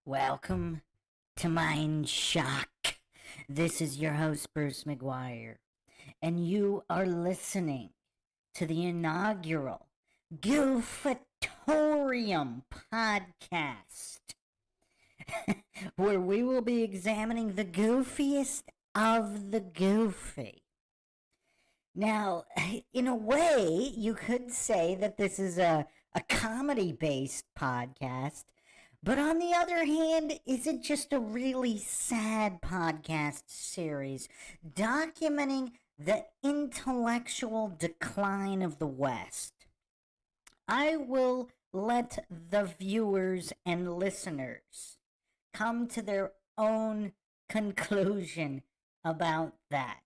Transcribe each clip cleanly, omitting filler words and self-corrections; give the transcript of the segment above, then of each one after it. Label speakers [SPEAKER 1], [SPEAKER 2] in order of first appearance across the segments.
[SPEAKER 1] Welcome to MINDSHOCK. This is your host, Bruce McGuire, and you are listening to the inaugural Goofatorium podcast, where we will be examining the goofiest of the goofy. Now, in a way, you could say that this is a comedy-based podcast, but on the other hand, is it just a really sad podcast series documenting the intellectual decline of the West? I will let the viewers and listeners come to their own conclusion about that.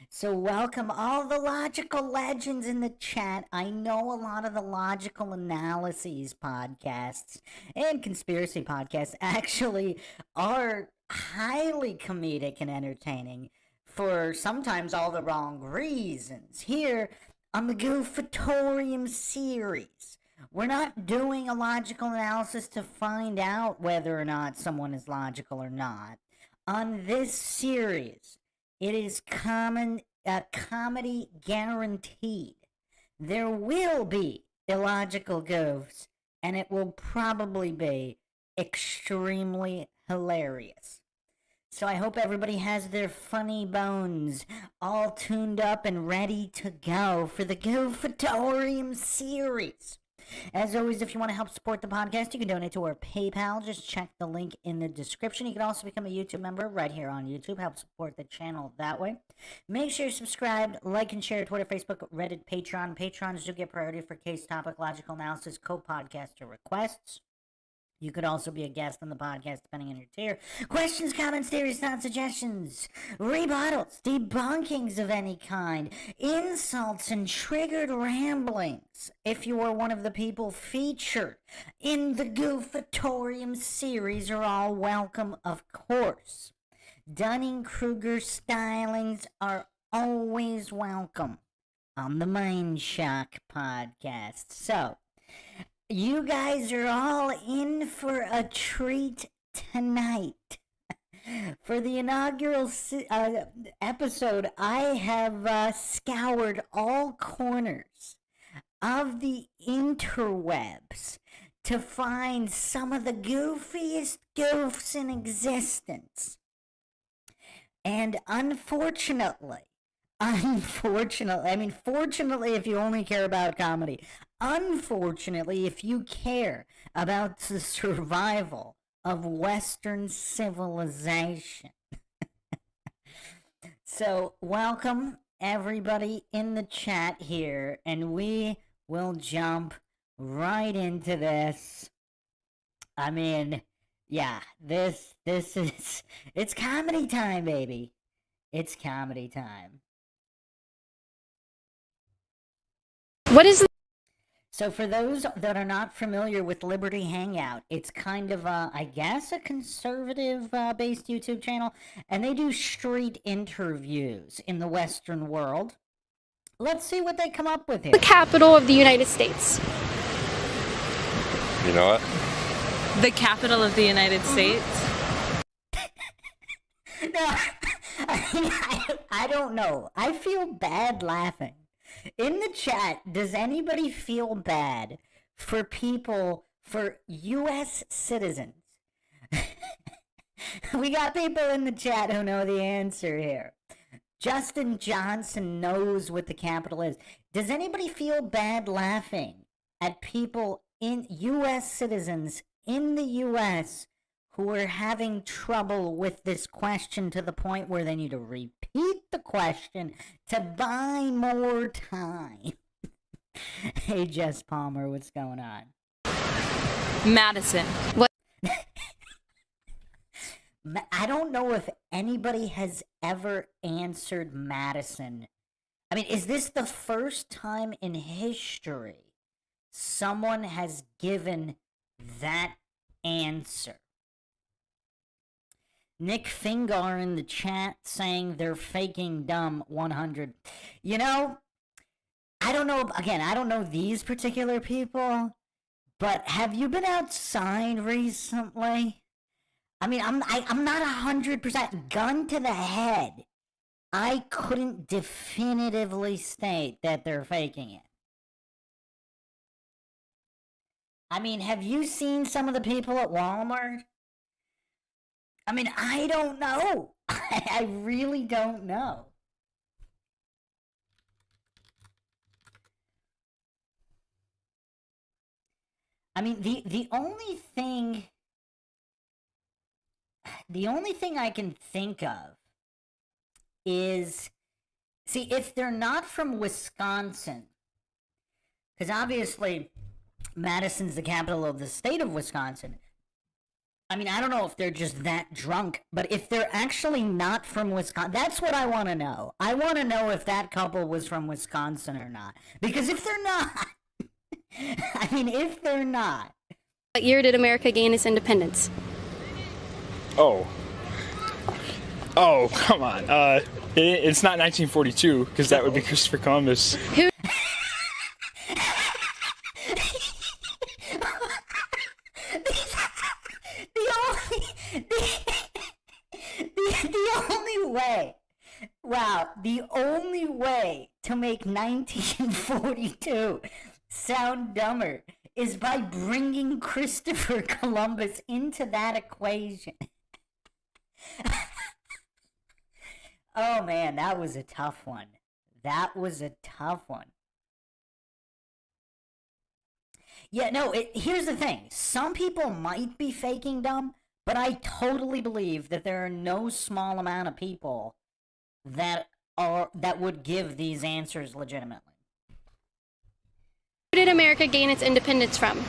[SPEAKER 1] So welcome all the logical legends in the chat. I know a lot of the logical analyses podcasts and conspiracy podcasts actually are highly comedic and entertaining for sometimes all the wrong reasons. Here on the Goofatorium series, we're not doing a logical analysis to find out whether or not someone is logical or not. On this series, it is comedy guaranteed. There will be illogical goofs, and it will probably be extremely hilarious. So I hope everybody has their funny bones all tuned up and ready to go for the Goofatorium series. As always, if you want to help support the podcast, you can donate to our PayPal. Just check the link in the description. You can also become a YouTube member right here on YouTube. Help support the channel that way. Make sure you're subscribed, like and share Twitter, Facebook, Reddit, Patreon. Patrons do get priority for case topic, logical analysis, co-podcaster requests. You could also be a guest on the podcast, depending on your tier. Questions, comments, theories, thoughts, suggestions, rebuttals, debunkings of any kind, insults, and triggered ramblings. If you are one of the people featured in the Goofatorium series, are all welcome, of course. Dunning-Kruger stylings are always welcome on the MINDSHOCK podcast. So, you guys are all in for a treat tonight. For the inaugural episode, I have scoured all corners of the interwebs to find some of the goofiest goofs in existence. And fortunately, if you only care about comedy, unfortunately, if you care about the survival of Western civilization. So, welcome everybody in the chat here, and we will jump right into this. I mean, yeah, this is, it's comedy time, baby. It's comedy time.
[SPEAKER 2] What is...
[SPEAKER 1] So for those that are not familiar with Liberty Hangout, it's kind of, I guess, a conservative-based YouTube channel, and they do street interviews in the Western world. Let's see what they come up with here.
[SPEAKER 2] The capital of the United States.
[SPEAKER 3] You know what?
[SPEAKER 4] The capital of the United States?
[SPEAKER 1] No, I don't know. I feel bad laughing. In the chat, does anybody feel bad for U.S. citizens? We got people in the chat who know the answer here. Justin Johnson knows what the capital is. Does anybody feel bad laughing at people in U.S. citizens in the U.S. who are having trouble with this question to the point where they need to repeat the question to buy more time? Hey, Jess Palmer, what's going on?
[SPEAKER 4] Madison.
[SPEAKER 2] What?
[SPEAKER 1] I don't know if anybody has ever answered Madison. I mean, is this the first time in history someone has given that answer? Nick Fingar in the chat saying they're faking dumb 100. You know, I don't know, again, I don't know these particular people, But have you been outside recently? I mean, I'm not 100% gun to the head. I couldn't definitively state that they're faking it. I mean, have you seen some of the people at Walmart? I mean, I don't know. I really don't know. I mean, the only thing I can think of is, see, if they're not from Wisconsin, because obviously Madison's the capital of the state of Wisconsin. I mean, I don't know if they're just that drunk, but if they're actually not from Wisconsin, that's what I want to know. I want to know if that couple was from Wisconsin or not. Because if they're not, I mean, if they're not.
[SPEAKER 2] What year did America gain its independence?
[SPEAKER 3] Oh, come on. It's not 1942, because that would be Christopher Columbus.
[SPEAKER 2] Who?
[SPEAKER 1] The only way to make 1942 sound dumber is by bringing Christopher Columbus into that equation. Oh man, that was a tough one. Yeah, no, here's the thing. Some people might be faking dumb, but I totally believe that there are no small amount of people that would give these answers legitimately.
[SPEAKER 2] Who did America gain its independence from?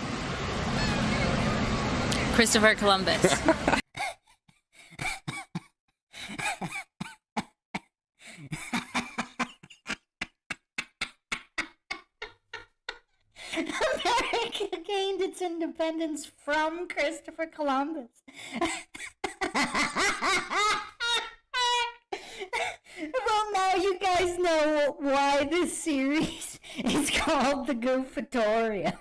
[SPEAKER 4] Christopher Columbus.
[SPEAKER 1] America gained its independence from Christopher Columbus. Well, now you guys know why this series is called the Goofatoria.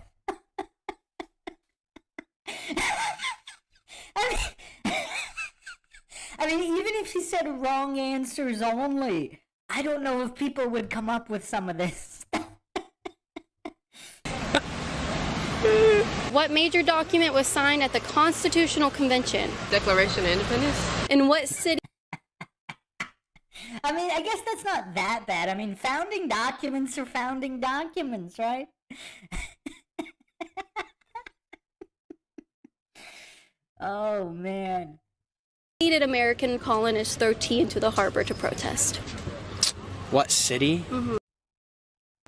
[SPEAKER 1] I mean, even if she said wrong answers only, I don't know if people would come up with some of this.
[SPEAKER 2] What major document was signed at the Constitutional Convention?
[SPEAKER 5] Declaration of Independence?
[SPEAKER 2] In what city?
[SPEAKER 1] I mean, I guess that's not that bad. I mean, founding documents are founding documents, right? Oh, man.
[SPEAKER 2] Why did American colonists throw tea into the harbor to protest?
[SPEAKER 6] What city?
[SPEAKER 2] Mm-hmm.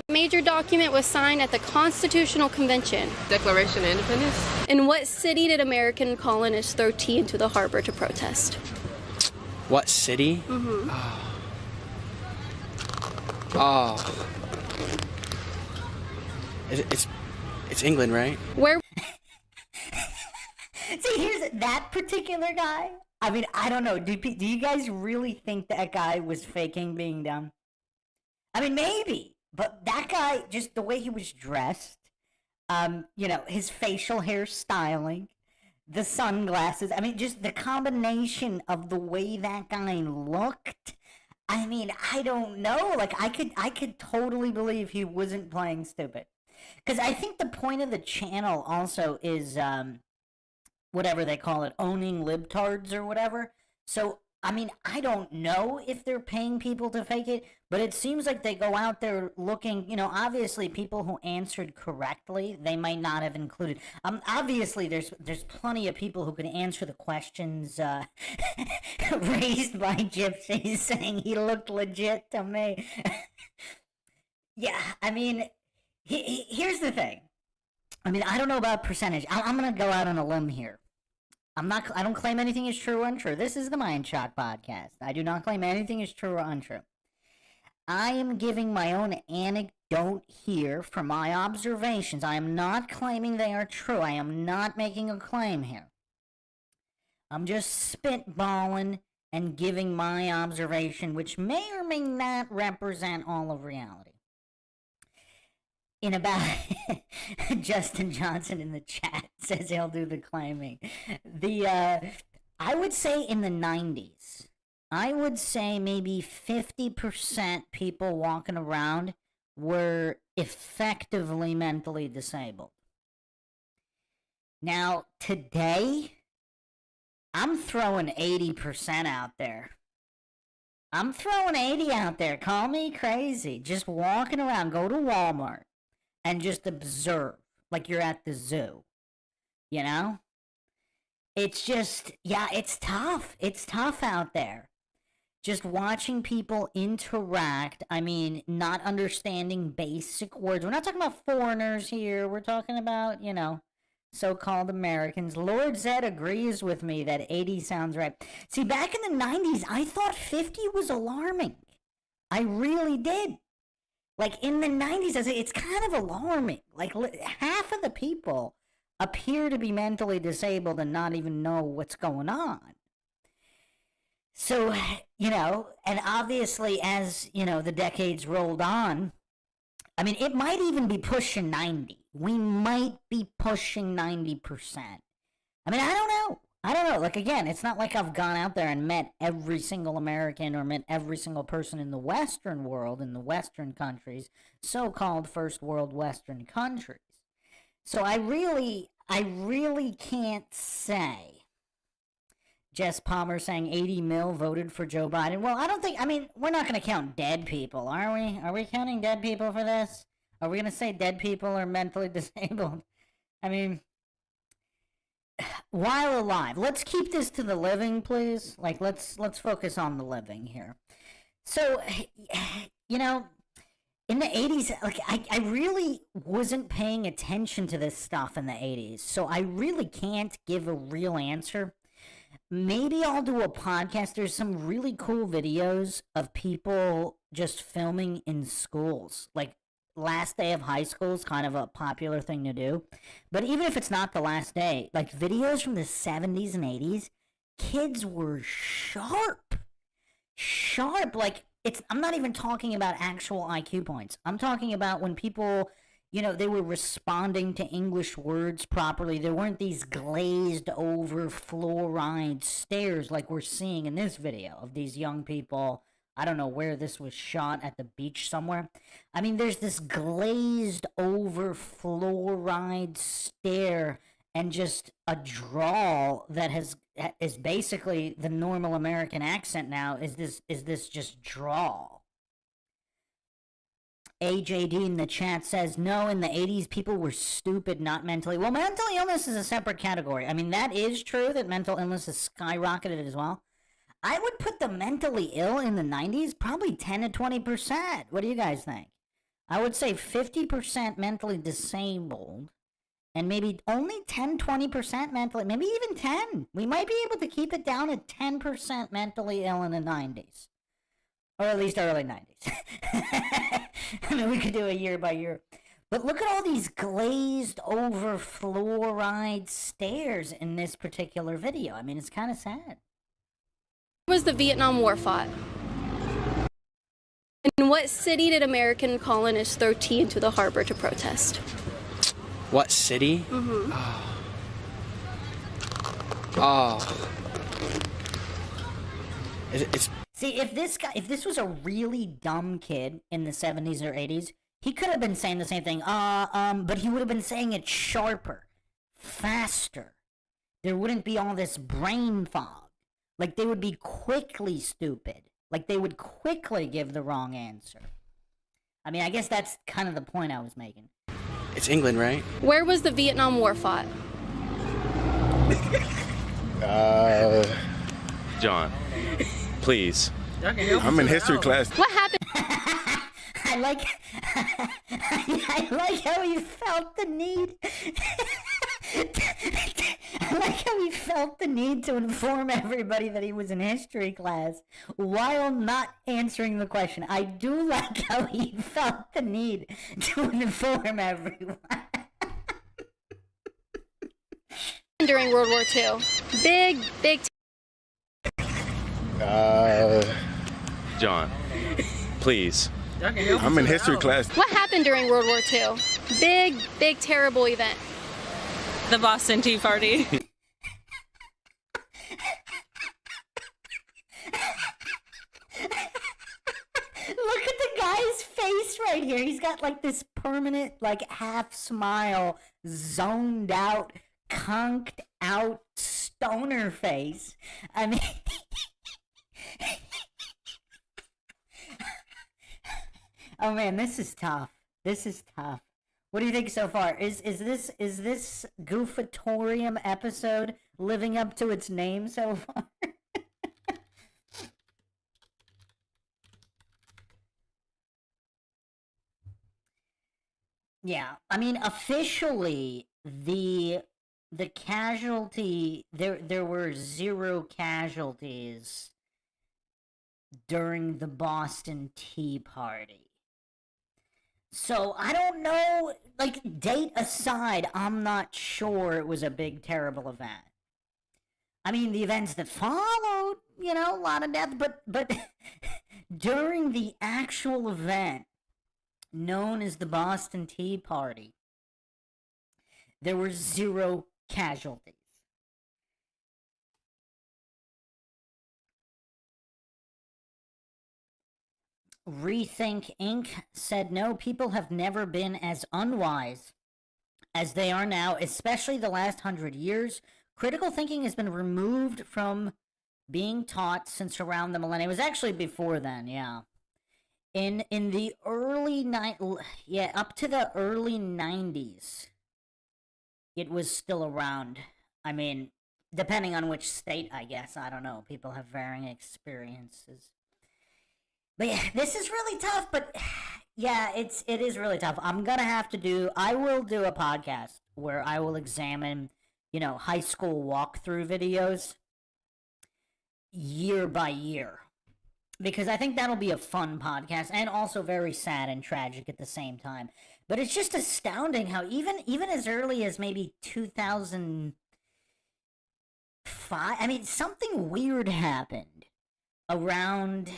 [SPEAKER 2] What major document was signed at the Constitutional Convention?
[SPEAKER 5] Declaration of Independence?
[SPEAKER 2] In what city did American colonists throw tea into the harbor to protest?
[SPEAKER 6] What city?
[SPEAKER 2] Mm-hmm.
[SPEAKER 6] Oh. It's England, right?
[SPEAKER 2] Where?
[SPEAKER 1] See, here's that particular guy. I mean, I don't know. Do you guys really think that guy was faking being dumb? I mean, maybe. But that guy, just the way he was dressed, his facial hair styling, the sunglasses. I mean, just the combination of the way that guy looked. I mean, I don't know. Like, I could totally believe he wasn't playing stupid. Because I think the point of the channel also is, whatever they call it, owning libtards or whatever. So, I mean, I don't know if they're paying people to fake it, but it seems like they go out there looking, obviously people who answered correctly, they might not have included. Obviously there's plenty of people who can answer the questions raised by Gypsy saying he looked legit to me. Yeah, I mean, here's the thing. I mean, I don't know about percentage. I'm going to go out on a limb here. I don't claim anything is true or untrue. This is the MINDSHOCK podcast. I do not claim anything is true or untrue. I am giving my own anecdote here from my observations. I am not claiming they are true. I am not making a claim here. I'm just spitballing and giving my observation, which may or may not represent all of reality. In about Justin Johnson in the chat says he'll do the claiming. I would say in the 90s, I would say maybe 50% people walking around were effectively mentally disabled. Now, today, I'm throwing 80% out there. I'm throwing 80 out there. Call me crazy. Just walking around, go to Walmart and just observe like you're at the zoo. You know? It's just, yeah, it's tough. It's tough out there. Just watching people interact. I mean, not understanding basic words. We're not talking about foreigners here. We're talking about, you know, so-called Americans. Lord Zed agrees with me that 80 sounds right. See, back in the 90s, I thought 50 was alarming. I really did. Like, in the 90s, I say it's kind of alarming. Like, half of the people appear to be mentally disabled and not even know what's going on. So, you know, and obviously as, you know, the decades rolled on, I mean, it might even be pushing 90. We might be pushing 90%. I mean, I don't know. Like, again, it's not like I've gone out there and met every single American or met every single person in the Western world, in the Western countries, so-called first world Western countries. So I really can't say. Jess Palmer saying 80 mil voted for Joe Biden. Well, I mean, we're not going to count dead people, are we? Are we counting dead people for this? Are we going to say dead people are mentally disabled? I mean, while alive. Let's keep this to the living, please. Like, let's focus on the living here. So, you know, in the 80s, like, I really wasn't paying attention to this stuff in the 80s, so I really can't give a real answer. Maybe I'll do a podcast. There's some really cool videos of people just filming in schools. Like, last day of high school is kind of a popular thing to do. But even if it's not the last day, like, videos from the 70s and 80s, kids were sharp. Like, I'm not even talking about actual IQ points. I'm talking about when people, you know, they were responding to English words properly. There weren't these glazed over fluoride stares like we're seeing in this video of these young people. I don't know where this was shot, at the beach somewhere. I mean, there's this glazed over fluoride stare and just a drawl that is basically the normal American accent now, is this just drawl. AJD in the chat says, no, in the 80s, people were stupid, not mentally. Well, mental illness is a separate category. I mean, that is true that mental illness has skyrocketed as well. I would put the mentally ill in the 90s probably 10 to 20%. What do you guys think? I would say 50% mentally disabled and maybe only 10, 20% mentally, maybe even 10. We might be able to keep it down at 10% mentally ill in the 90s. Or at least early 90s. I mean, we could do a year by year. But look at all these glazed over fluoride stares in this particular video. I mean, it's kind of sad.
[SPEAKER 2] Where was the Vietnam War fought? In what city did American colonists throw tea into the harbor to protest?
[SPEAKER 6] What city?
[SPEAKER 2] Mm-hmm.
[SPEAKER 6] Oh. It's
[SPEAKER 1] See, if this was a really dumb kid in the 70s or 80s, he could have been saying the same thing. But he would have been saying it sharper, faster. There wouldn't be all this brain fog. Like, they would be quickly stupid. Like, they would quickly give the wrong answer. I mean, I guess that's kind of the point I was making.
[SPEAKER 6] It's England, right?
[SPEAKER 2] Where was the Vietnam War fought?
[SPEAKER 7] John, please. I'm in history class.
[SPEAKER 2] What happened?
[SPEAKER 1] I like how he felt the need. I like how he felt the need to inform everybody that he was in history class while not answering the question. I do like how he felt the need to inform everyone.
[SPEAKER 2] During World War II. Big.
[SPEAKER 7] John, please. I'm in history class.
[SPEAKER 2] What happened during World War II? Big, big, terrible event.
[SPEAKER 4] The Boston Tea Party.
[SPEAKER 1] Look at the guy's face right here. He's got like this permanent, like half smile, zoned out, conked out stoner face. I mean, oh man, this is tough. This is tough. What do you think so far? Is this Goofatorium episode living up to its name so far? Yeah, I mean, officially, the casualty, there were 0 casualties during the Boston Tea Party. So I don't know, like, date aside, I'm not sure it was a big terrible event. I mean, the events that followed, you know, a lot of death, but during the actual event known as the Boston Tea Party, there were 0 casualties. Rethink Inc. said, no, people have never been as unwise as they are now, especially the last 100 years. Critical thinking has been removed from being taught since around the millennium. It was actually before then, yeah. In the early up to the early 90s, it was still around. I mean, depending on which state, I guess. I don't know. People have varying experiences. But yeah, this is really tough, but yeah, it is really tough. I will do a podcast where I will examine, you know, high school walkthrough videos year by year. Because I think that'll be a fun podcast, and also very sad and tragic at the same time. But it's just astounding how even as early as maybe 2005, I mean, something weird happened around.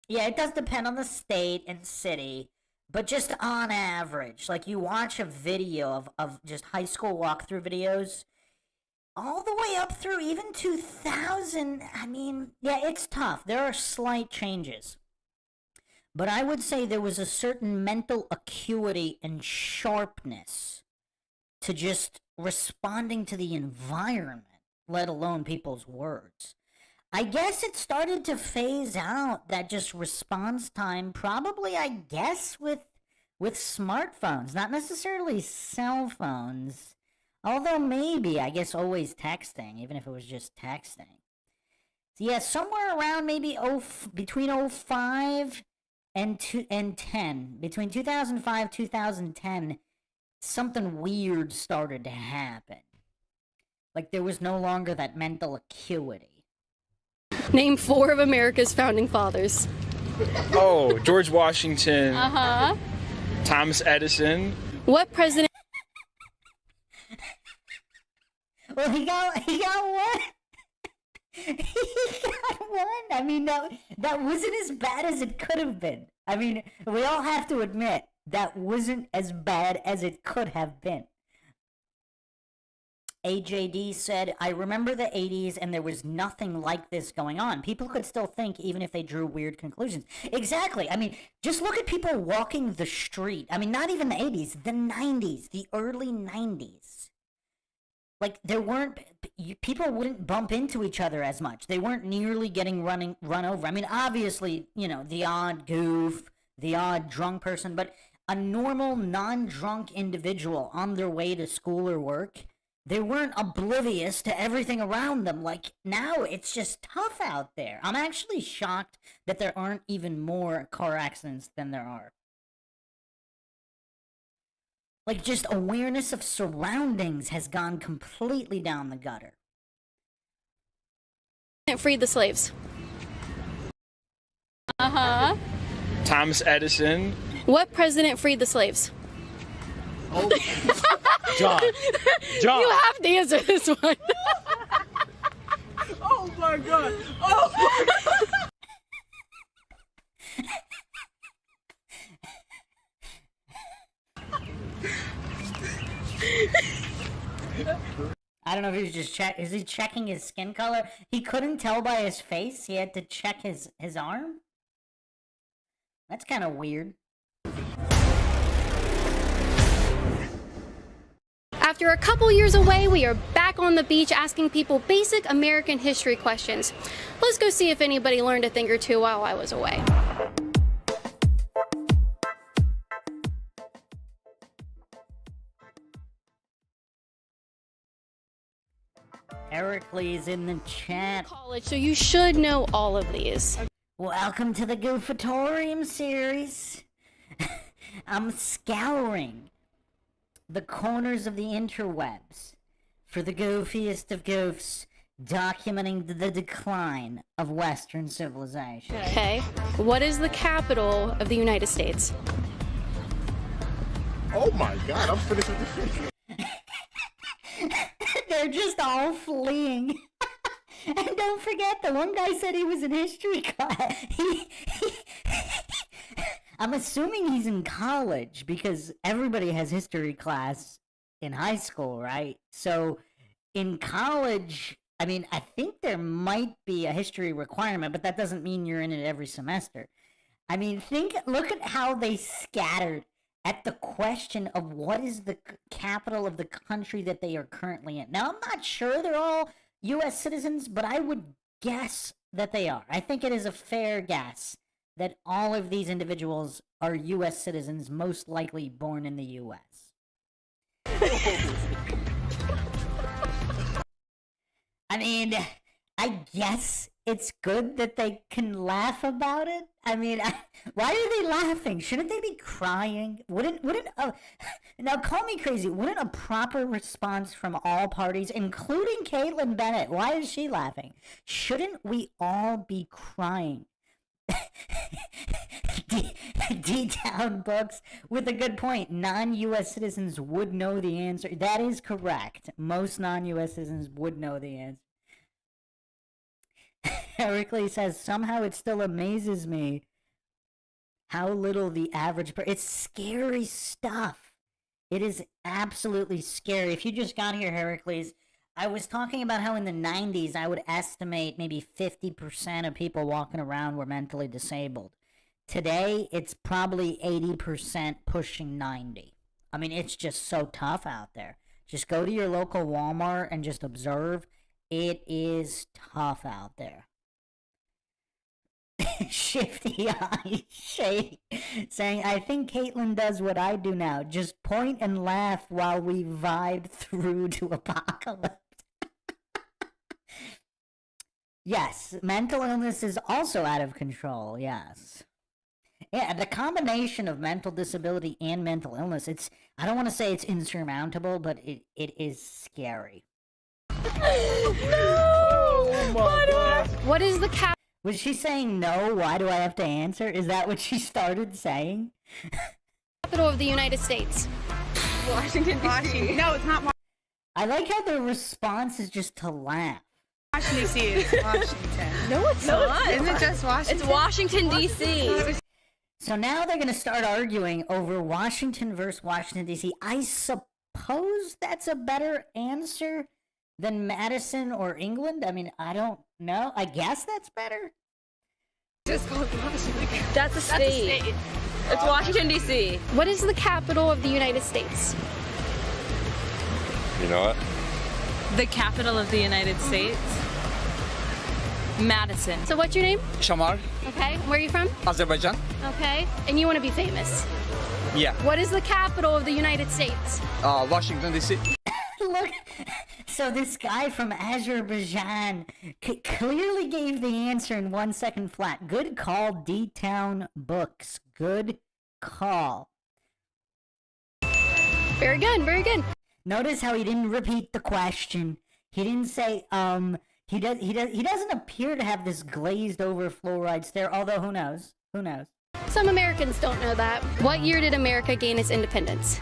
[SPEAKER 1] Yeah, it does depend on the state and city, but just on average, like you watch a video of just high school walkthrough videos, all the way up through even 2000, I mean, yeah, it's tough. There are slight changes. But I would say there was a certain mental acuity and sharpness to just responding to the environment, let alone people's words. I guess it started to phase out, that just response time, probably, I guess, with smartphones, not necessarily cell phones. Although maybe, I guess, always texting, even if it was just texting. So yeah, somewhere around maybe between 05 and 10, between 2005 2010, something weird started to happen. Like there was no longer that mental acuity.
[SPEAKER 2] Name 4 of America's founding fathers.
[SPEAKER 3] Oh, George Washington.
[SPEAKER 2] Uh-huh.
[SPEAKER 3] Thomas Edison.
[SPEAKER 2] What president?
[SPEAKER 1] Well, he got one. He got one. I mean, that wasn't as bad as it could have been. I mean, we all have to admit that wasn't as bad as it could have been. AJD said, I remember the 80s and there was nothing like this going on. People could still think even if they drew weird conclusions. Exactly. I mean, just look at people walking the street. I mean, not even the 80s, the 90s, the early 90s. Like, people wouldn't bump into each other as much. They weren't nearly getting run over. I mean, obviously, you know, the odd goof, the odd drunk person, but a normal, non-drunk individual on their way to school or work, they weren't oblivious to everything around them. Like, now it's just tough out there. I'm actually shocked that there aren't even more car accidents than there are. Like, just awareness of surroundings has gone completely down the gutter.
[SPEAKER 2] Freed the slaves. Uh-huh.
[SPEAKER 3] Thomas Edison.
[SPEAKER 2] What president freed the slaves?
[SPEAKER 7] Oh. John.
[SPEAKER 2] You have to answer this one.
[SPEAKER 7] Oh my God. Oh my God.
[SPEAKER 1] I don't know if he was just is he checking his skin color? He couldn't tell by his face. He had to check his arm. That's kind of weird.
[SPEAKER 2] After a couple years away, we are back on the beach asking people basic American history questions. Let's go see if anybody learned a thing or two while I was away.
[SPEAKER 1] Heracles in the chat.
[SPEAKER 2] College, so you should know all of these.
[SPEAKER 1] Welcome to the Goofatorium series. I'm scouring the corners of the interwebs for the goofiest of goofs, documenting the decline of Western civilization.
[SPEAKER 2] Okay, what is the capital of the United States?
[SPEAKER 8] Oh my god, I'm finished with the video.
[SPEAKER 1] They're just all fleeing. And don't forget, the one guy said he was in history class. I'm assuming he's in college because everybody has history class in high school, right? So in college, I mean, I think there might be a history requirement, but that doesn't mean you're in it every semester. I mean, look at how they scattered at the question of what is the capital of the country that they are currently in. Now, I'm not sure they're all U.S. citizens, but I would guess that they are. I think it is a fair guess that all of these individuals are U.S. citizens, most likely born in the U.S. I mean, I guess it's good that they can laugh about it. I mean, why are they laughing? Shouldn't they be crying? Now call me crazy, wouldn't a proper response from all parties, including Caitlin Bennett, why is she laughing? Shouldn't we all be crying? D-Town Books with a good point. Non-U.S. citizens would know the answer. That is correct. Most non-U.S. citizens would know the answer. Heracles says, somehow it still amazes me how little the average it's scary stuff. It is absolutely scary. If you just got here, Heracles, I was talking about how in the 90s I would estimate maybe 50% of people walking around were mentally disabled. Today, it's probably 80% pushing 90. I mean, it's just so tough out there. Just go to your local Walmart and just observe. It is tough out there. Shifty Eye Shady saying, I think Caitlin does what I do now. Just point and laugh while we vibe through to apocalypse. Yes, mental illness is also out of control, yes. Yeah, the combination of mental disability and mental illness, I don't want to say it's insurmountable, but it is scary.
[SPEAKER 2] No! What is the
[SPEAKER 1] Was she saying no? Why do I have to answer? Is that what she started saying?
[SPEAKER 2] capital of the United States?
[SPEAKER 5] Washington, D.C.
[SPEAKER 9] No, it's not
[SPEAKER 1] I like how the response is just to laugh.
[SPEAKER 9] Washington, D.C. It's Washington.
[SPEAKER 2] No, it's not.
[SPEAKER 9] Isn't it just Washington?
[SPEAKER 4] It's Washington, D.C.
[SPEAKER 1] So now they're going to start arguing over Washington versus Washington, D.C. I suppose that's a better answer than Madison or England. I mean, I don't know. I guess that's better.
[SPEAKER 5] Just called Washington.
[SPEAKER 4] That's a state. It's Washington, D.C.
[SPEAKER 2] What is the capital of the United States?
[SPEAKER 7] You know what?
[SPEAKER 4] The capital of the United States? Madison.
[SPEAKER 2] So what's your name?
[SPEAKER 6] Shamar,
[SPEAKER 2] Okay. Where are you from?
[SPEAKER 6] Azerbaijan.
[SPEAKER 2] Okay. And you want to be famous.
[SPEAKER 6] Yeah.
[SPEAKER 2] What is the capital of the United States?
[SPEAKER 6] Washington, D.C.
[SPEAKER 1] Look, so this guy from Azerbaijan clearly gave the answer in 1 second flat. Good call, D-Town Books. Good call.
[SPEAKER 2] Very good. Very good.
[SPEAKER 1] Notice how he didn't repeat the question. He didn't say, he doesn't appear to have this glazed over fluoride stare, although who knows? Who knows?
[SPEAKER 2] Some Americans don't know that. What year did America gain its independence?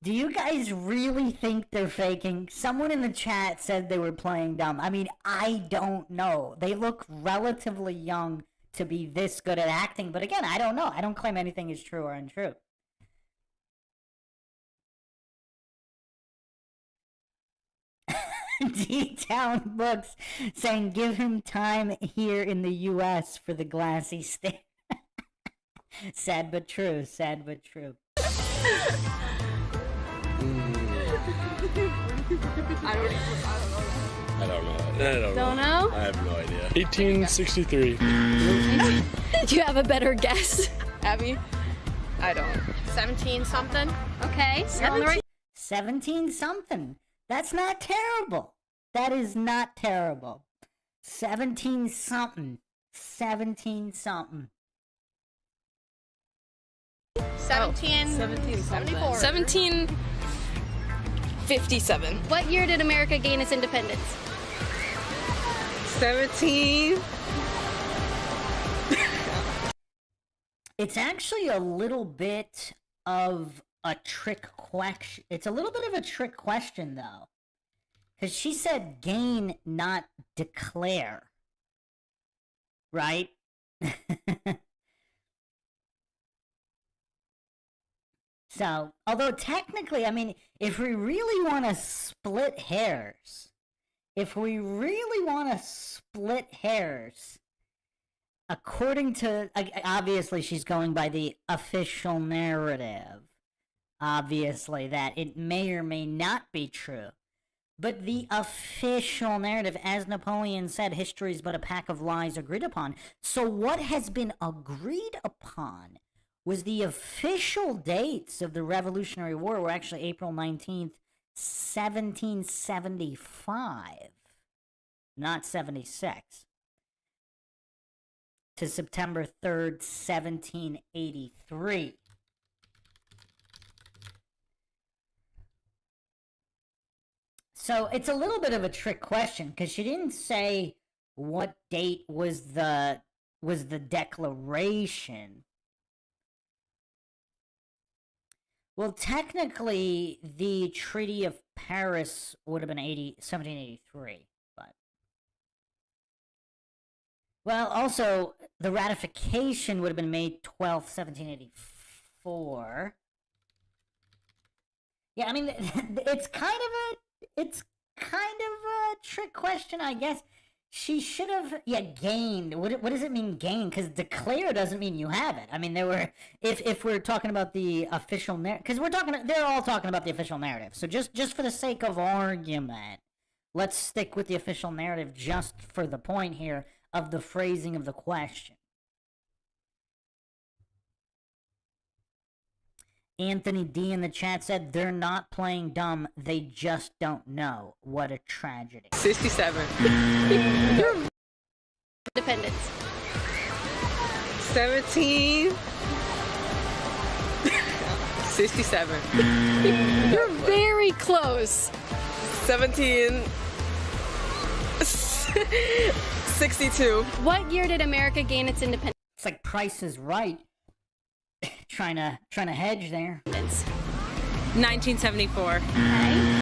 [SPEAKER 1] Do you guys really think they're faking? Someone in the chat said they were playing dumb. I mean, I don't know. They look relatively young to be this good at acting. But again, I don't know. I don't claim anything is true or untrue. D-Town Books saying, give him time here in the U.S. for the glassy stare. Sad but true, sad but true.
[SPEAKER 5] I don't know.
[SPEAKER 2] Don't know?
[SPEAKER 8] I have no idea.
[SPEAKER 3] 1863.
[SPEAKER 2] Do you have a better guess?
[SPEAKER 5] Abby? I don't.
[SPEAKER 2] 17 something. Okay. You're on the right.
[SPEAKER 1] 17 something. That's not terrible. That is not terrible. 17 something. 17 something.
[SPEAKER 2] 1774.
[SPEAKER 4] 1757.
[SPEAKER 2] What year did America gain its independence?
[SPEAKER 5] 17.
[SPEAKER 1] It's actually a little bit of a trick question. It's a little bit of a trick question, though. Because she said gain, not declare. Right? So, although technically, I mean, if we really want to split hairs, according to, obviously she's going by the official narrative, obviously that it may or may not be true, but the official narrative, as Napoleon said, history is but a pack of lies agreed upon. So what has been agreed upon was the official dates of the Revolutionary War were actually April 19th, 1775, not 76, to September 3rd, 1783. So it's a little bit of a trick question because she didn't say what date was the declaration. Well, technically, the Treaty of Paris would have been 1783, but... Well, also, the ratification would have been May 12th, 1784. Yeah, I mean, it's kind of a trick question, I guess. She should have, gained. What does it mean, gain? Because declare doesn't mean you have it. I mean, there were, if we're talking about the official narrative, because they're all talking about the official narrative. So just for the sake of argument, let's stick with the official narrative just for the point here of the phrasing of the question. Anthony D in the chat said, they're not playing dumb, they just don't know. What a tragedy.
[SPEAKER 5] 67.
[SPEAKER 2] Independence.
[SPEAKER 5] 17. 67.
[SPEAKER 2] You're very close.
[SPEAKER 5] 17. 62.
[SPEAKER 2] What year did America gain its independence?
[SPEAKER 1] It's like Price is Right. trying to hedge there.
[SPEAKER 4] 1974.
[SPEAKER 2] Okay.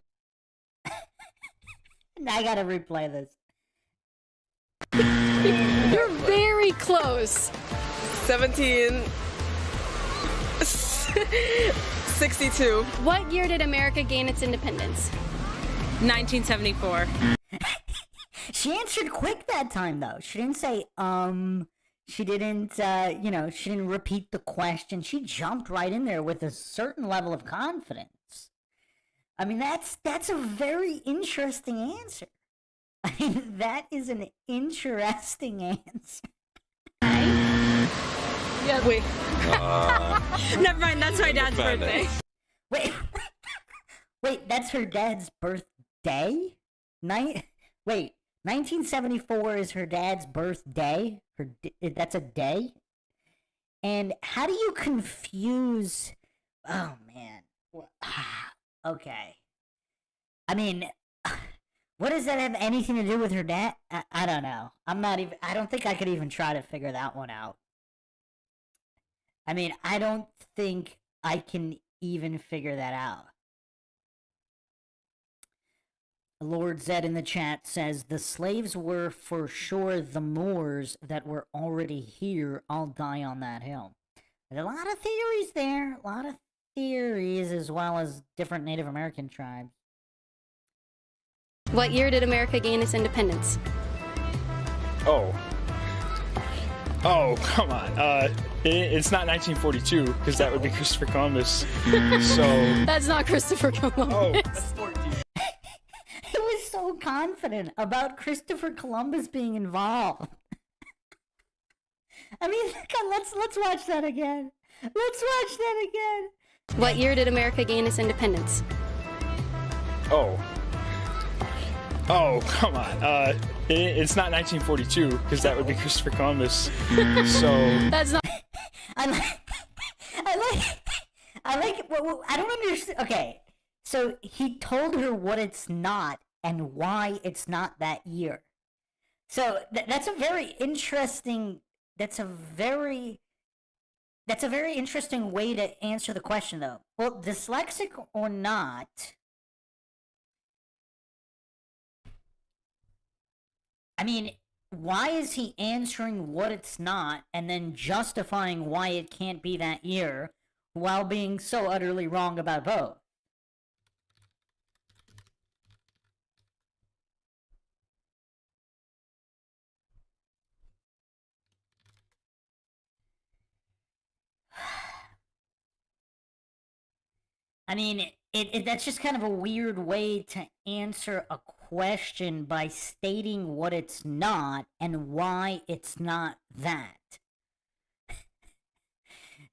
[SPEAKER 1] I gotta replay this.
[SPEAKER 2] You're very close.
[SPEAKER 5] 17. 62.
[SPEAKER 2] What year did America gain its independence?
[SPEAKER 4] 1974.
[SPEAKER 1] She answered quick that time, though. She didn't say, She didn't, she didn't repeat the question. She jumped right in there with a certain level of confidence. I mean, that's a very interesting answer. I mean, that is an interesting answer.
[SPEAKER 5] Yeah, wait.
[SPEAKER 4] Never mind, that's my dad's birthday.
[SPEAKER 1] Wait, that's her dad's birthday? Wait, 1974 is her dad's birthday? That's a day? And how do you confuse... Oh, man. Okay. I mean, what does that have anything to do with her dad? I don't know. I don't think I could even try to figure that one out. I mean, I don't think I can even figure that out. Lord Zed in the chat says the slaves were for sure the Moors that were already here. I'll die on that hill. There's a lot of theories there. A lot of theories, as well as different Native American tribes.
[SPEAKER 2] What year did America gain its independence?
[SPEAKER 3] Oh, come on. It's not 1942 because that would be Christopher Columbus. So
[SPEAKER 2] That's not Christopher Columbus.
[SPEAKER 1] He was so confident about Christopher Columbus being involved. I mean, God, let's watch that again. Let's watch that again.
[SPEAKER 2] What year did America gain its independence?
[SPEAKER 3] Oh, come on. It's not 1942 because that would be Christopher Columbus. So
[SPEAKER 2] That's not.
[SPEAKER 1] I like. Well, I don't understand. Okay, so he told her what it's not and why it's not that year. So that's a very interesting. That's a very interesting way to answer the question, though. Well, dyslexic or not, I mean, why is he answering what it's not and then justifying why it can't be that year while being so utterly wrong about both? I mean, that's just kind of a weird way to answer a question by stating what it's not and why it's not that.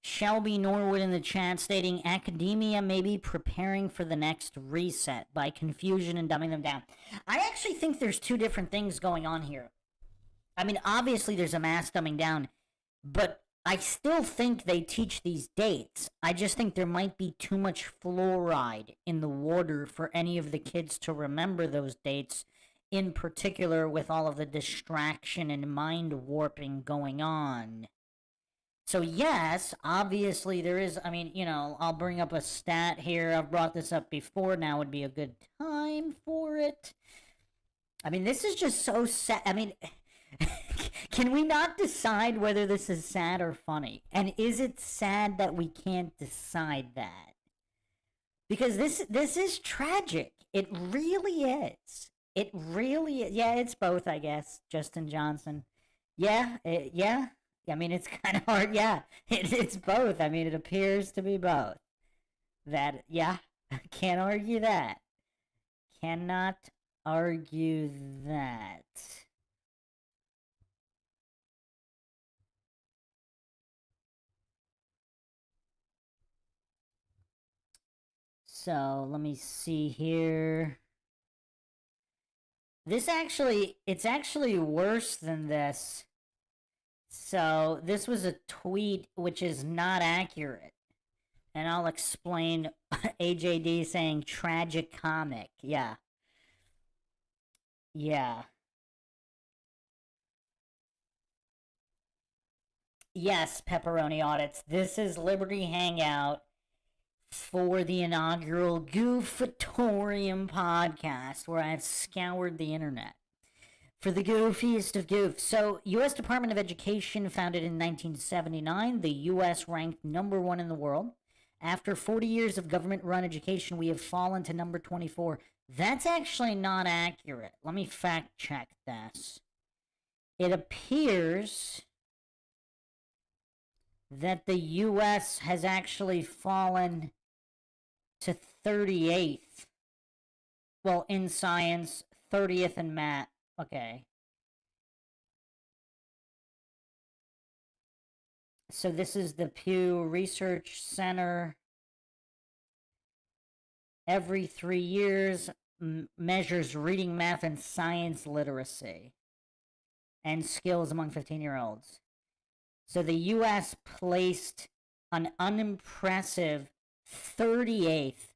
[SPEAKER 1] Shelby Norwood in the chat stating academia may be preparing for the next reset by confusion and dumbing them down. I actually think there's two different things going on here. I mean, obviously there's a mass dumbing down, but I still think they teach these dates. I just think there might be too much fluoride in the water for any of the kids to remember those dates, in particular with all of the distraction and mind warping going on. So yes, obviously there is, I mean, you know, I'll bring up a stat here. I've brought this up before. Now would be a good time for it. I mean, this is just so sad. I mean, can we not decide whether this is sad or funny? And is it sad that we can't decide that? Because this is tragic. It really is. It really is. Yeah, it's both, I guess, Justin Johnson. Yeah, yeah. I mean, it's kind of hard. Yeah, it's both. I mean, it appears to be both. That, yeah, can't argue that. Cannot argue that. So, let me see here. It's actually worse than this. So, this was a tweet which is not accurate. And I'll explain. AJD saying tragic comic. Yeah. Yeah. Yes, Pepperoni Audits. This is Liberty Hangout for the inaugural Goofatorium podcast, where I've scoured the internet for the goofiest of goofs. So, U.S. Department of Education, founded in 1979, the U.S. ranked number 1 in the world. After 40 years of government-run education, we have fallen to number 24. That's actually not accurate. Let me fact-check this. It appears that the U.S. has actually fallen to 38th. Well, in science, 30th in math. Okay. So this is the Pew Research Center. Every 3 years measures reading, math, and science literacy and skills among 15-year-olds. So the U.S. placed an unimpressive 38th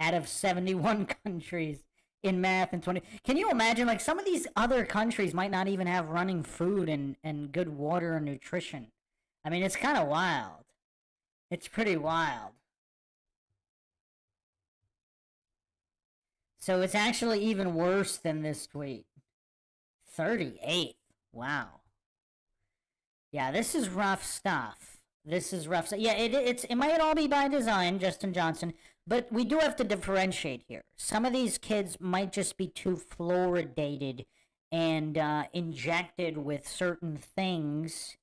[SPEAKER 1] out of 71 countries in math and 20. Can you imagine, like, some of these other countries might not even have running food and good water and nutrition. I mean, it's kind of wild. It's pretty wild. So it's actually even worse than this tweet. 38th. Wow. Yeah, this is rough stuff. This is rough stuff. Yeah, it might all be by design, Justin Johnson, but we do have to differentiate here. Some of these kids might just be too fluoridated and injected with certain things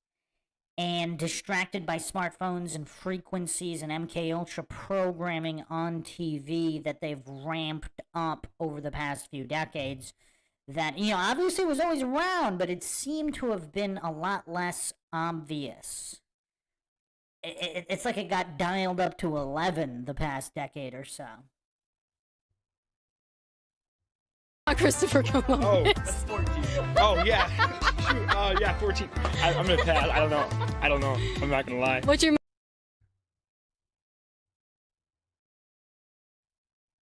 [SPEAKER 1] and distracted by smartphones and frequencies and MK Ultra programming on TV that they've ramped up over the past few decades that, you know, obviously was always around, but it seemed to have been a lot less obvious. It's like it got dialed up to 11 the past decade or so.
[SPEAKER 2] Christopher Columbus.
[SPEAKER 3] Oh, that's 14. Oh, yeah. Shoot. Yeah, 14. I'm gonna pass. I don't know. I'm not gonna lie.
[SPEAKER 2] What's your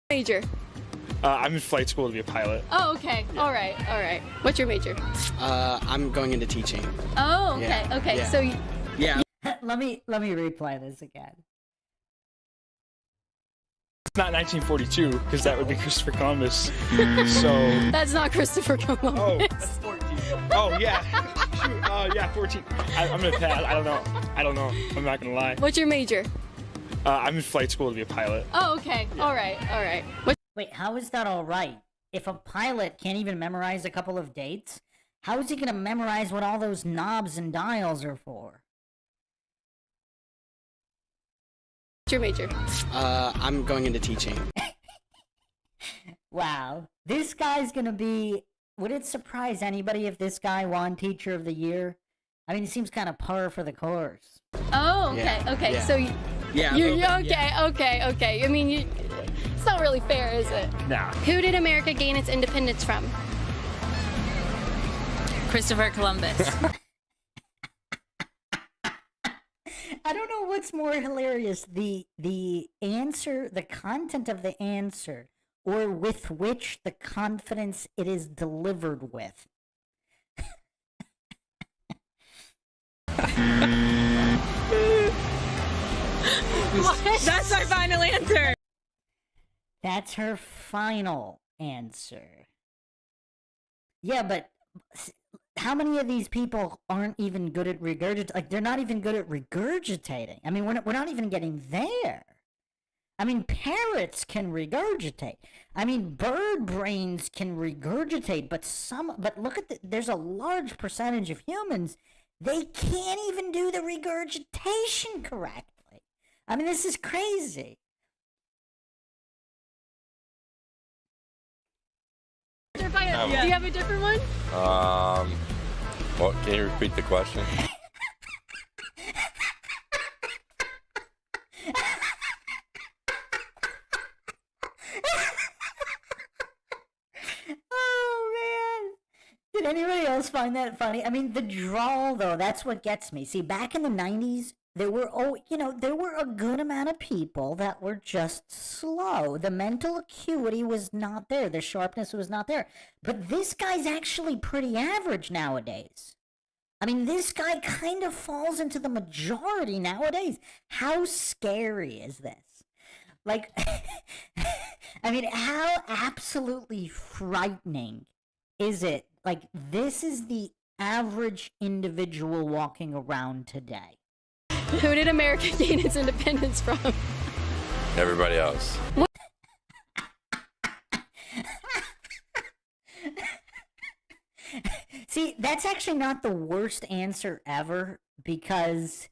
[SPEAKER 2] major?
[SPEAKER 3] I'm in flight school to be a pilot.
[SPEAKER 2] Oh, okay. Yeah. All right. What's your major?
[SPEAKER 6] I'm going into teaching.
[SPEAKER 2] Oh, okay.
[SPEAKER 6] Yeah.
[SPEAKER 2] Okay.
[SPEAKER 6] Yeah.
[SPEAKER 2] So
[SPEAKER 6] Yeah.
[SPEAKER 1] let me replay this again.
[SPEAKER 3] It's not 1942 because that would be Christopher Columbus. So
[SPEAKER 2] that's not Christopher Columbus.
[SPEAKER 3] Oh, that's 14. Oh, yeah. Shoot. Yeah, 14. I'm gonna pass. I don't know. I'm not gonna lie.
[SPEAKER 2] What's your major?
[SPEAKER 3] I'm in flight school to be a pilot.
[SPEAKER 2] Oh, okay. Yeah. All right.
[SPEAKER 1] Wait, how is that all right? If a pilot can't even memorize a couple of dates, how is he gonna memorize what all those knobs and dials are for?
[SPEAKER 2] What's your major?
[SPEAKER 6] I'm going into teaching.
[SPEAKER 1] Wow. This guy's gonna be... Would it surprise anybody if this guy won Teacher of the Year? I mean, it seems kind of par for the course.
[SPEAKER 2] Oh, okay.
[SPEAKER 6] Yeah.
[SPEAKER 2] Okay.
[SPEAKER 6] Yeah.
[SPEAKER 2] So
[SPEAKER 6] Yeah.
[SPEAKER 2] you're okay.
[SPEAKER 6] Yeah.
[SPEAKER 2] Okay. I mean, it's not really fair, is it?
[SPEAKER 3] Nah.
[SPEAKER 2] Who did America gain its independence from?
[SPEAKER 4] Christopher Columbus.
[SPEAKER 1] I don't know what's more hilarious, the answer, the content of the answer, or with which the confidence it is delivered with.
[SPEAKER 4] That's our final answer.
[SPEAKER 1] That's her final answer. Yeah, but how many of these people aren't even good at regurgitating? Like, they're not even good at regurgitating. I mean, we're not even getting there. I mean, parrots can regurgitate. I mean, bird brains can regurgitate, but look at there's a large percentage of humans, they can't even do the regurgitation correctly. I mean, this is crazy.
[SPEAKER 2] Do you have a different one?
[SPEAKER 7] What? Can you repeat the question?
[SPEAKER 1] Oh man! Did anybody else find that funny? I mean, the drawl though, that's what gets me. See, back in the 90s, there were a good amount of people that were just slow. The mental acuity was not there. The sharpness was not there. But this guy's actually pretty average nowadays. I mean, this guy kind of falls into the majority nowadays. How scary is this? Like, I mean, how absolutely frightening is it? Like, this is the average individual walking around today.
[SPEAKER 2] Who did America gain its independence from?
[SPEAKER 7] Everybody else.
[SPEAKER 1] See, that's actually not the worst answer ever, because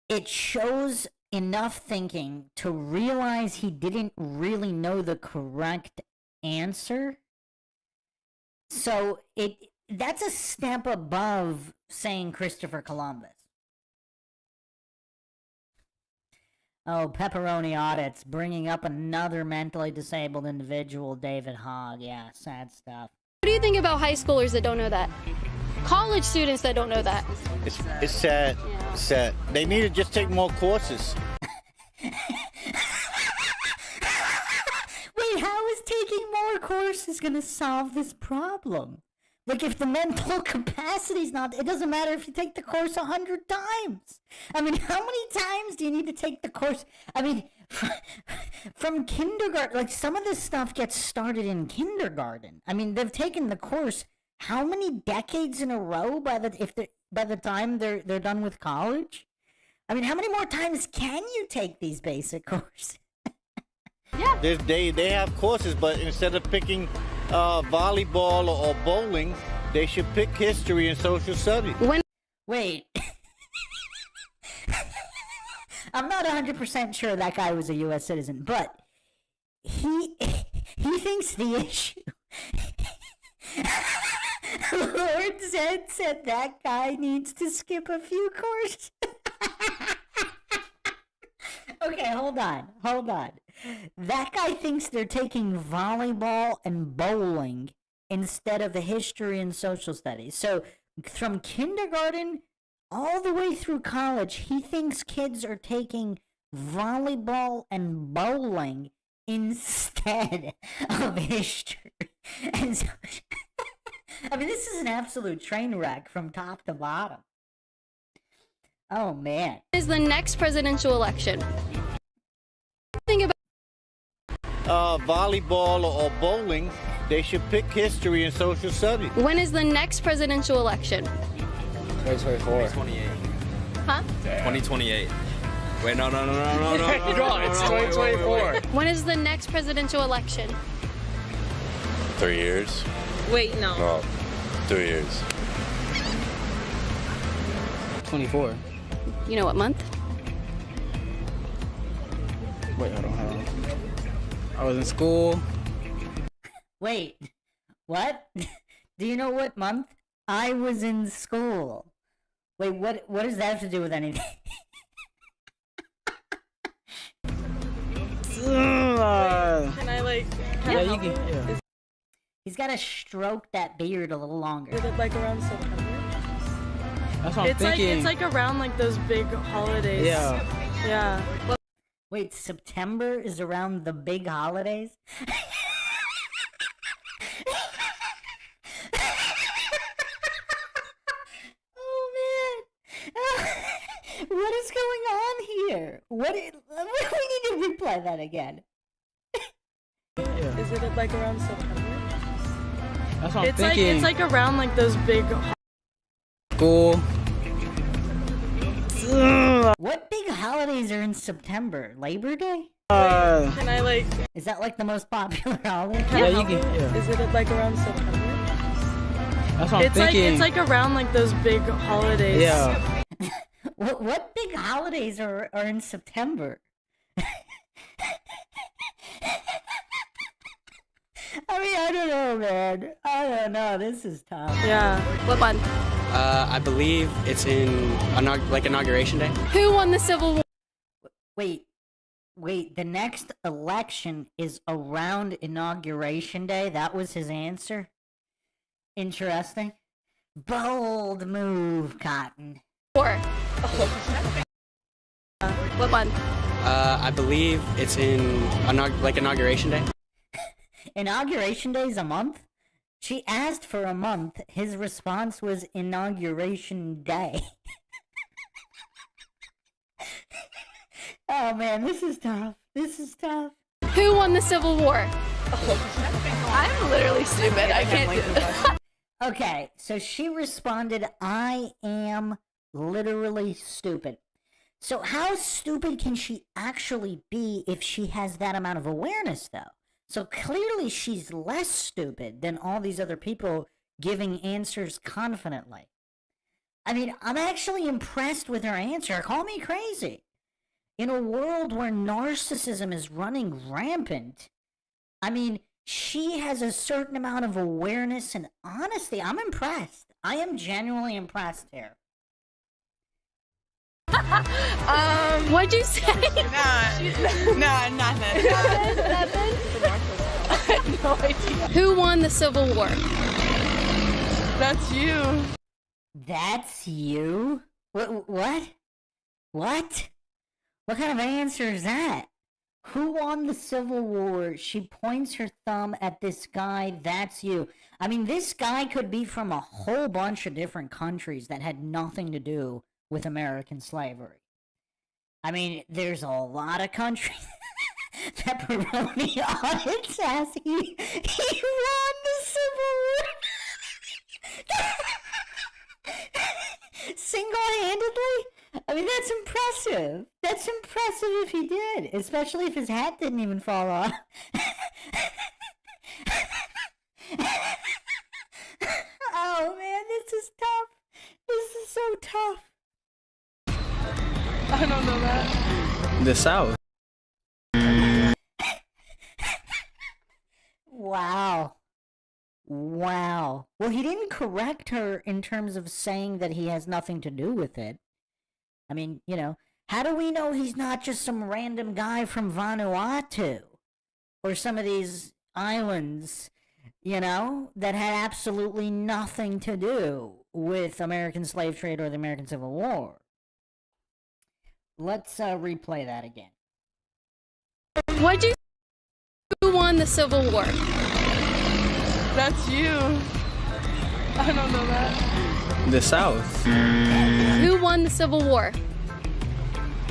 [SPEAKER 1] it shows enough thinking to realize he didn't really know the correct answer. So that's a step above saying Christopher Columbus. Oh, pepperoni audits, bringing up another mentally disabled individual, David Hogg. Yeah, sad stuff.
[SPEAKER 2] What do you think about high schoolers that don't know that? College students that don't know that?
[SPEAKER 10] It's sad.
[SPEAKER 2] Yeah.
[SPEAKER 10] Sad. They need to just take more courses.
[SPEAKER 1] Wait, how is taking more courses going to solve this problem? Like, if the mental capacity's not, it doesn't matter if you take the course 100 times. I mean, how many times do you need to take the course? I mean, from kindergarten, like, some of this stuff gets started in kindergarten. I mean, they've taken the course how many decades in a row by the time they're done with college? I mean, how many more times can you take these basic courses?
[SPEAKER 2] Yeah.
[SPEAKER 10] They have courses, but instead of picking volleyball or bowling, they should pick history and social studies.
[SPEAKER 1] Wait. I'm not 100% sure that guy was a U.S. citizen, but he thinks the issue. Lord Zed said that guy needs to skip a few courses. Okay, hold on. That guy thinks they're taking volleyball and bowling instead of the history and social studies. So from kindergarten all the way through college, he thinks kids are taking volleyball and bowling instead of history. And so, I mean, this is an absolute train wreck from top to bottom. Oh, man.
[SPEAKER 2] Is the next presidential election? Think about
[SPEAKER 10] Volleyball or bowling, they should pick history and social studies.
[SPEAKER 2] when is the next presidential election?
[SPEAKER 3] 2024.
[SPEAKER 7] 2028.
[SPEAKER 2] Huh?
[SPEAKER 7] 2028. Wait, no.
[SPEAKER 3] Girl, it's 2024.
[SPEAKER 2] When is the next presidential election?
[SPEAKER 7] 3 years?
[SPEAKER 5] Wait, no.
[SPEAKER 7] No, 3 years.
[SPEAKER 6] 24.
[SPEAKER 2] You know what month?
[SPEAKER 6] Wait, hold on. I was in school.
[SPEAKER 1] Wait, what? Do you know what month? I was in school. Wait, what does that have to do with anything?
[SPEAKER 5] Can I like?
[SPEAKER 6] Yeah, you can. Yeah.
[SPEAKER 1] He's got to stroke that beard a little longer.
[SPEAKER 5] Is it like around September?
[SPEAKER 6] That's what I'm thinking.
[SPEAKER 5] It's like around like those big holidays.
[SPEAKER 6] Yeah.
[SPEAKER 5] Yeah.
[SPEAKER 1] Wait, September is around the big holidays? Oh, man. What is going on here? We need to replay that again.
[SPEAKER 5] Is it like around September?
[SPEAKER 6] That's what I'm thinking.
[SPEAKER 5] It's like around like those big.
[SPEAKER 6] School.
[SPEAKER 1] What big holidays are in September? Labor Day?
[SPEAKER 5] Can I like?
[SPEAKER 1] Is that like the most popular holiday?
[SPEAKER 6] Yeah, you can. Yeah.
[SPEAKER 5] Is it like around September?
[SPEAKER 6] That's what I'm thinking.
[SPEAKER 5] It's like around like those big holidays.
[SPEAKER 6] Yeah.
[SPEAKER 1] What big holidays are in September? I mean, I don't know, man. I don't know. This is tough.
[SPEAKER 5] Yeah.
[SPEAKER 2] What month?
[SPEAKER 6] I believe it's in Inauguration Day.
[SPEAKER 2] Who won the Civil War?
[SPEAKER 1] Wait. The next election is around Inauguration Day? That was his answer? Interesting. Bold move, Cotton.
[SPEAKER 2] War. What month?
[SPEAKER 6] I believe it's in Inauguration Day.
[SPEAKER 1] Inauguration Day is a month? She asked for a month. His response was Inauguration Day. Oh man, this is tough.
[SPEAKER 2] Who won the Civil War? I'm literally stupid. I can't do this.
[SPEAKER 1] Okay, so she responded, I am literally stupid. So how stupid can she actually be if she has that amount of awareness, though? So clearly she's less stupid than all these other people giving answers confidently. I mean, I'm actually impressed with her answer. Call me crazy. In a world where narcissism is running rampant, I mean, she has a certain amount of awareness and honesty. I'm impressed. I am genuinely impressed here.
[SPEAKER 2] What'd you say?
[SPEAKER 9] No, nothing.
[SPEAKER 2] Nothing? I had no idea. Who won the Civil War?
[SPEAKER 5] That's you.
[SPEAKER 1] That's you? What? What kind of answer is that? Who won the Civil War? She points her thumb at this guy. That's you. I mean, this guy could be from a whole bunch of different countries that had nothing to do with American slavery. I mean, there's a lot of countries. Pepperoni on its ass. He won the Civil War. Single-handedly? I mean, that's impressive. That's impressive if he did, especially if his hat didn't even fall off. Oh man, this is tough. This is so tough.
[SPEAKER 5] I don't know that.
[SPEAKER 6] The South.
[SPEAKER 1] Wow. Wow. Well, he didn't correct her in terms of saying that he has nothing to do with it. I mean, you know, how do we know he's not just some random guy from Vanuatu? Or some of these islands, you know, that had absolutely nothing to do with American slave trade or the American Civil War? Let's replay that again.
[SPEAKER 2] What'd you Who won the Civil War?
[SPEAKER 5] That's you. I don't know that.
[SPEAKER 6] The South.
[SPEAKER 2] Who won the Civil War?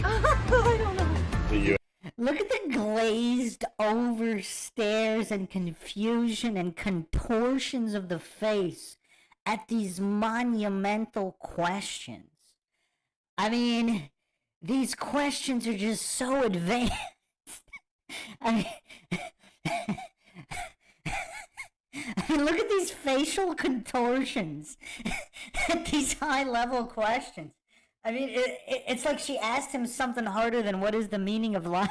[SPEAKER 5] I don't know.
[SPEAKER 8] The U.S.
[SPEAKER 1] Look at the glazed over stares and confusion and contortions of the face at these monumental questions. I mean, these questions are just so advanced. I mean, look at these facial contortions at these high-level questions. I mean, it's like she asked him something harder than what is the meaning of life.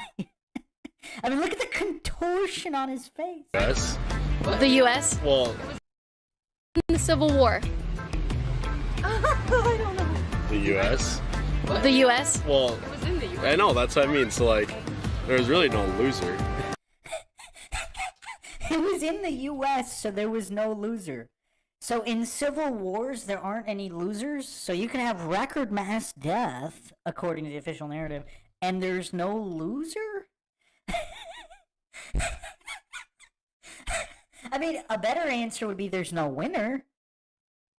[SPEAKER 1] I mean, look at the contortion on his face.
[SPEAKER 7] Yes.
[SPEAKER 2] The U.S.
[SPEAKER 7] Well,
[SPEAKER 2] The Civil War.
[SPEAKER 5] I don't know.
[SPEAKER 7] the U.S.
[SPEAKER 2] The U.S.
[SPEAKER 7] Well, I know, that's what I mean. So, like, there's really no loser.
[SPEAKER 1] It was in the U.S., so there was no loser. So in civil wars, there aren't any losers. So you can have record mass death, according to the official narrative, and there's no loser? I mean, a better answer would be there's no winner.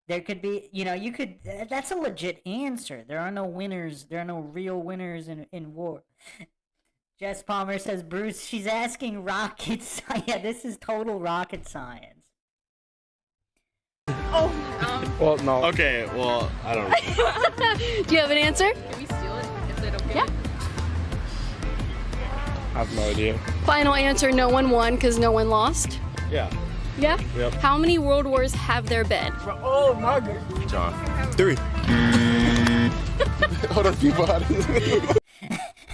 [SPEAKER 1] There could be, you know, you could, that's a legit answer. There are no winners. There are no real winners in war. Jess Palmer says, Bruce, she's asking rocket science. Yeah, this is total rocket science.
[SPEAKER 3] Well, no.
[SPEAKER 7] Okay, well, I don't know.
[SPEAKER 2] Do you have an answer?
[SPEAKER 4] Can we steal it if they don't get
[SPEAKER 2] Yeah.
[SPEAKER 4] it?
[SPEAKER 3] I have no idea.
[SPEAKER 2] Final answer, no one won because no one lost.
[SPEAKER 3] Yeah.
[SPEAKER 2] Yeah?
[SPEAKER 3] Yep.
[SPEAKER 2] How many world wars have there been?
[SPEAKER 3] Oh, my God.
[SPEAKER 7] John. 3.
[SPEAKER 8] Hold on, people.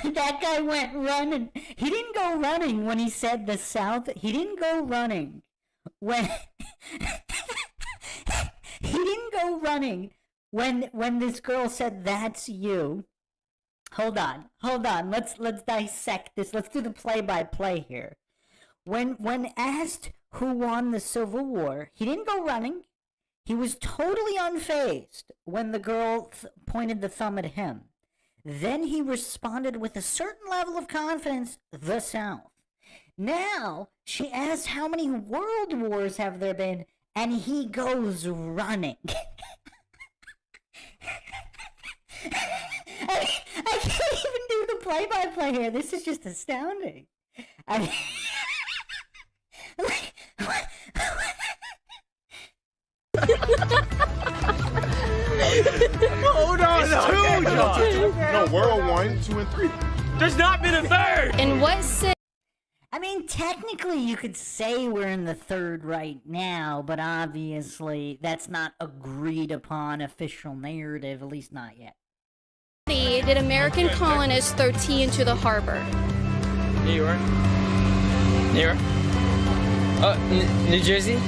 [SPEAKER 1] That guy went running. He didn't go running when he said the South. He didn't go running when... He didn't go running when this girl said, that's you. Hold on. Let's dissect this. Let's do the play-by-play here. When asked who won the Civil War, he didn't go running. He was totally unfazed when the girl pointed the thumb at him. Then he responded with a certain level of confidence, the South. Now, she asked how many world wars have there been, and he goes running. I can't even do the play-by-play here. This is just astounding. I mean,
[SPEAKER 3] Hold on. It's 2, John.
[SPEAKER 8] No, World 1, 2, and 3.
[SPEAKER 3] There's not been a third.
[SPEAKER 2] In what city?
[SPEAKER 1] I mean, technically you could say we're in the third right now, but obviously that's not agreed upon official narrative, at least not yet.
[SPEAKER 2] Did American colonists throw tea into the harbor?
[SPEAKER 6] New York. New York. Oh, New Jersey.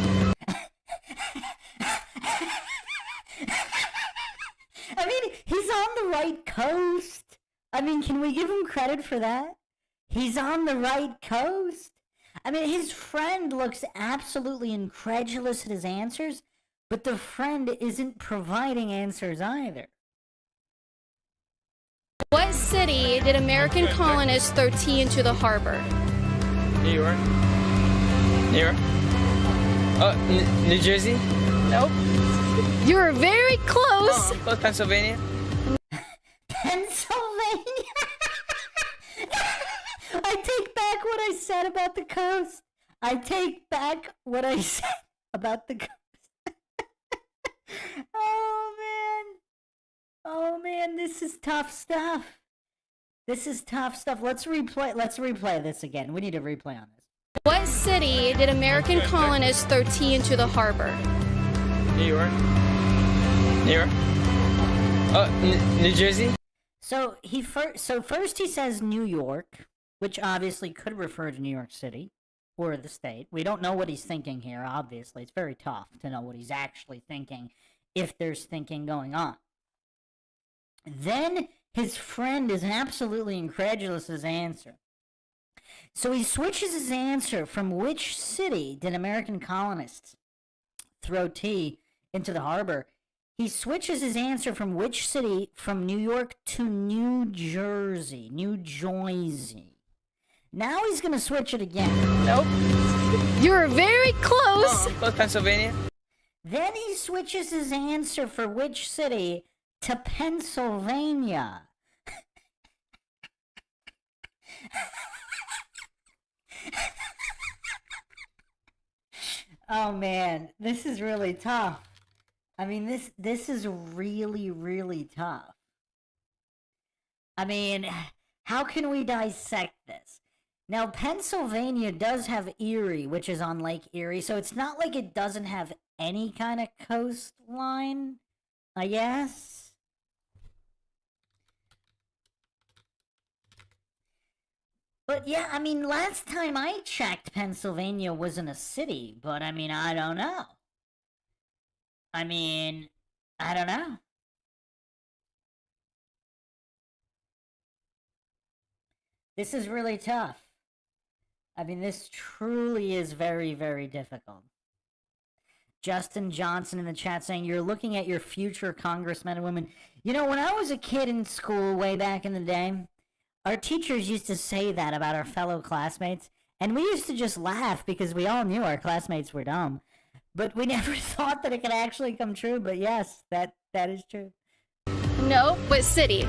[SPEAKER 1] I mean, he's on the right coast. I mean, can we give him credit for that? He's on the right coast. I mean, his friend looks absolutely incredulous at his answers, but the friend isn't providing answers either.
[SPEAKER 2] What city did American colonists throw tea into the harbor?
[SPEAKER 3] New York. New York. New Jersey.
[SPEAKER 4] Nope.
[SPEAKER 2] You were very close.
[SPEAKER 3] Pennsylvania.
[SPEAKER 1] Pennsylvania. I take back what I said about the coast. I take back what I said about the coast. Oh man. Oh man, this is tough stuff. This is tough stuff. Let's replay this again. We need to replay on this.
[SPEAKER 2] What city did American colonists throw tea into the harbor?
[SPEAKER 3] New York. New York. New Jersey.
[SPEAKER 1] So first he says New York, which obviously could refer to New York City or the state. We don't know what he's thinking here, obviously. It's very tough to know what he's actually thinking if there's thinking going on. Then his friend is absolutely incredulous his answer. So he switches his answer from which city did American colonists throw tea into the harbor. He switches his answer from which city from New York to New Jersey. New Jersey. Now he's going to switch it again.
[SPEAKER 4] Nope.
[SPEAKER 2] You were very close.
[SPEAKER 3] Pennsylvania.
[SPEAKER 1] Then he switches his answer for which city to Pennsylvania. Oh man, this is really tough. I mean, this is really, really tough. I mean, how can we dissect this? Now, Pennsylvania does have Erie, which is on Lake Erie, so it's not like it doesn't have any kind of coastline, I guess. But yeah, I mean, last time I checked, Pennsylvania wasn't a city, but I mean, I don't know. I mean, I don't know. This is really tough. I mean, this truly is very, very difficult. Justin Johnson in the chat saying, you're looking at your future congressmen and women. You know, when I was a kid in school way back in the day, our teachers used to say that about our fellow classmates, and we used to just laugh because we all knew our classmates were dumb. But we never thought that it could actually come true, but yes, that is true.
[SPEAKER 2] No, what city?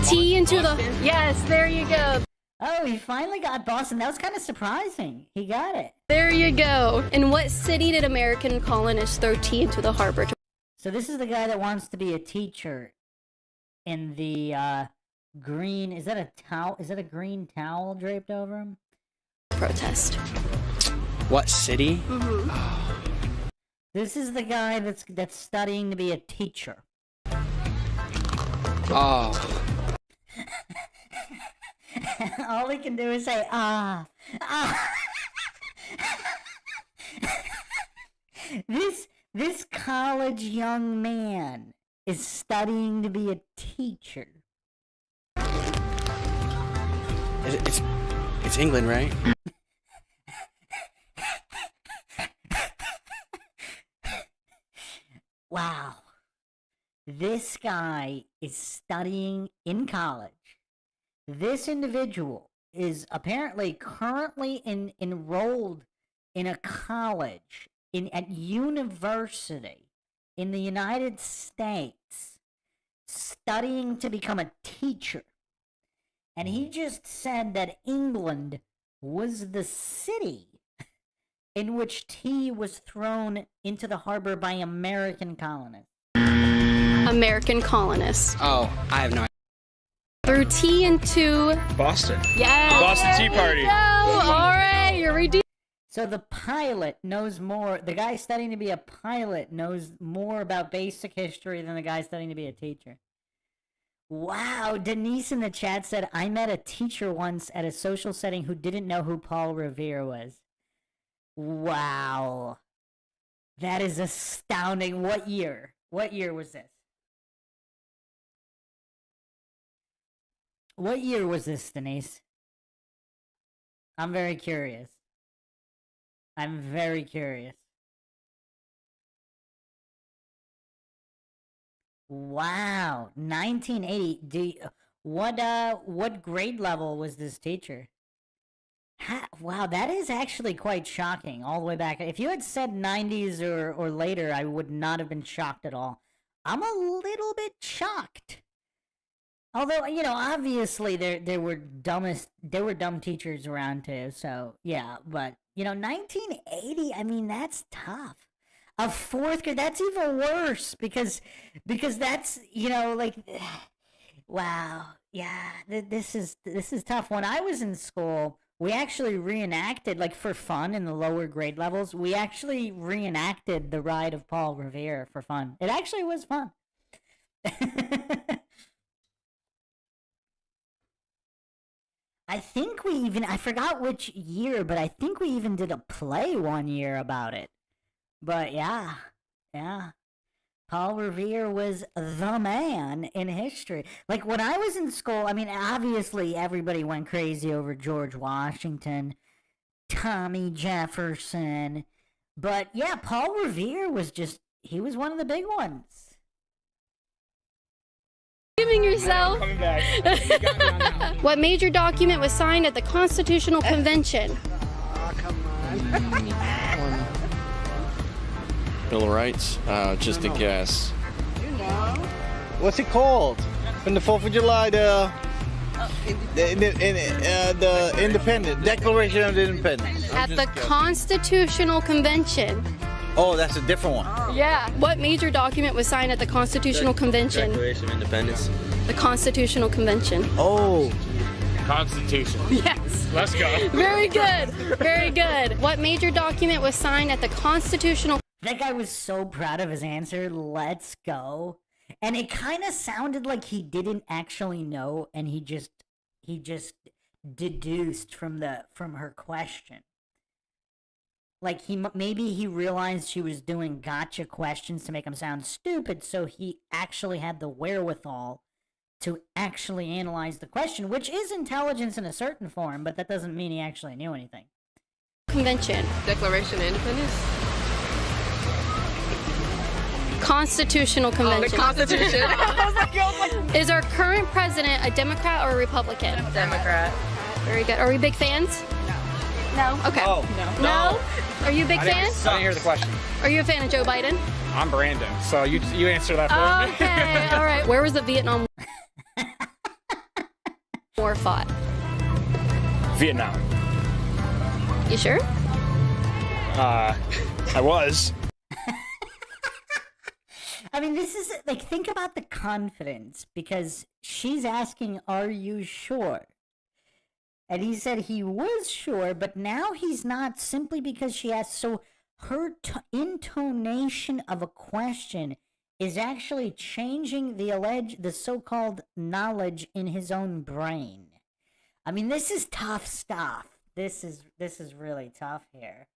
[SPEAKER 2] Tea into the... Yes, there you go.
[SPEAKER 1] Oh, he finally got Boston. That was kind of surprising. He got it.
[SPEAKER 2] There you go. In what city did American colonists throw tea into the harbor?
[SPEAKER 1] So this is the guy that wants to be a teacher in the green... Is that a towel? Is that a green towel draped over him?
[SPEAKER 2] Protest.
[SPEAKER 6] What city?
[SPEAKER 1] This is the guy that's studying to be a teacher.
[SPEAKER 6] Oh.
[SPEAKER 1] All he can do is say, ah. This college young man is studying to be a teacher.
[SPEAKER 6] It's England, right?
[SPEAKER 1] Wow. This guy is studying in college. This individual is apparently currently enrolled in a college at university in the United States, studying to become a teacher. And he just said that England was the city in which tea was thrown into the harbor by American colonists.
[SPEAKER 2] American colonists.
[SPEAKER 6] Oh, I have no idea.
[SPEAKER 2] Threw tea into...
[SPEAKER 3] Boston.
[SPEAKER 2] Yes.
[SPEAKER 3] Boston Tea Party.
[SPEAKER 2] There you go. All right, you're redeemed.
[SPEAKER 1] So the pilot knows more, the guy studying to be a pilot knows more about basic history than the guy studying to be a teacher. Wow, Denise in the chat said, I met a teacher once at a social setting who didn't know who Paul Revere was. Wow. That is astounding. What year? What year was this? What year was this, Denise? I'm very curious. I'm very curious. Wow, 1980. What grade level was this teacher? Wow, that is actually quite shocking. All the way back. If you had said 90s or later, I would not have been shocked at all. I'm a little bit shocked. Although, obviously there were dumb teachers around too. So yeah, but 1980. I mean, that's tough. A fourth grade. That's even worse because that's like. Wow. Yeah. This is tough. When I was in school, we actually reenacted, like for fun in the lower grade levels, we actually reenacted the ride of Paul Revere for fun. It actually was fun. I think I forgot which year, but I think we even did a play one year about it. But yeah. Paul Revere was the man in history. Like when I was in school, I mean, obviously everybody went crazy over George Washington, Tommy Jefferson. But yeah, Paul Revere he was one of the big ones.
[SPEAKER 2] Giving yourself.
[SPEAKER 3] Coming back.
[SPEAKER 2] What major document was signed at the Constitutional Convention?
[SPEAKER 7] Bill of Rights. Just a guess.
[SPEAKER 10] What's it called? From the 4th of July, the Independence, Declaration of Independence.
[SPEAKER 2] At the Constitutional Convention.
[SPEAKER 10] Oh, that's a different one.
[SPEAKER 2] Yeah. What major document was signed at the Constitutional Convention?
[SPEAKER 6] Declaration of Independence.
[SPEAKER 2] The Constitutional Convention.
[SPEAKER 10] Oh.
[SPEAKER 3] Constitution.
[SPEAKER 2] Yes.
[SPEAKER 3] Let's go.
[SPEAKER 2] Very good. Very good. What major document was signed at the Constitutional?
[SPEAKER 1] That guy was so proud of his answer. Let's go. And it kind of sounded like he didn't actually know, and he just deduced from her question. Like maybe he realized she was doing gotcha questions to make him sound stupid, so he actually had the wherewithal to actually analyze the question, which is intelligence in a certain form, but that doesn't mean he actually knew anything.
[SPEAKER 2] Convention.
[SPEAKER 5] Declaration of Independence.
[SPEAKER 2] Constitutional Convention.
[SPEAKER 5] The Constitution. I was like,
[SPEAKER 2] Is our current president a Democrat or a Republican?
[SPEAKER 5] Democrat.
[SPEAKER 2] Very good. Are we big fans? No. Okay.
[SPEAKER 3] Oh,
[SPEAKER 2] No? Are you a big fan?
[SPEAKER 3] I didn't hear the question.
[SPEAKER 2] Are you a fan of Joe Biden?
[SPEAKER 3] I'm Brandon, so you answer that for me.
[SPEAKER 2] Okay. All right. Where was the Vietnam War fought?
[SPEAKER 3] Vietnam.
[SPEAKER 2] You sure?
[SPEAKER 3] I was.
[SPEAKER 1] I mean, this is like, think about the confidence, because she's asking, are you sure? And he said he was sure, but now he's not, simply because she asked. So her intonation of a question is actually changing the so-called knowledge in his own brain. I mean, this is tough stuff. This is really tough here.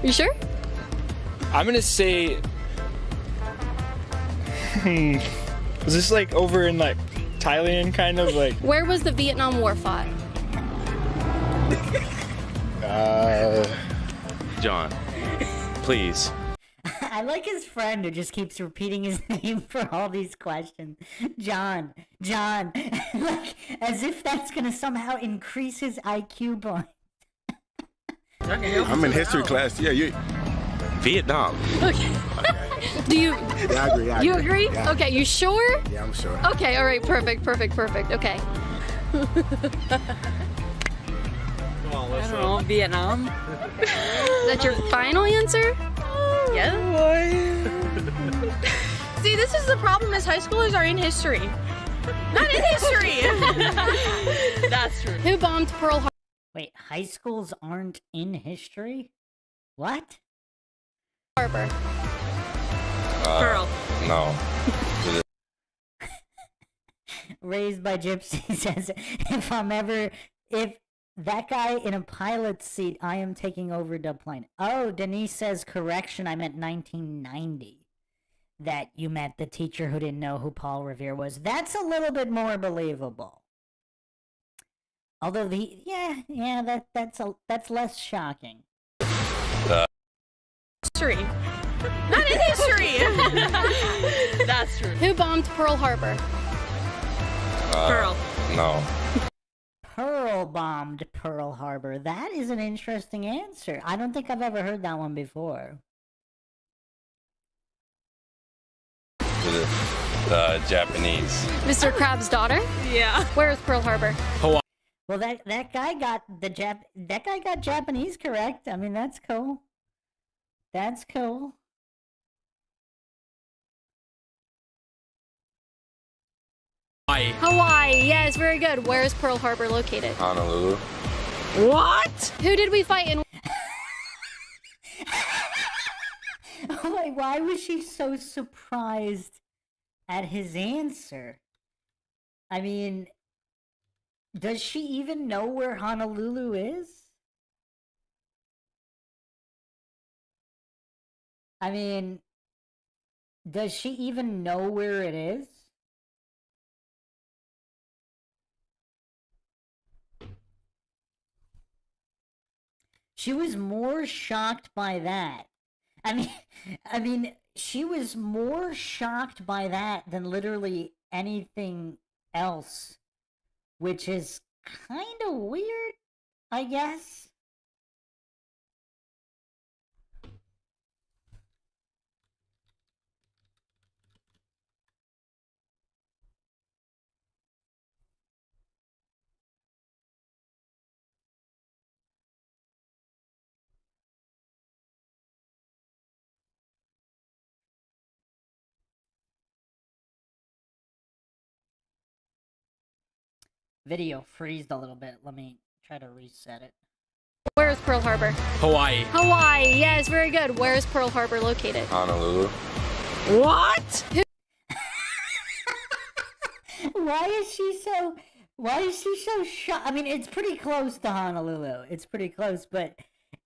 [SPEAKER 2] You sure?
[SPEAKER 3] I'm gonna say. Is this like over in like Thailand, kind of like?
[SPEAKER 2] Where was the Vietnam War fought?
[SPEAKER 7] John, please.
[SPEAKER 1] I like his friend who just keeps repeating his name for all these questions. John, like as if that's gonna somehow increase his IQ point.
[SPEAKER 8] I'm in history class. Yeah, you.
[SPEAKER 7] Vietnam.
[SPEAKER 2] Okay. Do you?
[SPEAKER 8] Yeah, I agree.
[SPEAKER 2] You agree?
[SPEAKER 8] Yeah.
[SPEAKER 2] Okay. You sure?
[SPEAKER 8] Yeah, I'm sure.
[SPEAKER 2] Okay. All right. Perfect. Okay.
[SPEAKER 9] I don't know, Vietnam.
[SPEAKER 2] That's your final answer?
[SPEAKER 9] Yeah. See, this is the problem: is high schoolers are in history, not in history. That's true.
[SPEAKER 2] Who bombed Pearl Harbor?
[SPEAKER 1] Wait, high schools aren't in history? What?
[SPEAKER 9] Pearl.
[SPEAKER 7] No.
[SPEAKER 1] Raised by Gypsy says, if that guy in a pilot's seat, I am taking over the plane. Oh, Denise says, correction, I meant 1990. That you meant the teacher who didn't know who Paul Revere was. That's a little bit more believable. Although that's less shocking.
[SPEAKER 9] history. Not in history. That's true.
[SPEAKER 2] Who bombed Pearl Harbor?
[SPEAKER 9] Pearl.
[SPEAKER 7] No.
[SPEAKER 1] Pearl bombed Pearl Harbor. That is an interesting answer. I don't think I've ever heard that one before.
[SPEAKER 7] The Japanese.
[SPEAKER 2] Mr. Krabs' daughter?
[SPEAKER 9] Yeah.
[SPEAKER 2] Where is Pearl Harbor?
[SPEAKER 1] Well, that guy got that guy got Japanese correct. I mean, that's cool. That's cool.
[SPEAKER 2] Hawaii. Yes, very good. Where is Pearl Harbor located?
[SPEAKER 7] Honolulu.
[SPEAKER 9] What?
[SPEAKER 2] Who did we fight in?
[SPEAKER 1] Oh, wait, why was she so surprised at his answer? I mean, does she even know where Honolulu is? I mean, does she even know where it is? She was more shocked by that. I mean, she was more shocked by that than literally anything else, which is kind of weird, I guess. Video freezed a little bit. Let me try to reset it.
[SPEAKER 2] Where is Pearl Harbor?
[SPEAKER 6] Hawaii.
[SPEAKER 2] Hawaii. Yes, very good. Where is Pearl Harbor located?
[SPEAKER 7] Honolulu.
[SPEAKER 9] What?
[SPEAKER 1] Why is she so shocked? I mean, it's pretty close to Honolulu. It's pretty close, but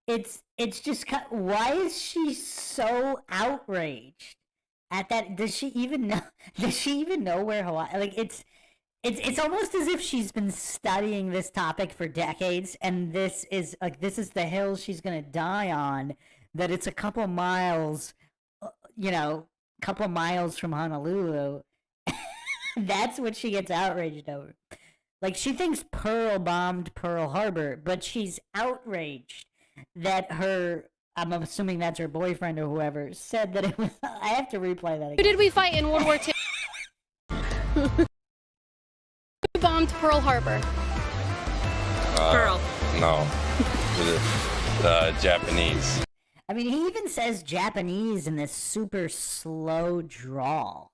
[SPEAKER 1] it's just why is she so outraged at that? Does she even know where Hawaii? Like it's almost as if she's been studying this topic for decades, and this is the hill she's gonna die on. That it's a couple miles, couple miles from Honolulu. That's what she gets outraged over. Like, she thinks Pearl bombed Pearl Harbor, but she's outraged that I'm assuming that's her boyfriend or whoever, said that it was. I have to replay that again.
[SPEAKER 2] Who did we fight in World War II? Who bombed Pearl Harbor?
[SPEAKER 9] Pearl.
[SPEAKER 7] No. The Japanese.
[SPEAKER 1] I mean, he even says Japanese in this super slow drawl.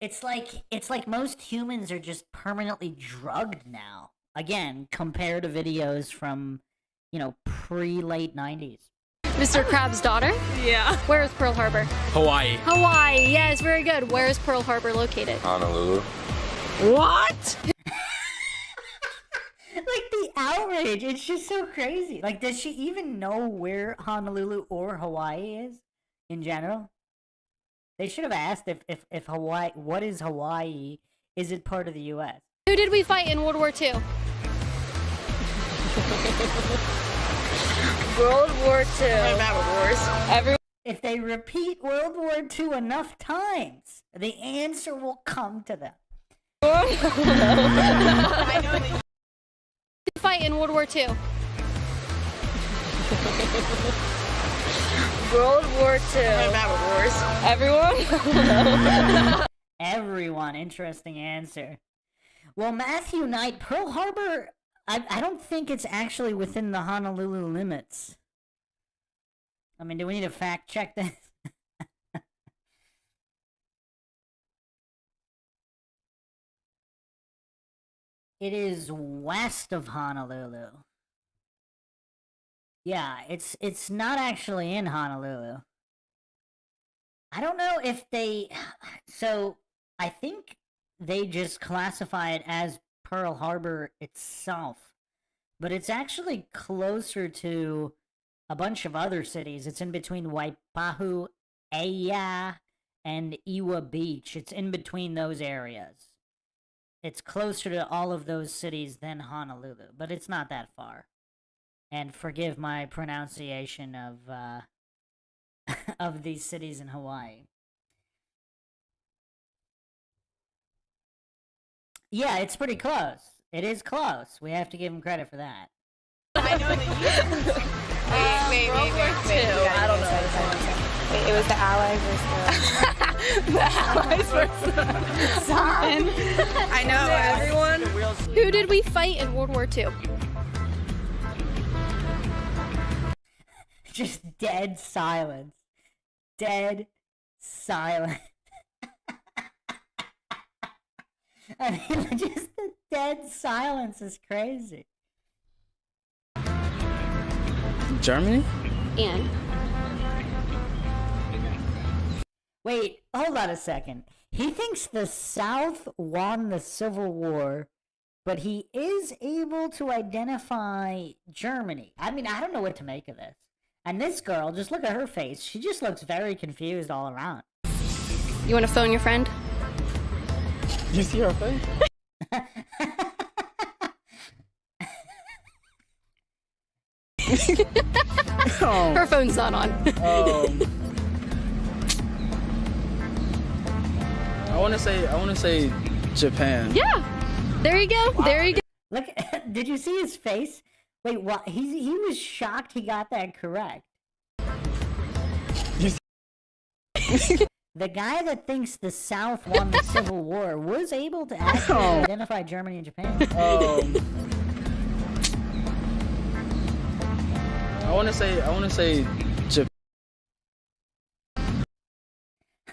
[SPEAKER 1] It's like most humans are just permanently drugged now. Again, compared to videos from, pre-late 90s.
[SPEAKER 2] Mr. Krabs' daughter?
[SPEAKER 9] Yeah.
[SPEAKER 2] Where is Pearl Harbor?
[SPEAKER 6] Hawaii.
[SPEAKER 2] Hawaii. Yes, very good. Where is Pearl Harbor located?
[SPEAKER 7] Honolulu.
[SPEAKER 9] What?
[SPEAKER 1] Like, the outrage, it's just so crazy. Like, does she even know where Honolulu or Hawaii is in general? They should have asked if Hawaii, what is Hawaii? Is it part of the U.S.?
[SPEAKER 2] Who did we fight in World War II?
[SPEAKER 9] World War II. What about wars?
[SPEAKER 1] If they repeat World War II enough times, the answer will come to them.
[SPEAKER 9] I know that.
[SPEAKER 2] Fight in World War II.
[SPEAKER 9] World War II. What about wars? Everyone?
[SPEAKER 1] Everyone, interesting answer. Well, Matthew Knight, Pearl Harbor, I don't think it's actually within the Honolulu limits. I mean, do we need to fact check this? It is west of Honolulu. Yeah, it's not actually in Honolulu. I don't know if so I think they just classify it as Pearl Harbor itself, but it's actually closer to a bunch of other cities. It's in between Waipahu, Eia, and Iwa Beach. It's in between those areas. It's closer to all of those cities than Honolulu, but it's not that far. And forgive my pronunciation of of these cities in Hawaii. Yeah, it's pretty close. It is close. We have to give him credit for that.
[SPEAKER 9] I know the year. wait.
[SPEAKER 5] I don't know.
[SPEAKER 4] Wait, it was the Allies versus
[SPEAKER 5] The Allies versus
[SPEAKER 4] something. I know.
[SPEAKER 5] everyone.
[SPEAKER 2] Who did we fight in World War II?
[SPEAKER 1] Just dead silence. Dead silence. I mean, just the dead silence is crazy.
[SPEAKER 6] Germany?
[SPEAKER 2] And
[SPEAKER 1] Wait, hold on a second. He thinks the South won the Civil War, but he is able to identify Germany. I mean, I don't know what to make of this. And this girl, just look at her face. She just looks very confused all around.
[SPEAKER 2] you want to phone your friend?
[SPEAKER 6] You see her face?
[SPEAKER 2] Her phone's not on.
[SPEAKER 6] I want to say Japan.
[SPEAKER 2] Yeah. There you go.
[SPEAKER 1] Wow.
[SPEAKER 2] There you go.
[SPEAKER 1] Look, did you see his face? Wait, what? He was shocked he got that correct. The guy that thinks the South won the Civil War was able to actually identify Germany and Japan.
[SPEAKER 6] I want to say Japan.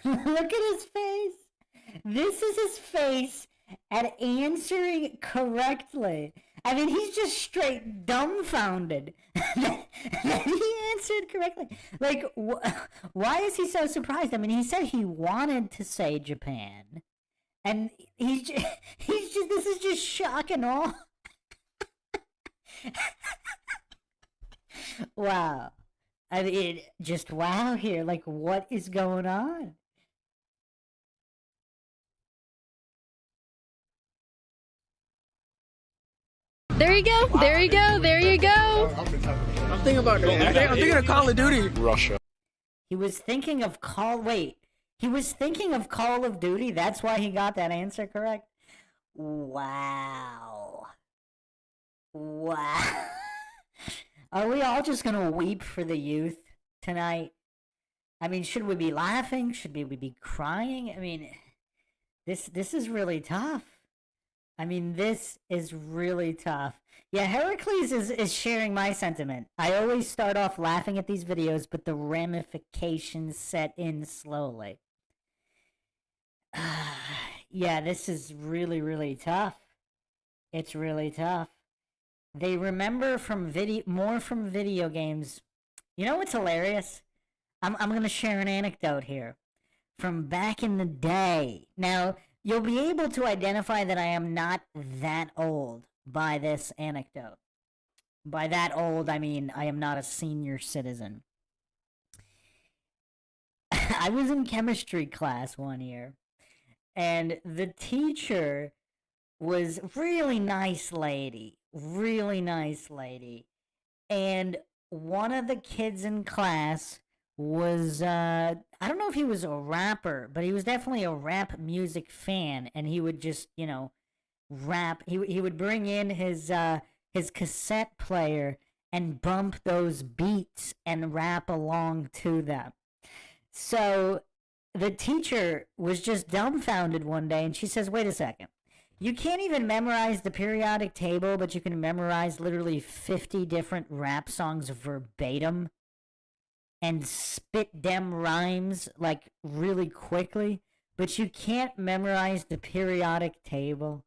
[SPEAKER 1] Look at his face. This is his face at answering correctly. I mean, he's just straight dumbfounded that he answered correctly. Like, why is he so surprised? I mean, he said he wanted to say Japan, and he's just this is just shock and awe. Wow. I mean, just wow here. Like, what is going on?
[SPEAKER 2] There you go. There you go. There you go.
[SPEAKER 6] I'm thinking about I'm thinking of Call of Duty.
[SPEAKER 7] Russia.
[SPEAKER 1] He was thinking of He was thinking of Call of Duty. That's why he got that answer correct. Wow. Wow. Are we all just gonna weep for the youth tonight? I mean, should we be laughing? Should we be crying? I mean, this is really tough. I mean, this is really tough. Yeah, Heracles is sharing my sentiment. I always start off laughing at these videos, but the ramifications set in slowly. Yeah, this is really, really tough. It's really tough. They remember from more from video games. You know what's hilarious? I'm gonna share an anecdote here from back in the day. Now, you'll be able to identify that I am not that old by this anecdote. By that old, I mean I am not a senior citizen. I was in chemistry class one year, and the teacher was really nice lady. And one of the kids in class was, I don't know if he was a rapper, but he was definitely a rap music fan, and he would just, rap. He would bring in his cassette player and bump those beats and rap along to them. So the teacher was just dumbfounded one day, and she says, wait a second. You can't even memorize the periodic table, but you can memorize literally 50 different rap songs verbatim and spit them rhymes like really quickly, but you can't memorize the periodic table.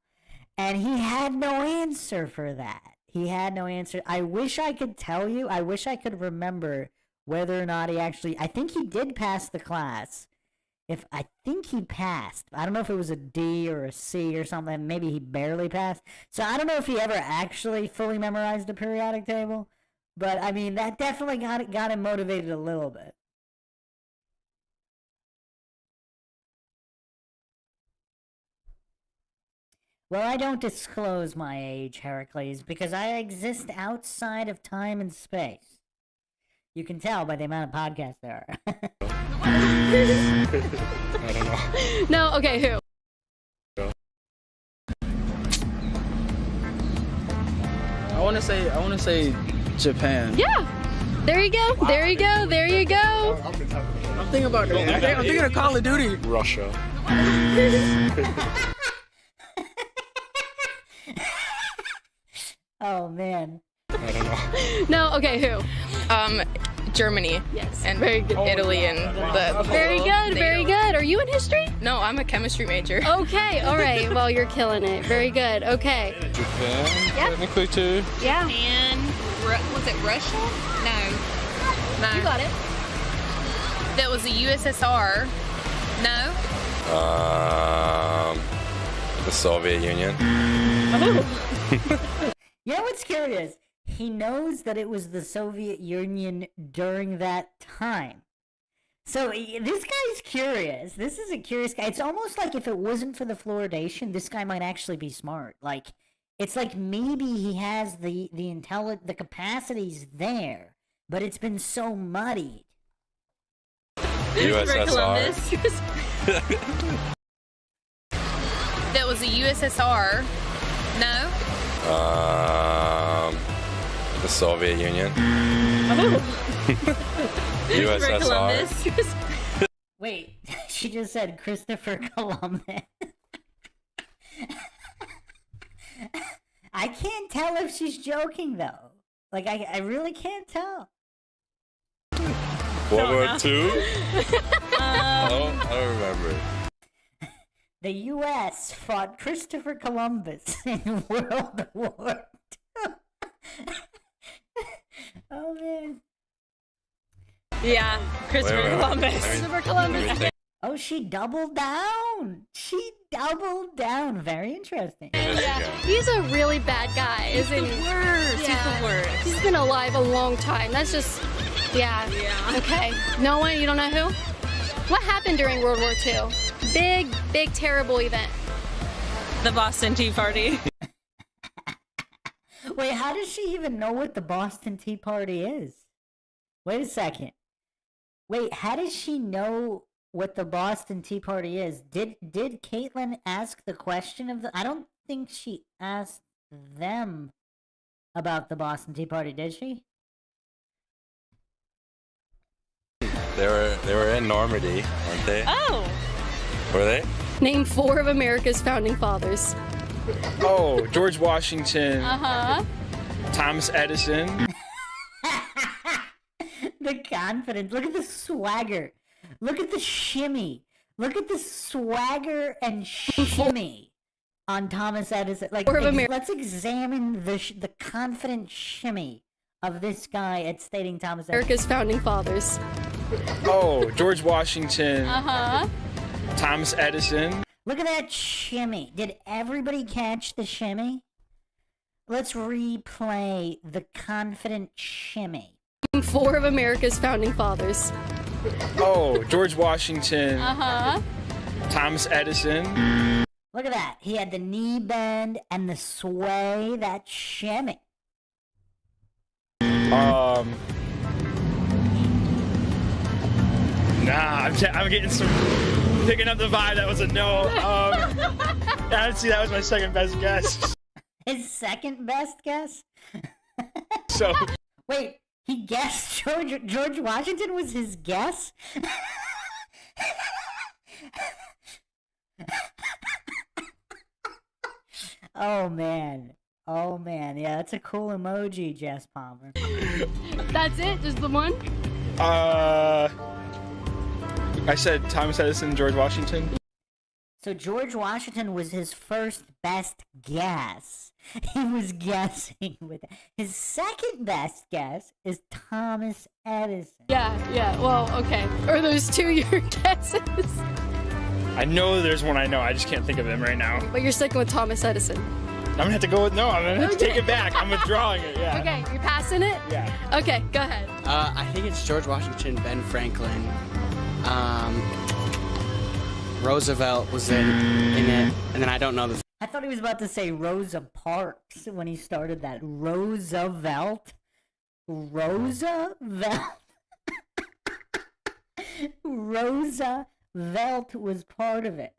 [SPEAKER 1] And he had no answer for that. He had no answer. I wish I could tell you. I wish I could remember whether or not he actually, I think he did pass the class. I think he passed. I don't know if it was a D or a C or something. Maybe he barely passed. So I don't know if he ever actually fully memorized the periodic table. But I mean, that definitely got him motivated a little bit. Well, I don't disclose my age, Heracles, because I exist outside of time and space. You can tell by the amount of podcasts there are.
[SPEAKER 3] I don't know.
[SPEAKER 2] No, okay, who?
[SPEAKER 5] I want to say Japan.
[SPEAKER 2] Yeah. There you go. There you go. There you go.
[SPEAKER 5] I'm thinking about I'm thinking of Call of Duty.
[SPEAKER 7] Russia.
[SPEAKER 1] Oh man.
[SPEAKER 3] I don't know.
[SPEAKER 2] No, okay, who?
[SPEAKER 4] Germany.
[SPEAKER 2] Yes.
[SPEAKER 4] And very good Italy and the
[SPEAKER 2] Very good, very good. Are you in history?
[SPEAKER 4] No, I'm a chemistry major.
[SPEAKER 2] Okay, all right. Well, you're killing it. Very good. Okay.
[SPEAKER 7] Japan,
[SPEAKER 2] Yeah.
[SPEAKER 7] technically too.
[SPEAKER 2] Yeah.
[SPEAKER 4] And was it Russia? No.
[SPEAKER 2] You got it.
[SPEAKER 4] That was the USSR. No.
[SPEAKER 7] The Soviet Union.
[SPEAKER 1] You know what's curious? He knows that it was the Soviet Union during that time. So this guy's curious. This is a curious guy. It's almost like if it wasn't for the fluoridation, this guy might actually be smart. Like, it's like maybe he has the capacities there, but it's been so muddied.
[SPEAKER 7] USSR.
[SPEAKER 4] That was the USSR. No.
[SPEAKER 7] The Soviet Union. USSR.
[SPEAKER 1] Wait, she just said Christopher Columbus. I can't tell if she's joking though. Like I really can't tell.
[SPEAKER 7] World War II? I don't remember.
[SPEAKER 1] The U.S. fought Christopher Columbus in World War II. Oh man.
[SPEAKER 4] Yeah, Christopher Columbus.
[SPEAKER 2] Christopher Columbus.
[SPEAKER 1] Oh, she doubled down. She doubled down. Very interesting.
[SPEAKER 2] Yeah. He's a really bad guy, isn't he?
[SPEAKER 4] Worst.
[SPEAKER 2] Yeah.
[SPEAKER 4] He's the worst.
[SPEAKER 2] He's been alive a long time. That's just, yeah. Okay. No one? You don't know who? What happened during World War II? Big, terrible event.
[SPEAKER 4] The Boston Tea Party.
[SPEAKER 1] Wait, how does she even know what the Boston Tea Party is? Wait a second. Wait, how does she know what the Boston Tea Party is? Did Caitlin ask the question of the... I don't think she asked them about the Boston Tea Party, did she?
[SPEAKER 7] They were in Normandy, weren't they?
[SPEAKER 4] Oh.
[SPEAKER 7] Were they?
[SPEAKER 2] Name 4 of America's founding fathers.
[SPEAKER 3] Oh, George Washington.
[SPEAKER 2] Uh-huh.
[SPEAKER 3] Thomas Edison.
[SPEAKER 1] The confidence. Look at the swagger. Look at the shimmy. Look at the swagger and shimmy on Thomas Edison. Like, let's examine the confident shimmy of this guy at stating Thomas Edison.
[SPEAKER 2] America's founding fathers.
[SPEAKER 3] Oh, George Washington.
[SPEAKER 2] Uh-huh.
[SPEAKER 3] Thomas Edison.
[SPEAKER 1] Look at that shimmy. Did everybody catch the shimmy? Let's replay the confident shimmy.
[SPEAKER 2] Name 4 of America's founding fathers.
[SPEAKER 3] Oh, George Washington.
[SPEAKER 2] Uh-huh.
[SPEAKER 3] Thomas Edison.
[SPEAKER 1] Look at that. He had the knee bend and the sway. That shimmy.
[SPEAKER 3] Nah, I'm getting some... Picking up the vibe, that was a no. Honestly, that was my second best guess.
[SPEAKER 1] His second best guess?
[SPEAKER 3] So...
[SPEAKER 1] Wait, he guessed George Washington was his guess? Oh man. Oh man. Yeah, that's a cool emoji, Jess Palmer.
[SPEAKER 2] That's it? Just the one?
[SPEAKER 3] I said Thomas Edison, George Washington.
[SPEAKER 1] So George Washington was his first best guess. He was guessing with it. His second best guess is Thomas Edison.
[SPEAKER 2] Yeah. Well, okay. Are those 2 your guesses?
[SPEAKER 3] I know there's one I know. I just can't think of him right now.
[SPEAKER 2] But you're sticking with Thomas Edison.
[SPEAKER 3] I'm gonna have to go with no. I'm gonna have to take it back. I'm withdrawing it. Yeah.
[SPEAKER 2] Okay, you're passing it?
[SPEAKER 3] Yeah.
[SPEAKER 2] Okay, go ahead.
[SPEAKER 6] I think it's George Washington, Ben Franklin. Roosevelt was in it, and then I don't know the.
[SPEAKER 1] I thought he was about to say Rosa Parks when he started that. Roosevelt? Roosevelt? Roosevelt was part of it.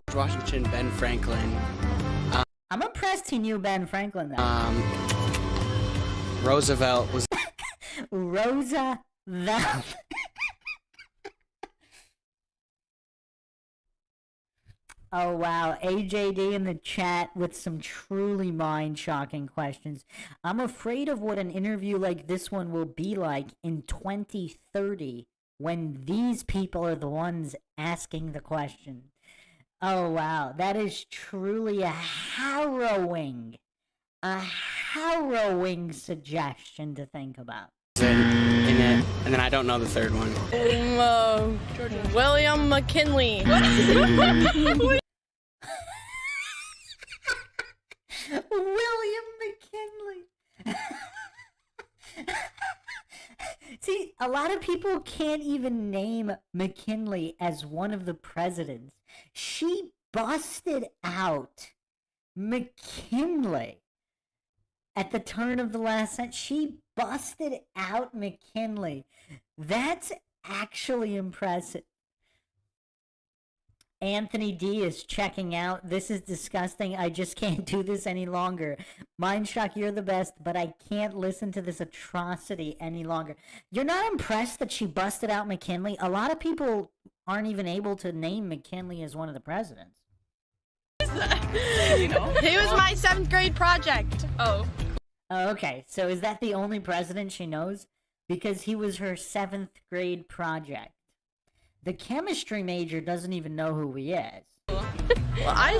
[SPEAKER 6] George Washington, Ben Franklin.
[SPEAKER 1] I'm impressed he knew Ben Franklin, though.
[SPEAKER 6] Roosevelt was.
[SPEAKER 1] Roosevelt. Oh, wow. AJD in the chat with some truly mind-shocking questions. I'm afraid of what an interview like this one will be like in 2030 when these people are the ones asking the question. Oh, wow. That is truly a harrowing suggestion to think about.
[SPEAKER 6] In it, and then I don't know the third one.
[SPEAKER 9] William McKinley.
[SPEAKER 1] William McKinley. See, a lot of people can't even name McKinley as one of the presidents. She busted out McKinley at the turn of the last century. She busted out McKinley. That's actually impressive. Anthony D is checking out. This is disgusting. I just can't do this any longer. MindShock, you're the best, but I can't listen to this atrocity any longer. You're not impressed that she busted out McKinley? A lot of people aren't even able to name McKinley as one of the presidents.
[SPEAKER 9] He was my 7th grade project.
[SPEAKER 4] Oh.
[SPEAKER 1] Oh, okay. So is that the only president she knows? Because he was her 7th grade project. The chemistry major doesn't even know who he is.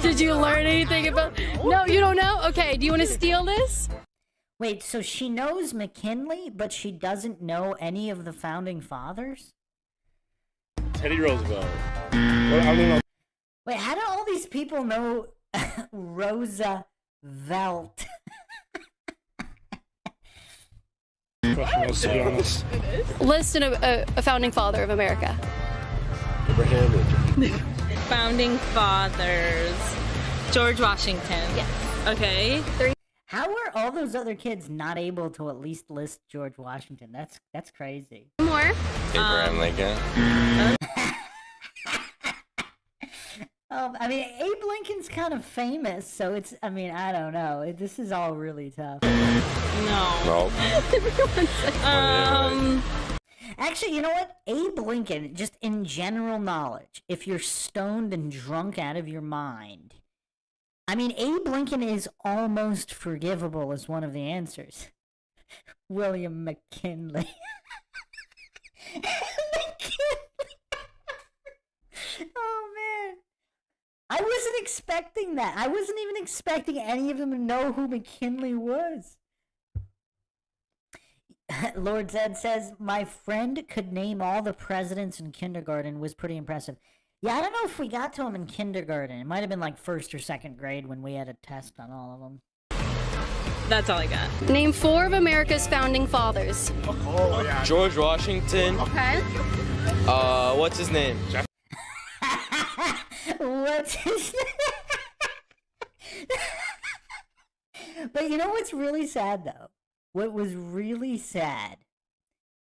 [SPEAKER 2] Did you learn anything about... No, you don't know? Okay, do you want to steal this?
[SPEAKER 1] Wait, so she knows McKinley, but she doesn't know any of the founding fathers?
[SPEAKER 7] Teddy Roosevelt. Well, I don't know.
[SPEAKER 1] Wait, how do all these people know Roosevelt?
[SPEAKER 3] To be honest.
[SPEAKER 2] List a founding father of America.
[SPEAKER 7] Abraham.
[SPEAKER 4] Founding fathers. George Washington.
[SPEAKER 2] Yes.
[SPEAKER 4] Okay.
[SPEAKER 1] How were all those other kids not able to at least list George Washington? That's crazy.
[SPEAKER 2] More.
[SPEAKER 8] Abraham Lincoln.
[SPEAKER 1] I mean, Abe Lincoln's kind of famous, so it's, I mean, I don't know. This is all really tough.
[SPEAKER 4] No.
[SPEAKER 1] Actually, you know what? Abe Lincoln, just in general knowledge, if you're stoned and drunk out of your mind, I mean, Abe Lincoln is almost forgivable as one of the answers. William McKinley. Oh, man. I wasn't expecting that. I wasn't even expecting any of them to know who McKinley was. Lord Zed says, my friend could name all the presidents in kindergarten. Was pretty impressive. Yeah, I don't know if we got to him in kindergarten. It might have been like 1st or 2nd grade when we had a test on all of them.
[SPEAKER 4] That's all I got.
[SPEAKER 2] Name 4 of America's founding fathers.
[SPEAKER 11] George Washington.
[SPEAKER 2] Okay.
[SPEAKER 11] What's his name?
[SPEAKER 1] What's his name? But you know what's really sad, though? What was really sad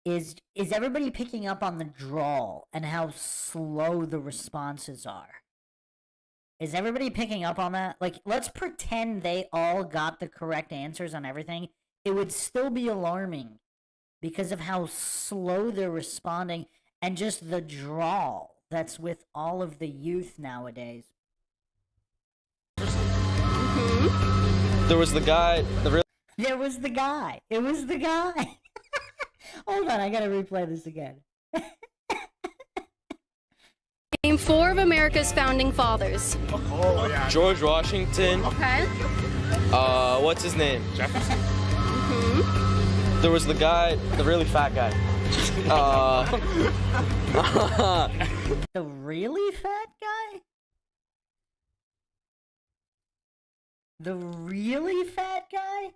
[SPEAKER 1] is everybody picking up on the drawl and how slow the responses are. Is everybody picking up on that? Like, let's pretend they all got the correct answers on everything. It would still be alarming because of how slow they're responding and just the drawl that's with all of the youth nowadays.
[SPEAKER 11] There was the guy.
[SPEAKER 1] There was the guy. It was the guy. Hold on, I gotta replay this again.
[SPEAKER 2] Name 4 of America's founding fathers.
[SPEAKER 11] George Washington.
[SPEAKER 2] Okay.
[SPEAKER 11] What's his name?
[SPEAKER 3] Jefferson.
[SPEAKER 11] There was the guy, the really fat guy.
[SPEAKER 1] The really fat guy? The really fat guy?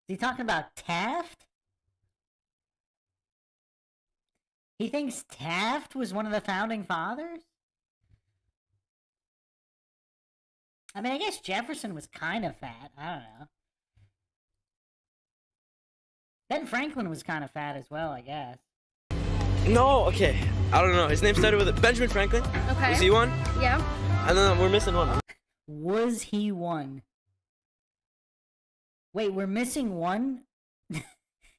[SPEAKER 1] Is he talking about Taft? He thinks Taft was one of the founding fathers? I mean, I guess Jefferson was kind of fat. I don't know. Ben Franklin was kind of fat as well, I guess.
[SPEAKER 11] No, okay. I don't know. His name started with it. Benjamin Franklin.
[SPEAKER 2] Okay.
[SPEAKER 11] Was he one?
[SPEAKER 2] Yeah.
[SPEAKER 11] And then we're missing one.
[SPEAKER 1] Was he one? Wait, we're missing one?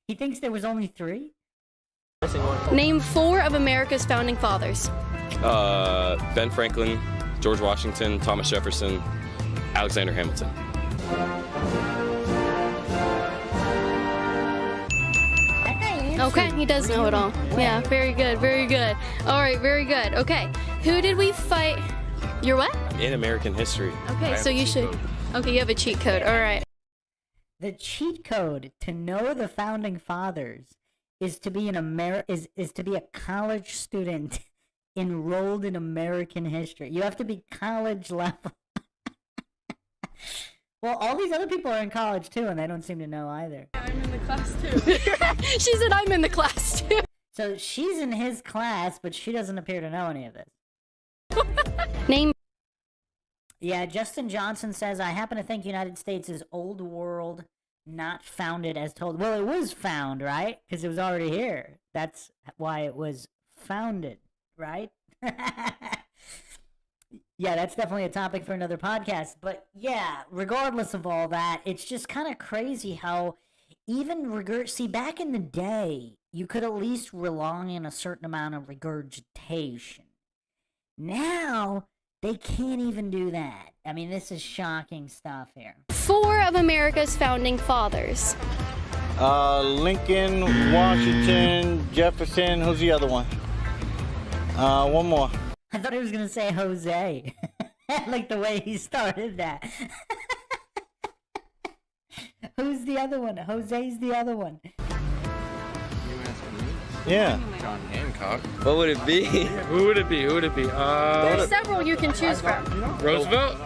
[SPEAKER 1] He thinks there was only 3?
[SPEAKER 11] Missing one.
[SPEAKER 2] Name 4 of America's founding fathers.
[SPEAKER 7] Ben Franklin, George Washington, Thomas Jefferson, Alexander Hamilton.
[SPEAKER 2] Okay, he does know it all. Yeah, very good, very good. All right, very good. Okay, who did we fight? You're what?
[SPEAKER 7] In American history.
[SPEAKER 2] Okay, so you should. Okay, you have a cheat code. All right.
[SPEAKER 1] The cheat code to know the founding fathers is to be is to be a college student enrolled in American history. You have to be college level. Well, all these other people are in college too, and they don't seem to know either.
[SPEAKER 4] I'm in the class too.
[SPEAKER 2] She said I'm in the class too.
[SPEAKER 1] So she's in his class, but she doesn't appear to know any of this.
[SPEAKER 2] Name.
[SPEAKER 1] Yeah, Justin Johnson says, I happen to think United States is old world, not founded as told. Well, it was found, right? Because it was already here. That's why it was founded, right? Yeah, that's definitely a topic for another podcast. But yeah, regardless of all that, it's just kind of crazy how even see, back in the day, you could at least rely on a certain amount of regurgitation. Now, they can't even do that. I mean, this is shocking stuff here.
[SPEAKER 2] 4 of America's founding fathers.
[SPEAKER 10] Lincoln, Washington, Jefferson. Who's the other one? One more.
[SPEAKER 1] I thought he was going to say Jose. Like the way he started that. Who's the other one? Jose's the other one.
[SPEAKER 10] Yeah.
[SPEAKER 11] John Hancock. What would it be?
[SPEAKER 3] Who would it be? Who would it be?
[SPEAKER 2] There's several you can choose from.
[SPEAKER 3] Roosevelt?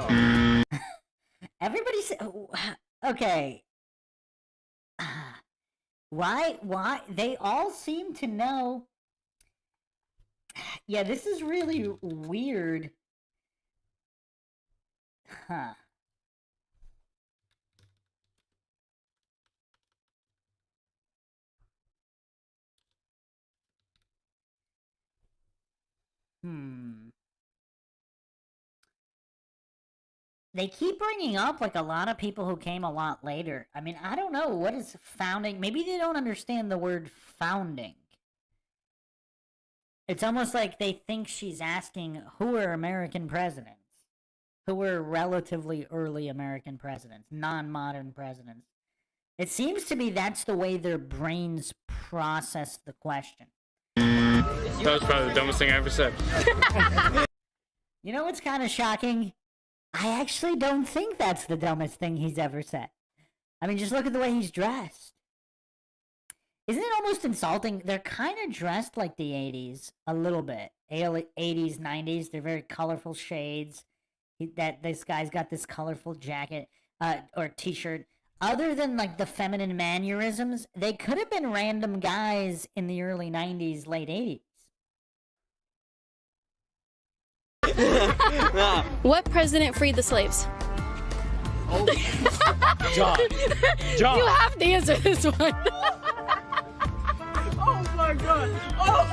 [SPEAKER 1] Everybody say, okay. Why? They all seem to know. Yeah, this is really weird. Huh. They keep bringing up like a lot of people who came a lot later. I mean, I don't know, what is founding? Maybe they don't understand the word founding. It's almost like they think she's asking who are American presidents? Who were relatively early American presidents, non-modern presidents. It seems to be that's the way their brains process the question.
[SPEAKER 3] That was probably the dumbest thing I ever said.
[SPEAKER 1] You know what's kind of shocking? I actually don't think that's the dumbest thing he's ever said. I mean, just look at the way he's dressed. Isn't it almost insulting? They're kind of dressed like the 80s, a little bit. 80s, 90s, they're very colorful shades. This guy's got this colorful jacket or t-shirt. Other than like the feminine mannerisms, they could have been random guys in the early 90s, late 80s.
[SPEAKER 2] What president freed the slaves?
[SPEAKER 3] Oh. John.
[SPEAKER 2] You have to answer this one.
[SPEAKER 4] Oh my god. Oh.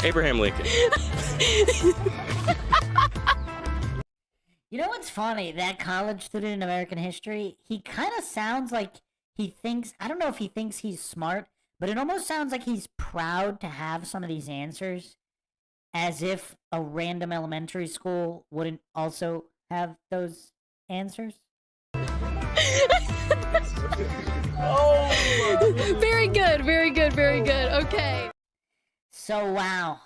[SPEAKER 7] Abraham Lincoln.
[SPEAKER 1] You know what's funny? That college student in American history, he kind of sounds like he thinks, I don't know if he thinks he's smart, but it almost sounds like he's proud to have some of these answers, as if a random elementary school wouldn't also have those answers.
[SPEAKER 2] Oh, very good, very good, very good. Okay.
[SPEAKER 1] So wow.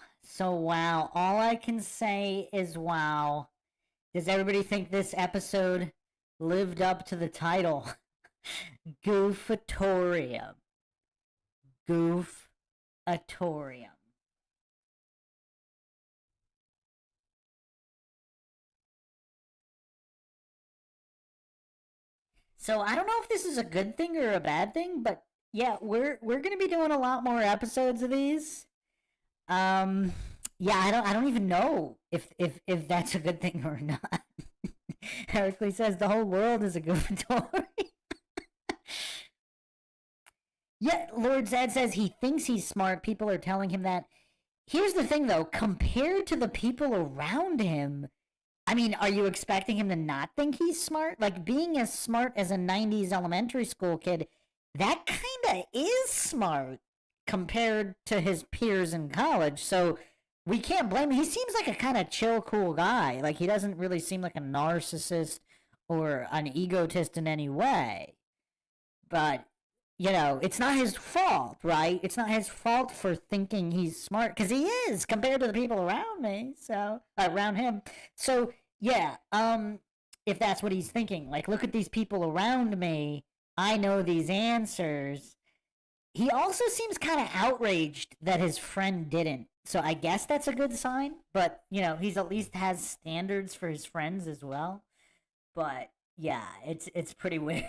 [SPEAKER 1] All I can say is wow. Does everybody think this episode lived up to the title? Goofatorium. Goofatorium. So I don't know if this is a good thing or a bad thing, but yeah, we're gonna be doing a lot more episodes of these. Yeah, I don't even know if that's a good thing or not. Heracles says the whole world is a gufatory. Yeah, Lord Zed says he thinks he's smart. People are telling him that. Here's the thing, though. Compared to the people around him, I mean, are you expecting him to not think he's smart? Like, being as smart as a 90s elementary school kid, that kind of is smart compared to his peers in college. So we can't blame him. He seems like a kind of chill, cool guy. Like, he doesn't really seem like a narcissist or an egotist in any way. But you know, it's not his fault, right? It's not his fault for thinking he's smart, because he is compared to the people around me. So around him. So yeah, if that's what he's thinking, like, look at these people around me. I know these answers. He also seems kind of outraged that his friend didn't. So I guess that's a good sign. But you know, he's at least has standards for his friends as well. But yeah, it's pretty weird.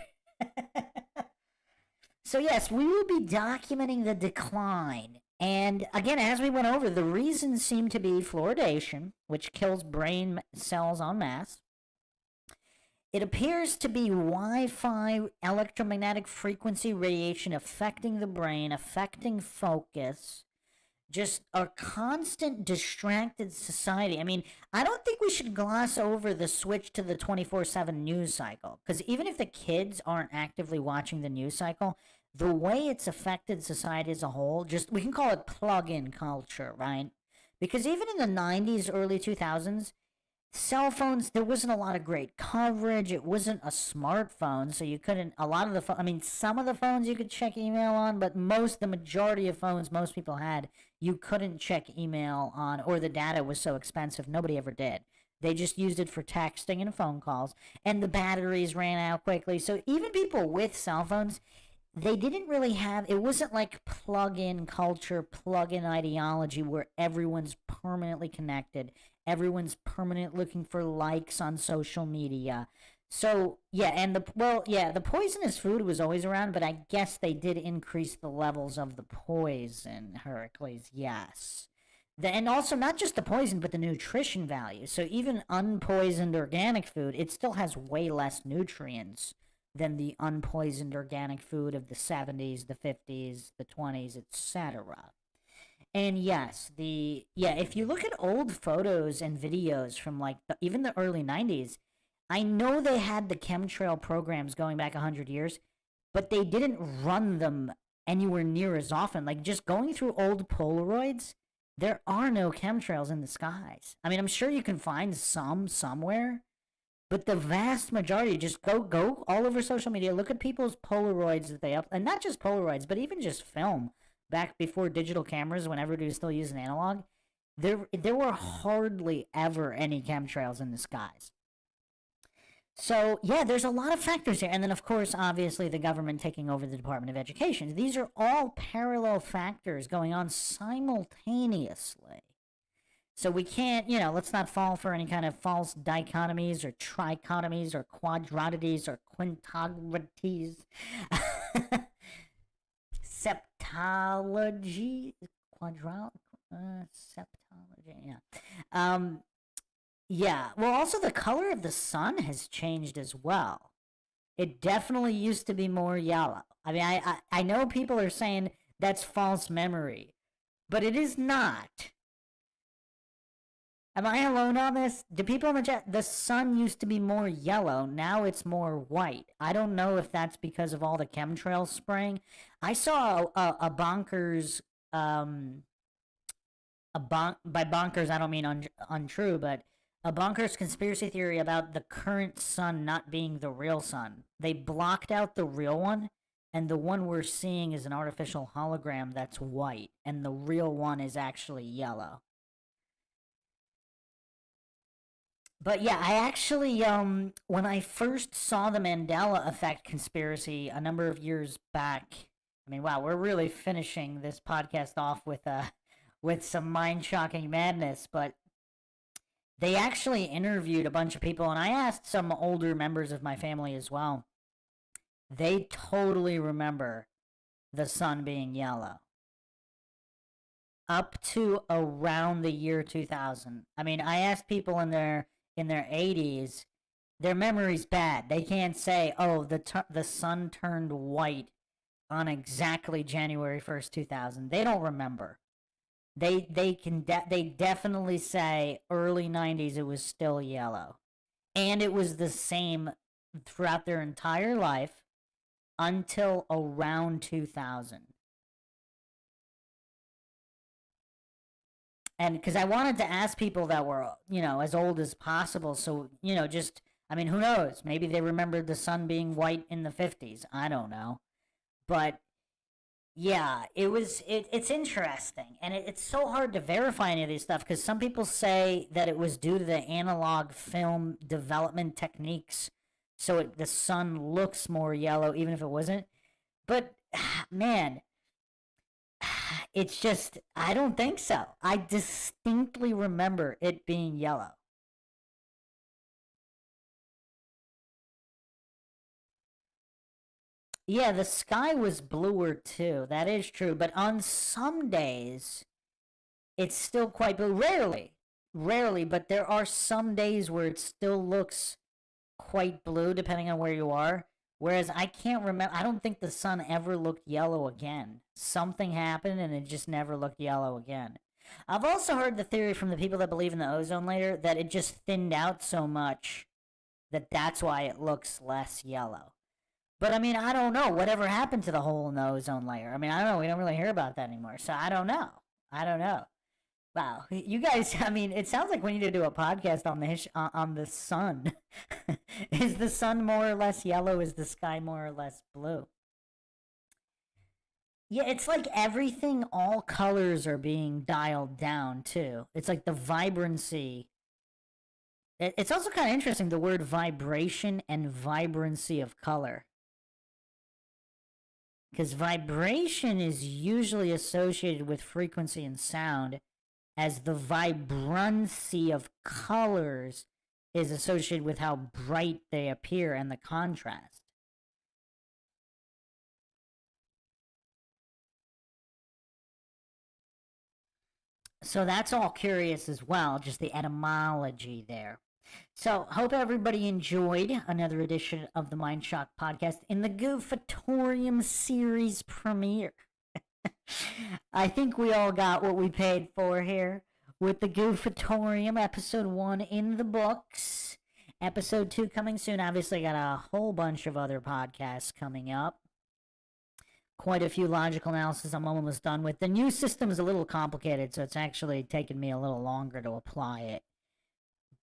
[SPEAKER 1] So yes, we will be documenting the decline. And again, as we went over, the reasons seem to be fluoridation, which kills brain cells en masse. It appears to be Wi-Fi electromagnetic frequency radiation affecting the brain, affecting focus, just a constant distracted society. I mean, I don't think we should gloss over the switch to the 24/7 news cycle, because even if the kids aren't actively watching the news cycle, the way it's affected society as a whole, just, we can call it plug-in culture, right? Because even in the 90s, early 2000s, cell phones, there wasn't a lot of great coverage. It wasn't a smartphone, so you couldn't, a lot of the I mean, some of the phones you could check email on, but the majority of phones most people had, you couldn't check email on, or the data was so expensive, nobody ever did. They just used it for texting and phone calls, and the batteries ran out quickly. So even people with cell phones, they didn't really have, it wasn't like plug-in culture, plug-in ideology where everyone's permanently connected, everyone's permanent looking for likes on social media. So yeah, and the poisonous food was always around, but I guess they did increase the levels of the poison, Heracles, yes. And also not just the poison, but the nutrition value. So even unpoisoned organic food, it still has way less nutrients than the unpoisoned organic food of the 70s, the 50s, the 20s, etc. And yes, if you look at old photos and videos from like even the early 90s, I know they had the chemtrail programs going back 100 years, but they didn't run them anywhere near as often. Like, just going through old Polaroids, there are no chemtrails in the skies. I mean, I'm sure you can find some somewhere, but the vast majority, just go all over social media, look at people's Polaroids that they up, and not just Polaroids, but even just film back before digital cameras, when everybody was still using analog. There were hardly ever any chemtrails in the skies. So yeah, there's a lot of factors here, and then of course, obviously, the government taking over the Department of Education. These are all parallel factors going on simultaneously. So we can't, let's not fall for any kind of false dichotomies or trichotomies or quadratides or quintogratides. Septology, septology, yeah. Yeah, well, also the color of the sun has changed as well. It definitely used to be more yellow. I mean, I know people are saying that's false memory, but it is not. Am I alone on this? Do people in the chat? The sun used to be more yellow. Now it's more white. I don't know if that's because of all the chemtrails spraying. I saw a bonkers, by bonkers I don't mean untrue, but a bonkers conspiracy theory about the current sun not being the real sun. They blocked out the real one, and the one we're seeing is an artificial hologram that's white, and the real one is actually yellow. But yeah, I actually, when I first saw the Mandela effect conspiracy a number of years back, I mean, wow, we're really finishing this podcast off with some mind-shocking madness, but they actually interviewed a bunch of people, and I asked some older members of my family as well. They totally remember the sun being yellow. Up to around the year 2000. I mean, I asked people in their 80s, Their memory's bad. They can't say, "Oh, the sun turned white on exactly January 1st, 2000." They don't remember. They definitely say early 90s it was still yellow. And it was the same throughout their entire life until around 2000. And because I wanted to ask people that were, as old as possible. So, who knows? Maybe they remembered the sun being white in the 50s. I don't know. But, yeah, it's interesting. And it's so hard to verify any of this stuff because some people say that it was due to the analog film development techniques. So the sun looks more yellow even if it wasn't. But, man, it's just, I don't think so. I distinctly remember it being yellow. Yeah, the sky was bluer too. That is true. But on some days, it's still quite blue. Rarely, but there are some days where it still looks quite blue, depending on where you are. Whereas I can't remember, I don't think the sun ever looked yellow again. Something happened and it just never looked yellow again. I've also heard the theory from the people that believe in the ozone layer that it just thinned out so much that that's why it looks less yellow. But I don't know. Whatever happened to the hole in the ozone layer? I don't know. We don't really hear about that anymore. So I don't know. Wow, you guys, it sounds like we need to do a podcast on the sun. Is the sun more or less yellow? Is the sky more or less blue? Yeah, it's like everything, all colors are being dialed down, too. It's like the vibrancy. It's also kind of interesting, the word vibration and vibrancy of color. Because vibration is usually associated with frequency and sound, as the vibrancy of colors is associated with how bright they appear and the contrast. So that's all curious as well, just the etymology there. So, hope everybody enjoyed another edition of the MindShock podcast in the Goofatorium series premiere. I think we all got what we paid for here with the Goofatorium, episode 1 in the books. Episode 2 coming soon. Obviously, got a whole bunch of other podcasts coming up. Quite a few logical analysis I'm almost done with. The new system is a little complicated, so it's actually taken me a little longer to apply it.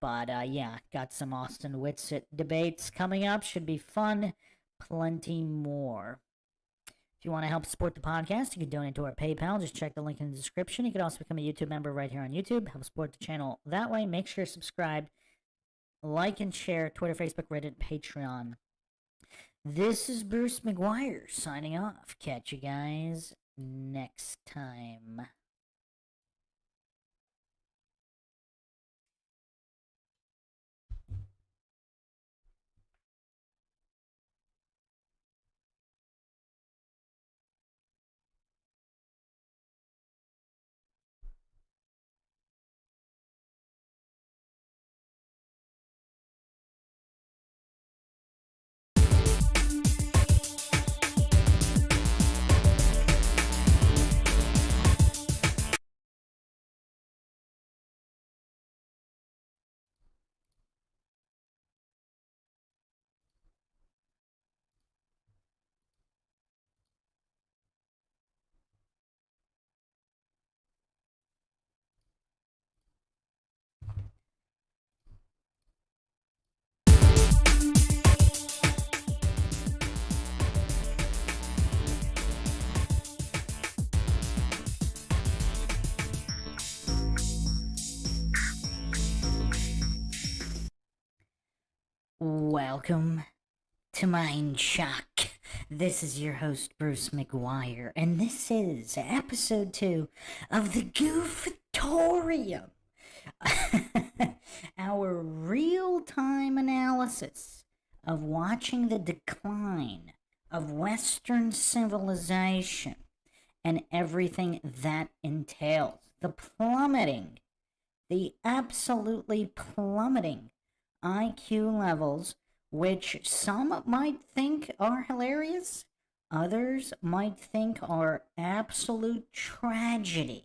[SPEAKER 1] But, yeah, got some Austin Whitsitt debates coming up. Should be fun. Plenty more. If you want to help support the podcast, you can donate to our PayPal. Just check the link in the description. You can also become a YouTube member right here on YouTube. Help support the channel that way. Make sure you're subscribed. Like and share. Twitter, Facebook, Reddit, Patreon. This is Bruce McGuire signing off. Catch you guys next time. Welcome to MindShock. This is your host, Bruce McGuire, and this is episode 2 of the Goofatorium. Our real-time analysis of watching the decline of Western civilization and everything that entails. The absolutely plummeting IQ levels, which some might think are hilarious, others might think are absolute tragedy.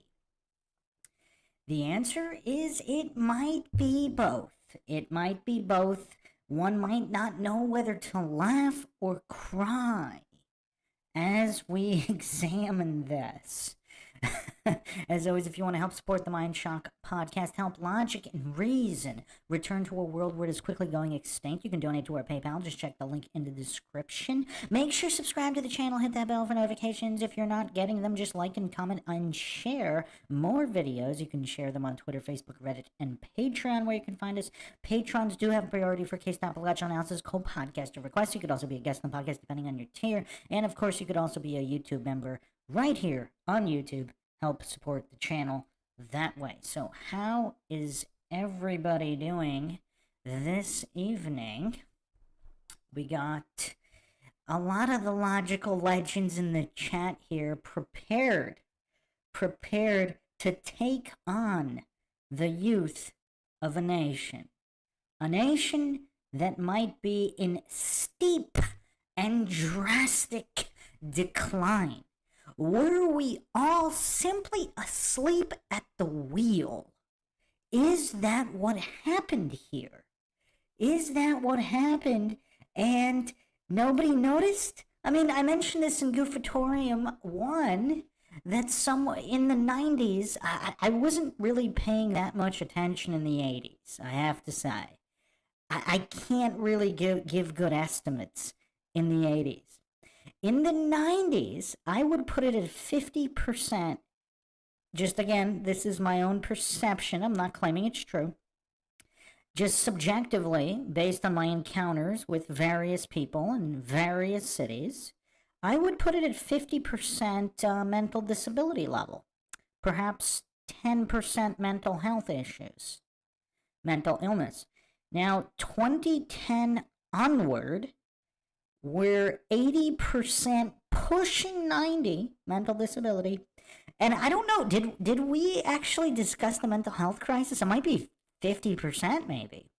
[SPEAKER 1] The answer is it might be both. It might be both. One might not know whether to laugh or cry as we examine this. As always, if you want to help support the MindShock podcast, help logic and reason return to a world where it is quickly going extinct, you can donate to our PayPal. Just check the link in the description. Make sure to subscribe to the channel, hit that bell for notifications. If you're not getting them, just like and comment and share more videos. You can share them on Twitter, Facebook, Reddit, and Patreon, where you can find us. Patrons do have priority for case Appalachian analysis, co-podcaster requests. You could also be a guest on the podcast depending on your tier. And of course, you could also be a YouTube member right here on YouTube. Help support the channel that way. So how is everybody doing this evening? We got a lot of the logical legends in the chat here prepared to take on the youth of a nation that might be in steep and drastic decline. Were we all simply asleep at the wheel? Is that what happened here? Is that what happened and nobody noticed? I mean, I mentioned this in Goofatorium 1 that in the 90s, I wasn't really paying that much attention in the 80s, I have to say. I can't really give good estimates in the 80s. In the 90s, I would put it at 50%. Just again, this is my own perception. I'm not claiming it's true. Just subjectively, based on my encounters with various people in various cities, I would put it at 50% mental disability level. Perhaps 10% mental health issues, mental illness. Now, 2010 onward, we're 80% pushing 90 mental disability. And I don't know, did we actually discuss the mental health crisis? It might be 50% maybe.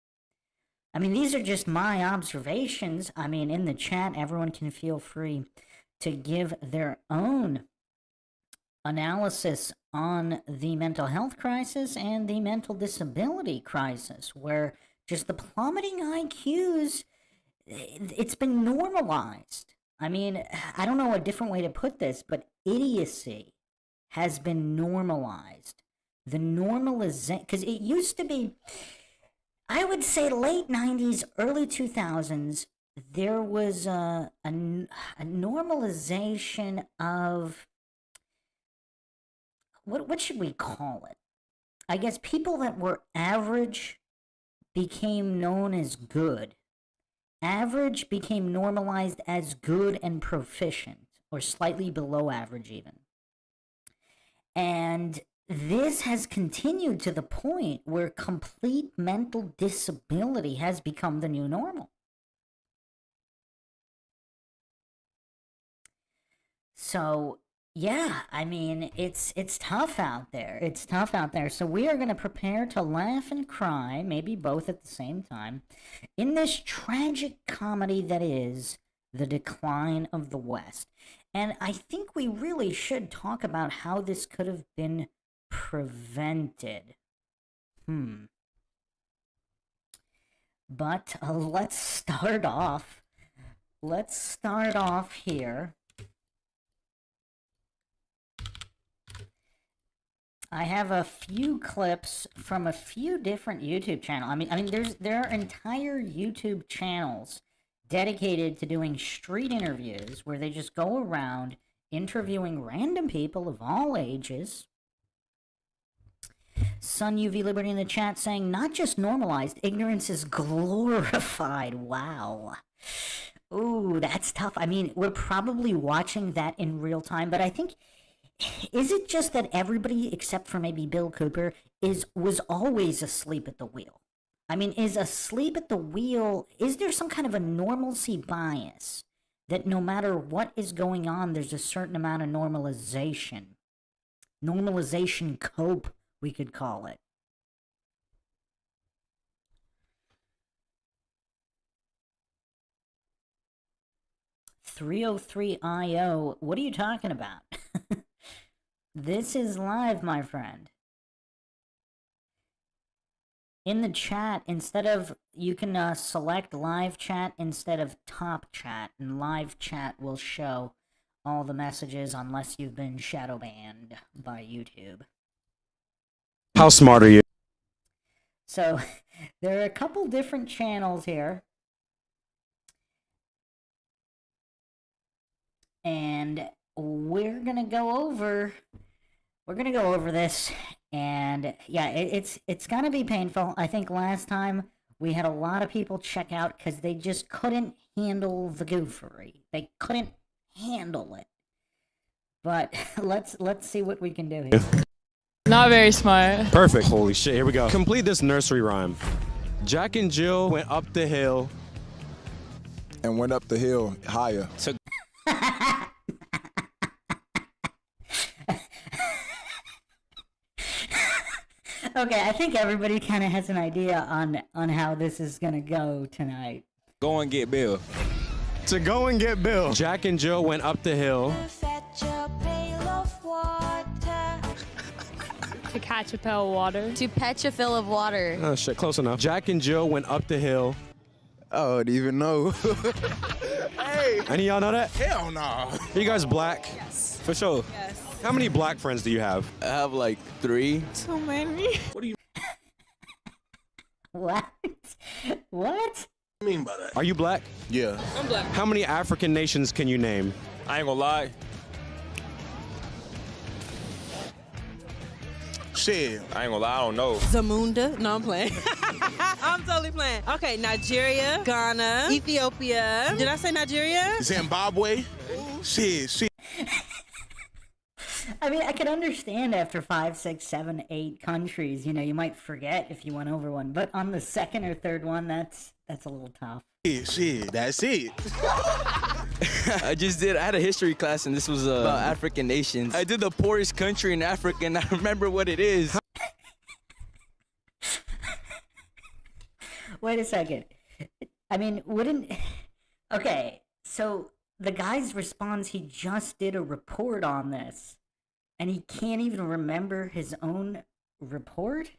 [SPEAKER 1] I mean, these are just my observations. I mean, in the chat, everyone can feel free to give their own analysis on the mental health crisis and the mental disability crisis, where just the plummeting IQs, it's been normalized. I mean, I don't know a different way to put this, but idiocy has been normalized. The normalization, because it used to be, I would say late 90s, early 2000s, there was a normalization of, what should we call it? I guess people that were average became known as good. Average became normalized as good and proficient, or slightly below average even. And this has continued to the point where complete mental disability has become the new normal. So, yeah, I mean, it's tough out there. It's tough out there. So we are going to prepare to laugh and cry, maybe both at the same time, in this tragic comedy that is the decline of the West. And I think we really should talk about how this could have been prevented. But let's start off. Let's start off here. I have a few clips from a few different YouTube channels. I mean, there are entire YouTube channels dedicated to doing street interviews where they just go around interviewing random people of all ages. Sun UV Liberty in the chat saying, not just normalized, ignorance is glorified. Wow. Ooh, that's tough. I mean, we're probably watching that in real time, but I think, is it just that everybody except for maybe Bill Cooper was always asleep at the wheel? I mean, is asleep at the wheel, is there some kind of a normalcy bias that no matter what is going on, there's a certain amount of normalization? Normalization cope, we could call it. 303IO. What are you talking about? This is live, my friend. In the chat, instead of, you can select live chat instead of top chat, and live chat will show all the messages unless you've been shadow banned by YouTube.
[SPEAKER 12] How smart are you?
[SPEAKER 1] So, there are a couple different channels here. And we're gonna go over this, and yeah, it's gonna be painful. I think last time we had a lot of people check out because they just couldn't handle the goofery. They couldn't handle it. But let's see what we can do here.
[SPEAKER 5] Not very smart.
[SPEAKER 12] Perfect. Holy shit, here we go. Complete this nursery rhyme. Jack and Jill went up the hill.
[SPEAKER 8] And went up the hill higher.
[SPEAKER 12] So
[SPEAKER 1] Okay, I think everybody kind of has an idea on how this is gonna go tonight.
[SPEAKER 11] Go and get Bill.
[SPEAKER 12] To go and get Bill. Jack and Jill went up the hill.
[SPEAKER 5] To catch a pail of water.
[SPEAKER 9] To fetch a fill of water.
[SPEAKER 12] Oh shit, close enough. Jack and Jill went up the hill.
[SPEAKER 8] Oh, I didn't even know. Hey.
[SPEAKER 12] Any of y'all know that?
[SPEAKER 8] Hell no.
[SPEAKER 12] Are you guys black?
[SPEAKER 11] Yes. For sure.
[SPEAKER 4] Yes.
[SPEAKER 12] How many black friends do you have?
[SPEAKER 11] I have like 3.
[SPEAKER 4] So many.
[SPEAKER 8] What do you
[SPEAKER 1] What? What?
[SPEAKER 8] mean by that?
[SPEAKER 12] Are you black?
[SPEAKER 8] Yeah.
[SPEAKER 4] I'm black.
[SPEAKER 12] How many African nations can you name?
[SPEAKER 11] I ain't gonna lie.
[SPEAKER 8] Shit.
[SPEAKER 11] I ain't gonna lie, I don't know.
[SPEAKER 4] Zamunda. No, I'm playing. I'm totally playing. Okay, Nigeria, Ghana, Ethiopia. Did I say Nigeria?
[SPEAKER 8] Zimbabwe. Shit.
[SPEAKER 1] I mean, I can understand after 5, 6, 7, 8 countries, you know, you might forget if you went over one, but on the second or third one, that's a little tough.
[SPEAKER 8] Shit. That's it.
[SPEAKER 11] I had a history class and this was about African nations. I did the poorest country in Africa and I remember what it is.
[SPEAKER 1] Wait a second. I mean, okay, so the guy's response, he just did a report on this, and he can't even remember his own report?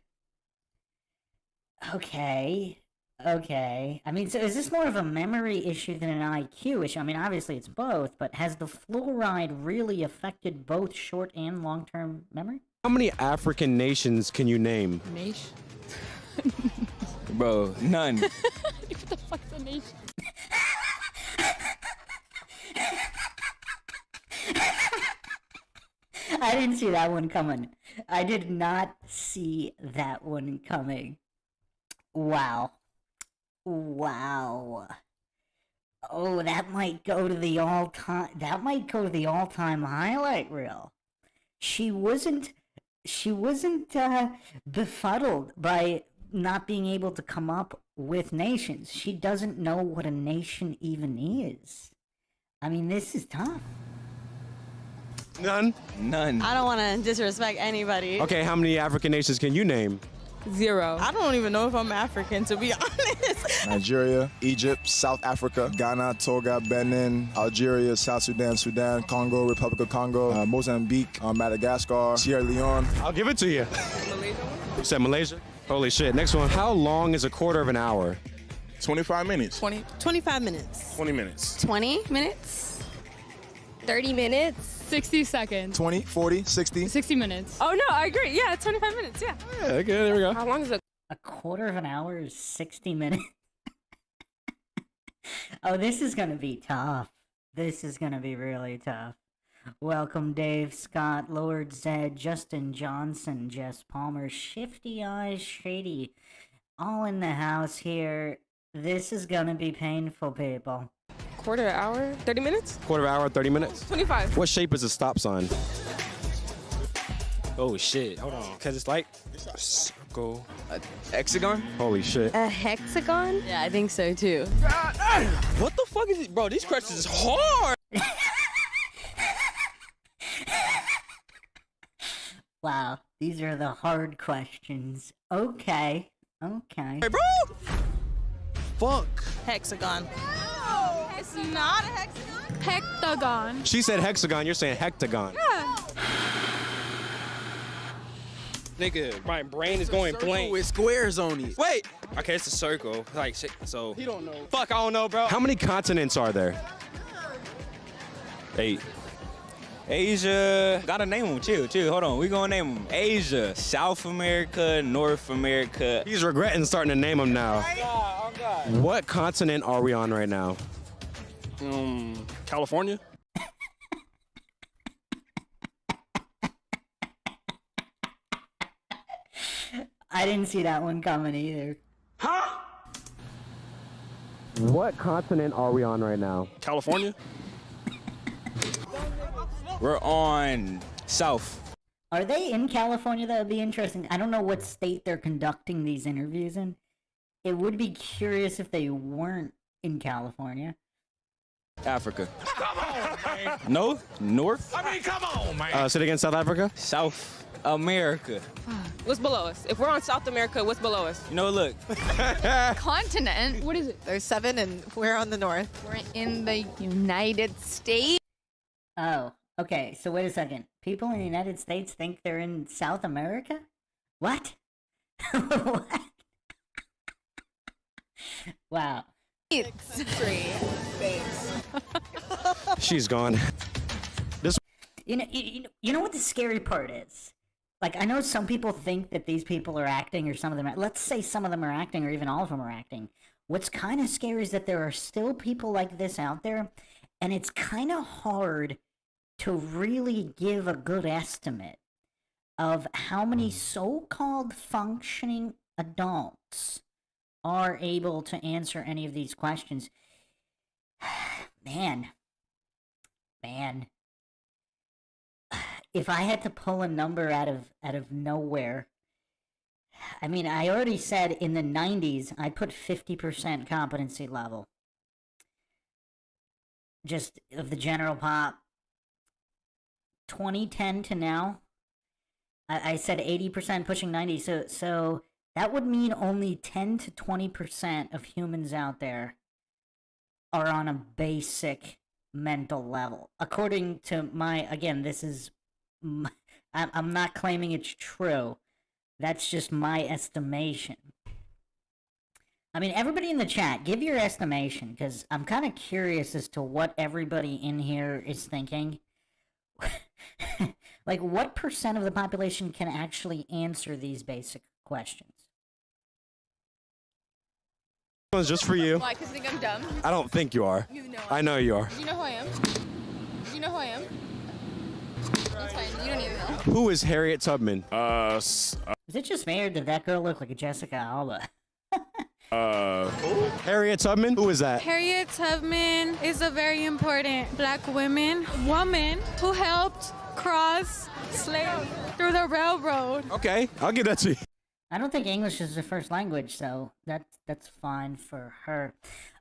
[SPEAKER 1] Okay. I mean, so is this more of a memory issue than an IQ issue? I mean, obviously it's both, but has the fluoride really affected both short and long-term memory?
[SPEAKER 12] How many African nations can you name?
[SPEAKER 5] Nation.
[SPEAKER 11] Bro, none.
[SPEAKER 5] What the fuck's a nation?
[SPEAKER 1] I didn't see that one coming. I did not see that one coming. Wow. Oh, that might go to the all-time highlight reel. She wasn't befuddled by not being able to come up with nations. She doesn't know what a nation even is. I mean, this is tough.
[SPEAKER 12] None?
[SPEAKER 11] None.
[SPEAKER 4] I don't want to disrespect anybody.
[SPEAKER 12] Okay, how many African nations can you name?
[SPEAKER 5] 0.
[SPEAKER 4] I don't even know if I'm African, to be honest.
[SPEAKER 8] Nigeria, Egypt, South Africa, Ghana, Togo, Benin, Algeria, South Sudan, Congo, Republic of Congo, Mozambique, Madagascar, Sierra Leone.
[SPEAKER 12] I'll give it to you. You said Malaysia? Holy shit. Next one. How long is a quarter of an hour?
[SPEAKER 8] 25 minutes.
[SPEAKER 4] 25 minutes.
[SPEAKER 8] 20 minutes.
[SPEAKER 9] 20 minutes? 30 minutes?
[SPEAKER 5] 60 seconds.
[SPEAKER 8] 20, 40, 60.
[SPEAKER 5] 60 minutes.
[SPEAKER 4] Oh, no, I agree. Yeah, 25 minutes, yeah.
[SPEAKER 12] Yeah, okay, there we go.
[SPEAKER 9] How long is it?
[SPEAKER 1] A quarter of an hour is 60 minutes. Oh, this is going to be tough. This is going to be really tough. Welcome, Dave, Scott, Lord Zed, Justin Johnson, Jess Palmer, Shifty Eyes, Shady, all in the house here. This is going to be painful, people.
[SPEAKER 9] Quarter hour? 30 minutes?
[SPEAKER 12] Quarter hour, 30 minutes?
[SPEAKER 9] 25.
[SPEAKER 12] What shape is a stop sign?
[SPEAKER 6] Oh shit, hold on. Cause it's like a circle.
[SPEAKER 11] Hexagon?
[SPEAKER 12] Holy shit.
[SPEAKER 9] A hexagon?
[SPEAKER 4] Yeah, I think so, too.
[SPEAKER 11] What the fuck is it? Bro, these questions is hard.
[SPEAKER 1] Wow, these are the hard questions. Okay.
[SPEAKER 11] Hey, bro! Fuck.
[SPEAKER 4] Hexagon. No, it's not a hexagon.
[SPEAKER 9] Hectagon.
[SPEAKER 12] She said hexagon. You're saying hectagon.
[SPEAKER 9] Yeah.
[SPEAKER 3] Nigga, my brain is going blank.
[SPEAKER 11] With squares on it.
[SPEAKER 3] Wait. Okay, it's a circle. Like, so. He don't know. Fuck, I don't know, bro.
[SPEAKER 12] How many continents are there? 8.
[SPEAKER 13] Asia, gotta name them. Chill. Hold on, we gonna name them. Asia, South America, North America.
[SPEAKER 12] He's regretting starting to name them now.
[SPEAKER 3] Oh, God.
[SPEAKER 12] What continent are we on right now?
[SPEAKER 3] California?
[SPEAKER 1] I didn't see that one coming either.
[SPEAKER 3] Huh?
[SPEAKER 12] What continent are we on right now?
[SPEAKER 3] California?
[SPEAKER 13] We're on South.
[SPEAKER 1] Are they in California? That would be interesting. I don't know what state they're conducting these interviews in. It would be curious if they weren't in California.
[SPEAKER 13] Africa.
[SPEAKER 3] Come on, man.
[SPEAKER 13] No? North?
[SPEAKER 3] I mean, come on, man.
[SPEAKER 12] Say it again, South Africa?
[SPEAKER 13] South America.
[SPEAKER 5] What's below us? If we're on South America, what's below us?
[SPEAKER 13] You know, look.
[SPEAKER 9] Continent. What is it?
[SPEAKER 4] There's 7 and we're on the north.
[SPEAKER 9] We're in the United States.
[SPEAKER 1] Oh, okay. So wait a second. People in the United States think they're in South America? What? What? Wow.
[SPEAKER 12] She's gone.
[SPEAKER 1] You know what the scary part is? Like, I know some people think that these people are acting, or some of them let's say some of them are acting, or even all of them are acting. What's kind of scary is that there are still people like this out there, and it's kind of hard to really give a good estimate of how many so-called functioning adults are able to answer any of these questions. Man. If I had to pull a number out of nowhere, I mean, I already said in the 90s, I put 50% competency level. Just of the general pop. 2010 to now, I said 80% pushing 90, so that would mean only 10 to 20% of humans out there are on a basic mental level. According to my, again, this is, I'm not claiming it's true. That's just my estimation. I mean, everybody in the chat, give your estimation, because I'm kind of curious as to what everybody in here is thinking. Like, what percent of the population can actually answer these basic questions?
[SPEAKER 12] This one's just for you.
[SPEAKER 9] Why? Because you think I'm dumb?
[SPEAKER 12] I don't think you are.
[SPEAKER 9] You know
[SPEAKER 12] I know you are.
[SPEAKER 9] Do you know who I am? Do you know who I am? That's fine. You don't even know.
[SPEAKER 12] Who is Harriet Tubman?
[SPEAKER 1] Is it just me, or did that girl look like a Jessica Alba?
[SPEAKER 12] Harriet Tubman? Who is that?
[SPEAKER 9] Harriet Tubman is a very important black woman who helped cross slaves through the railroad.
[SPEAKER 12] Okay, I'll give that to you.
[SPEAKER 1] I don't think English is her first language, so that's fine for her.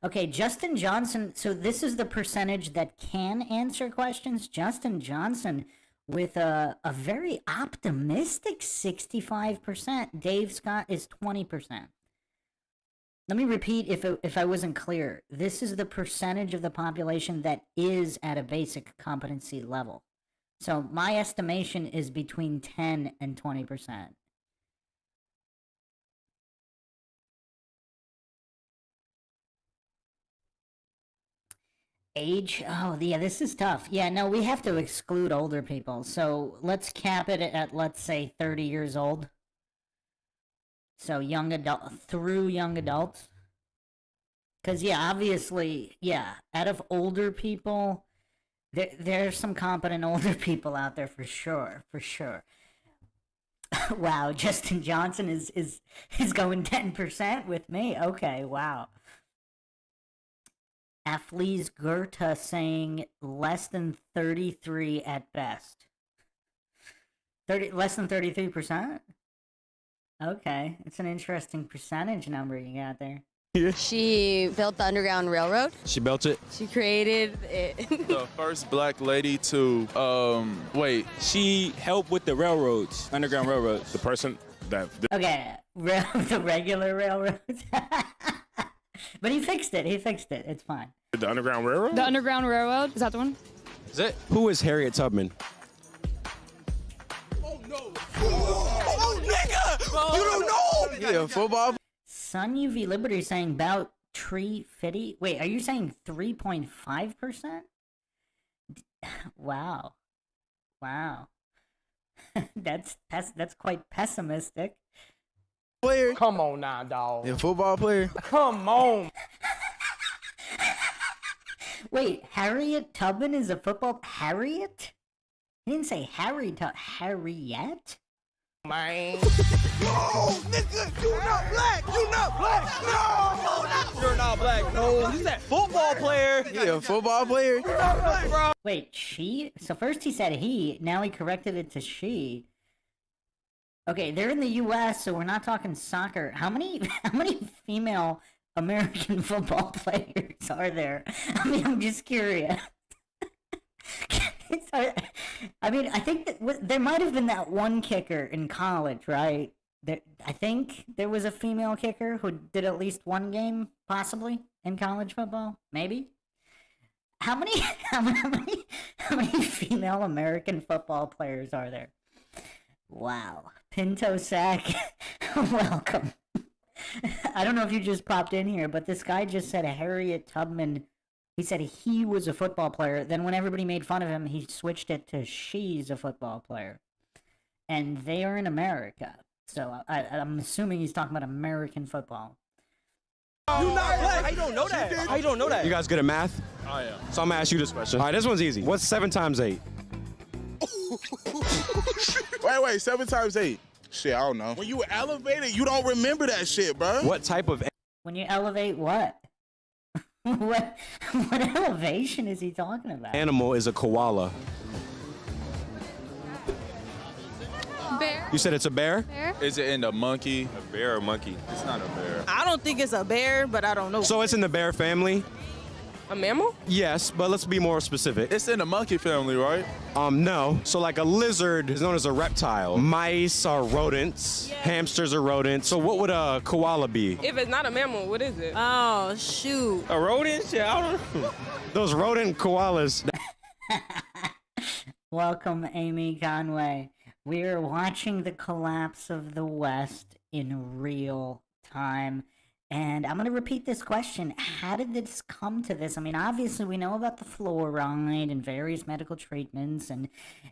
[SPEAKER 1] Okay, Justin Johnson. So this is the percentage that can answer questions. Justin Johnson with a very optimistic 65%. Dave Scott is 20%. Let me repeat if I wasn't clear. This is the percentage of the population that is at a basic competency level. So my estimation is between 10 and 20%. Age? Oh, yeah, this is tough. Yeah, no, we have to exclude older people. So let's cap it at, let's say, 30 years old. So young adult, through young adults. Because, yeah, obviously, yeah, out of older people, there's some competent older people out there for sure, for sure. Wow, Justin Johnson is going 10% with me. Okay, wow. Athletes Goethe saying less than 33 at best. Less than 33%? Okay, it's an interesting percentage number you got there.
[SPEAKER 12] Yeah.
[SPEAKER 14] She built the Underground Railroad.
[SPEAKER 12] She built it.
[SPEAKER 14] She created it.
[SPEAKER 15] The first black lady to,
[SPEAKER 13] She helped with the railroads, Underground Railroads.
[SPEAKER 12] The person that...
[SPEAKER 1] Okay, the regular railroads. But he fixed it. He fixed it. It's fine.
[SPEAKER 12] The Underground Railroad?
[SPEAKER 5] The Underground Railroad. Is that the one?
[SPEAKER 12] Is it? Who is Harriet Tubman?
[SPEAKER 11] Oh, nigga! You don't know! Yeah, football.
[SPEAKER 1] Sun UV Liberty saying about tree fitty. Wait, are you saying 3.5%? Wow. Wow. that's quite pessimistic.
[SPEAKER 11] Player.
[SPEAKER 16] Come on now, dog.
[SPEAKER 11] Yeah, football player.
[SPEAKER 16] Come on.
[SPEAKER 1] Wait, Harriet Tubman is a football... Harriet? He didn't say Harry Harriet?
[SPEAKER 16] Man.
[SPEAKER 11] Oh, nigga, you not black. You not black. No, you're not black. No, he's that football player. Yeah, football player. You're not black, bro.
[SPEAKER 1] Wait, she? So first he said he, now he corrected it to she. Okay, they're in the U.S., so we're not talking soccer. How many female American football players are there? I mean, I'm just curious. I mean, I think that there might have been that one kicker in college, right? I think there was a female kicker who did at least one game, possibly, in college football. Maybe. How many female American football players are there? Wow. Pinto Sack, welcome. I don't know if you just popped in here, but this guy just said Harriet Tubman. He said he was a football player. Then when everybody made fun of him, he switched it to she's a football player. And they are in America. So I'm assuming he's talking about American football.
[SPEAKER 11] You not black. I don't know that. I don't know that.
[SPEAKER 12] You guys good at math?
[SPEAKER 15] I am.
[SPEAKER 12] So I'm gonna ask you this question. All right, this one's easy. What's 7 times 8?
[SPEAKER 15] Wait, 7 times 8. Shit, I don't know. When you were elevated, you don't remember that shit, bro.
[SPEAKER 12] What type of...
[SPEAKER 1] When you elevate what? What elevation is he talking about?
[SPEAKER 12] animal is a koala?
[SPEAKER 9] Bear.
[SPEAKER 12] You said it's a bear?
[SPEAKER 9] Bear.
[SPEAKER 15] Is it in the monkey?
[SPEAKER 7] A bear or monkey?
[SPEAKER 15] It's not a bear.
[SPEAKER 4] I don't think it's a bear, but I don't know.
[SPEAKER 12] So it's in the bear family?
[SPEAKER 16] A mammal?
[SPEAKER 12] Yes, but let's be more specific.
[SPEAKER 15] It's in the monkey family, right?
[SPEAKER 12] No. So like a lizard is known as a reptile. Mice are rodents. Yeah. Hamsters are rodents. So what would a koala be?
[SPEAKER 16] If it's not a mammal, what is it?
[SPEAKER 4] Oh, shoot.
[SPEAKER 13] A rodent? Yeah, I don't know.
[SPEAKER 12] Those rodent koalas.
[SPEAKER 1] Welcome, Amy Conway. We're watching the collapse of the West in real time. And I'm going to repeat this question. How did this come to this? I mean, obviously, we know about the fluoride and various medical treatments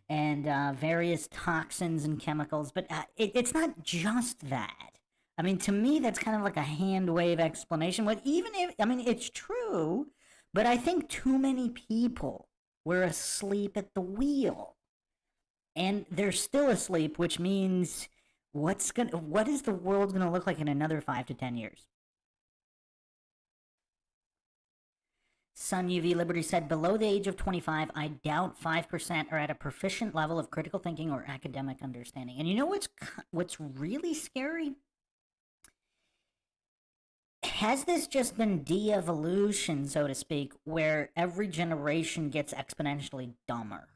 [SPEAKER 1] and various toxins and chemicals, but it's not just that. I mean, to me, that's kind of like a hand wave explanation. But even if, I mean, it's true, but I think too many people were asleep at the wheel. And they're still asleep, which means what is the world going to look like in another 5 to 10 years? Sun UV Liberty said, below the age of 25, I doubt 5% are at a proficient level of critical thinking or academic understanding. And you know what's really scary? Has this just been de-evolution, so to speak, where every generation gets exponentially dumber?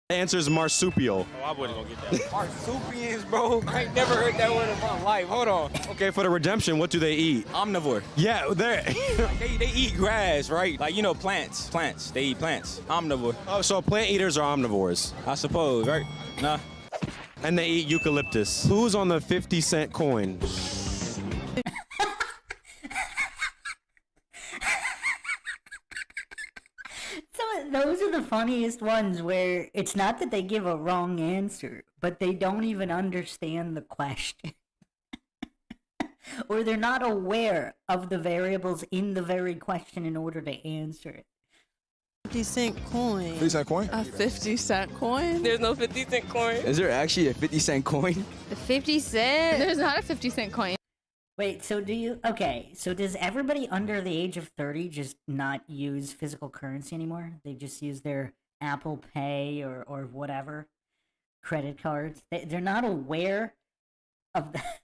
[SPEAKER 12] The answer is marsupial.
[SPEAKER 13] Oh, I wasn't gonna get that. Marsupials, bro. I ain't never heard that word in my life. Hold on.
[SPEAKER 12] Okay, for the redemption, what do they eat?
[SPEAKER 13] Omnivore.
[SPEAKER 12] Yeah, they're...
[SPEAKER 13] Like they eat grass, right? Like, you know, plants. Plants. They eat plants. Omnivore.
[SPEAKER 12] Oh, so plant eaters are omnivores.
[SPEAKER 13] I suppose, right? Nah.
[SPEAKER 12] And they eat eucalyptus. Who's on the 50-cent coin?
[SPEAKER 1] Those are the funniest ones where it's not that they give a wrong answer, but they don't even understand the question. Or they're not aware of the variables in the very question in order to answer it.
[SPEAKER 4] 50-cent coin.
[SPEAKER 8] 50-cent coin?
[SPEAKER 5] A 50-cent coin?
[SPEAKER 16] There's no 50-cent coin.
[SPEAKER 11] Is there actually a 50-cent coin?
[SPEAKER 14] The 50 cent?
[SPEAKER 5] There's not a 50-cent coin.
[SPEAKER 1] Wait, so does everybody under the age of 30 just not use physical currency anymore? They just use their Apple Pay or whatever, credit cards? They're not aware of that.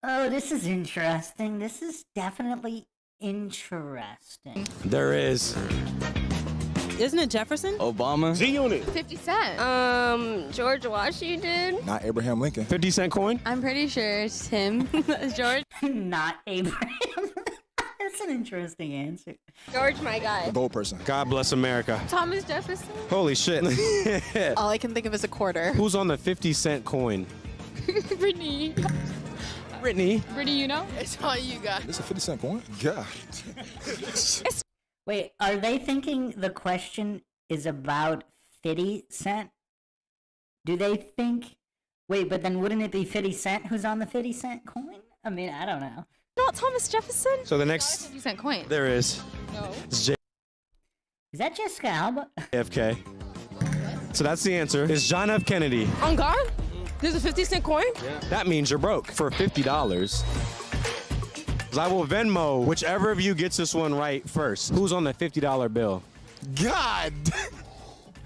[SPEAKER 1] Oh, this is interesting. This is definitely interesting.
[SPEAKER 12] There is.
[SPEAKER 4] Isn't it Jefferson?
[SPEAKER 11] Obama.
[SPEAKER 15] G-Unit.
[SPEAKER 2] 50 Cent.
[SPEAKER 14] George Washington.
[SPEAKER 8] Not Abraham Lincoln.
[SPEAKER 12] 50-cent coin?
[SPEAKER 14] I'm pretty sure it's him. George.
[SPEAKER 1] Not Abraham. That's an interesting answer.
[SPEAKER 14] George, my guy.
[SPEAKER 8] The gold person.
[SPEAKER 12] God bless America.
[SPEAKER 9] Thomas Jefferson.
[SPEAKER 12] Holy shit.
[SPEAKER 5] All I can think of is a quarter.
[SPEAKER 12] Who's on the 50-cent coin?
[SPEAKER 9] Brittany.
[SPEAKER 12] Brittany.
[SPEAKER 9] Brittany, you know?
[SPEAKER 5] It's all you got.
[SPEAKER 8] This is a 50-cent coin? God.
[SPEAKER 1] Wait, are they thinking the question is about 50 Cent? Do they think... Wait, but then wouldn't it be 50 Cent who's on the 50 cent coin? I mean, I don't know.
[SPEAKER 5] Not Thomas Jefferson.
[SPEAKER 12] So the next...
[SPEAKER 2] 50 Cent coin.
[SPEAKER 12] There is.
[SPEAKER 2] No.
[SPEAKER 12] It's
[SPEAKER 1] Is that Jessica Alba?
[SPEAKER 12] JFK. So that's the answer. It's John F. Kennedy.
[SPEAKER 16] On God? There's a 50 cent coin?
[SPEAKER 12] That means you're broke for $50. I will Venmo whichever of you gets this one right first. Who's on the $50 bill?
[SPEAKER 11] God.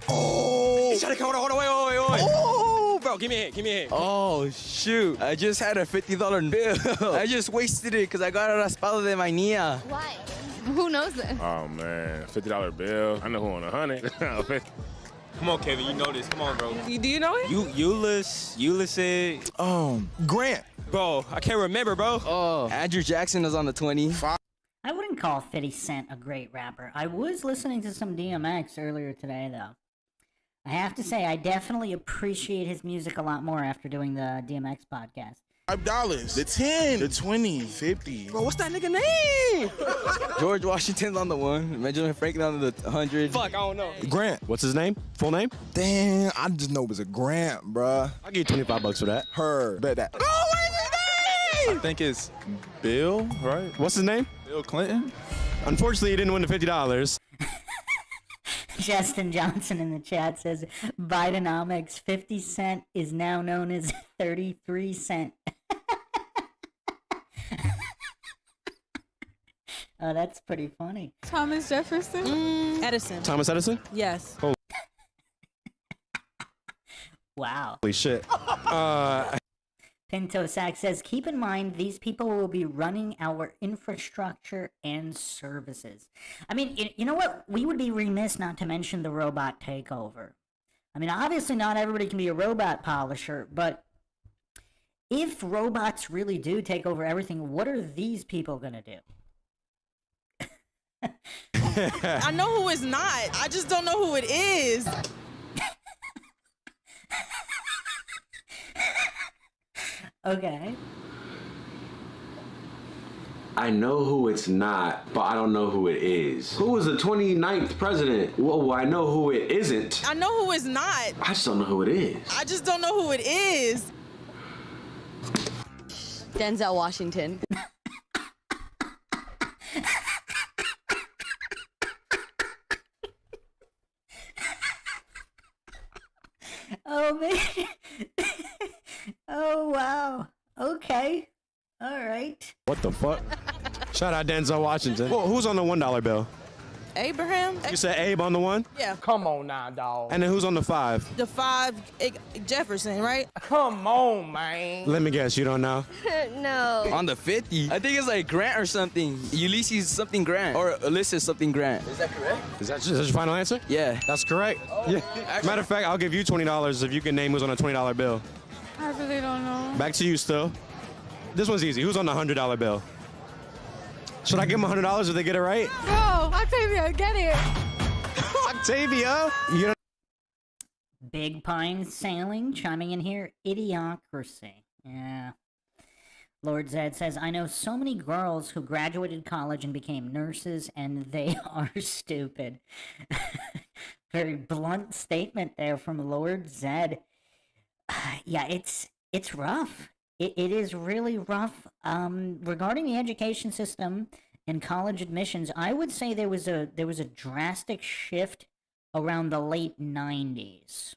[SPEAKER 11] Oh.
[SPEAKER 6] Hold on, wait.
[SPEAKER 11] Oh.
[SPEAKER 6] Bro, give me a hint.
[SPEAKER 11] Oh, shoot. I just had a $50 bill. I just wasted it because I got a raspado de mañana.
[SPEAKER 2] Why? Who knows this?
[SPEAKER 15] Oh, man. $50 bill. I know who on 100.
[SPEAKER 13] Come on, Kevin, you know this. Come on, bro.
[SPEAKER 16] Do you know it?
[SPEAKER 13] Ulysses.
[SPEAKER 11] Grant.
[SPEAKER 13] Bro, I can't remember, bro.
[SPEAKER 11] Oh, Andrew Jackson is on the 20.
[SPEAKER 1] I wouldn't call 50 Cent a great rapper. I was listening to some DMX earlier today, though. I have to say, I definitely appreciate his music a lot more after doing the DMX podcast.
[SPEAKER 15] $5. The 10. The 20. 50.
[SPEAKER 11] Bro, what's that nigga name? George Washington's on the 1. Benjamin Franklin on the 100.
[SPEAKER 13] Fuck, I don't know.
[SPEAKER 8] Grant.
[SPEAKER 12] What's his name? Full name?
[SPEAKER 8] Damn, I just know it was a Grant, bruh.
[SPEAKER 12] I'll give you $25 for that.
[SPEAKER 8] Her. Bet that.
[SPEAKER 11] Oh, what is his name?
[SPEAKER 17] I think it's Bill, right?
[SPEAKER 12] What's his name?
[SPEAKER 17] Bill Clinton.
[SPEAKER 12] Unfortunately, you didn't win the $50.
[SPEAKER 1] Justin Johnson in the chat says, Bidenomics 50 Cent is now known as 33 Cent. Oh, that's pretty funny.
[SPEAKER 9] Thomas Jefferson.
[SPEAKER 4] Edison.
[SPEAKER 12] Thomas Edison?
[SPEAKER 4] Yes.
[SPEAKER 12] Holy
[SPEAKER 1] Wow.
[SPEAKER 12] shit.
[SPEAKER 1] Pinto Sack says, keep in mind these people will be running our infrastructure and services. I mean, you know what? We would be remiss not to mention the robot takeover. I mean, obviously not everybody can be a robot polisher, but if robots really do take over everything, what are these people going to do?
[SPEAKER 4] I know who it's not. I just don't know who it is.
[SPEAKER 1] Okay.
[SPEAKER 18] I know who it's not, but I don't know who it is. Who was the 29th president? Well, I know who it isn't.
[SPEAKER 4] I know who it's not.
[SPEAKER 18] I just don't know who it is.
[SPEAKER 4] I just don't know who it is.
[SPEAKER 14] Denzel Washington.
[SPEAKER 1] Oh, man. Oh, wow. Okay. All right.
[SPEAKER 12] What the fuck? Shout out Denzel Washington. Well, who's on the $1 bill?
[SPEAKER 4] Abraham.
[SPEAKER 12] You said Abe on the 1?
[SPEAKER 4] Yeah.
[SPEAKER 16] Come on now, dog.
[SPEAKER 12] And then who's on the 5?
[SPEAKER 4] The 5, Jefferson, right?
[SPEAKER 16] Come on, man.
[SPEAKER 12] Let me guess, you don't know?
[SPEAKER 14] No.
[SPEAKER 11] On the 50? I think it's like Grant or something. Ulysses something Grant. Or Ulysses something Grant. Is that correct?
[SPEAKER 12] Is that your final answer?
[SPEAKER 11] Yeah.
[SPEAKER 12] That's correct. Yeah. Matter of fact, I'll give you $20 if you can name who's on a $20 bill.
[SPEAKER 9] I really don't know.
[SPEAKER 12] Back to you still. This one's easy. Who's on the $100 bill? Should I give them $100 if they get it right?
[SPEAKER 9] No, Octavia, get it.
[SPEAKER 12] Octavia? You know.
[SPEAKER 1] Big Pine Sailing chiming in here. Idiocracy. Yeah. Lord Zed says, I know so many girls who graduated college and became nurses, and they are stupid. Very blunt statement there from Lord Zed. Yeah, it's rough. It is really rough. Regarding the education system and college admissions, I would say there was a drastic shift around the late 90s.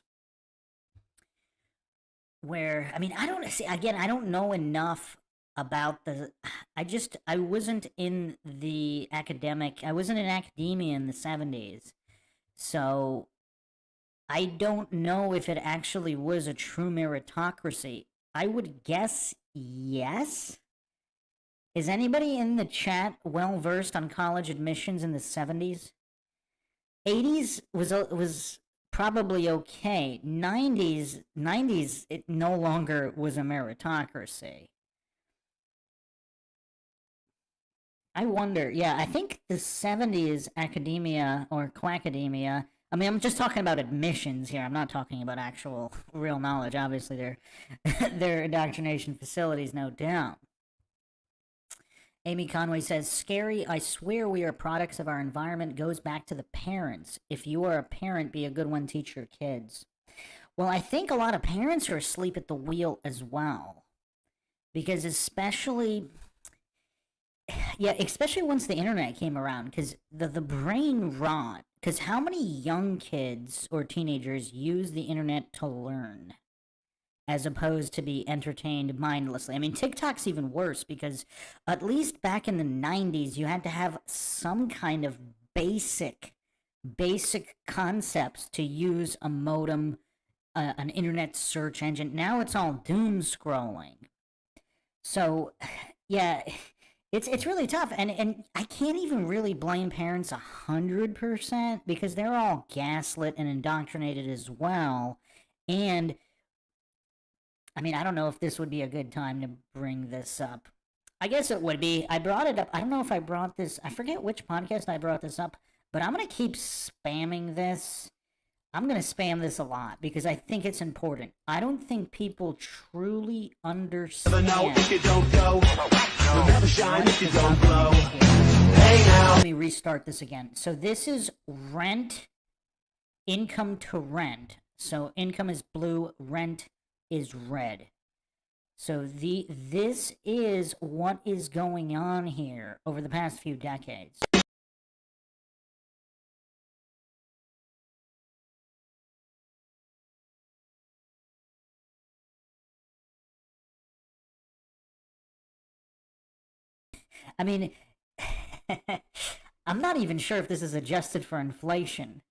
[SPEAKER 1] Where, I mean, I don't know enough about I wasn't in I wasn't in academia in the 70s. So I don't know if it actually was a true meritocracy. I would guess yes. Is anybody in the chat well versed on college admissions in the 70s? 80s was probably okay. 90s it no longer was a meritocracy. I wonder, yeah, I think the 70s academia or quackademia, I mean, I'm just talking about admissions here. I'm not talking about actual real knowledge. Obviously, their indoctrination facilities, no doubt. Amy Conway says, scary, I swear we are products of our environment, goes back to the parents. If you are a parent, be a good one, teach your kids. Well, I think a lot of parents are asleep at the wheel as well. Because especially once the internet came around, because the brain rot, because how many young kids or teenagers use the internet to learn? As opposed to be entertained mindlessly. I mean, TikTok's even worse because at least back in the 90s, you had to have some kind of basic concepts to use a modem, an internet search engine. Now it's all doom scrolling. So, yeah, it's really tough. And I can't even really blame parents 100% because they're all gaslit and indoctrinated as well. And I mean, I don't know if this would be a good time to bring this up. I guess it would be. I brought it up. I don't know if I brought this. I forget which podcast I brought this up, but I'm going to keep spamming this. I'm going to spam this a lot because I think it's important. I don't think people truly understand. Never know if you don't go. You'll never shine if you don't glow. Hey now. Let me restart this again. So this is rent, income to rent. So income is blue, rent is red. So this is what is going on here over the past few decades. I mean, I'm not even sure if this is adjusted for inflation.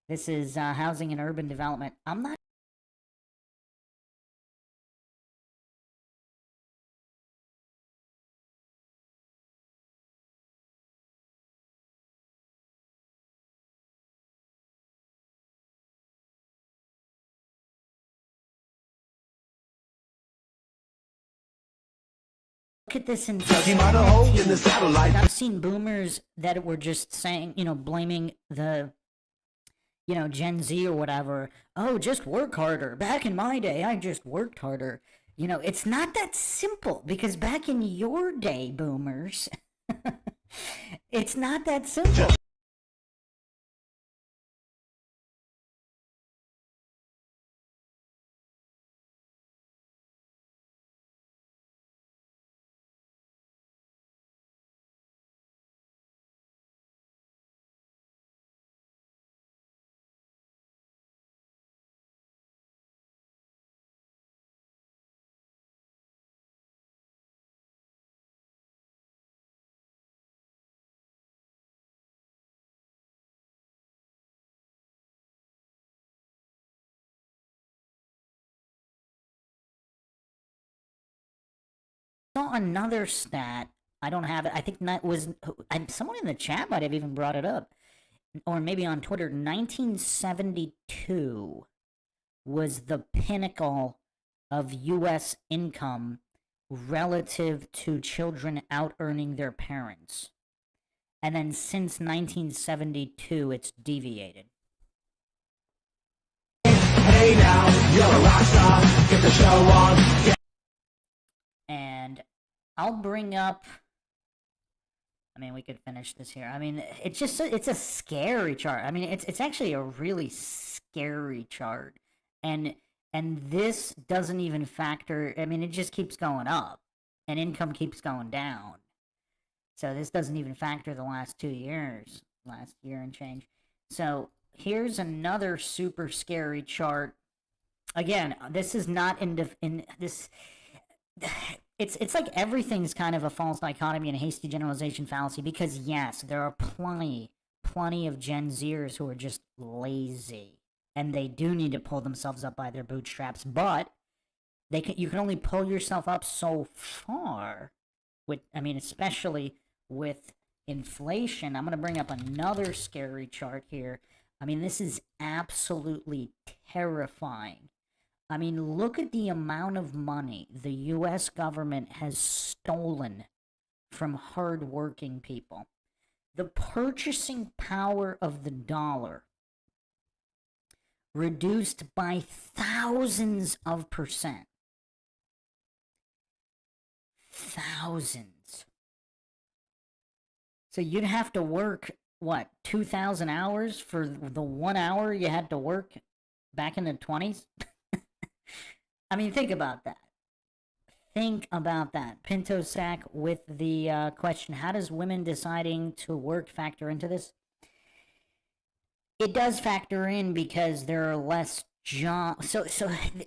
[SPEAKER 1] This is housing and urban development. I'm not. Look at this in I've seen boomers that were just saying, blaming the, Gen Z or whatever. Oh, just work harder. Back in my day, I just worked harder. It's not that simple because back in your day, boomers, it's not that simple. Saw another stat. I don't have it. I think that was someone in the chat might have even brought it up, or maybe on Twitter. 1972 was the pinnacle of U.S. income relative to children out earning their parents, and then since 1972, it's deviated. Hey now, you're a rock star. Get the show on. And I'll bring up, I mean, we could finish this here. I mean, it's a scary chart. I mean, it's actually a really scary chart. And this doesn't even factor, I mean, it just keeps going up. And income keeps going down. So this doesn't even factor the last 2 years. Last year and change. So here's another super scary chart. Again, this is not in this... It's like everything's kind of a false dichotomy and a hasty generalization fallacy because, yes, there are plenty of Gen Zers who are just lazy. And they do need to pull themselves up by their bootstraps, but you can only pull yourself up so far, especially with inflation, I'm going to bring up another scary chart here. I mean, this is absolutely terrifying. I mean, look at the amount of money the U.S. government has stolen from hardworking people. The purchasing power of the dollar reduced by thousands of percent. Thousands. So you'd have to work, what, 2,000 hours for the 1 hour you had to work back in the 20s? I mean, think about that. Think about that. Pinto Sack with the question, how does women deciding to work factor into this? It does factor in because there are less jobs. So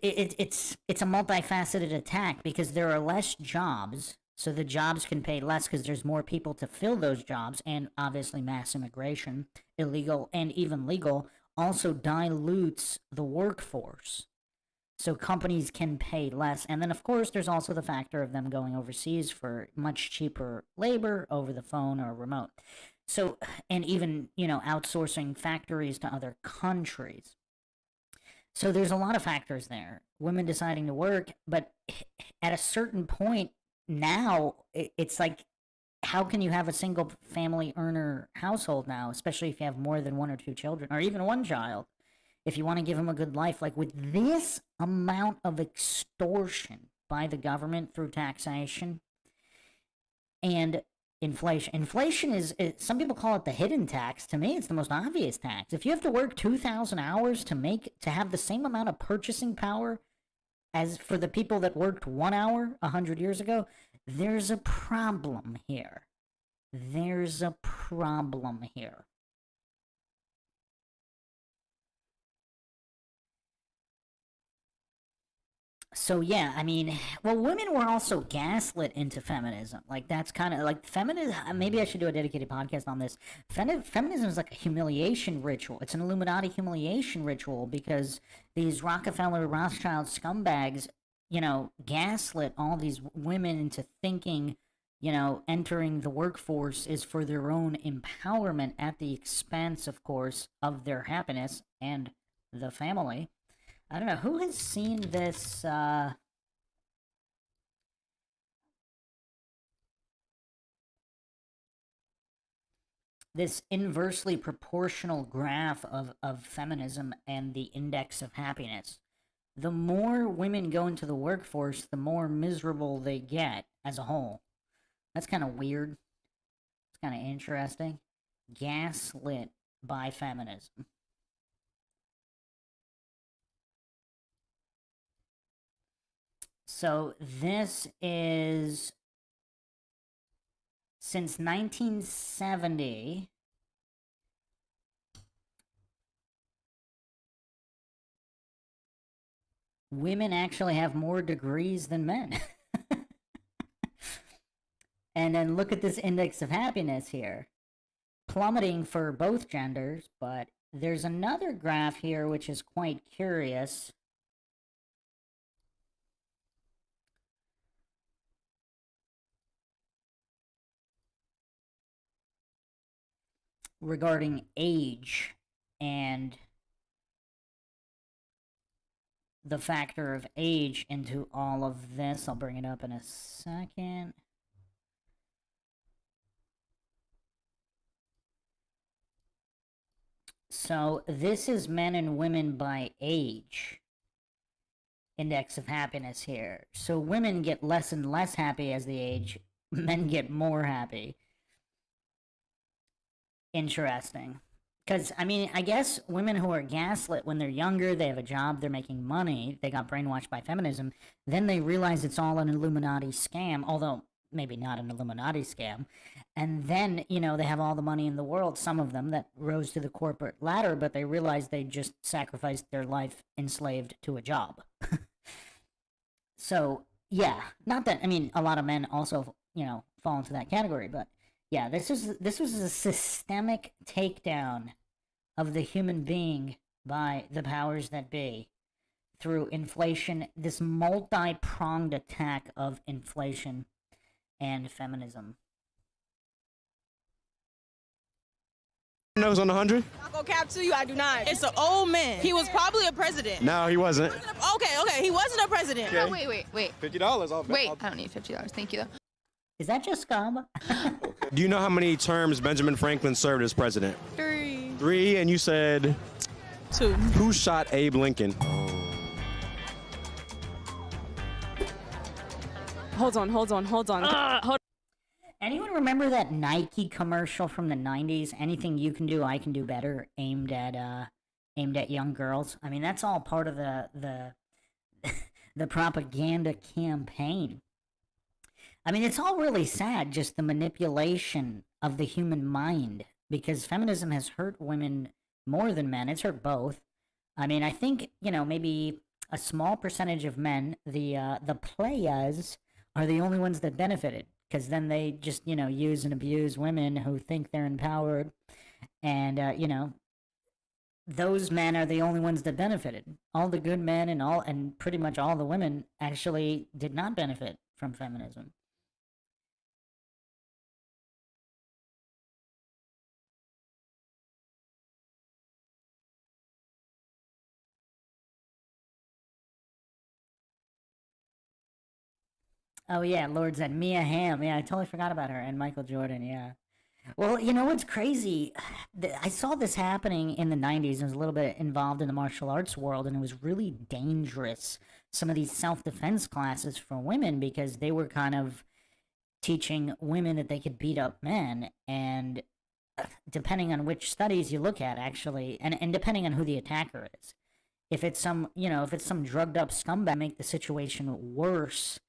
[SPEAKER 1] it's a multifaceted attack because there are less jobs. So the jobs can pay less because there's more people to fill those jobs, and obviously mass immigration, illegal and even legal, also dilutes the workforce. So companies can pay less. And then, of course, there's also the factor of them going overseas for much cheaper labor over the phone or remote. So, and even, outsourcing factories to other countries. So there's a lot of factors there. Women deciding to work, but at a certain point now, it's like, how can you have a single family earner household now, especially if you have more than 1 or 2 children, or even 1 child? If you want to give them a good life, like with this amount of extortion by the government through taxation and inflation. Inflation is, some people call it the hidden tax. To me, it's the most obvious tax. If you have to work 2,000 hours to have the same amount of purchasing power as for the people that worked 1 hour 100 years ago, there's a problem here. There's a problem here. So yeah, I mean, well, women were also gaslit into feminism. Like, that's kind of like feminism. Maybe I should do a dedicated podcast on this. Feminism is like a humiliation ritual. It's an Illuminati humiliation ritual because these Rockefeller, Rothschild scumbags, gaslit all these women into thinking, entering the workforce is for their own empowerment at the expense, of course, of their happiness and the family. I don't know, who has seen this, this inversely proportional graph of feminism and the index of happiness? The more women go into the workforce, the more miserable they get as a whole. That's kind of weird. It's kind of interesting. Gaslit by feminism. So this is since 1970. Women actually have more degrees than men. And then look at this index of happiness here. Plummeting for both genders, but there's another graph here which is quite curious. Regarding age and the factor of age into all of this. I'll bring it up in a second. So this is men and women by age. Index of happiness here. So women get less and less happy as they age. Men get more happy. Interesting. Because, I mean, I guess women who are gaslit when they're younger, they have a job, they're making money, they got brainwashed by feminism, then they realize it's all an Illuminati scam, although maybe not an Illuminati scam. And then, they have all the money in the world, some of them that rose to the corporate ladder, but they realize they just sacrificed their life enslaved to a job. So, yeah, not that, I mean, a lot of men also, fall into that category, but yeah, this was a systemic takedown of the human being by the powers that be through inflation, this multi-pronged attack of inflation and feminism.
[SPEAKER 12] Nose on 100?
[SPEAKER 4] I'll go cap to you. I do not. It's an old man. He was probably a president.
[SPEAKER 12] No, he wasn't.
[SPEAKER 4] Okay. He wasn't a president.
[SPEAKER 14] No, wait.
[SPEAKER 12] $50.
[SPEAKER 14] Wait, I don't need $50. Thank you, though.
[SPEAKER 1] Is that just scum?
[SPEAKER 12] Do you know how many terms Benjamin Franklin served as president?
[SPEAKER 14] 3.
[SPEAKER 12] 3, and you said
[SPEAKER 4] 2.
[SPEAKER 12] Who shot Abe Lincoln?
[SPEAKER 4] Hold on.
[SPEAKER 1] Anyone remember that Nike commercial from the 90s? Anything you can do, I can do better, aimed at young girls. I mean, that's all part of the propaganda campaign. I mean, it's all really sad, just the manipulation of the human mind, because feminism has hurt women more than men. It's hurt both. I mean, I think, maybe a small percentage of men, the playas, are the only ones that benefited, because then they just, use and abuse women who think they're empowered, and, those men are the only ones that benefited. All the good men and pretty much all the women actually did not benefit from feminism. Oh yeah, Lord said Mia Hamm. Yeah, I totally forgot about her. And Michael Jordan, yeah. Well, you know what's crazy? I saw this happening in the 90s. I was a little bit involved in the martial arts world, and it was really dangerous. Some of these self-defense classes for women, because they were kind of teaching women that they could beat up men. And depending on which studies you look at, actually, and depending on who the attacker is. If it's some drugged up scumbag, make the situation worse,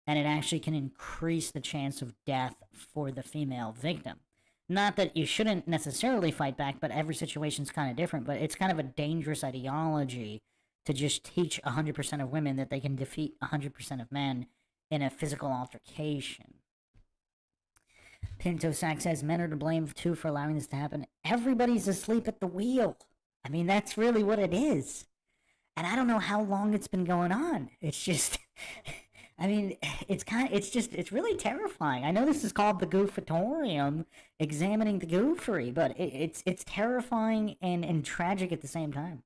[SPEAKER 1] and it actually can increase the chance of death for the female victim. Not that you shouldn't necessarily fight back, but every situation's kind of different. But it's kind of a dangerous ideology to just teach 100% of women that they can defeat 100% of men in a physical altercation. Pinto Sack says, men are to blame too for allowing this to happen. Everybody's asleep at the wheel. I mean, that's really what it is. And I don't know how long it's been going on. It's just... I mean, it's really terrifying. I know this is called the Goofatorium, examining the goofery, but it's terrifying and tragic at the same time.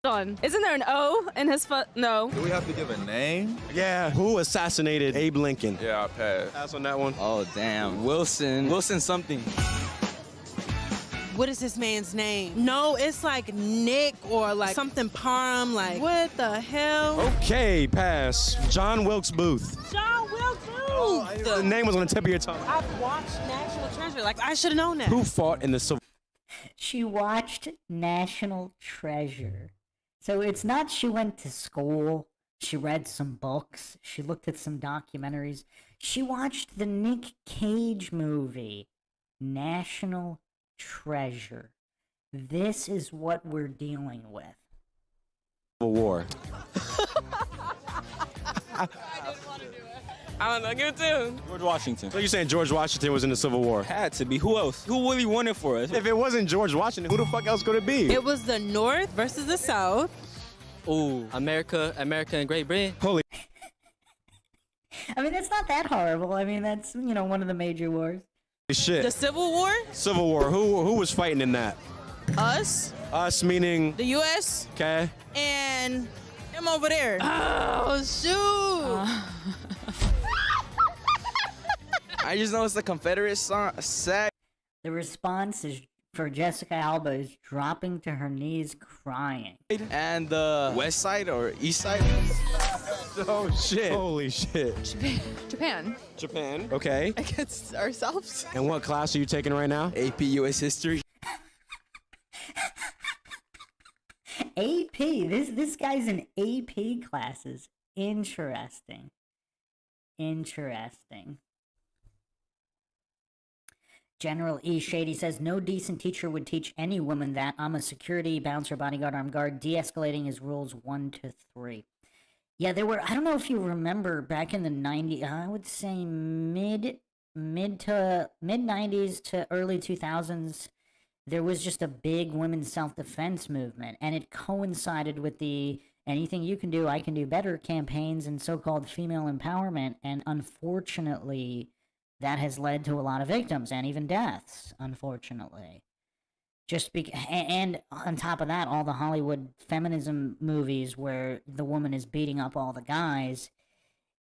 [SPEAKER 4] Isn't there an O in his No.
[SPEAKER 17] Do we have to give a name?
[SPEAKER 12] Yeah, who assassinated Abe Lincoln?
[SPEAKER 17] Yeah, I passed.
[SPEAKER 12] Pass on that one.
[SPEAKER 13] Oh, damn. Wilson something.
[SPEAKER 4] What is this man's name? No, it's like Nick or like something Parham. Like, what the hell?
[SPEAKER 12] Okay, pass. John Wilkes Booth.
[SPEAKER 4] John Wilkes Booth.
[SPEAKER 12] Oh, the name was on the tip of your tongue.
[SPEAKER 4] I've watched National Treasure. Like, I should have known that.
[SPEAKER 12] Who fought in the Civil War?
[SPEAKER 1] She watched National Treasure. So it's not she went to school, she read some books, she looked at some documentaries. She watched the Nick Cage movie, National Treasure. This is what we're dealing with.
[SPEAKER 12] Civil War.
[SPEAKER 16] I don't know. Give it to him.
[SPEAKER 13] George Washington.
[SPEAKER 12] So you're saying George Washington was in the Civil War?
[SPEAKER 13] Had to be. Who else? Who really won it for us?
[SPEAKER 12] If it wasn't George Washington, who the fuck else could it be?
[SPEAKER 4] It was the North versus the South.
[SPEAKER 13] Ooh, America and Great Britain.
[SPEAKER 12] Holy.
[SPEAKER 1] I mean, that's not that horrible. I mean, that's, one of the major wars.
[SPEAKER 12] Shit.
[SPEAKER 4] The Civil War?
[SPEAKER 12] Civil War. Who was fighting in that?
[SPEAKER 4] Us.
[SPEAKER 12] Us meaning?
[SPEAKER 4] The U.S.
[SPEAKER 12] Okay.
[SPEAKER 4] And him over there. Oh, shoot.
[SPEAKER 13] I just know it's the Confederate side.
[SPEAKER 1] The response is for Jessica Alba is dropping to her knees crying.
[SPEAKER 13] And the west side or east side?
[SPEAKER 12] Oh shit. Holy shit.
[SPEAKER 14] Japan.
[SPEAKER 12] Japan. Okay.
[SPEAKER 14] Against ourselves.
[SPEAKER 12] And what class are you taking right now?
[SPEAKER 13] AP US History.
[SPEAKER 1] AP. This guy's in AP classes. Interesting. General E. Shady says, no decent teacher would teach any woman that. I'm a security, bouncer, bodyguard, armed guard. De-escalating is rules 1 to 3. Yeah, there were, I don't know if you remember back in the 90s, I would say mid 90s to early 2000s, there was just a big women's self-defense movement, and it coincided with the anything you can do, I can do better campaigns and so-called female empowerment, and unfortunately, that has led to a lot of victims and even deaths, unfortunately. And on top of that, all the Hollywood feminism movies where the woman is beating up all the guys,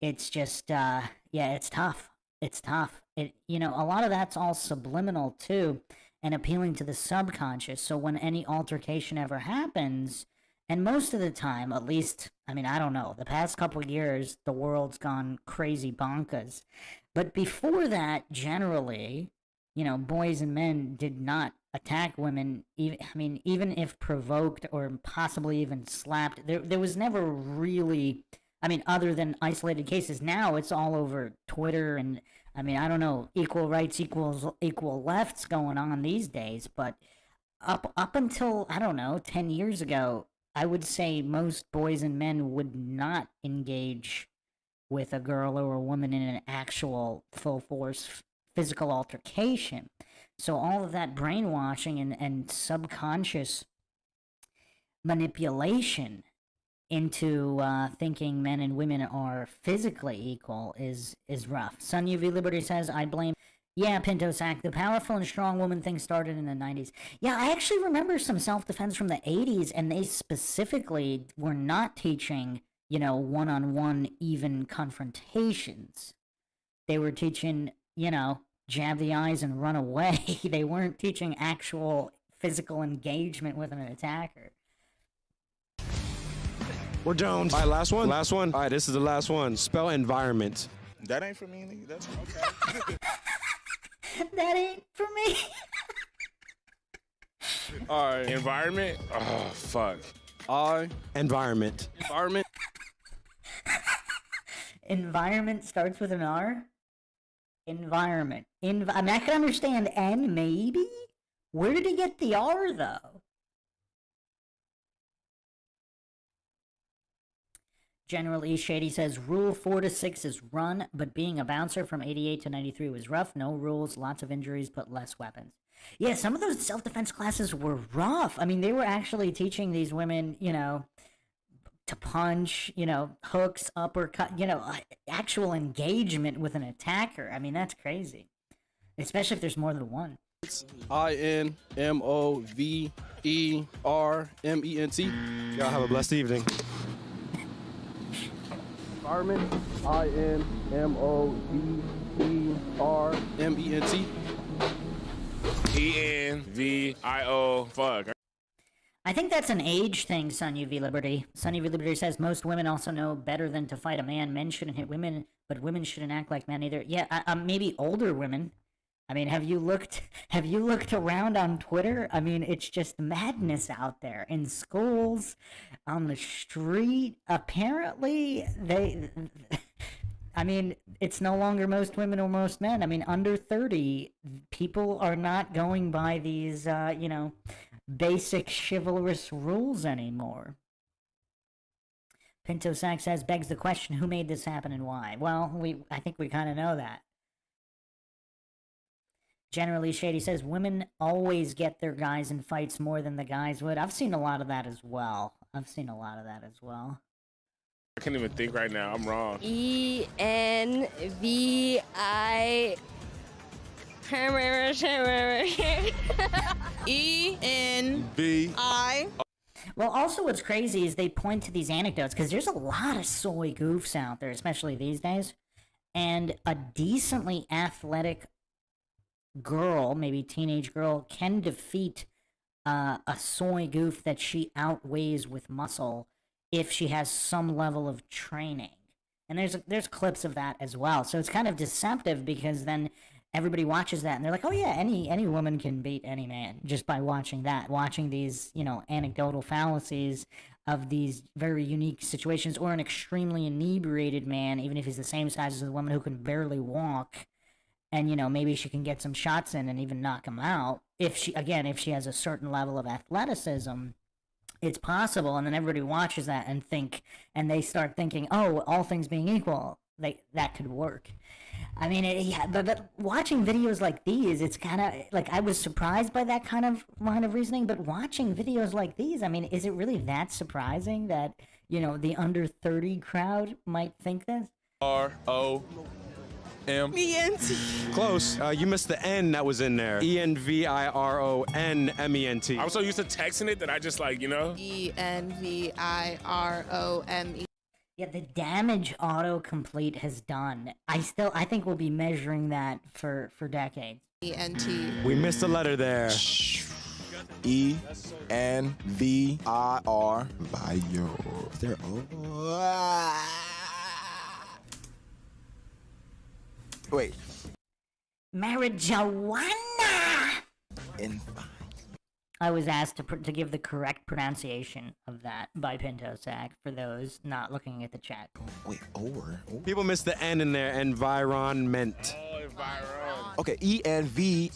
[SPEAKER 1] it's just yeah, it's tough. It's tough. A lot of that's all subliminal too, and appealing to the subconscious. So when any altercation ever happens, and most of the time, at least, I mean, I don't know, the past couple years, the world's gone crazy bonkers. But before that, generally, boys and men did not attack women, even if provoked or possibly even slapped. There was never really, other than isolated cases. Now it's all over Twitter and, I don't know, equal rights equals equal lefts going on these days. But up until, I don't know, 10 years ago, I would say most boys and men would not engage with a girl or a woman in an actual full force physical altercation. So all of that brainwashing and subconscious manipulation into thinking men and women are physically equal is rough. Sun UV Liberty says, I blame... Yeah, Pinto Sack, the powerful and strong woman thing started in the 90s. Yeah, I actually remember some self-defense from the 80s, and they specifically were not teaching, one-on-one even confrontations. They were teaching, jab the eyes and run away. They weren't teaching actual physical engagement with an attacker.
[SPEAKER 12] We're doomed. All right, last one. Last one. All right, this is the last one. Spell environment.
[SPEAKER 15] That ain't for me, nigga. That's okay.
[SPEAKER 1] That ain't for me.
[SPEAKER 17] All right. Environment? Oh, fuck.
[SPEAKER 12] Environment.
[SPEAKER 17] Environment.
[SPEAKER 1] Environment starts with an R? Environment. I can understand N, maybe? Where did he get the R, though? General E. Shady says, Rule 4 to 6 is run, but being a bouncer from 88 to 93 was rough. No rules, lots of injuries, but less weapons. Yeah, some of those self-defense classes were rough. They were actually teaching these women, to punch, hooks, uppercut, actual engagement with an attacker. That's crazy. Especially if there's more than one.
[SPEAKER 17] INMOVERMENT.
[SPEAKER 12] Y'all have a blessed evening.
[SPEAKER 17] Environment. INMOVERMENT. ENVIO. Fuck.
[SPEAKER 1] I think that's an age thing, Sun UV Liberty. Sun UV Liberty says most women also know better than to fight a man. Men shouldn't hit women, but women shouldn't act like men either. Yeah, maybe older women. Have you looked around on Twitter? It's just madness out there in schools, on the street. Apparently, it's no longer most women or most men. Under 30, people are not going by these, basic chivalrous rules anymore. Pinto Sack says, begs the question, who made this happen and why? Well, I think we kind of know that. Generally, Shady says, women always get their guys in fights more than the guys would. I've seen a lot of that as well.
[SPEAKER 7] I can't even think right now. I'm wrong.
[SPEAKER 2] ENVI.
[SPEAKER 4] ENVI.
[SPEAKER 1] Well, also what's crazy is they point to these anecdotes, because there's a lot of soy goofs out there, especially these days. And a decently athletic girl, maybe teenage girl, can defeat a soy goof that she outweighs with muscle if she has some level of training. And there's clips of that as well. So it's kind of deceptive, because then everybody watches that and they're like, oh yeah, any woman can beat any man just by watching that, watching these, anecdotal fallacies of these very unique situations, or an extremely inebriated man, even if he's the same size as a woman who can barely walk, and maybe she can get some shots in and even knock him out if she has a certain level of athleticism. It's possible. And then everybody watches that and they start thinking, oh, all things being equal, that could work. But watching videos like these, it's kind of like, I was surprised by that kind of line of reasoning, but watching videos like these, is it really that surprising that, the under 30 crowd might think this?
[SPEAKER 17] RO.
[SPEAKER 11] E-N-T.
[SPEAKER 12] Close. You missed the N that was in there. E-N-V-I-R-O-N-M-E-N-T.
[SPEAKER 17] I'm so used to texting it that I just like, you know.
[SPEAKER 14] E-N-V-I-R-O-M-E.
[SPEAKER 1] Yeah, the damage autocomplete has done. I think we'll be measuring that for decades.
[SPEAKER 14] E-N-T.
[SPEAKER 12] We missed a letter there.
[SPEAKER 8] E-N-V-I-R. Bio. There. Wait.
[SPEAKER 1] Marijuana. I was asked to give the correct pronunciation of that by Pinto Sack for those not looking at the chat.
[SPEAKER 8] Wait, or?
[SPEAKER 12] People missed the N in there. Environment.
[SPEAKER 17] Oh, environment.
[SPEAKER 8] Okay, E-N-V-I-R-E-N-T.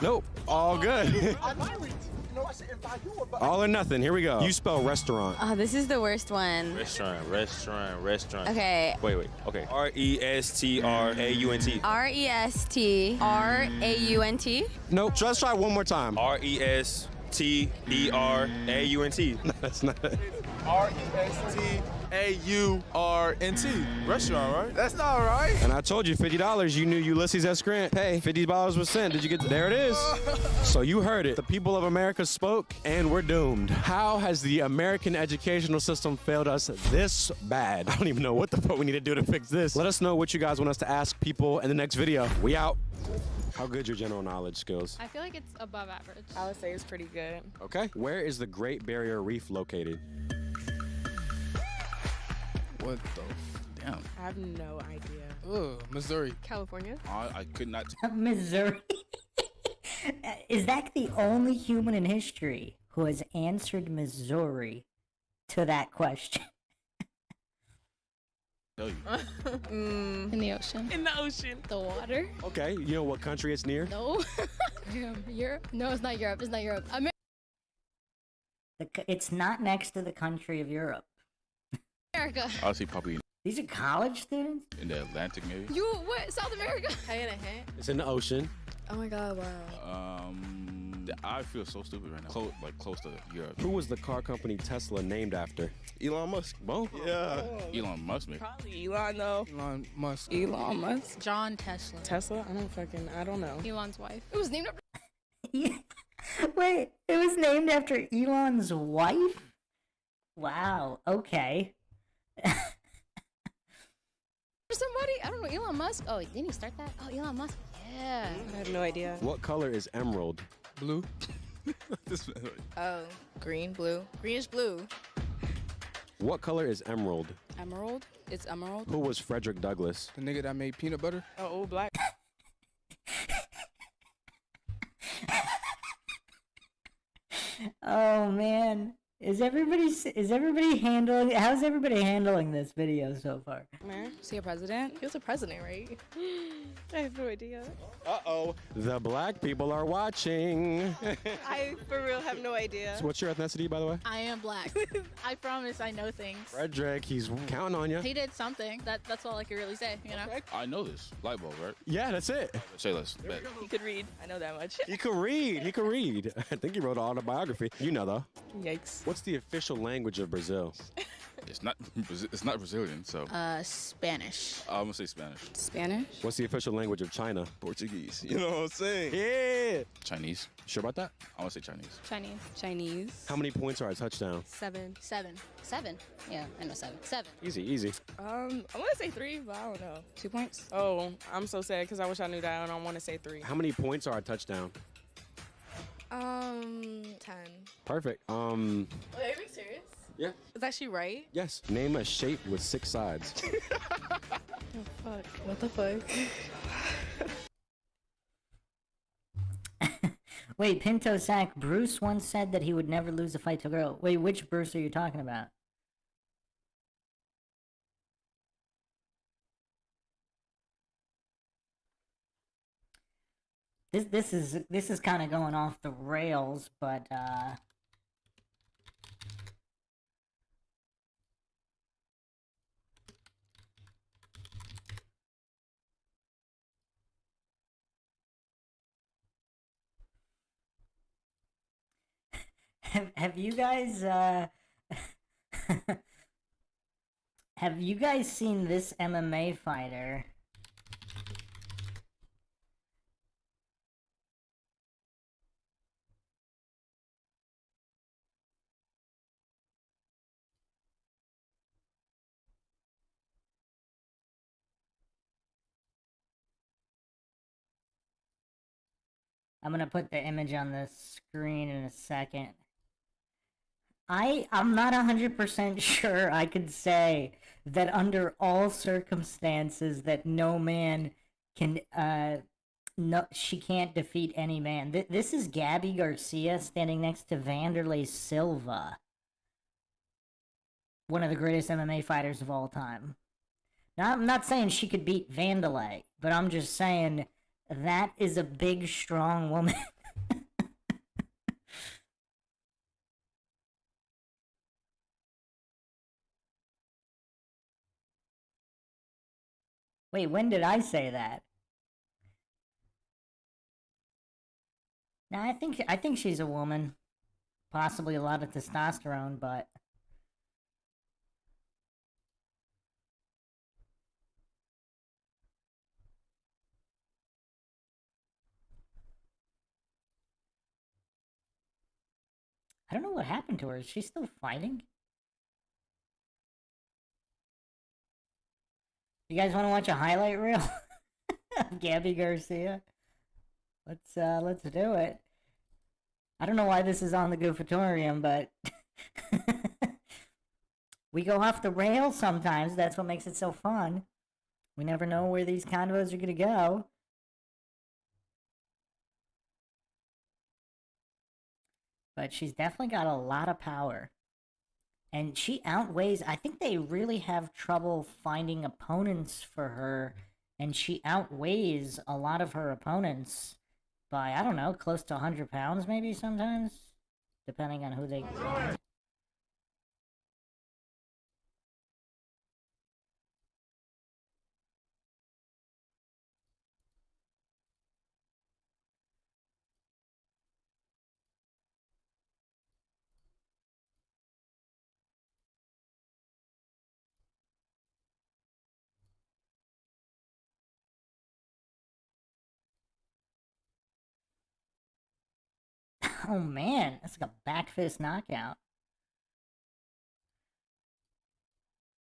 [SPEAKER 12] Nope. All good. All or nothing. Here we go. You spell restaurant.
[SPEAKER 19] Oh, this is the worst one.
[SPEAKER 13] Restaurant.
[SPEAKER 19] Okay.
[SPEAKER 13] Wait. Okay. R-E-S-T-R-A-U-N-T.
[SPEAKER 19] R-E-S-T-R-A-U-N-T.
[SPEAKER 12] Nope. Just try one more time.
[SPEAKER 13] R-E-S-T-E-R-A-U-N-T.
[SPEAKER 12] No, that's not it.
[SPEAKER 11] R-E-S-T-A-U-R-N-T. Restaurant, right? That's not right.
[SPEAKER 12] And I told you, $50. You knew Ulysses S. Grant. Hey, $50 was sent. Did you get? There it is. So you heard it. The people of America spoke, and we're doomed. How has the American educational system failed us this bad? I don't even know what the fuck we need to do to fix this. Let us know what you guys want us to ask people in the next video. We out. How good your general knowledge skills?
[SPEAKER 2] I feel like it's above average.
[SPEAKER 5] I would say it's pretty good.
[SPEAKER 12] Okay. Where is the Great Barrier Reef located?
[SPEAKER 11] What the? Damn.
[SPEAKER 5] I have no idea.
[SPEAKER 11] Ugh, Missouri.
[SPEAKER 5] California?
[SPEAKER 11] I could not.
[SPEAKER 1] Missouri. Is that the only human in history who has answered Missouri to that question?
[SPEAKER 11] Tell you.
[SPEAKER 2] In the ocean.
[SPEAKER 5] In the ocean.
[SPEAKER 2] The water.
[SPEAKER 12] Okay. You know what country it's near?
[SPEAKER 2] No. Europe? No, it's not Europe. It's not Europe.
[SPEAKER 1] It's not next to the country of Europe.
[SPEAKER 2] America.
[SPEAKER 11] I'll say probably
[SPEAKER 1] These are college students?
[SPEAKER 11] in the Atlantic, maybe.
[SPEAKER 2] You what? South America?
[SPEAKER 5] Can I get a hint?
[SPEAKER 12] It's in the ocean.
[SPEAKER 5] Oh my god, wow.
[SPEAKER 11] I feel so stupid right now. Close to Europe.
[SPEAKER 12] Who was the car company Tesla named after?
[SPEAKER 7] Elon Musk.
[SPEAKER 12] Bo?
[SPEAKER 7] Yeah.
[SPEAKER 11] Elon Musk, maybe.
[SPEAKER 5] Probably Elon though.
[SPEAKER 11] Elon Musk.
[SPEAKER 5] Elon Musk.
[SPEAKER 9] John Tesla.
[SPEAKER 5] Tesla? I don't know.
[SPEAKER 2] Elon's wife. It was named after.
[SPEAKER 1] Wait, it was named after Elon's wife? Wow, okay.
[SPEAKER 2] Somebody? I don't know. Elon Musk? Oh, didn't he start that? Oh, Elon Musk. Yeah.
[SPEAKER 5] I have no idea.
[SPEAKER 12] What color is emerald?
[SPEAKER 11] Blue.
[SPEAKER 14] Oh, green, blue. Greenish blue.
[SPEAKER 12] What color is emerald?
[SPEAKER 14] Emerald? It's emerald.
[SPEAKER 12] Who was Frederick Douglass?
[SPEAKER 11] The nigga that made peanut butter.
[SPEAKER 5] Oh, black.
[SPEAKER 1] Oh man. How's everybody handling this video so far?
[SPEAKER 5] Man,
[SPEAKER 14] Is he a president?
[SPEAKER 5] he was a president, right? I have no idea.
[SPEAKER 12] Uh-oh. The black people are watching.
[SPEAKER 5] I for real have no idea.
[SPEAKER 12] So what's your ethnicity, by the way?
[SPEAKER 9] I am black. I promise I know things.
[SPEAKER 12] Frederick, he's counting on you.
[SPEAKER 9] He did something. That's all I could really say, you know?
[SPEAKER 11] I know this. Light bulb, right?
[SPEAKER 12] Yeah, that's it.
[SPEAKER 11] Say less. Bet.
[SPEAKER 5] He could read. I know that much.
[SPEAKER 12] He could read. He could read. I think he wrote an autobiography. You know, though.
[SPEAKER 5] Yikes.
[SPEAKER 12] What's the official language of Brazil?
[SPEAKER 11] It's not Brazilian, so
[SPEAKER 14] Spanish.
[SPEAKER 11] I'm gonna say Spanish.
[SPEAKER 14] Spanish?
[SPEAKER 12] What's the official language of China?
[SPEAKER 7] Portuguese. You know what I'm saying?
[SPEAKER 12] Yeah.
[SPEAKER 11] Chinese.
[SPEAKER 12] Sure about that?
[SPEAKER 11] I wanna say Chinese.
[SPEAKER 2] Chinese.
[SPEAKER 14] Chinese.
[SPEAKER 12] How many points are a touchdown?
[SPEAKER 5] 7.
[SPEAKER 2] 7. Yeah, I know 7. 7.
[SPEAKER 12] Easy.
[SPEAKER 5] I want to say 3, but I don't know.
[SPEAKER 14] 2 points.
[SPEAKER 5] Oh, I'm so sad because I wish I knew that. I don't want to say 3.
[SPEAKER 12] How many points are a touchdown?
[SPEAKER 5] 10.
[SPEAKER 12] Perfect.
[SPEAKER 5] Wait, are you being serious?
[SPEAKER 12] Yeah.
[SPEAKER 5] Is that she right?
[SPEAKER 12] Yes. Name a shape with 6 sides.
[SPEAKER 5] Oh, fuck. What the fuck?
[SPEAKER 1] Wait, Pinto Sack, Bruce once said that he would never lose a fight to a girl. Wait, which Bruce are you talking about? This is kind of going off the rails, but have you guys Have you guys seen this MMA fighter? I'm gonna put the image on the screen in a second. I'm not 100% sure I could say that under all circumstances that no man can, no, she can't defeat any man. This is Gabby Garcia standing next to Vanderlei Silva, one of the greatest MMA fighters of all time. Now, I'm not saying she could beat Vanderlei, but I'm just saying that is a big, strong woman. Wait, when did I say that? No, I think she's a woman. Possibly a lot of testosterone, but I don't know what happened to her. Is she still fighting? You guys want to watch a highlight reel of Gabby Garcia? Let's do it. I don't know why this is on the Goofatorium, but we go off the rails sometimes. That's what makes it so fun. We never know where these convos are gonna go. But she's definitely got a lot of power. And she outweighs, I think they really have trouble finding opponents for her. And she outweighs a lot of her opponents by, I don't know, close to 100 pounds maybe sometimes. Depending on who they find. Oh man, that's like a back fist knockout.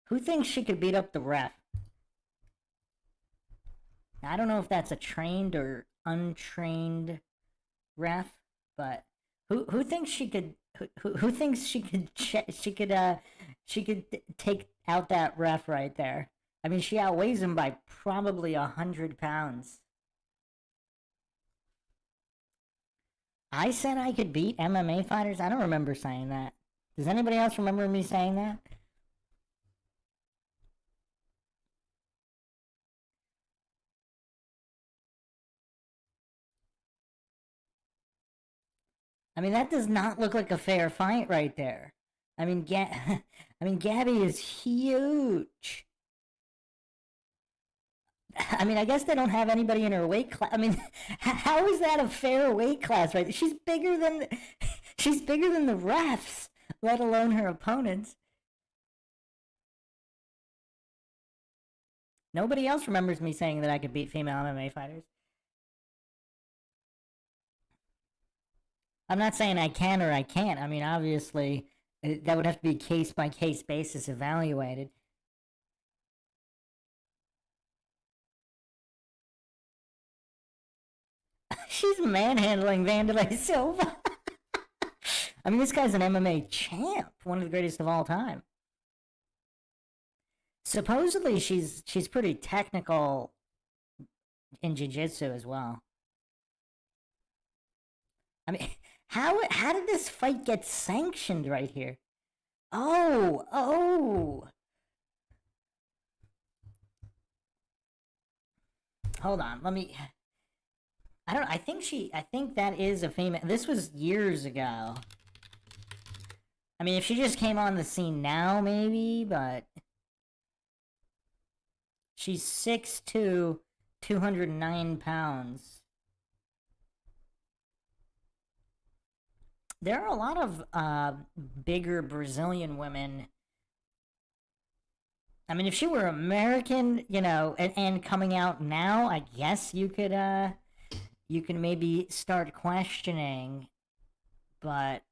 [SPEAKER 1] Who thinks she could beat up the ref? I don't know if that's a trained or untrained ref, but who thinks she could who thinks she could take out that ref right there? I mean, she outweighs him by probably 100 pounds. I said I could beat MMA fighters? I don't remember saying that. Does anybody else remember me saying that? I mean, that does not look like a fair fight right there. I mean, I mean, Gabby is huge. I mean, I guess they don't have anybody in her weight class. I mean, how is that a fair weight class, right? She's bigger than the refs, let alone her opponents. Nobody else remembers me saying that I could beat female MMA fighters. I'm not saying I can or I can't. I mean, obviously, that would have to be case-by-case basis evaluated. She's manhandling Vanderlei Silva. I mean, this guy's an MMA champ, one of the greatest of all time. Supposedly, she's pretty technical in jiu-jitsu as well. I mean, how did this fight get sanctioned right here? Oh. Hold on, let me... I think that is a female. This was years ago. I mean, if she just came on the scene now, maybe, but... She's 6'2", 209 pounds. There are a lot of bigger Brazilian women I mean, if she were American, you know, and coming out now, I guess you could maybe start questioning, but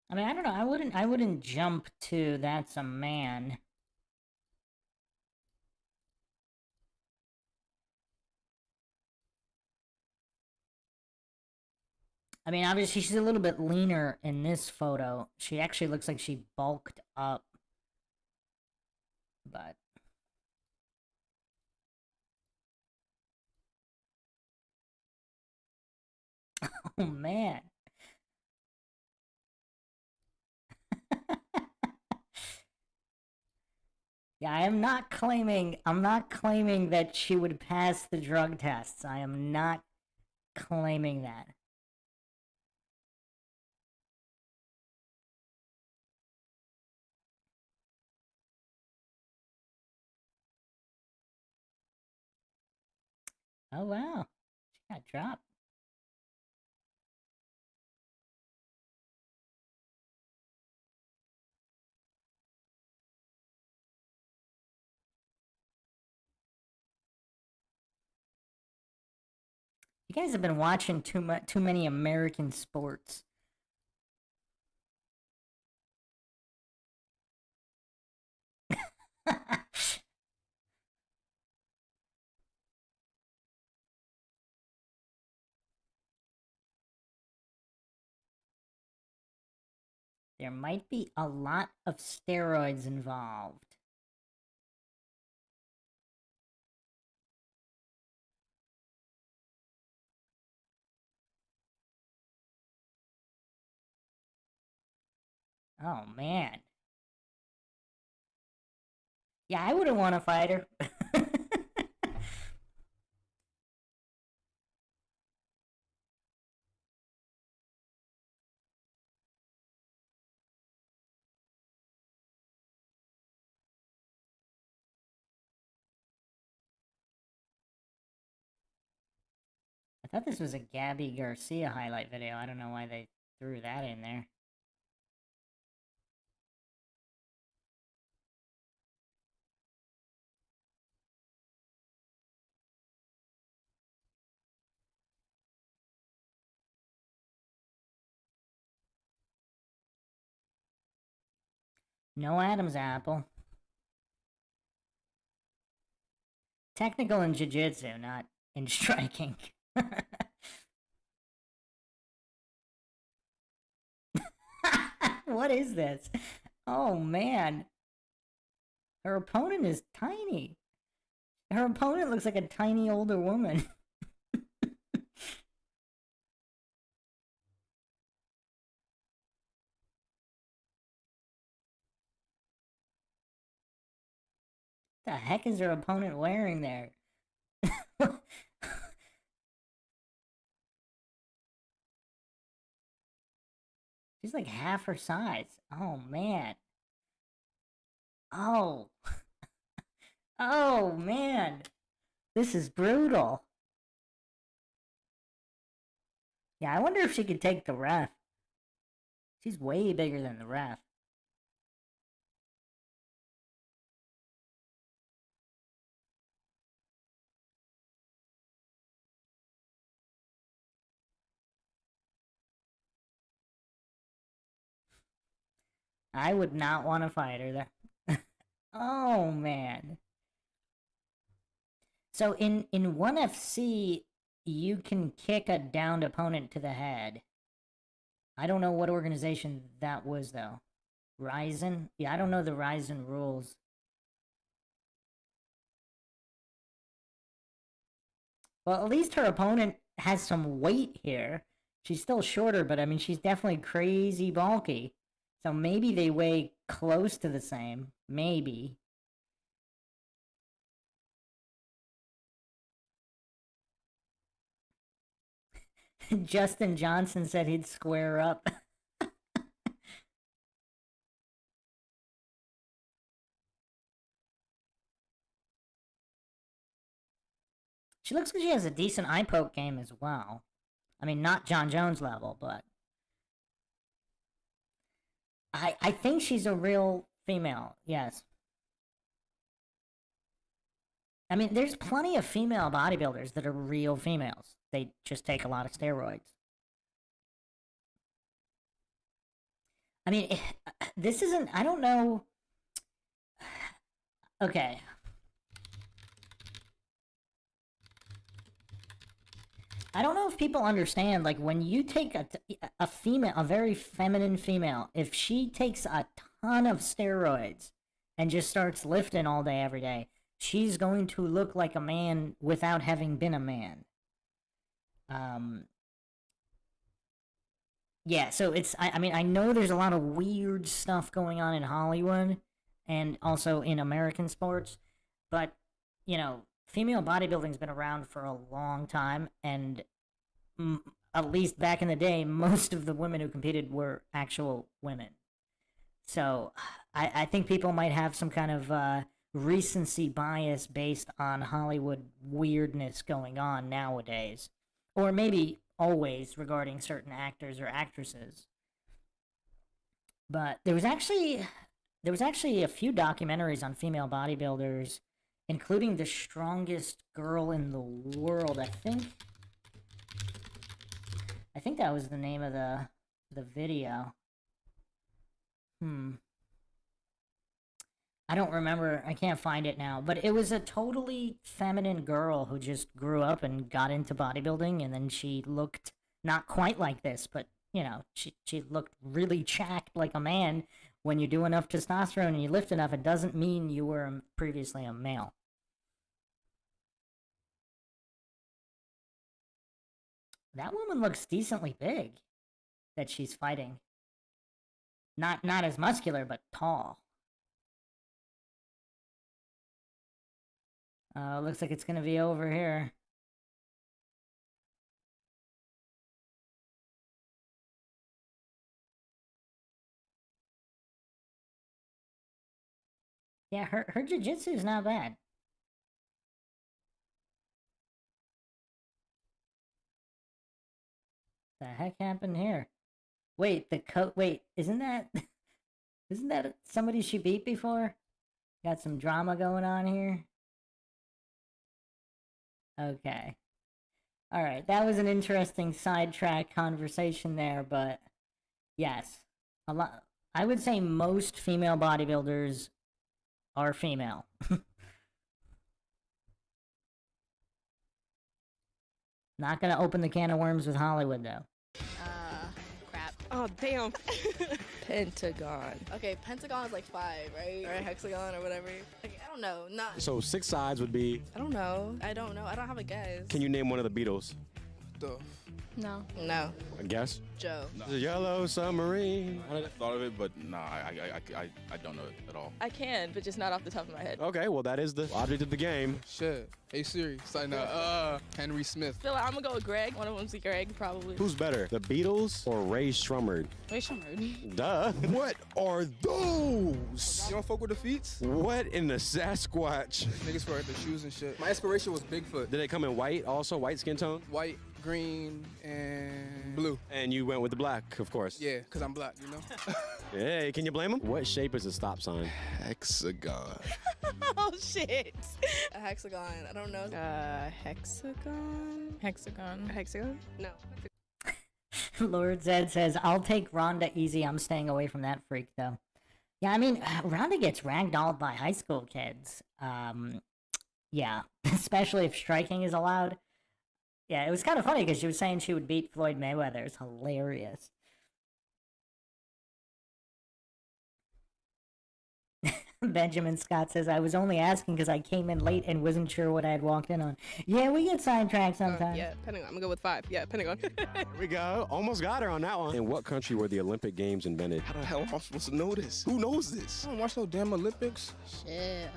[SPEAKER 1] I mean, I don't know. I wouldn't jump to that's a man. I mean, obviously she's a little bit leaner in this photo. She actually looks like she bulked up. But oh man. Yeah, I'm not claiming that she would pass the drug tests. I am not claiming that. Oh wow. She got dropped. You guys have been watching too many American sports. There might be a lot of steroids involved. Oh man. Yeah, I wouldn't want to fight her. I thought this was a Gabby Garcia highlight video. I don't know why they threw that in there. No Adam's apple. Technical in jiu-jitsu, not in striking. What is this? Oh man. Her opponent is tiny. Her opponent looks like a tiny older woman. The heck is her opponent wearing there? She's like half her size. Oh man. Oh. Oh man. This is brutal. Yeah, I wonder if she could take the ref. She's way bigger than the ref. I would not want to fight her there. Oh man. So in 1FC, you can kick a downed opponent to the head. I don't know what organization that was though. Ryzen? Yeah, I don't know the Ryzen rules. Well, at least her opponent has some weight here. She's still shorter, but I mean, she's definitely crazy bulky. So maybe they weigh close to the same. Maybe. Justin Johnson said he'd square up. She looks like she has a decent eye poke game as well. I mean, not John Jones level, but I think she's a real female, yes. I mean, there's plenty of female bodybuilders that are real females. They just take a lot of steroids. I mean, this isn't, I don't know. Okay. I don't know if people understand, like, when you take a female, a very feminine female, if she takes a ton of steroids and just starts lifting all day, every day, she's going to look like a man without having been a man. Yeah, so it's, I mean, I know there's a lot of weird stuff going on in Hollywood and also in American sports, but, you know, female bodybuilding's been around for a long time, and at least back in the day, most of the women who competed were actual women. So I think people might have some kind of recency bias based on Hollywood weirdness going on nowadays. Or maybe always regarding certain actors or actresses. But there was actually a few documentaries on female bodybuilders, including The Strongest Girl in the World. I think that was the name of the video. I don't remember. I can't find it now. But it was a totally feminine girl who just grew up and got into bodybuilding, and then she looked not quite like this, but, you know, she looked really jacked like a man. When you do enough testosterone and you lift enough, it doesn't mean you were previously a male. That woman looks decently big that she's fighting. Not as muscular, but tall. Looks like it's gonna be over here. Yeah, her jiu-jitsu is not bad. The heck happened here? Wait, wait, isn't that somebody she beat before? Got some drama going on here. Okay. Alright, that was an interesting sidetrack conversation there, but yes. I would say most female bodybuilders are female. Not gonna open the can of worms with Hollywood, though.
[SPEAKER 14] Crap.
[SPEAKER 4] Oh, damn.
[SPEAKER 14] Pentagon. Okay, Pentagon is like 5, right? Or hexagon or whatever. Okay, I don't know. Not.
[SPEAKER 12] So 6 sides would be.
[SPEAKER 14] I don't know. I don't have a guess.
[SPEAKER 12] Can you name one of the Beatles?
[SPEAKER 14] No. No.
[SPEAKER 12] A guess?
[SPEAKER 14] Joe.
[SPEAKER 12] The Yellow Submarine.
[SPEAKER 15] I thought of it, but nah, I don't know it at all.
[SPEAKER 14] I can, but just not off the top of my head.
[SPEAKER 12] Okay, well that is the object of the game.
[SPEAKER 5] Shit. Hey Siri, sign up. Henry Smith.
[SPEAKER 14] Feel like I'm gonna go with Greg. One of them's Greg, probably.
[SPEAKER 12] Who's better, the Beatles or Ray Shremmerd?
[SPEAKER 14] Ray Shremmerd.
[SPEAKER 12] Duh.
[SPEAKER 8] What are those?
[SPEAKER 5] You don't fuck with the feets?
[SPEAKER 12] What in the Sasquatch?
[SPEAKER 5] Niggas wear the shoes and shit. My inspiration was Bigfoot.
[SPEAKER 12] Did they come in white also? White skin tone?
[SPEAKER 5] White, green, and blue.
[SPEAKER 12] And you went with the black, of course.
[SPEAKER 5] Yeah, because I'm black, you know?
[SPEAKER 12] Hey, can you blame them? What shape is a stop sign?
[SPEAKER 8] Hexagon.
[SPEAKER 14] Oh, shit. A hexagon. I don't know. Hexagon? Hexagon. Hexagon? No.
[SPEAKER 1] Lord Zed says, I'll take Rhonda easy. I'm staying away from that freak, though. Yeah, I mean, Rhonda gets ragdolled by high school kids. Yeah, especially if striking is allowed. Yeah, it was kind of funny because she was saying she would beat Floyd Mayweather. It's hilarious. Benjamin Scott says, I was only asking because I came in late and wasn't sure what I had walked in on. Yeah, we get sidetracked sometimes.
[SPEAKER 14] Yeah, Pentagon. I'm gonna go with 5. Yeah, Pentagon.
[SPEAKER 12] Here we go. Almost got her on that one. In what country were the Olympic Games invented?
[SPEAKER 11] How the hell am I supposed to know this? Who knows this? I don't watch no damn Olympics.
[SPEAKER 14] Shit.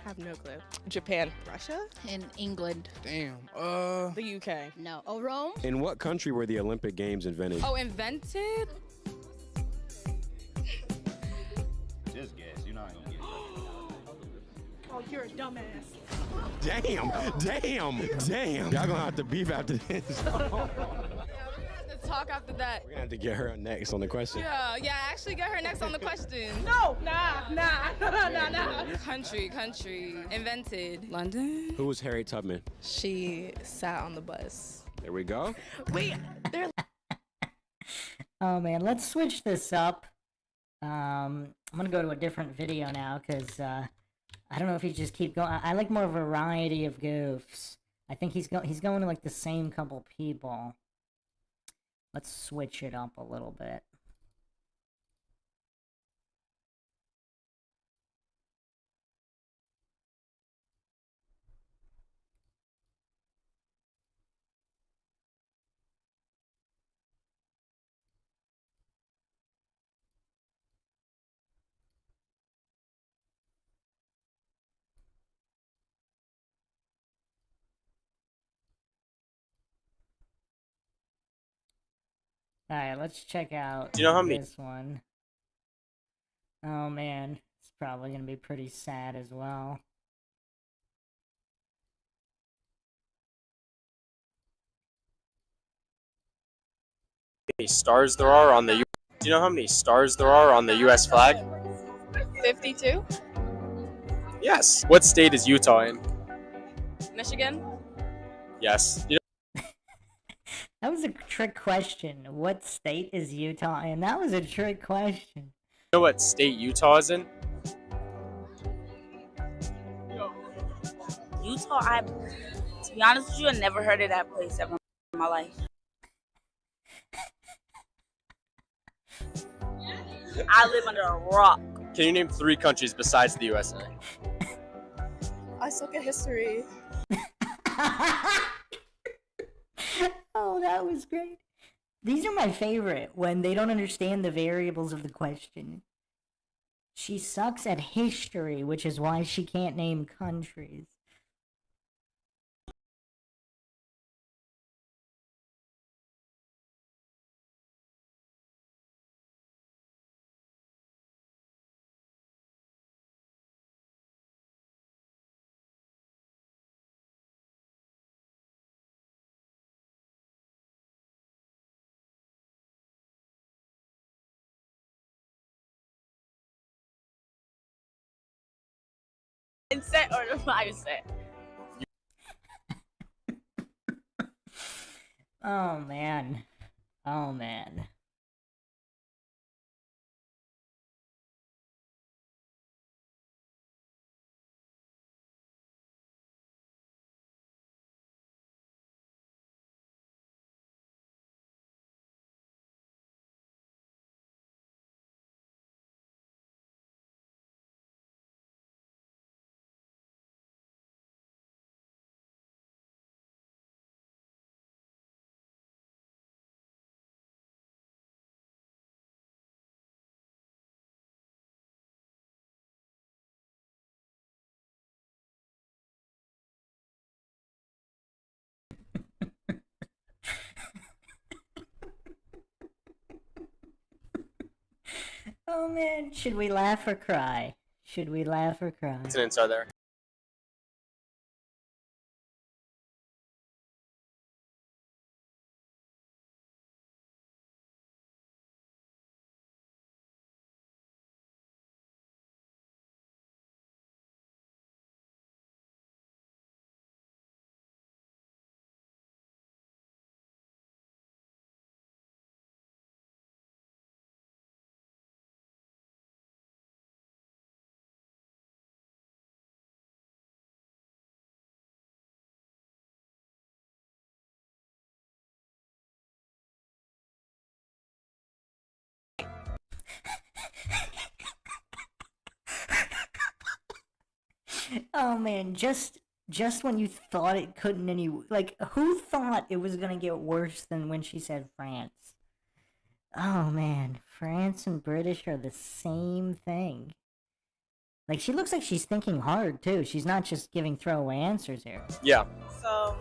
[SPEAKER 14] Have no clue. Japan. Russia?
[SPEAKER 5] In England.
[SPEAKER 11] Damn.
[SPEAKER 14] The UK.
[SPEAKER 5] No. Oh, Rome?
[SPEAKER 12] In what country were the Olympic Games invented?
[SPEAKER 14] Oh, invented?
[SPEAKER 20] Just guess. You're not gonna get it.
[SPEAKER 14] Oh, you're a dumbass.
[SPEAKER 12] Damn. Y'all gonna have to beef after this.
[SPEAKER 14] Let's talk after that.
[SPEAKER 12] We're gonna have to get her next on the question.
[SPEAKER 14] Yeah, actually get her next on the question.
[SPEAKER 5] No. Nah.
[SPEAKER 14] Country. Invented. London?
[SPEAKER 12] Who was Harriet Tubman?
[SPEAKER 14] She sat on the bus.
[SPEAKER 12] There we go.
[SPEAKER 14] Wait, they're...
[SPEAKER 1] Oh man, let's switch this up. I'm gonna go to a different video now because I don't know if he just keep going. I like more variety of goofs. I think he's going to like the same couple people. Let's switch it up a little bit. Alright, let's check out
[SPEAKER 3] Do you know how many-
[SPEAKER 1] this one. Oh man, it's probably gonna be pretty sad as well.
[SPEAKER 3] How many stars there are on the Do you know how many stars there are on the US flag?
[SPEAKER 14] 52?
[SPEAKER 3] Yes. What state is Utah in?
[SPEAKER 14] Michigan?
[SPEAKER 3] Yes. You know
[SPEAKER 1] That was a trick question. What state is Utah in? That was a trick question.
[SPEAKER 3] what state Utah is in?
[SPEAKER 21] Utah, to be honest with you, I never heard of that place ever in my life. I live under a rock.
[SPEAKER 3] Can you name 3 countries besides the USA?
[SPEAKER 14] I suck at history.
[SPEAKER 1] Oh, that was great. These are my favorite when they don't understand the variables of the question. She sucks at history, which is why she can't name countries.
[SPEAKER 21] Set or the mindset?
[SPEAKER 1] Oh man. Oh man. Oh man, should we laugh or cry? Should we laugh or cry?
[SPEAKER 3] Incidents are there?
[SPEAKER 1] Oh man, just when you thought it couldn't like who thought it was gonna get worse than when she said France? Oh man, France and British are the same thing. Like she looks like she's thinking hard too. She's not just giving throwaway answers here.
[SPEAKER 3] Yeah.
[SPEAKER 21] So,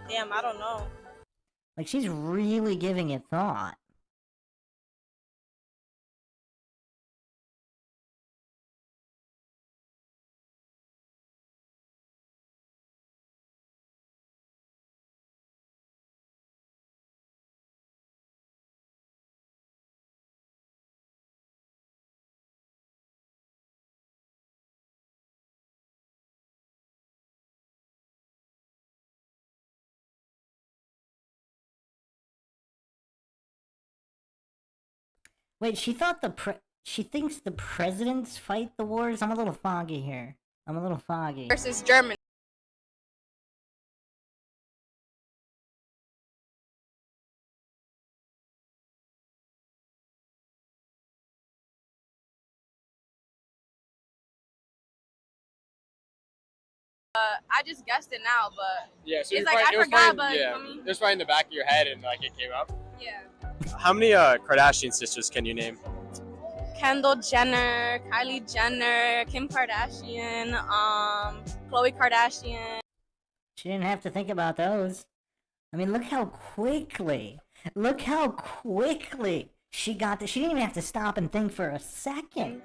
[SPEAKER 21] damn, I don't know.
[SPEAKER 1] Like she's really giving it thought. Wait, she thinks the presidents fight the wars? I'm a little foggy here. I'm a little foggy.
[SPEAKER 14] Versus Germany. I just guessed it now, but
[SPEAKER 3] Yeah, so
[SPEAKER 14] it's like I forgot, but
[SPEAKER 3] yeah,
[SPEAKER 14] I mean,
[SPEAKER 3] it was right in the back of your head and like it came up.
[SPEAKER 14] yeah.
[SPEAKER 3] How many Kardashian sisters can you name?
[SPEAKER 14] Kendall Jenner, Kylie Jenner, Kim Kardashian, Khloe Kardashian.
[SPEAKER 1] She didn't have to think about those. I mean, look how quickly she got this. She didn't even have to stop and think for a second.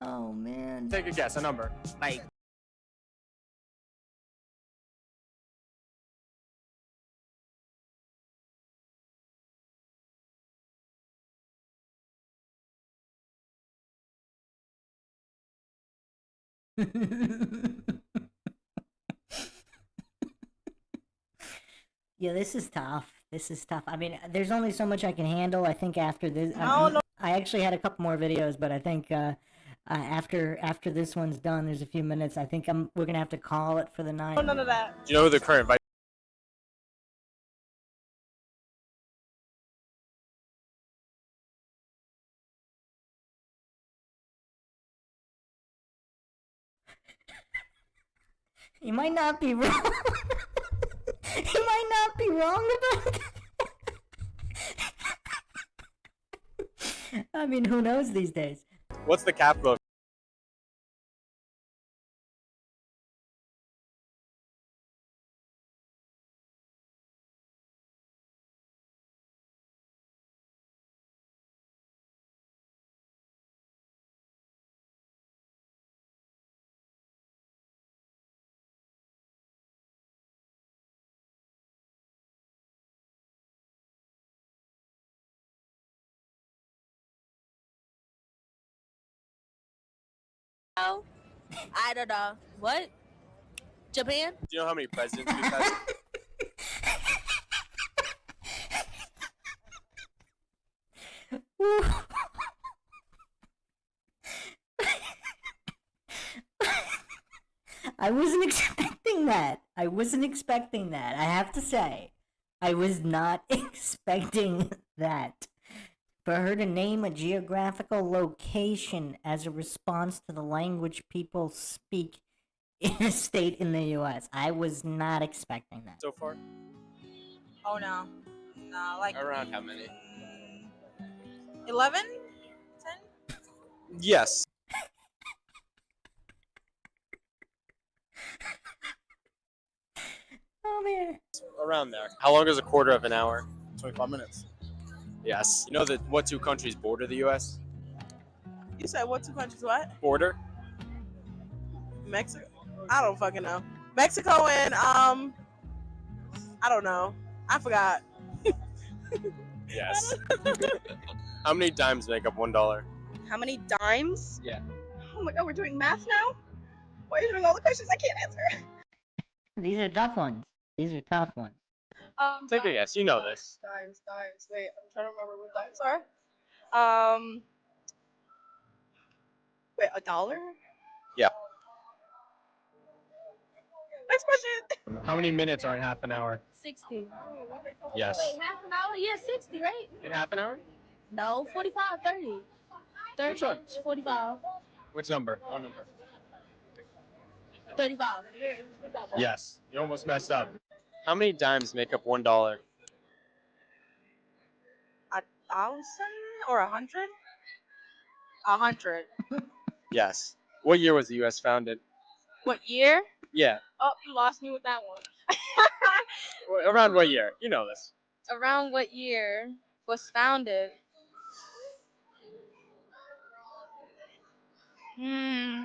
[SPEAKER 1] Oh man.
[SPEAKER 3] Take a guess, a number.
[SPEAKER 16] Like
[SPEAKER 1] Yeah, this is tough. This is tough. I mean, there's only so much I can handle. I think after this, I actually had a couple more videos, but I think after this one's done, there's a few minutes. I think we're gonna have to call it for the night.
[SPEAKER 21] Oh, none of that.
[SPEAKER 3] Do you know who the current vice?
[SPEAKER 1] You might not be wrong. You might not be wrong about that. I mean, who knows these days?
[SPEAKER 3] What's the capital of
[SPEAKER 21] I don't know. What? Japan?
[SPEAKER 3] Do you know how many presidents we've had?
[SPEAKER 1] I wasn't expecting that. I wasn't expecting that. I have to say, I was not expecting that. For her to name a geographical location as a response to the language people speak in a state in the U.S., I was not expecting that.
[SPEAKER 3] So far?
[SPEAKER 21] Oh no. No, like
[SPEAKER 3] Around how many?
[SPEAKER 21] 11?
[SPEAKER 3] Yes.
[SPEAKER 1] Oh man.
[SPEAKER 3] Around there. How long is a quarter of an hour?
[SPEAKER 15] 25 minutes.
[SPEAKER 3] Yes. You know that what two countries border the U.S.?
[SPEAKER 14] You said what two countries? What?
[SPEAKER 3] Border?
[SPEAKER 14] Mexico? I don't fucking know. Mexico and I don't know. I forgot.
[SPEAKER 3] Yes. How many dimes make up $1?
[SPEAKER 5] How many dimes?
[SPEAKER 3] Yeah.
[SPEAKER 5] Oh my god, we're doing math now? Why are you doing all the questions I can't answer?
[SPEAKER 1] These are tough ones. These are tough ones.
[SPEAKER 3] Take a guess. You know this.
[SPEAKER 5] Dimes. Wait, I'm trying to remember what dimes are. Wait, $1?
[SPEAKER 3] Yeah.
[SPEAKER 5] Next question.
[SPEAKER 12] How many minutes are in half an hour?
[SPEAKER 2] 60.
[SPEAKER 12] Yes.
[SPEAKER 2] Wait, half an hour? Yeah, 60, right?
[SPEAKER 12] In half an hour?
[SPEAKER 2] No, 45, 30. 30,
[SPEAKER 12] Which one?
[SPEAKER 2] 45.
[SPEAKER 12] Which number? What number?
[SPEAKER 2] 35.
[SPEAKER 12] Yes. You almost messed up.
[SPEAKER 3] How many dimes make up $1?
[SPEAKER 14] 1,000 or 100? 100.
[SPEAKER 3] Yes. What year was the U.S. founded?
[SPEAKER 14] What year?
[SPEAKER 3] Yeah.
[SPEAKER 14] Oh, you lost me with that one.
[SPEAKER 3] Around what year? You know this.
[SPEAKER 14] Around what year was founded? I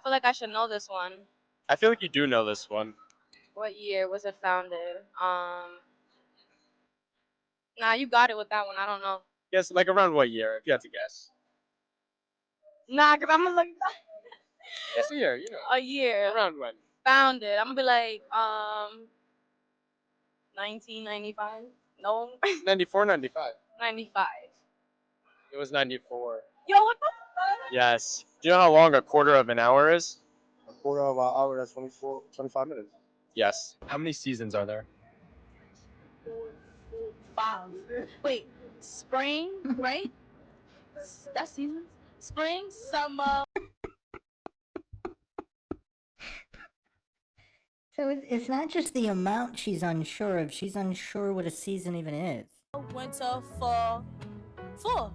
[SPEAKER 14] feel like I should know this one.
[SPEAKER 3] I feel like you do know this one.
[SPEAKER 14] What year was it founded? Nah, you got it with that one. I don't know.
[SPEAKER 3] Guess, like around what year, if you had to guess.
[SPEAKER 14] Nah, cause I'm gonna look
[SPEAKER 3] Guess a year, you know.
[SPEAKER 14] a year.
[SPEAKER 3] Around when?
[SPEAKER 14] Founded. I'm gonna be like 1995. No.
[SPEAKER 3] 94, 95.
[SPEAKER 14] 95.
[SPEAKER 3] It was 94.
[SPEAKER 14] Yo, what the fuck?
[SPEAKER 3] Yes. Do you know how long a quarter of an hour is?
[SPEAKER 15] A quarter of an hour, that's 25 minutes.
[SPEAKER 3] Yes.
[SPEAKER 12] How many seasons are there?
[SPEAKER 2] 5. Wait, spring, right? That's seasons? Spring, summer.
[SPEAKER 1] So it's not just the amount she's unsure of, she's unsure what a season even is.
[SPEAKER 21] Winter, fall. Fall.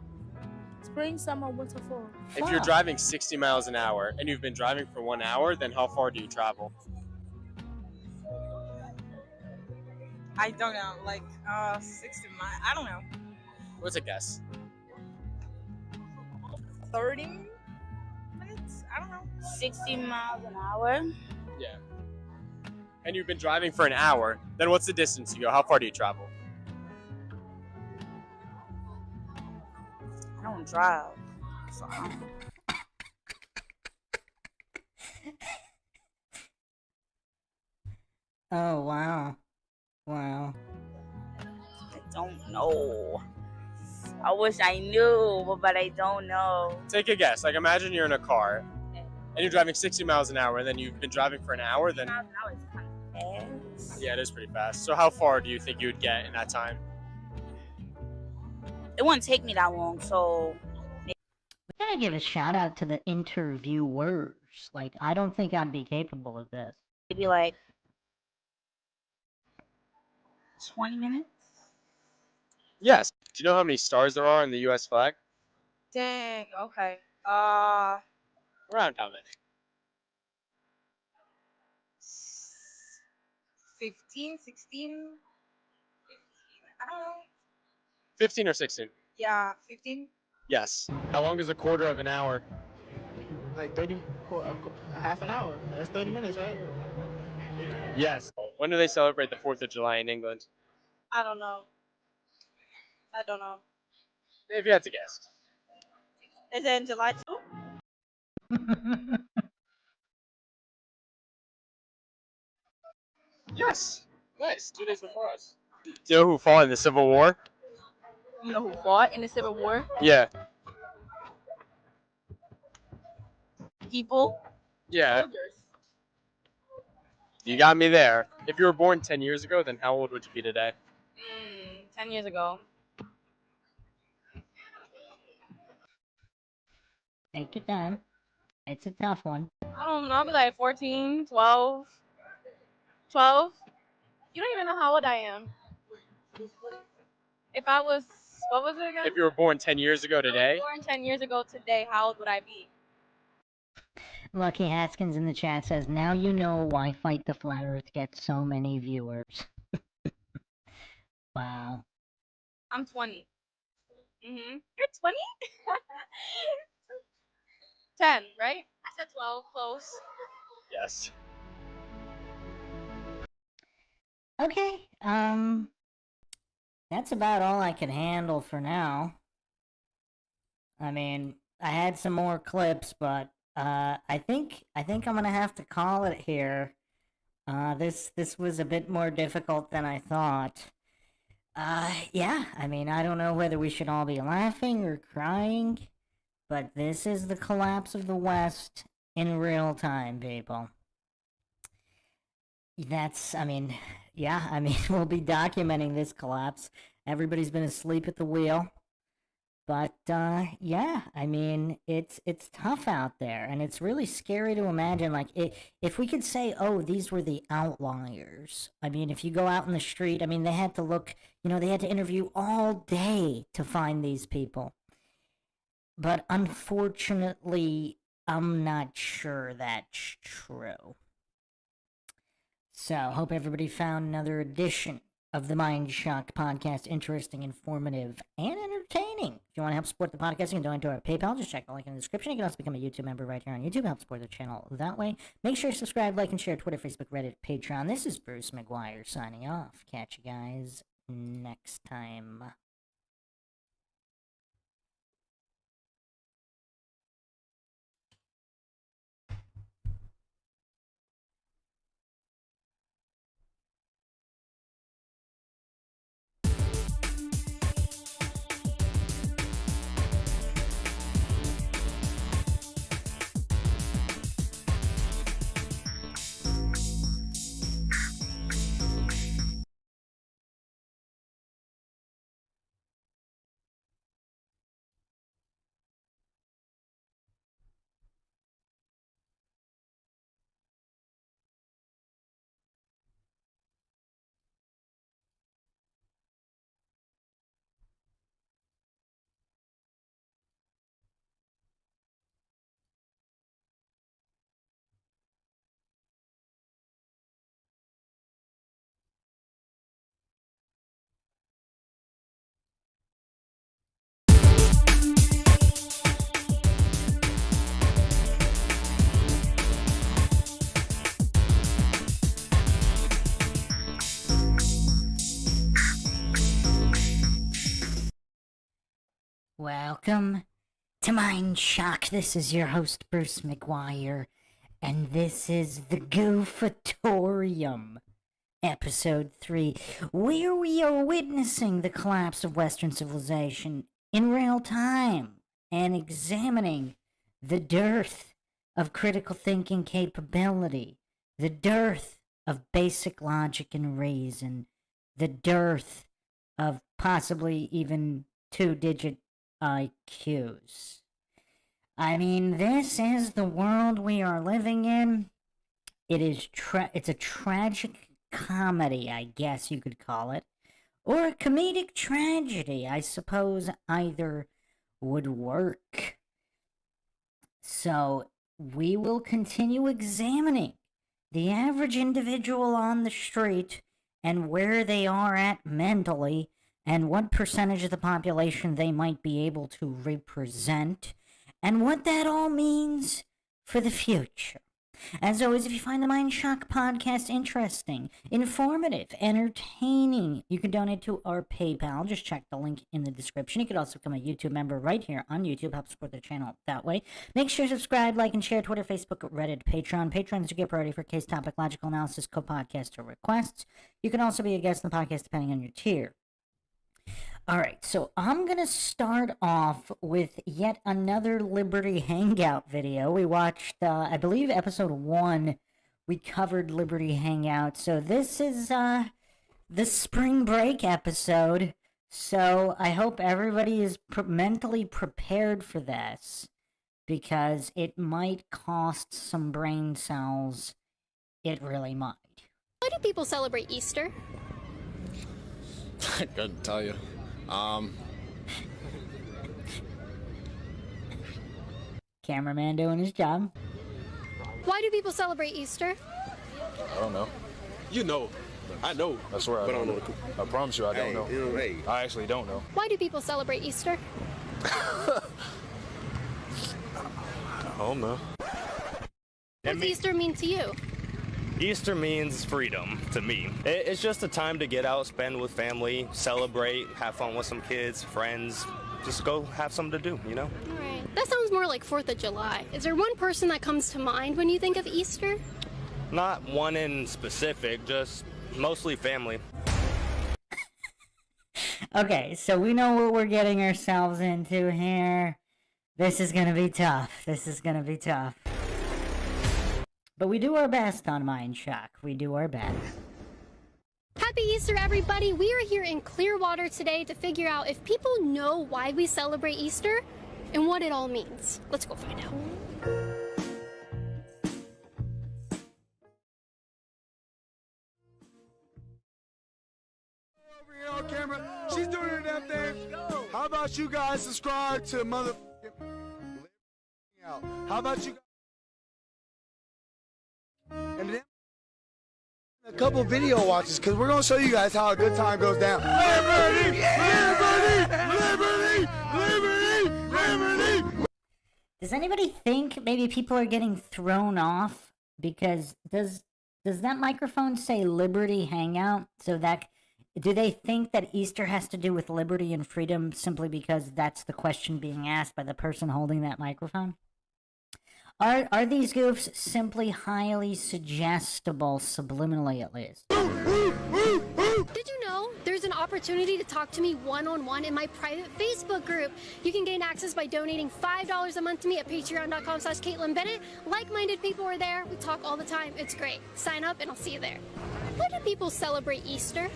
[SPEAKER 21] Spring, summer, winter, fall.
[SPEAKER 3] If you're driving 60 miles an hour and you've been driving for 1 hour, then how far do you travel?
[SPEAKER 21] I don't know. Like 60 miles. I don't know.
[SPEAKER 3] What's a guess?
[SPEAKER 21] 30 minutes? I don't know. 60 miles an hour.
[SPEAKER 3] Yeah. And you've been driving for an hour, then what's the distance you go? How far do you travel?
[SPEAKER 21] I don't drive. So I don't know.
[SPEAKER 1] Oh, wow. Wow.
[SPEAKER 21] I don't know. I wish I knew, but I don't know.
[SPEAKER 3] Take a guess. Like imagine you're in a car and you're driving 60 miles an hour and then you've been driving for an hour, then...
[SPEAKER 21] 60 miles an hour is kind of fast.
[SPEAKER 3] Yeah, it is pretty fast. So how far do you think you would get in that time?
[SPEAKER 21] It wouldn't take me that long, so...
[SPEAKER 1] We gotta give a shout out to the interviewers. Like, I don't think I'd be capable of this.
[SPEAKER 21] Maybe like 20 minutes?
[SPEAKER 3] Yes. Do you know how many stars there are in the U.S. flag?
[SPEAKER 14] Dang. Okay.
[SPEAKER 3] Around how many?
[SPEAKER 14] 15, 16. I don't know.
[SPEAKER 3] 15 or 16?
[SPEAKER 14] Yeah, 15.
[SPEAKER 3] Yes.
[SPEAKER 12] How long is a quarter of an hour?
[SPEAKER 11] Like 30, half an hour. That's 30 minutes, right?
[SPEAKER 12] Yes.
[SPEAKER 3] When do they celebrate the 4th of July in England?
[SPEAKER 14] I don't know. I don't know.
[SPEAKER 3] If you had to guess.
[SPEAKER 14] Is it in July too?
[SPEAKER 3] Yes. Nice. 2 days before us. Do you know who fought in the Civil War?
[SPEAKER 21] You know who fought in the Civil War?
[SPEAKER 3] Yeah.
[SPEAKER 21] People.
[SPEAKER 3] Yeah.
[SPEAKER 21] Soldiers.
[SPEAKER 3] You got me there. If you were born 10 years ago, then how old would you be today?
[SPEAKER 21] 10 years ago.
[SPEAKER 1] Take your time. It's a tough one.
[SPEAKER 21] I don't know. I'll be like 14, 12. 12? You don't even know how old I am. If I was, what was it again?
[SPEAKER 3] If you were born 10 years ago today?
[SPEAKER 21] Born 10 years ago today, how old would I be?
[SPEAKER 1] Lucky Haskins in the chat says, now you know why Fight the Flat Earth gets so many viewers. Wow.
[SPEAKER 21] I'm 20. You're 20? 10, right? I said 12, close.
[SPEAKER 3] Yes.
[SPEAKER 1] Okay, that's about all I can handle for now. I mean, I had some more clips, but I think I'm gonna have to call it here. This was a bit more difficult than I thought. Yeah, I mean, I don't know whether we should all be laughing or crying, but this is the collapse of the West in real time, people. That's, I mean, yeah, I mean, we'll be documenting this collapse. Everybody's been asleep at the wheel. But, yeah, I mean, it's tough out there, and it's really scary to imagine, like, if we could say, oh, these were the outliers. I mean, if you go out in the street, I mean, they had to look, you know, they had to interview all day to find these people. But unfortunately, I'm not sure that's true. So, hope everybody found another edition of the MindShock podcast interesting, informative, and entertaining. If you want to help support the podcast, you can donate to our PayPal. Just check the link in the description. You can also become a YouTube member right here on YouTube. Help support the channel that way. Make sure to subscribe, like, and share Twitter, Facebook, Reddit, Patreon. This is Bruce McGuire signing off. Catch you guys next time. Welcome to MindShock. This is your host, Bruce McGuire, and this is the Goofatorium, Episode 3, where we are witnessing the collapse of Western civilization in real time and examining the dearth of critical thinking capability, the dearth of basic logic and reason, the dearth of possibly even two-digit IQs. I mean, this is the world we are living in. It's a tragic comedy, I guess you could call it, or a comedic tragedy. I suppose either would work. So, we will continue examining the average individual on the street and where they are at mentally and what percentage of the population they might be able to represent, and what that all means for the future. As always, if you find the MindShock podcast interesting, informative, entertaining, you can donate to our PayPal. Just check the link in the description. You could also become a YouTube member right here on YouTube. Help support the channel that way. Make sure to subscribe, like, and share Twitter, Facebook, Reddit, Patreon. Patrons to get priority for case topic, logical analysis, co-podcaster requests. You can also be a guest on the podcast depending on your tier. All right, so I'm going to start off with yet another Liberty Hangout video. We watched, I believe, episode 1. We covered Liberty Hangout. So this is the spring break episode. So I hope everybody is mentally prepared for this, because it might cost some brain cells. It really might.
[SPEAKER 2] Why do people celebrate Easter?
[SPEAKER 7] I couldn't tell you.
[SPEAKER 1] Cameraman doing his job.
[SPEAKER 2] Why do people celebrate Easter?
[SPEAKER 11] I don't know.
[SPEAKER 7] You know. I know.
[SPEAKER 11] I swear I don't know. I promise you I don't know.
[SPEAKER 7] Hey.
[SPEAKER 11] I actually don't know.
[SPEAKER 2] Why do people celebrate Easter?
[SPEAKER 11] I don't know.
[SPEAKER 2] What does Easter mean to you?
[SPEAKER 10] Easter means freedom to me. It's just a time to get out, spend with family, celebrate, have fun with some kids, friends. Just go have something to do, you know?
[SPEAKER 2] All right. That sounds more like 4th of July. Is there one person that comes to mind when you think of Easter?
[SPEAKER 10] Not one in specific, just mostly family.
[SPEAKER 1] Okay, so we know what we're getting ourselves into here. This is going to be tough. This is going to be tough. But we do our best on MindShock. We do our best.
[SPEAKER 2] Happy Easter, everybody! We are here in Clearwater today to figure out if people know why we celebrate Easter and what it all means. Let's go find out.
[SPEAKER 11] Over here on camera. She's doing her damn thing. How about you guys subscribe to mother... How about you... And then a couple video watches, because we're going to show you guys how a good time goes down. Liberty! Liberty! Liberty! Liberty! Liberty!
[SPEAKER 1] Does anybody think maybe people are getting thrown off because does that microphone say Liberty Hangout? So that, do they think that Easter has to do with liberty and freedom simply because that's the question being asked by the person holding that microphone? Are these goofs simply highly suggestible, subliminally at least?
[SPEAKER 2] Did you know there's an opportunity to talk to me one-on-one in my private Facebook group? You can gain access by donating $5 a month to me at patreon.com/Caitlin Bennett. Like-minded people are there. We talk all the time. It's great. Sign up and I'll see you there. Why do people celebrate Easter?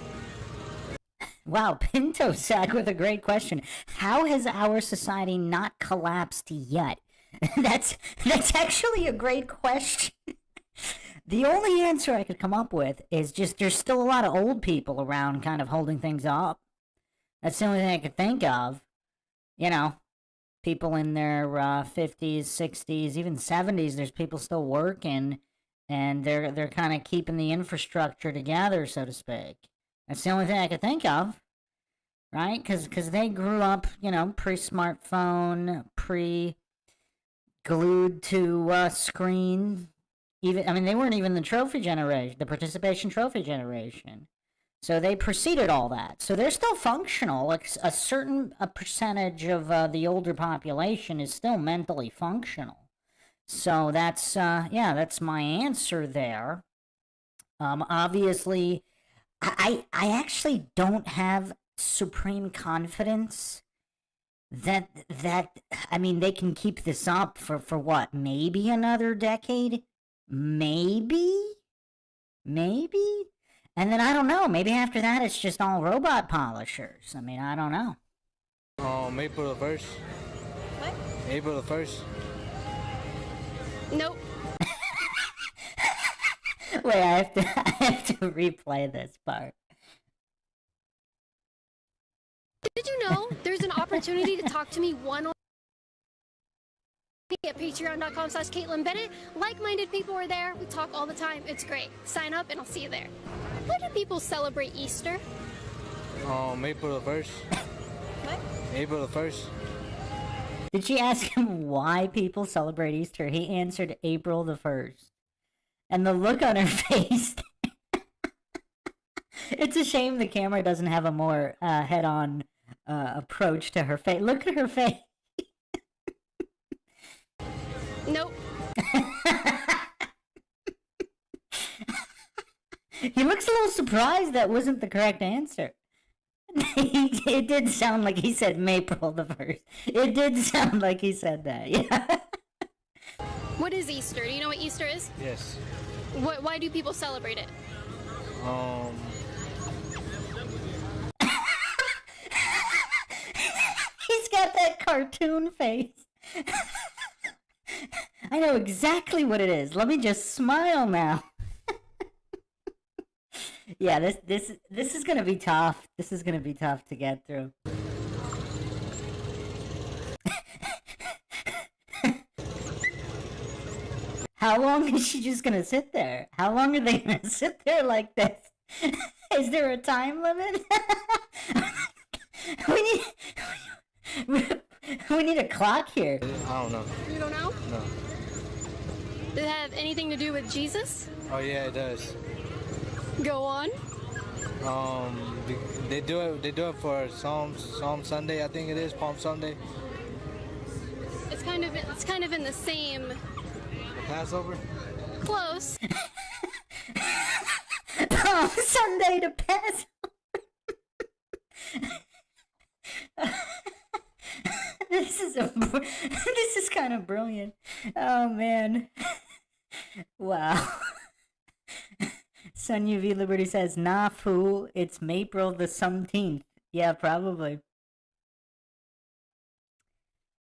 [SPEAKER 1] Wow, Pinto Sack with a great question. How has our society not collapsed yet? That's actually a great question. The only answer I could come up with is just there's still a lot of old people around kind of holding things up. That's the only thing I could think of. You know, people in their 50s, 60s, even 70s, there's people still working, and they're kind of keeping the infrastructure together, so to speak. That's the only thing I could think of, right? Because they grew up, you know, pre-smartphone, glued to screen. Even, I mean, they weren't even the trophy generation, the participation trophy generation. So they preceded all that. So they're still functional. Like a certain percentage of the older population is still mentally functional. So that's, yeah, that's my answer there. Obviously, I actually don't have supreme confidence that I mean, they can keep this up for what, maybe another decade? Maybe? And then I don't know, maybe after that it's just all robot polishers. I mean, I don't know.
[SPEAKER 22] April the 1st.
[SPEAKER 2] What?
[SPEAKER 22] April the 1st.
[SPEAKER 2] Nope.
[SPEAKER 1] Wait, I have to replay this part.
[SPEAKER 2] Did you know there's an opportunity to talk to me one-on-one at patreon.com/Caitlin Bennett? Like-minded people are there. We talk all the time. It's great. Sign up and I'll see you there. Why do people celebrate Easter?
[SPEAKER 22] April the 1st.
[SPEAKER 2] What?
[SPEAKER 22] April the 1st.
[SPEAKER 1] Did she ask him why people celebrate Easter? He answered April the 1st. And the look on her face. It's a shame the camera doesn't have a more head-on approach to her face. Look at her face.
[SPEAKER 2] Nope.
[SPEAKER 1] He looks a little surprised that wasn't the correct answer. It did sound like he said April the 1st. It did sound like he said that, yeah.
[SPEAKER 2] What is Easter? Do you know what Easter is?
[SPEAKER 22] Yes.
[SPEAKER 2] Why do people celebrate it?
[SPEAKER 1] He's got that cartoon face. I know exactly what it is. Let me just smile now. Yeah, this is gonna be tough. This is gonna be tough to get through. How long is she just gonna sit there? How long are they gonna sit there like this? Is there a time limit? we need a clock here.
[SPEAKER 22] I don't know.
[SPEAKER 2] You don't know?
[SPEAKER 22] No.
[SPEAKER 2] Does it have anything to do with Jesus?
[SPEAKER 22] Oh yeah, it does.
[SPEAKER 2] Go on.
[SPEAKER 22] They do it for Palm Sunday, I think it is, Palm Sunday.
[SPEAKER 2] It's kind of in the same.
[SPEAKER 22] Passover?
[SPEAKER 2] Close.
[SPEAKER 1] Palm Sunday to Passover. This is kind of brilliant. Oh man. Wow. Sun UV Liberty says, nah, fool, it's April the 17th. Yeah, probably.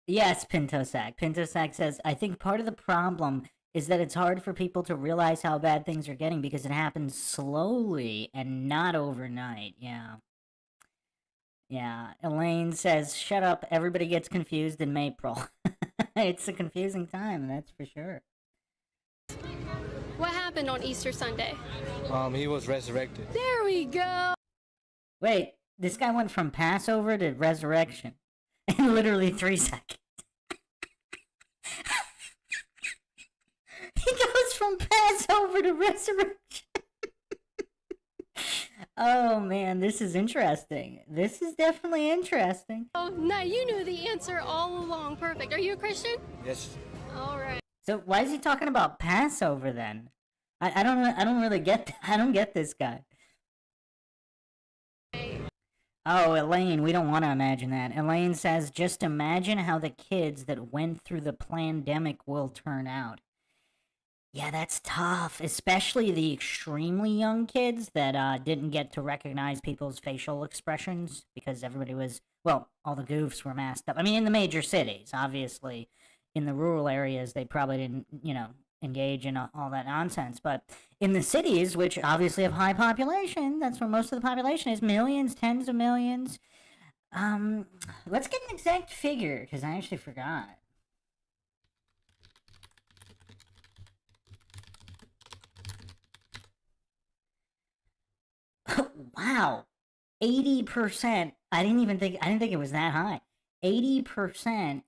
[SPEAKER 1] Yes, Pintosac. Pintosac says, I think part of the problem is that it's hard for people to realize how bad things are getting because it happens slowly and not overnight. Yeah. Yeah. Elaine says, shut up, everybody gets confused in April. It's a confusing time, that's for sure.
[SPEAKER 2] What happened on Easter Sunday?
[SPEAKER 22] He was resurrected.
[SPEAKER 2] There we go.
[SPEAKER 1] Wait, this guy went from Passover to resurrection in literally 3 seconds. He goes from Passover to resurrection. Oh man, this is interesting. This is definitely interesting.
[SPEAKER 2] Oh, no, you knew the answer all along. Perfect. Are you a Christian?
[SPEAKER 22] Yes.
[SPEAKER 2] All right.
[SPEAKER 1] So why is he talking about Passover then? I don't really get. I don't get this guy. Oh, Elaine, we don't want to imagine that. Elaine says, just imagine how the kids that went through the pandemic will turn out. Yeah, that's tough, especially the extremely young kids that didn't get to recognize people's facial expressions because everybody was, well, all the goofs were masked up. I mean, in the major cities, obviously. In the rural areas, they probably didn't, engage in all that nonsense. But in the cities, which obviously have high population, that's where most of the population is, millions, tens of millions. Let's get an exact figure, because I actually forgot. Wow, 80%. I didn't think it was that high. 80%.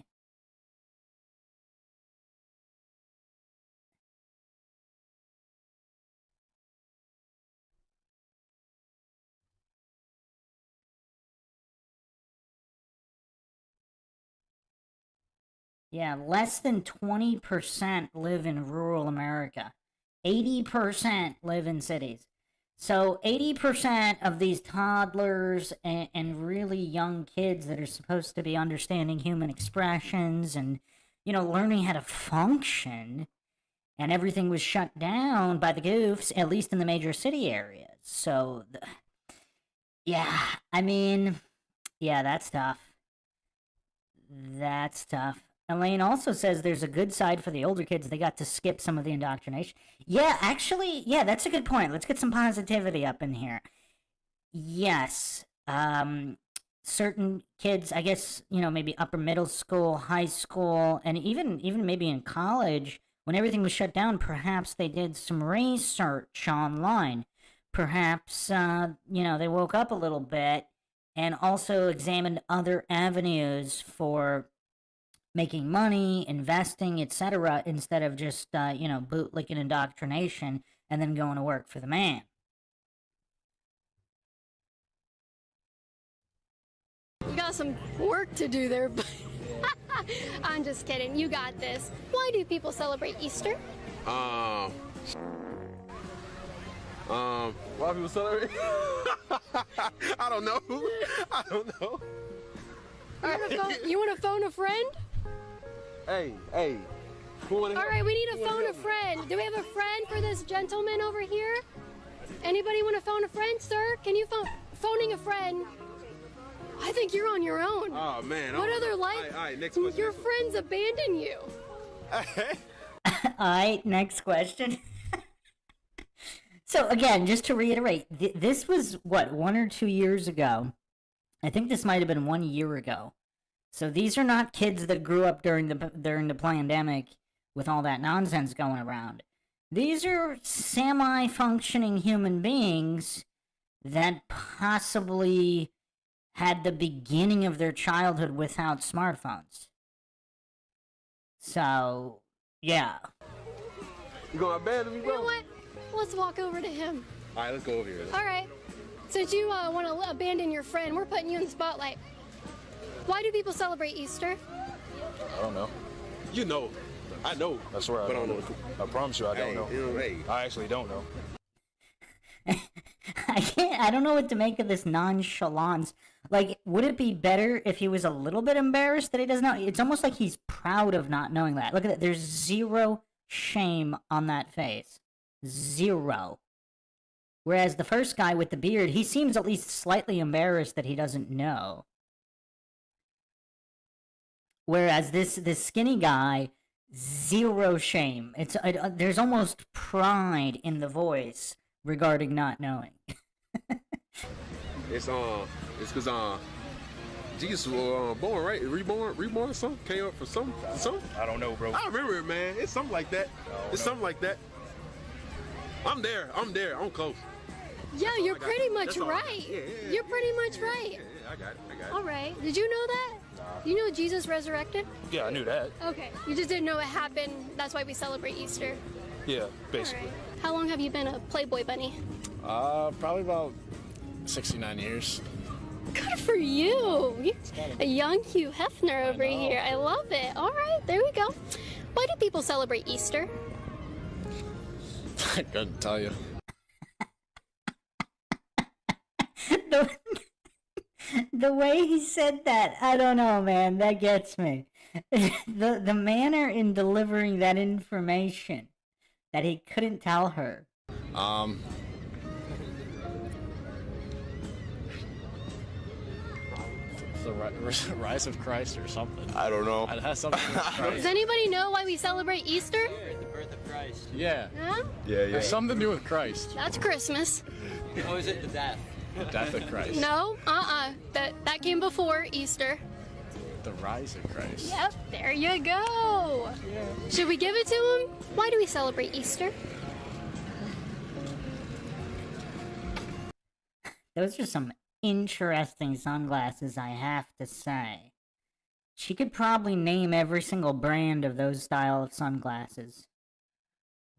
[SPEAKER 1] Yeah, less than 20% live in rural America. 80% live in cities. So 80% of these toddlers and really young kids that are supposed to be understanding human expressions and, learning how to function, and everything was shut down by the goofs, at least in the major city areas. So, yeah, I mean, yeah, that's tough. That's tough. Elaine also says there's a good side for the older kids. They got to skip some of the indoctrination. Yeah, actually, yeah, that's a good point. Let's get some positivity up in here. Yes, certain kids, I guess, maybe upper middle school, high school, and even maybe in college, when everything was shut down, perhaps they did some research online. Perhaps, they woke up a little bit and also examined other avenues for making money, investing, etc., instead of just, bootlicking indoctrination and then going to work for the man.
[SPEAKER 2] You got some work to do there, but I'm just kidding. You got this. Why do people celebrate Easter?
[SPEAKER 7] Why people celebrate? I don't know. I don't know.
[SPEAKER 2] You want to phone a friend?
[SPEAKER 7] Hey.
[SPEAKER 2] All right, we need to phone a friend. Do we have a friend for this gentleman over here? Anybody want to phone a friend, sir? Can you phoning a friend? I think you're on your own.
[SPEAKER 7] Oh man.
[SPEAKER 2] What other life?
[SPEAKER 7] All right, next question.
[SPEAKER 2] Your friends abandon you.
[SPEAKER 1] Alright, next question. So again, just to reiterate, this was, what, 1 or 2 years ago? I think this might have been 1 year ago. So these are not kids that grew up during the pandemic with all that nonsense going around. These are semi-functioning human beings that possibly had the beginning of their childhood without smartphones. So, yeah.
[SPEAKER 7] You gonna abandon me, bro?
[SPEAKER 2] You know what? Let's walk over to him.
[SPEAKER 7] All right, let's go over here.
[SPEAKER 2] All right. Since you want to abandon your friend, we're putting you in the spotlight. Why do people celebrate Easter?
[SPEAKER 6] I don't know.
[SPEAKER 7] You know. I know.
[SPEAKER 6] I swear I don't know. I promise you I don't know.
[SPEAKER 7] Hey.
[SPEAKER 6] I actually don't know.
[SPEAKER 1] I don't know what to make of this nonchalance. Like, would it be better if he was a little bit embarrassed that he doesn't know? It's almost like he's proud of not knowing that. Look at that. There's zero shame on that face. Zero. Whereas the first guy with the beard, he seems at least slightly embarrassed that he doesn't know. Whereas this skinny guy, zero shame. There's almost pride in the voice regarding not knowing.
[SPEAKER 7] It's because Jesus was born, right? Reborn, something came up for something.
[SPEAKER 6] I don't know, bro.
[SPEAKER 7] I remember it, man. It's something like that. Something like that. I'm there. I'm close.
[SPEAKER 2] Yeah, you're pretty much right. You're pretty much right.
[SPEAKER 7] Yeah, I got it.
[SPEAKER 2] All right. Did you know that? You know Jesus resurrected?
[SPEAKER 6] Yeah, I knew that.
[SPEAKER 2] Okay. You just didn't know it happened. That's why we celebrate Easter.
[SPEAKER 6] Yeah, basically.
[SPEAKER 2] All right. How long have you been a Playboy bunny?
[SPEAKER 6] Probably about 69 years.
[SPEAKER 2] Good for you. A young Hugh Hefner over here. I love it. All right, there we go. Why do people celebrate Easter?
[SPEAKER 6] I couldn't tell you.
[SPEAKER 1] The way he said that, I don't know, man. That gets me. The manner in delivering that information that he couldn't tell her.
[SPEAKER 6] The rise of Christ or something.
[SPEAKER 7] I don't know.
[SPEAKER 6] It has something to do with Christ.
[SPEAKER 2] Does anybody know why we celebrate Easter?
[SPEAKER 6] The birth of Christ. Yeah.
[SPEAKER 2] Huh?
[SPEAKER 7] Yeah.
[SPEAKER 6] It has something to do with Christ.
[SPEAKER 2] That's Christmas.
[SPEAKER 6] Oh, is it the death? The death of Christ.
[SPEAKER 2] No, that came before Easter.
[SPEAKER 6] The rise of Christ.
[SPEAKER 2] Yep, there you go. Yeah. Should we give it to him? Why do we celebrate Easter?
[SPEAKER 1] Those are some interesting sunglasses, I have to say. She could probably name every single brand of those style of sunglasses.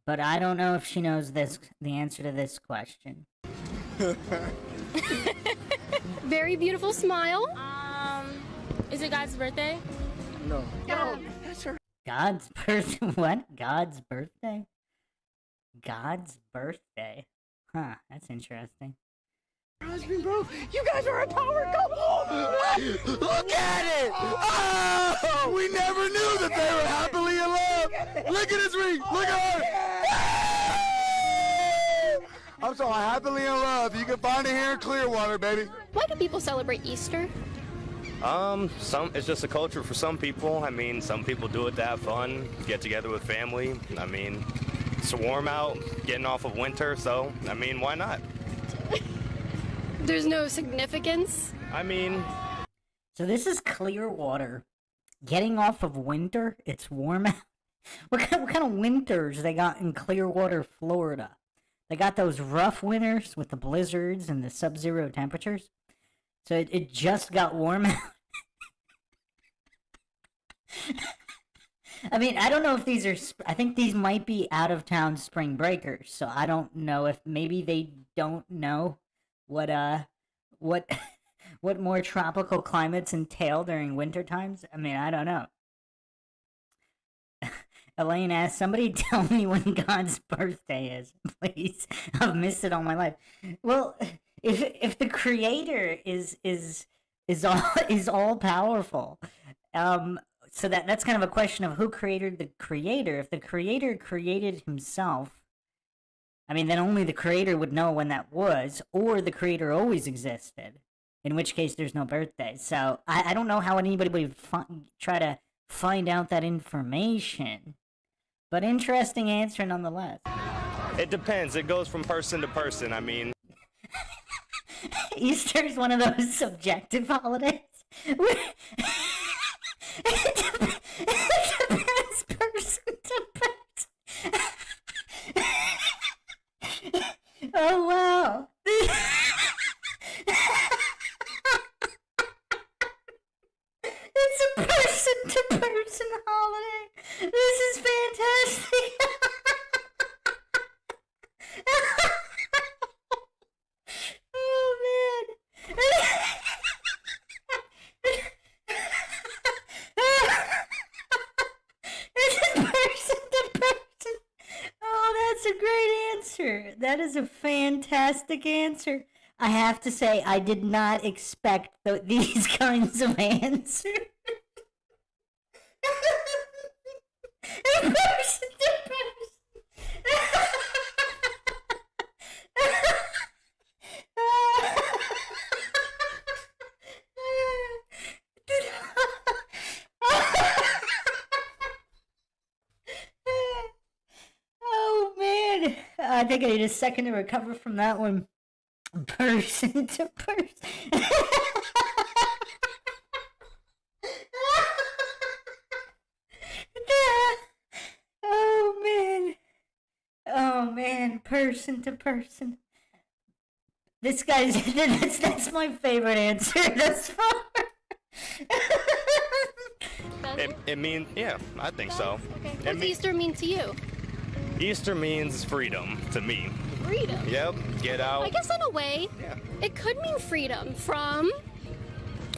[SPEAKER 1] But I don't know if she knows the answer to this question.
[SPEAKER 2] Very beautiful smile.
[SPEAKER 19] Is it God's birthday?
[SPEAKER 6] No.
[SPEAKER 2] That's her.
[SPEAKER 1] God's birthday? What? God's birthday? God's birthday? Huh, that's interesting.
[SPEAKER 11] Husband, bro, you guys are a power couple! Look at it! Oh! We never knew that they were happily in love! Look at his ring! Look at her! I'm so happily in love. You can find it here in Clearwater, baby.
[SPEAKER 2] Why do people celebrate Easter?
[SPEAKER 10] It's just a culture for some people. I mean, some people do it to have fun, get together with family. I mean, it's warm out, getting off of winter, so, I mean, why not?
[SPEAKER 2] There's no significance.
[SPEAKER 10] I mean...
[SPEAKER 1] So this is Clearwater. Getting off of winter, it's warm out. What kind of winters they got in Clearwater, Florida? They got those rough winters with the blizzards and the sub-zero temperatures. So it just got warm out. I mean, I don't know if these are. I think these might be out of town spring breakers. So I don't know if maybe they don't know what what more tropical climates entail during winter times. I mean, I don't know. Elaine asks, somebody tell me when God's birthday is, please. I've missed it all my life. Well, if the Creator is all powerful, so that's kind of a question of who created the Creator. If the Creator created himself, I mean, then only the Creator would know when that was, or the Creator always existed, in which case there's no birthday. So I don't know how anybody would try to find out that information. But interesting answer nonetheless.
[SPEAKER 10] It depends. It goes from person to person. I mean,
[SPEAKER 1] Easter is one of those subjective holidays. It depends person to person. Oh, wow. It's a person-to-person holiday. This is fantastic. Oh, man. This is person-to-person. Oh, that's a great answer. That is a fantastic answer. I have to say, I did not expect these kinds of answers. Person to person. Oh, man. I think I need a second to recover from that one. Person to person. Oh, man. Oh, man. Person to person. This guy's... That's my favorite answer thus far.
[SPEAKER 10] it means, yeah, I think so.
[SPEAKER 2] Okay. What does Easter mean to you?
[SPEAKER 10] Easter means freedom to me.
[SPEAKER 2] Freedom?
[SPEAKER 10] Yep, get out.
[SPEAKER 2] I guess in a way, it could mean freedom from...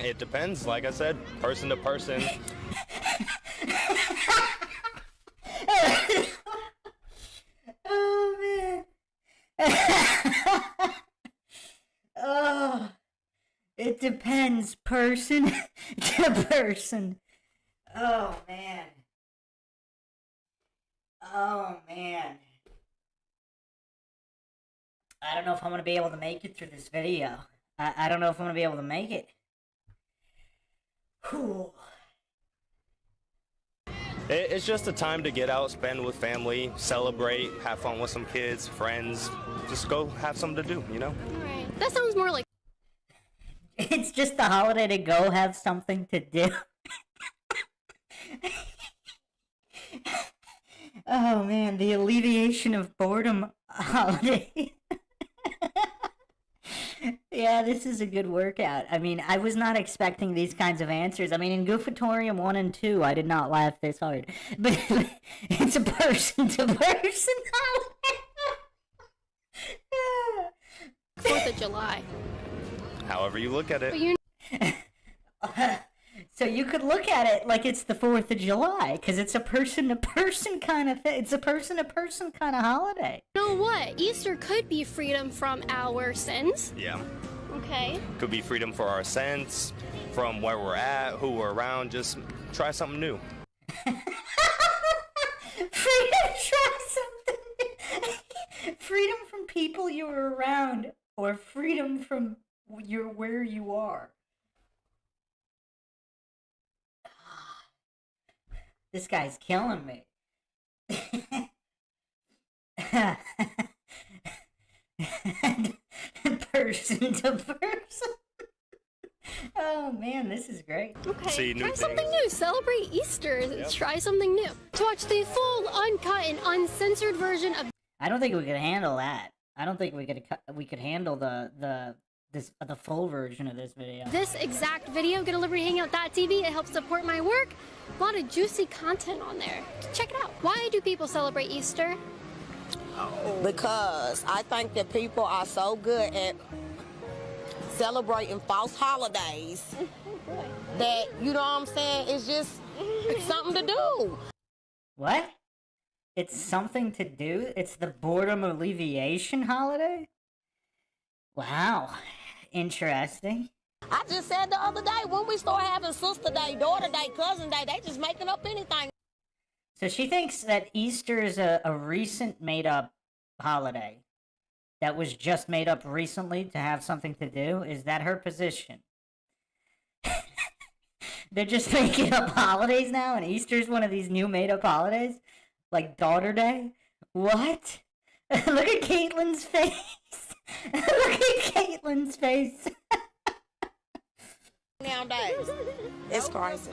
[SPEAKER 10] It depends, like I said, person to person.
[SPEAKER 1] Oh, man. Oh, it depends person to person. Oh, man. Oh, man. I don't know if I'm going to be able to make it through this video. I don't know if I'm going to be able to make it. Whew.
[SPEAKER 10] It's just a time to get out, spend with family, celebrate, have fun with some kids, friends. Just go have something to do, you know?
[SPEAKER 2] Alright. That sounds more like...
[SPEAKER 1] It's just a holiday to go have something to do. Oh, man, the alleviation of boredom holiday. Yeah, this is a good workout. I mean, I was not expecting these kinds of answers. I mean, in Goofatorium 1 and 2, I did not laugh this hard. But it's a person-to-person holiday.
[SPEAKER 2] 4th of July.
[SPEAKER 10] However you look at it.
[SPEAKER 2] But you...
[SPEAKER 1] So you could look at it like it's the 4th of July, because it's a person-to-person kind of thing. It's a person-to-person kind of holiday.
[SPEAKER 2] You know what? Easter could be freedom from our sins.
[SPEAKER 10] Yeah.
[SPEAKER 2] Okay.
[SPEAKER 10] Could be freedom for our sins, from where we're at, who we're around. Just try something new.
[SPEAKER 1] Freedom, try something new. Freedom from people you were around, or freedom from where you are. This guy's killing me. Person to person. Oh man, this is great.
[SPEAKER 2] Okay, try something new. Celebrate Easter. Try something new. To watch the full, uncut, and uncensored version of...
[SPEAKER 1] I don't think we could handle that. I don't think we could handle the the full version of this video.
[SPEAKER 2] This exact video, get a Liberty Hangout.tv. It helps support my work. A lot of juicy content on there. Check it out. Why do people celebrate Easter?
[SPEAKER 17] Because I think that people are so good at celebrating false holidays that, you know what I'm saying, it's something to do.
[SPEAKER 1] What? It's something to do? It's the boredom alleviation holiday? Wow. Interesting.
[SPEAKER 17] I just said the other day, when we start having sister day, daughter day, cousin day, they just making up anything.
[SPEAKER 1] So she thinks that Easter is a recent made-up holiday that was just made up recently to have something to do? Is that her position? They're just making up holidays now, and Easter's one of these new made-up holidays? Like Daughter Day? What? Look at Caitlin's face! Look at Caitlin's face!
[SPEAKER 17] Nowadays, it's crazy.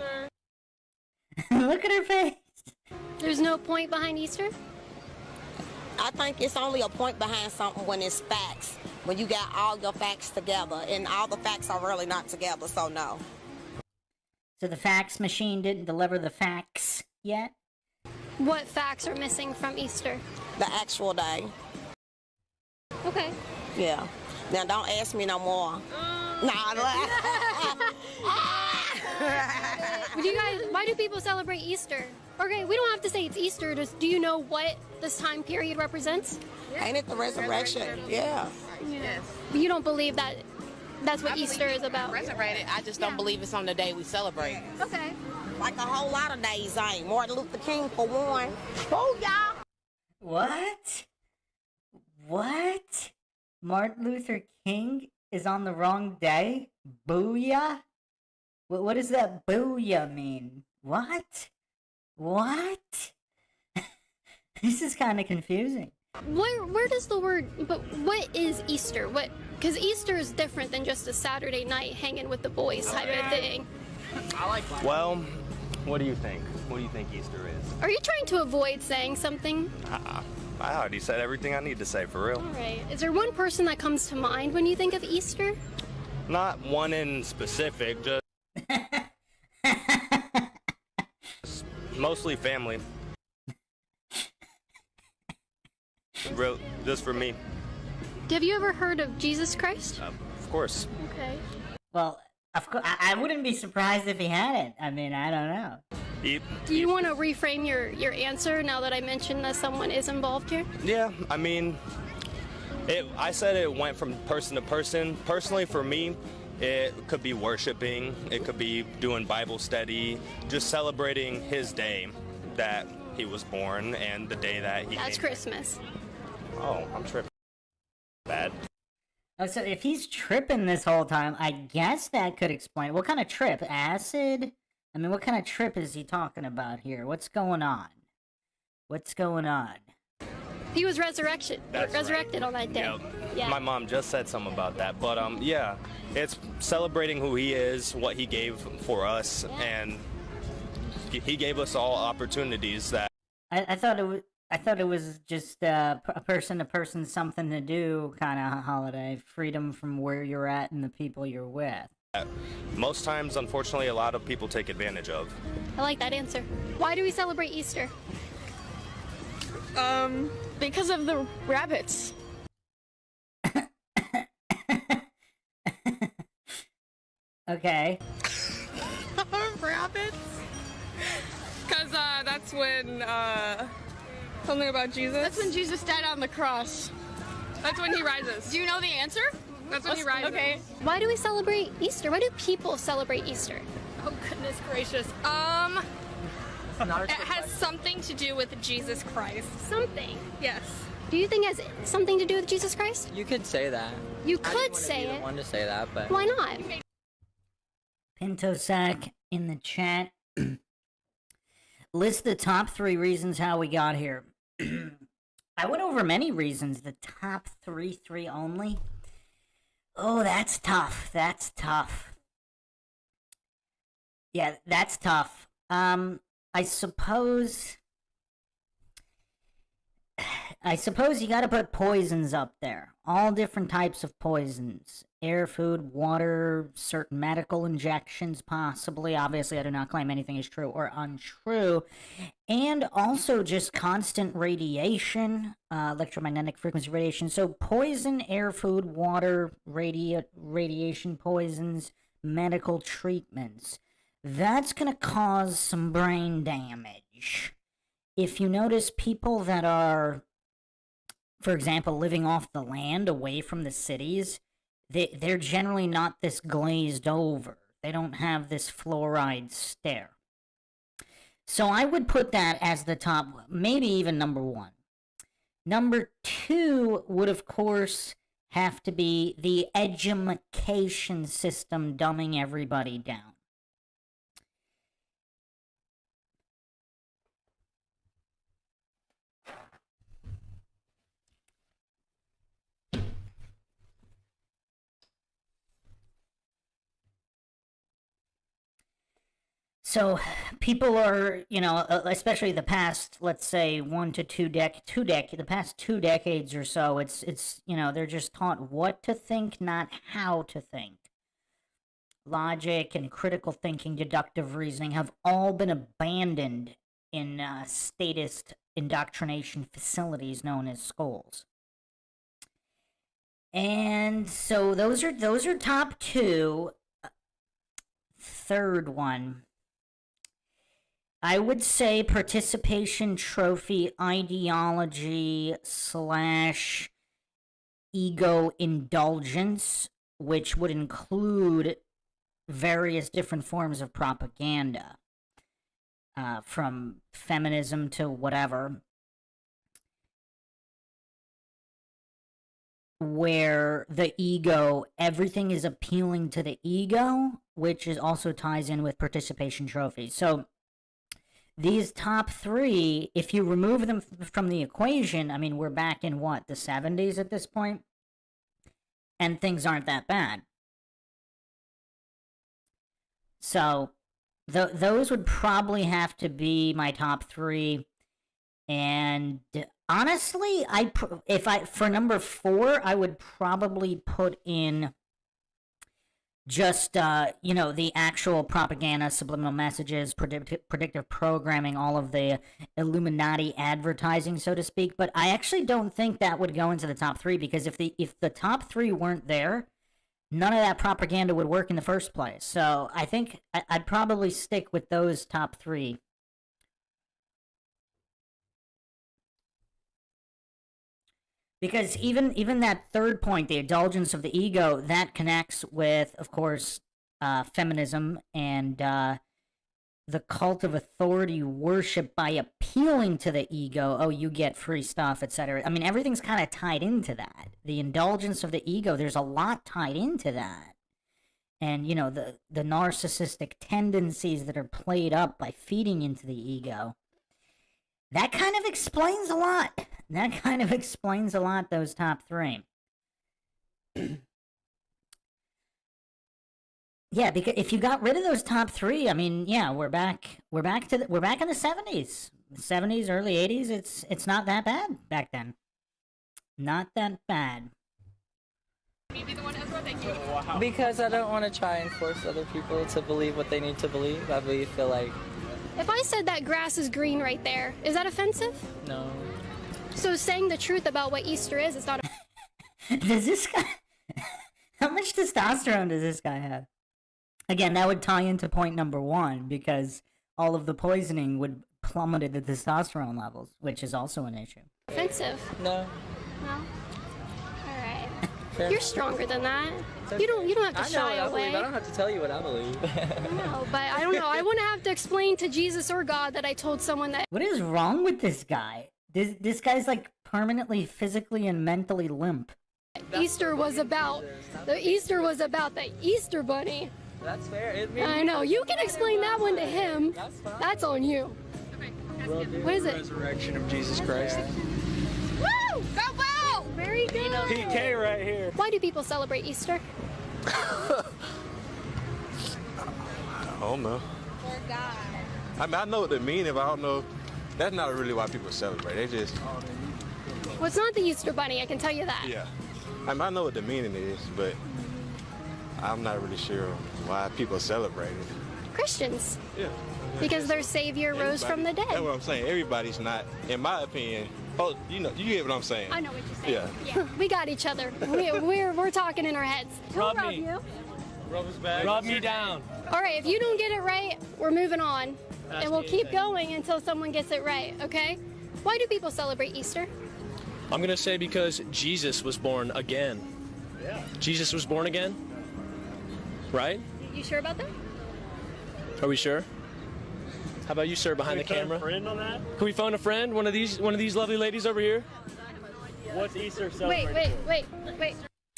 [SPEAKER 1] Look at her face!
[SPEAKER 2] There's no point behind Easter?
[SPEAKER 17] I think it's only a point behind something when it's facts. When you got all your facts together, and all the facts are really not together, so no.
[SPEAKER 1] So the fax machine didn't deliver the facts yet?
[SPEAKER 2] What facts are missing from Easter?
[SPEAKER 17] The actual day.
[SPEAKER 2] Okay.
[SPEAKER 17] Yeah. Now don't ask me no more.
[SPEAKER 2] Why do people celebrate Easter? Okay, we don't have to say it's Easter. Do you know what this time period represents?
[SPEAKER 17] Ain't it the resurrection? Yeah.
[SPEAKER 2] Yes. But you don't believe that that's what Easter is about?
[SPEAKER 18] Resurrected. I just don't believe it's on the day we celebrate.
[SPEAKER 2] Okay.
[SPEAKER 17] Like a whole lot of days ain't. Martin Luther King for one. Booyah!
[SPEAKER 1] What? What? Martin Luther King is on the wrong day? Booyah? What does that booyah mean? What? What? This is kind of confusing.
[SPEAKER 2] Where does the word, but what is Easter? Because Easter is different than just a Saturday night hanging with the boys type of thing.
[SPEAKER 10] Well, what do you think? What do you think Easter is?
[SPEAKER 2] Are you trying to avoid saying something?
[SPEAKER 10] I already said everything I need to say, for real.
[SPEAKER 2] All right. Is there one person that comes to mind when you think of Easter?
[SPEAKER 10] Not one in specific, just mostly family. Real, just for me.
[SPEAKER 2] Have you ever heard of Jesus Christ?
[SPEAKER 10] Of course.
[SPEAKER 2] Okay.
[SPEAKER 1] Well, of course, I wouldn't be surprised if he hadn't. I mean, I don't know.
[SPEAKER 2] Do you want to reframe your answer now that I mentioned that someone is involved here?
[SPEAKER 10] Yeah, I mean, I said it went from person to person. Personally, for me, it could be worshiping, it could be doing Bible study, just celebrating his day that he was born and the day that he
[SPEAKER 2] That's
[SPEAKER 10] came.
[SPEAKER 2] Christmas.
[SPEAKER 10] Oh, I'm tripping. Bad.
[SPEAKER 1] Oh, so if he's tripping this whole time, I guess that could explain. What kind of trip? Acid? I mean, what kind of trip is he talking about here? What's going on? What's going on?
[SPEAKER 2] He was resurrected on that day.
[SPEAKER 10] Yep.
[SPEAKER 2] Yeah.
[SPEAKER 10] My mom just said something about that, but yeah, it's celebrating who he is, what he gave for us, and he gave us all opportunities that.
[SPEAKER 1] I thought it was just a person-to-person, something to do kind of holiday. Freedom from where you're at and the people you're with.
[SPEAKER 10] Most times, unfortunately, a lot of people take advantage of.
[SPEAKER 2] I like that answer. Why do we celebrate Easter?
[SPEAKER 14] Because of the rabbits.
[SPEAKER 1] Okay.
[SPEAKER 14] Rabbits? Because that's when, something about Jesus. That's when Jesus died on the cross. That's when he rises. Do you know the answer? That's when he rises. Okay.
[SPEAKER 2] Why do we celebrate Easter? Why do people celebrate Easter?
[SPEAKER 14] Oh, goodness gracious. It has something to do with Jesus Christ.
[SPEAKER 2] Something?
[SPEAKER 14] Yes.
[SPEAKER 2] Do you think it has something to do with Jesus Christ?
[SPEAKER 23] You could say that.
[SPEAKER 2] You
[SPEAKER 23] I
[SPEAKER 2] could
[SPEAKER 23] didn't
[SPEAKER 2] say
[SPEAKER 23] wanna be
[SPEAKER 2] it.
[SPEAKER 23] the one to say that, but
[SPEAKER 2] Why not?
[SPEAKER 1] Pinto Sack in the chat. List the top 3 reasons how we got here. I went over many reasons. The top three only. Oh, that's tough. That's tough. Yeah, that's tough. I suppose you gotta put poisons up there. All different types of poisons. air, food, water, certain medical injections, possibly. Obviously, I do not claim anything is true or untrue. And also just constant radiation, electromagnetic frequency radiation. So poison, air, food, water, radiation poisons, medical treatments. That's going to cause some brain damage. If you notice people that are, for example, living off the land away from the cities, they're generally not this glazed over. They don't have this fluoride stare. So I would put that as the top, maybe even number one. Number two would, of course, have to be the education system dumbing everybody down. So people are, you know, especially the past, let's say, the past 2 decades or so, it's, you know, they're just taught what to think, not how to think. Logic and critical thinking, deductive reasoning have all been abandoned in statist indoctrination facilities known as schools. And so those are top two. Third one, I would say participation trophy ideology / ego indulgence, which would include various different forms of propaganda, from feminism to whatever, where the ego, everything is appealing to the ego, which is also ties in with participation trophies. So these top three, if you remove them from the equation, I mean, we're back in what, the 70s at this point? And things aren't that bad. So those would probably have to be my top three. And honestly, for number 4, I would probably put in just, you know, the actual propaganda, subliminal messages, predictive programming, all of the Illuminati advertising, so to speak. But I actually don't think that would go into the top 3, because if the top 3 weren't there, none of that propaganda would work in the first place. So I think I'd probably stick with those top 3. Because even that third point, the indulgence of the ego, that connects with, of course, feminism and the cult of authority worship by appealing to the ego. Oh, you get free stuff, etc. I mean, everything's kind of tied into that. The indulgence of the ego, there's a lot tied into that. And, you know, the narcissistic tendencies that are played up by feeding into the ego. That kind of explains a lot. That kind of explains a lot, those top 3. Yeah, because if you got rid of those top 3, I mean, yeah, we're back in the 70s. 70s, early 80s, it's not that bad back then. Not that bad.
[SPEAKER 9] Because I don't want to try and force other people to believe what they need to believe. I really feel like...
[SPEAKER 2] If I said that grass is green right there, is that offensive?
[SPEAKER 9] No.
[SPEAKER 2] So saying the truth about what Easter is not...
[SPEAKER 1] Does this guy... How much testosterone does this guy have? Again, that would tie into point number 1, because all of the poisoning would plummeted the testosterone levels, which is also an issue.
[SPEAKER 2] Offensive?
[SPEAKER 9] No.
[SPEAKER 2] No? Alright. You're stronger than that.
[SPEAKER 9] Okay.
[SPEAKER 2] You don't have to shy
[SPEAKER 9] I know what
[SPEAKER 2] away.
[SPEAKER 9] I believe. I don't have to tell you what I believe.
[SPEAKER 2] No, but I don't know. I wouldn't have to explain to Jesus or God that I told someone that...
[SPEAKER 1] What is wrong with this guy? This guy's like permanently physically and mentally limp.
[SPEAKER 2] Easter was about the Easter Bunny.
[SPEAKER 9] That's fair.
[SPEAKER 2] I know. You can explain that one to him. That's on you. What is it?
[SPEAKER 9] Resurrection of Jesus Christ.
[SPEAKER 2] Woo! Go Bow! Very good.
[SPEAKER 9] PK right here.
[SPEAKER 2] Why do people celebrate Easter?
[SPEAKER 7] I don't know.
[SPEAKER 2] For God.
[SPEAKER 7] I mean, I know what they mean, but I don't know. That's not really why people celebrate. They just...
[SPEAKER 2] Well, it's not the Easter Bunny, I can tell you that.
[SPEAKER 7] Yeah. I mean, I know what the meaning is, but
[SPEAKER 12] I'm not really sure why people celebrate it.
[SPEAKER 2] Christians.
[SPEAKER 12] Yeah.
[SPEAKER 2] Because their Savior rose from the
[SPEAKER 12] That's
[SPEAKER 2] dead.
[SPEAKER 12] what I'm saying. Everybody's not, in my opinion. Oh, you get what I'm saying.
[SPEAKER 2] I know what you're saying.
[SPEAKER 12] Yeah.
[SPEAKER 2] We got each other. We're talking in our heads.
[SPEAKER 16] Rub
[SPEAKER 2] We'll
[SPEAKER 16] me.
[SPEAKER 2] you.
[SPEAKER 12] Rub his back.
[SPEAKER 16] Rub me down.
[SPEAKER 2] All right, if you don't get it right, we're moving on. And we'll keep going until someone gets it right, okay? Why do people celebrate Easter?
[SPEAKER 16] I'm gonna say because Jesus was born again. Yeah. Jesus was born again. Right?
[SPEAKER 2] You sure about that?
[SPEAKER 16] Are we sure? How about you, sir, behind the camera?
[SPEAKER 3] Can we phone a friend on that?
[SPEAKER 16] Can we phone a friend? One of these lovely ladies over here.
[SPEAKER 3] What's Easter celebrated?
[SPEAKER 2] Wait.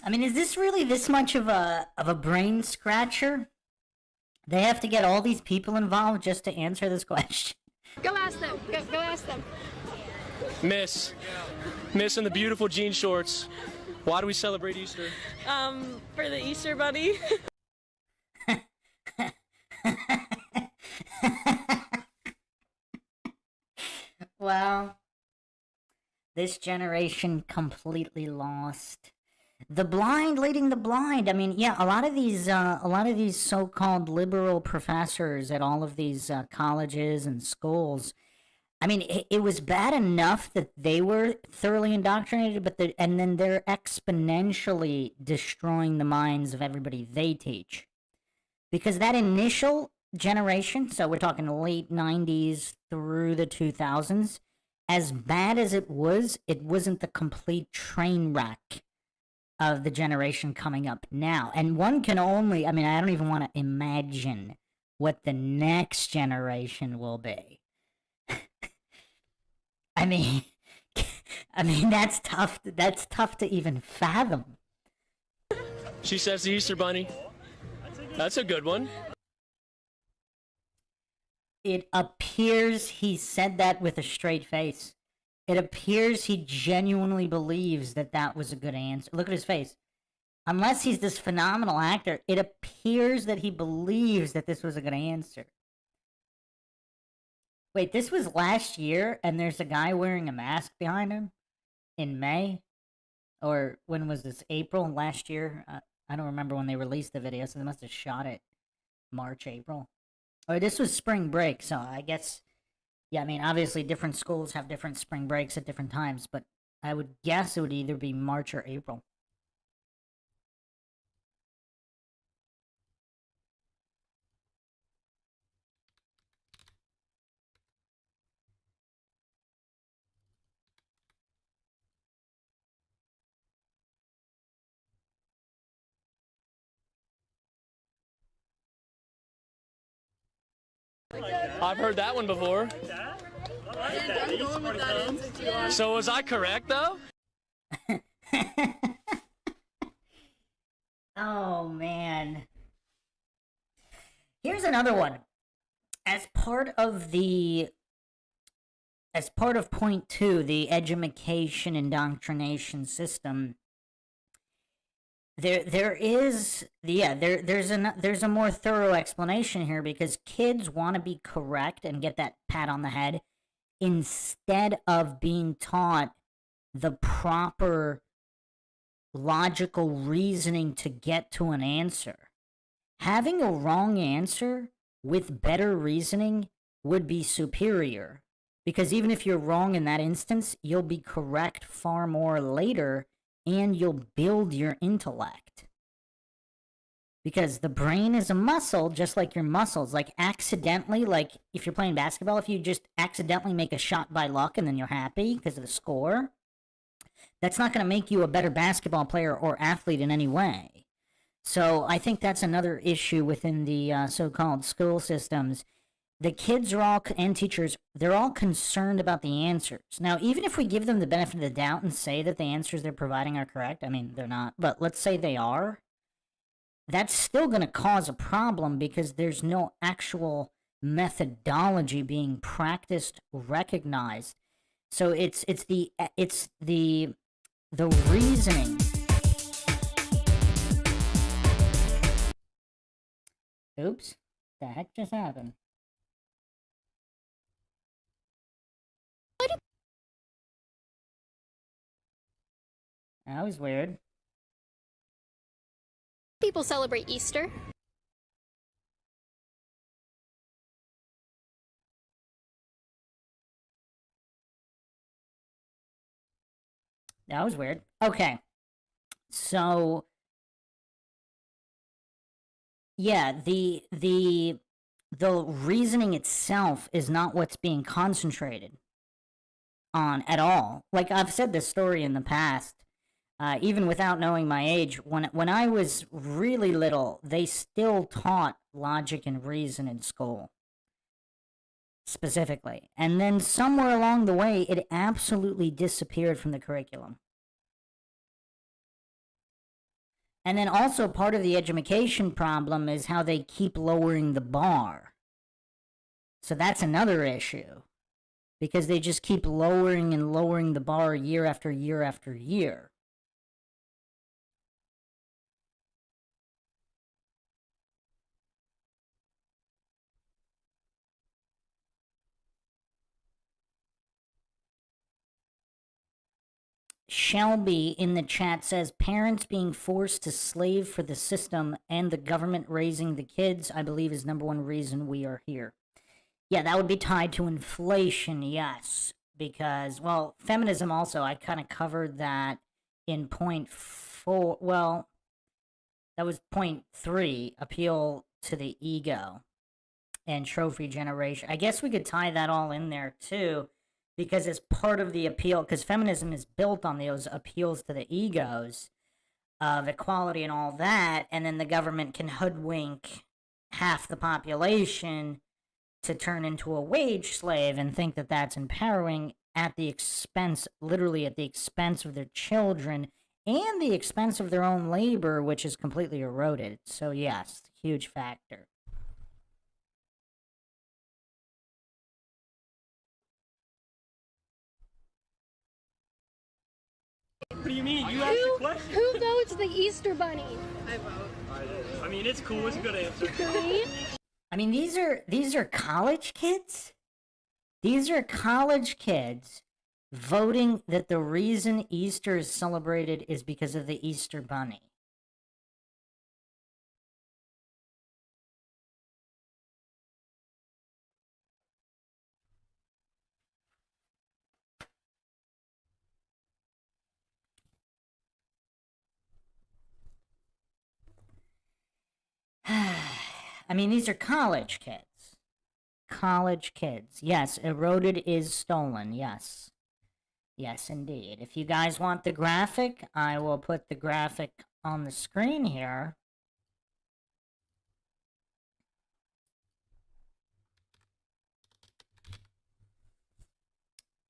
[SPEAKER 1] I mean, is this really this much of a brain scratcher? They have to get all these people involved just to answer this question.
[SPEAKER 2] Go ask them. Go ask them.
[SPEAKER 16] Miss in the beautiful jean shorts. Why do we celebrate Easter?
[SPEAKER 14] For the Easter Bunny.
[SPEAKER 1] Well, this generation completely lost. The blind leading the blind. I mean, yeah, a lot of these so-called liberal professors at all of these colleges and schools. I mean, it was bad enough that they were thoroughly indoctrinated, and then they're exponentially destroying the minds of everybody they teach. Because that initial generation, so we're talking late 90s through the 2000s, as bad as it wasn't the complete train wreck of the generation coming up now. And one can only, I mean, I don't even want to imagine what the next generation will be. I mean, that's tough to even fathom.
[SPEAKER 16] She says the Easter Bunny. That's a good one.
[SPEAKER 1] It appears he said that with a straight face. It appears he genuinely believes that was a good answer. Look at his face. Unless he's this phenomenal actor, it appears that he believes that this was a good answer. Wait, this was last year, and there's a guy wearing a mask behind him in May? Or when was this? April last year? I don't remember when they released the video, so they must have shot it March, April. Or this was spring break, so I guess, yeah, I mean, obviously different schools have different spring breaks at different times, but I would guess it would either be March or April.
[SPEAKER 16] I've heard that one before. So was I correct, though?
[SPEAKER 1] Oh, man. Here's another one. As part of point 2, the edumacation indoctrination system, there's a more thorough explanation here, because kids want to be correct and get that pat on the head instead of being taught the proper logical reasoning to get to an answer. Having a wrong answer with better reasoning would be superior, because even if you're wrong in that instance, you'll be correct far more later, and you'll build your intellect. Because the brain is a muscle, just like your muscles. Like, accidentally, like, if you're playing basketball, if you just accidentally make a shot by luck and then you're happy because of the score, that's not going to make you a better basketball player or athlete in any way. So I think that's another issue within the so-called school systems. The kids are all, and teachers, they're all concerned about the answers. Now, even if we give them the benefit of the doubt and say that the answers they're providing are correct, I mean, they're not, but let's say they are, that's still going to cause a problem, because there's no actual methodology being practiced, recognized. So it's the reasoning. Oops, the heck just happened? That was weird.
[SPEAKER 2] people celebrate Easter.
[SPEAKER 1] That was weird. Okay. So yeah, the reasoning itself is not what's being concentrated on at all. Like I've said this story in the past, even without knowing my age. When I was really little, they still taught logic and reason in school, specifically. And then somewhere along the way, it absolutely disappeared from the curriculum. And then also part of the education problem is how they keep lowering the bar. So that's another issue, because they just keep lowering and lowering the bar year after year after year. Shelby in the chat says, parents being forced to slave for the system and the government raising the kids, I believe, is number one reason we are here. Yeah, that would be tied to inflation, yes. Because, well, feminism also, I kind of covered that in point 4. Well, that was point 3, appeal to the ego and trophy generation. I guess we could tie that all in there, too. Because it's part of the appeal, because feminism is built on those appeals to the egos of equality and all that, and then the government can hoodwink half the population to turn into a wage slave and think that that's empowering at the expense, literally at the expense of their children and the expense of their own labor, which is completely eroded. So yes, huge factor.
[SPEAKER 3] What do you mean? You asked the question.
[SPEAKER 2] Who votes the Easter Bunny?
[SPEAKER 3] I vote. I mean, it's cool. It's a good answer.
[SPEAKER 1] I mean, these are college kids. These are college kids voting that the reason Easter is celebrated is because of the Easter Bunny. I mean, these are college kids. College kids. Yes, eroded is stolen. Yes. Yes, indeed. If you guys want the graphic, I will put the graphic on the screen here.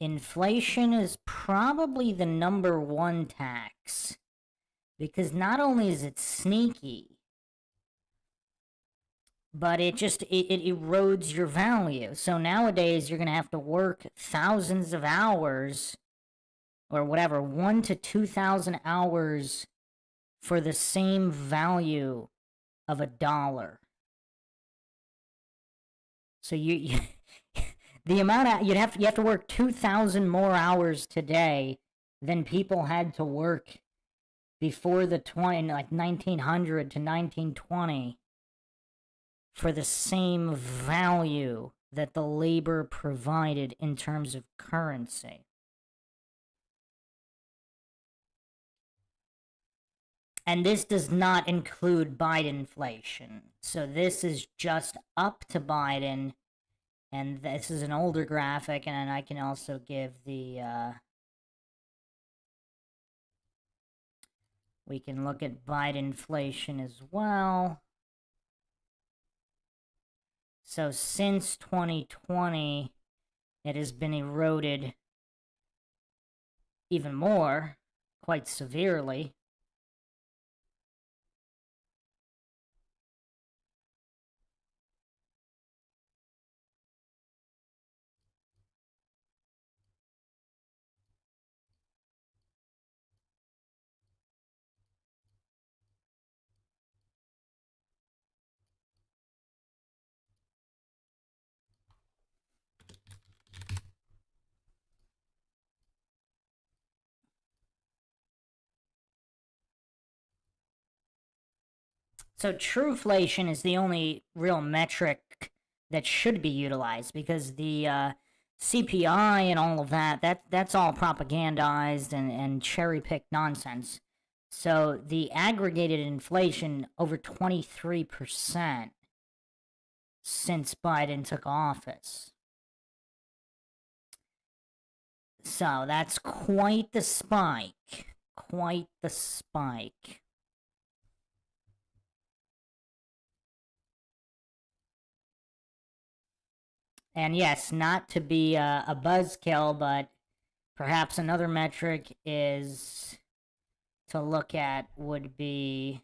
[SPEAKER 1] Inflation is probably the #1 tax, because not only is it sneaky, but it erodes your value. So nowadays you're going to have to work thousands of hours, or whatever, 1,000 to 2,000 hours for the same value of $1. So you the amount you have to work 2,000 more hours today than people had to work before the 1900 to 1920 for the same value that the labor provided in terms of currency. And this does not include Bidenflation. So this is just up to Biden. And this is an older graphic, and I can also give the, we can look at Bidenflation as well. So since 2020, it has been eroded even more, quite severely. So trueflation is the only real metric that should be utilized, because the CPI and all of that's all propagandized and cherry-picked nonsense. So the aggregated inflation over 23% since Biden took office. So that's quite the spike. Quite the spike. And yes, not to be a buzzkill, but perhaps another metric is to look at would be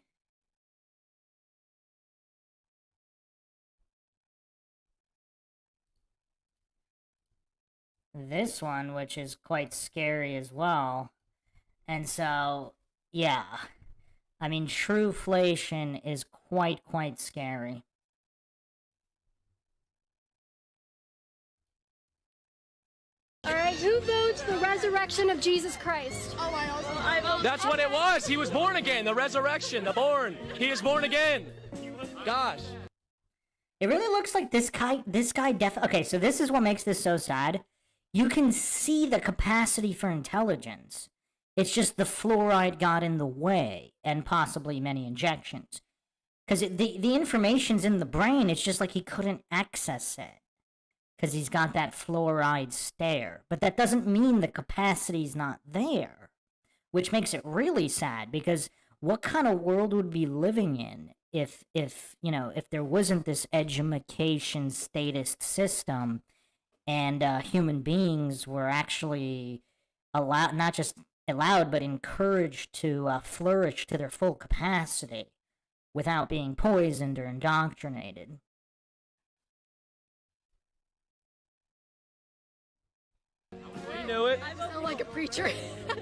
[SPEAKER 1] this one, which is quite scary as well. And so, yeah, I mean, trueflation is quite scary.
[SPEAKER 2] All right, who votes the resurrection of Jesus Christ? Oh, I vote.
[SPEAKER 16] That's what it was. He was born again. The resurrection, the born. He is born again. Gosh.
[SPEAKER 1] It really looks like this guy definitely... Okay, so this is what makes this so sad. You can see the capacity for intelligence. It's just the fluoride got in the way, and possibly many injections. Because the information's in the brain, it's just like he couldn't access it. Because he's got that fluoride stare. But that doesn't mean the capacity's not there. Which makes it really sad, because what kind of world would we be living in if there wasn't this edumacation statist system, and human beings were actually allowed, not just allowed, but encouraged to flourish to their full capacity without being poisoned or indoctrinated.
[SPEAKER 16] You knew it.
[SPEAKER 2] I sound like a preacher.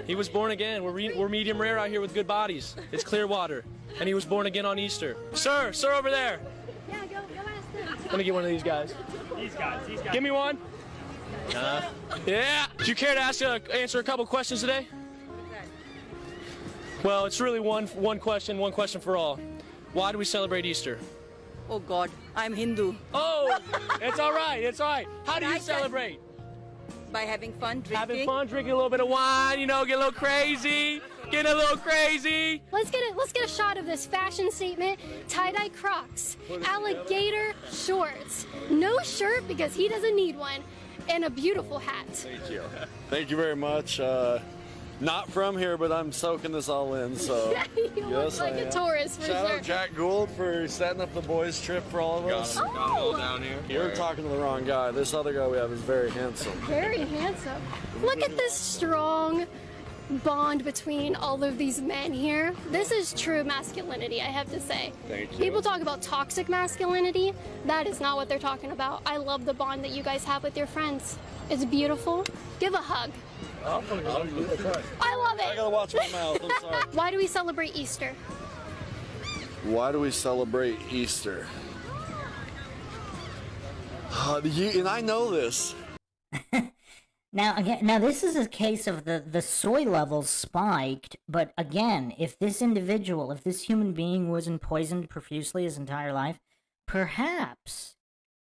[SPEAKER 16] He was born again. We're medium rare out here with good bodies. It's clear water. And he was born again on Easter. Sir over there.
[SPEAKER 2] Yeah, go ask them.
[SPEAKER 16] Let me get one of these guys.
[SPEAKER 3] These guys.
[SPEAKER 16] Give me one. Yeah. Do you care to answer a couple questions today? Well, it's really one question for all. Why do we celebrate Easter?
[SPEAKER 4] Oh God, I'm Hindu.
[SPEAKER 16] Oh, it's all right. How do you celebrate?
[SPEAKER 4] By having fun, drinking.
[SPEAKER 16] Having fun, drinking a little bit of wine, get a little crazy. Getting a little crazy.
[SPEAKER 2] Let's get a shot of this fashion statement. Tie-dye Crocs, alligator shorts, no shirt because he doesn't need one, and a beautiful hat.
[SPEAKER 13] Thank you. Thank you very much. Not from here, but I'm soaking this all in, so.
[SPEAKER 2] Yeah, you look like a tourist for
[SPEAKER 13] Shout
[SPEAKER 2] sure.
[SPEAKER 13] out Jack Gould for setting up the boys' trip for all of us.
[SPEAKER 2] Got it all
[SPEAKER 13] down here. You're talking to the wrong guy. This other guy we have is very handsome.
[SPEAKER 2] Very handsome. Look at this strong bond between all of these men here. This is true masculinity, I have to say.
[SPEAKER 13] Thank you.
[SPEAKER 2] People talk about toxic masculinity. That is not what they're talking about. I love the bond that you guys have with your friends. It's beautiful. Give a hug.
[SPEAKER 13] I love it.
[SPEAKER 2] I
[SPEAKER 13] gotta watch my mouth. I'm sorry.
[SPEAKER 2] Why do we celebrate Easter?
[SPEAKER 13] Why do we celebrate Easter? And I know this.
[SPEAKER 1] Now this is a case of the soy levels spiked, but again, if this human being wasn't poisoned profusely his entire life, perhaps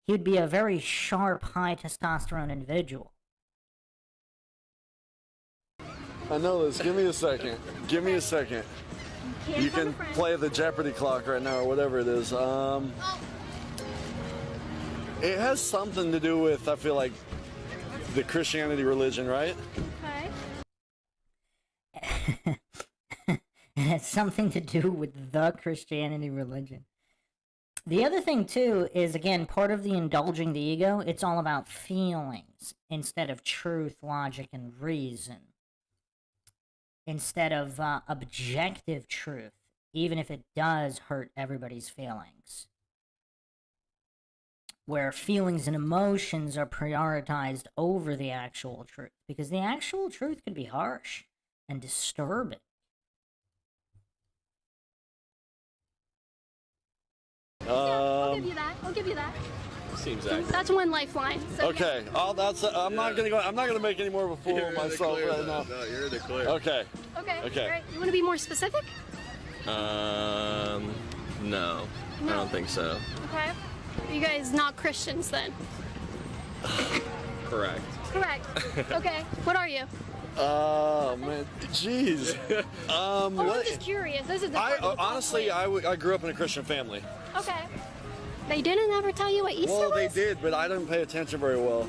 [SPEAKER 1] he'd be a very sharp, high testosterone individual.
[SPEAKER 13] I know this. Give me a second. You can play the Jeopardy clock right now or whatever it is. It has something to do with, I feel like, the Christianity religion, right?
[SPEAKER 1] Okay. It has something to do with the Christianity religion. The other thing, too, is, again, part of the indulging the ego, it's all about feelings instead of truth, logic, and reason. Instead of objective truth, even if it does hurt everybody's feelings. Where feelings and emotions are prioritized over the actual truth. Because the actual truth can be harsh and disturbing.
[SPEAKER 2] I'll give you that.
[SPEAKER 13] Seems accurate.
[SPEAKER 2] That's one lifeline. So
[SPEAKER 13] Okay, I'm not gonna make any more of a fool of myself right now.
[SPEAKER 7] No, you're in the clear.
[SPEAKER 13] Okay.
[SPEAKER 2] Okay.
[SPEAKER 13] Okay.
[SPEAKER 2] All right. You want to be more specific?
[SPEAKER 16] No, I don't think so.
[SPEAKER 2] Okay. You guys not Christians then?
[SPEAKER 16] Correct.
[SPEAKER 2] Correct. Okay. What are you?
[SPEAKER 13] Oh man, jeez.
[SPEAKER 2] I'm just curious. This is the
[SPEAKER 13] Honestly, I grew up in a Christian family.
[SPEAKER 2] Okay. They didn't ever tell you what Easter
[SPEAKER 13] Well,
[SPEAKER 2] was?
[SPEAKER 13] they did, but I didn't pay attention very well.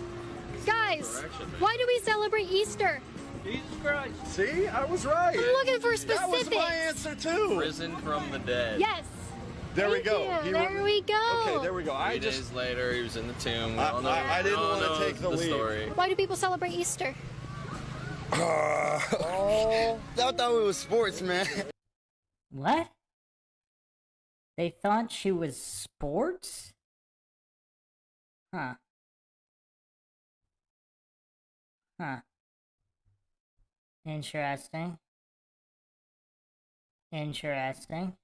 [SPEAKER 2] Guys, why do we celebrate Easter?
[SPEAKER 13] Jesus Christ. See, I was right.
[SPEAKER 2] I'm looking for specifics.
[SPEAKER 13] That was my answer too.
[SPEAKER 16] Risen from the dead.
[SPEAKER 2] Yes.
[SPEAKER 13] There we
[SPEAKER 2] Thank
[SPEAKER 13] go.
[SPEAKER 2] you. There we go.
[SPEAKER 13] Okay, there we go.
[SPEAKER 16] 3 days later, he was in the tomb.
[SPEAKER 13] I didn't want to take the lead.
[SPEAKER 16] Story.
[SPEAKER 2] Why do people celebrate Easter?
[SPEAKER 11] I thought it was sports, man.
[SPEAKER 1] What? They thought she was sports? Huh. Huh. Interesting. Interesting.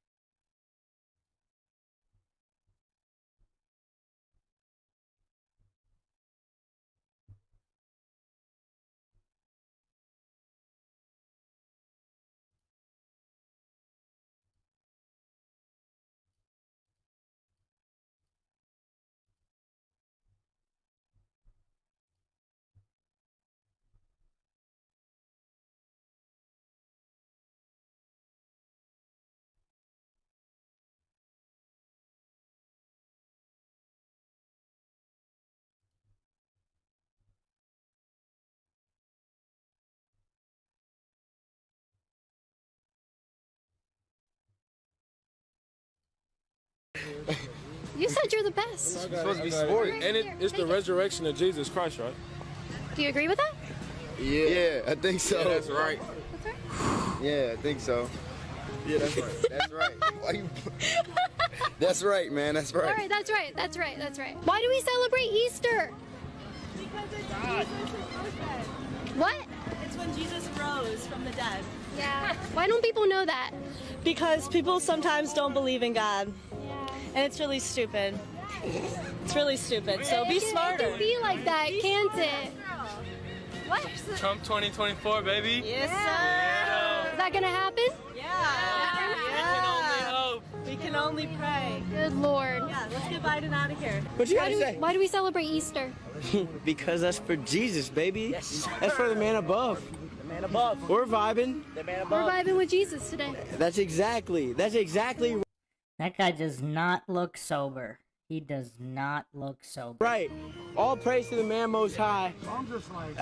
[SPEAKER 2] You said you're the best.
[SPEAKER 11] It's supposed to be sport.
[SPEAKER 2] And
[SPEAKER 8] it's the resurrection of Jesus Christ, right?
[SPEAKER 2] Do you agree with that?
[SPEAKER 11] Yeah, I think so.
[SPEAKER 8] Yeah, that's right.
[SPEAKER 11] Yeah, I think so. Yeah, that's right. That's right. Why you? That's right, man. That's right.
[SPEAKER 2] All right, that's right. That's right. That's right. Why do we celebrate Easter?
[SPEAKER 20] Because it's Jesus' birthday.
[SPEAKER 2] What?
[SPEAKER 20] It's when Jesus rose from the dead.
[SPEAKER 2] Yeah. Why don't people know that?
[SPEAKER 20] Because people sometimes don't believe in God.
[SPEAKER 2] Yeah.
[SPEAKER 20] And it's really stupid. It's really stupid. So be smarter.
[SPEAKER 2] It can be like that, can't it? What?
[SPEAKER 16] Trump 2024, baby.
[SPEAKER 20] Yes, sir.
[SPEAKER 16] Yeah.
[SPEAKER 2] Is that gonna happen?
[SPEAKER 20] Yeah. We can only pray.
[SPEAKER 2] Good Lord.
[SPEAKER 20] Yeah, let's get Biden out of here.
[SPEAKER 11] What you gotta say?
[SPEAKER 2] Why do we celebrate Easter?
[SPEAKER 11] Because that's for Jesus, baby. Yes. That's for the man above. The man above. We're vibing. The man
[SPEAKER 2] We're vibing with Jesus today.
[SPEAKER 11] That's exactly.
[SPEAKER 1] That guy does not look sober. He does not look sober.
[SPEAKER 11] Right. All praise to the man most high.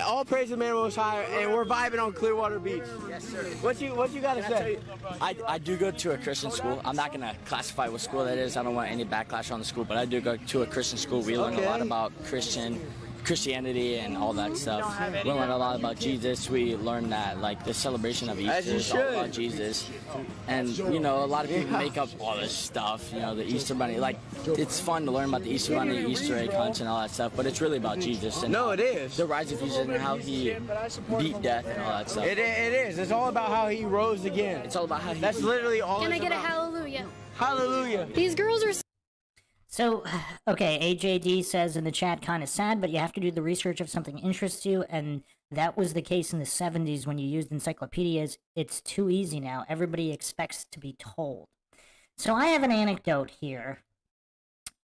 [SPEAKER 11] All praise to the man most high, and we're vibing on Clearwater Beach. Yes, sir. What you gotta say?
[SPEAKER 9] I do go to a Christian school. I'm not gonna classify what school that is. I don't want any backlash on the school, but I do go to a Christian school. We learn a lot about Christianity and all that stuff. We learn a lot about Jesus. We learn that like the celebration of Easter is all about Jesus. And you know, a lot of people make up all this stuff, you know, the Easter bunny. Like it's fun to learn about the Easter bunny, Easter egg hunts and all that stuff, but it's really about Jesus and
[SPEAKER 11] it is.
[SPEAKER 9] The rise of Jesus and how he beat death and all that stuff.
[SPEAKER 11] It is. It's all about how he rose again.
[SPEAKER 9] It's all about how he
[SPEAKER 11] That's literally all
[SPEAKER 2] Can I
[SPEAKER 11] it's
[SPEAKER 2] get a
[SPEAKER 11] about.
[SPEAKER 2] hallelujah?
[SPEAKER 11] Hallelujah.
[SPEAKER 2] These girls are
[SPEAKER 1] So, okay, AJD says in the chat, kind of sad, but you have to do the research if something interests you, and that was the case in the 70s when you used encyclopedias. It's too easy now. Everybody expects to be told. So I have an anecdote here.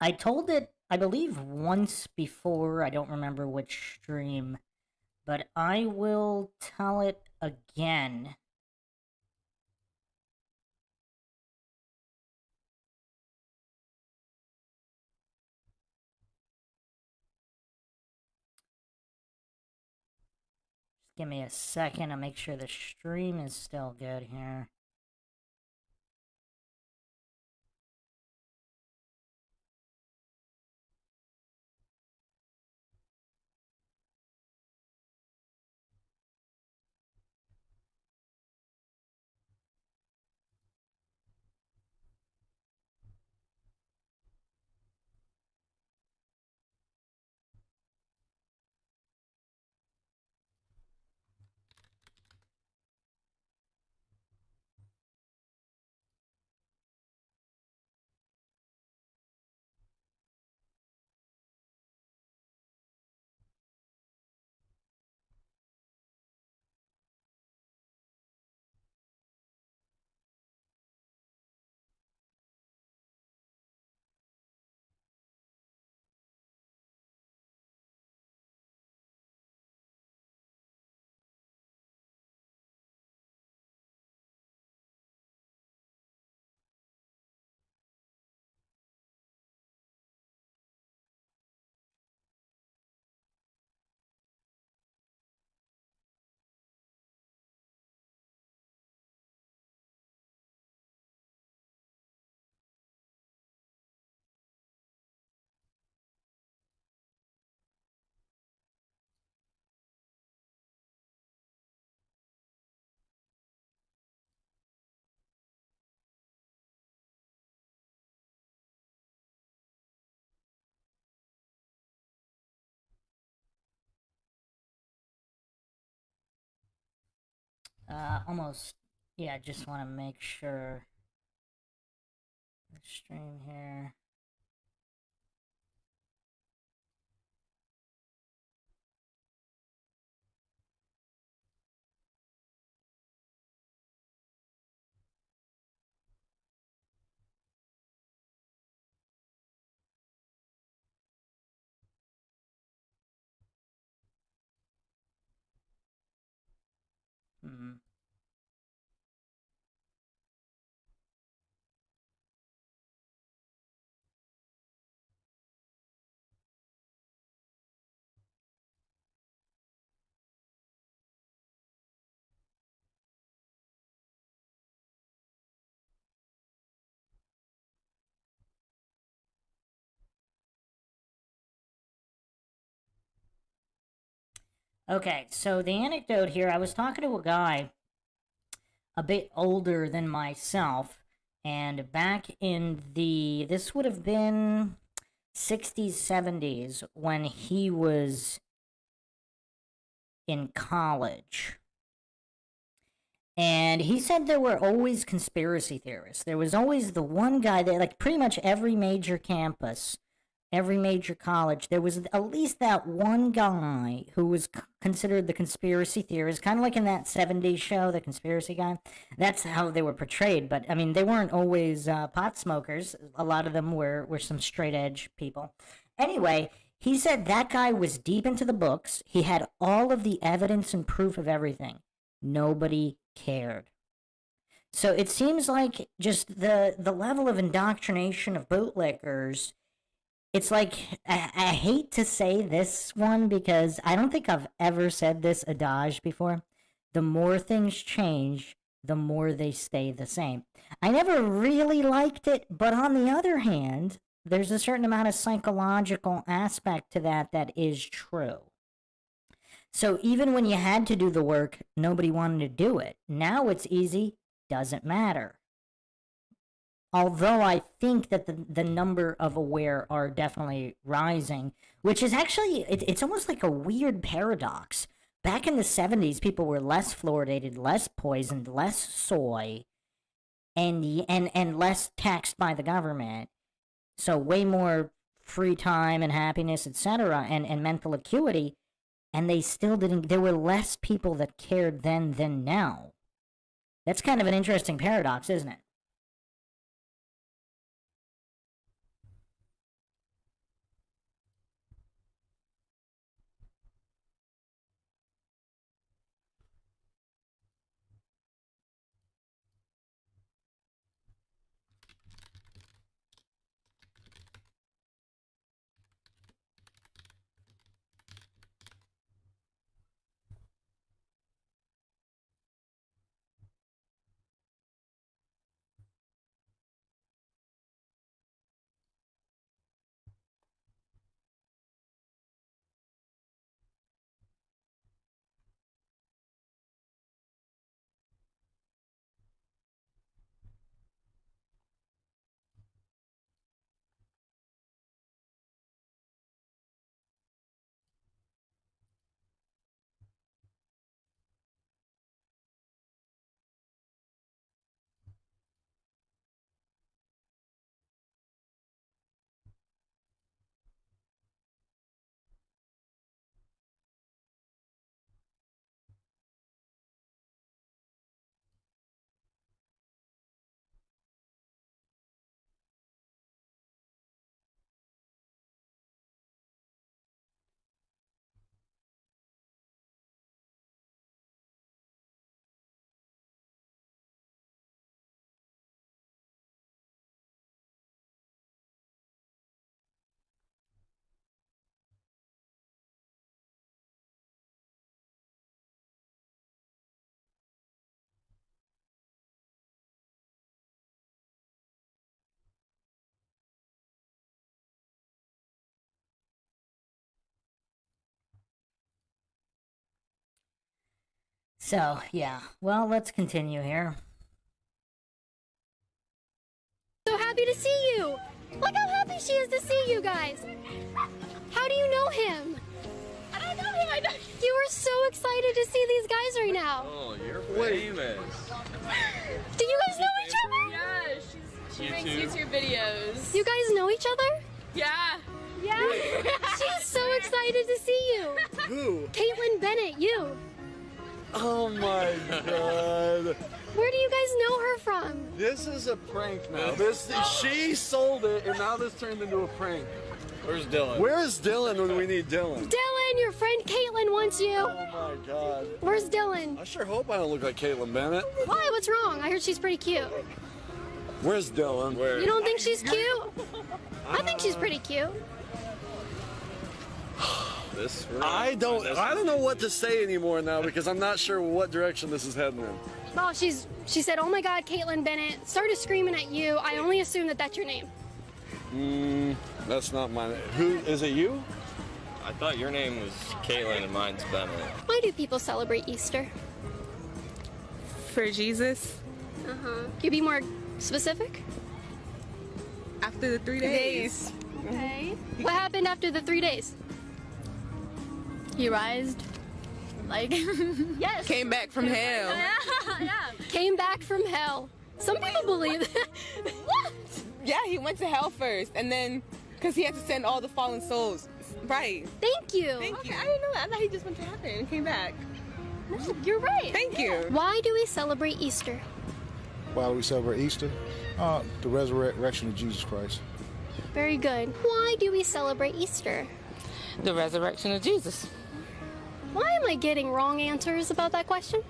[SPEAKER 1] I told it, I believe, once before. I don't remember which stream, but I will tell it again. Give me a second to make sure the stream is still good here. Almost, yeah, just want to make sure. The stream here. Hmm. Okay, so the anecdote here, I was talking to a guy a bit older than myself, and back in this would have been 60s, 70s, when he was in college. And he said there were always conspiracy theorists. There was always the one guy that, like, pretty much every major campus, every major college, there was at least that one guy who was considered the conspiracy theorist, kind of like in that 70s show, The Conspiracy Guy. That's how they were portrayed, but, I mean, they weren't always pot smokers. A lot of them were some straight-edge people. Anyway, he said that guy was deep into the books. He had all of the evidence and proof of everything. Nobody cared. So it seems like just the level of indoctrination of bootlickers, it's like, I hate to say this one because I don't think I've ever said this adage before. The more things change, the more they stay the same. I never really liked it, but on the other hand, there's a certain amount of psychological aspect to that is true. So even when you had to do the work, nobody wanted to do it. Now it's easy, doesn't matter. Although I think that the number of aware are definitely rising, which is actually, it's almost like a weird paradox. Back in the 70s, people were less fluoridated, less poisoned, less soy, and less taxed by the government. So way more free time and happiness, etc., and mental acuity. And they still didn't, there were less people that cared then than now. That's kind of an interesting paradox, isn't it? So, yeah. Well, let's continue here.
[SPEAKER 2] So happy to see you! Look how happy she is to see you guys! How do you know him?
[SPEAKER 5] I don't
[SPEAKER 2] I know. You are so excited to see these guys right now.
[SPEAKER 6] Oh, you're famous.
[SPEAKER 2] Do you guys know each other?
[SPEAKER 14] Yeah, she makes YouTube videos.
[SPEAKER 2] You guys know each other?
[SPEAKER 14] Yeah.
[SPEAKER 2] Yeah? She's so excited to see you.
[SPEAKER 13] Who?
[SPEAKER 2] Caitlin Bennett, you.
[SPEAKER 13] Oh my god.
[SPEAKER 2] Where do you guys know her from?
[SPEAKER 13] This is a prank now. She sold it, and now this turned into a prank.
[SPEAKER 6] Where's Dylan?
[SPEAKER 13] Where's Dylan when we need Dylan?
[SPEAKER 2] Dylan, your friend Caitlin wants you.
[SPEAKER 13] Oh my god.
[SPEAKER 2] Where's Dylan?
[SPEAKER 13] I sure hope I don't look like Caitlin Bennett.
[SPEAKER 2] Why? What's wrong? I heard she's pretty cute.
[SPEAKER 13] Where's Dylan?
[SPEAKER 2] You don't think she's cute? I think she's pretty cute.
[SPEAKER 13] I don't know what to say anymore now because I'm not sure what direction this is heading in.
[SPEAKER 2] Well, she said, "Oh my God, Caitlin Bennett," started screaming at you. I only assume that that's your name.
[SPEAKER 13] That's not my name. Who is it? You?
[SPEAKER 10] I thought your name was Caitlin and mine's Bennett.
[SPEAKER 2] Why do people celebrate Easter?
[SPEAKER 14] For Jesus.
[SPEAKER 2] Can you be more specific?
[SPEAKER 14] After the 3 days.
[SPEAKER 2] Okay. What happened after the 3 days?
[SPEAKER 19] He rised. Like,
[SPEAKER 2] yes.
[SPEAKER 14] Came back from hell.
[SPEAKER 19] yeah.
[SPEAKER 2] Came back from hell. Some people believe that. What?
[SPEAKER 14] Yeah, he went to hell first, and then, because he had to send all the fallen souls. Right.
[SPEAKER 2] Thank you.
[SPEAKER 14] Thank you. I didn't know that. I thought he just went to heaven and came back.
[SPEAKER 2] No, you're right.
[SPEAKER 14] Thank you.
[SPEAKER 2] Why do we celebrate Easter?
[SPEAKER 5] Why do we celebrate Easter? The resurrection of Jesus Christ.
[SPEAKER 2] Very good. Why do we celebrate Easter?
[SPEAKER 18] The resurrection of Jesus.
[SPEAKER 2] Why am I getting wrong answers about that question?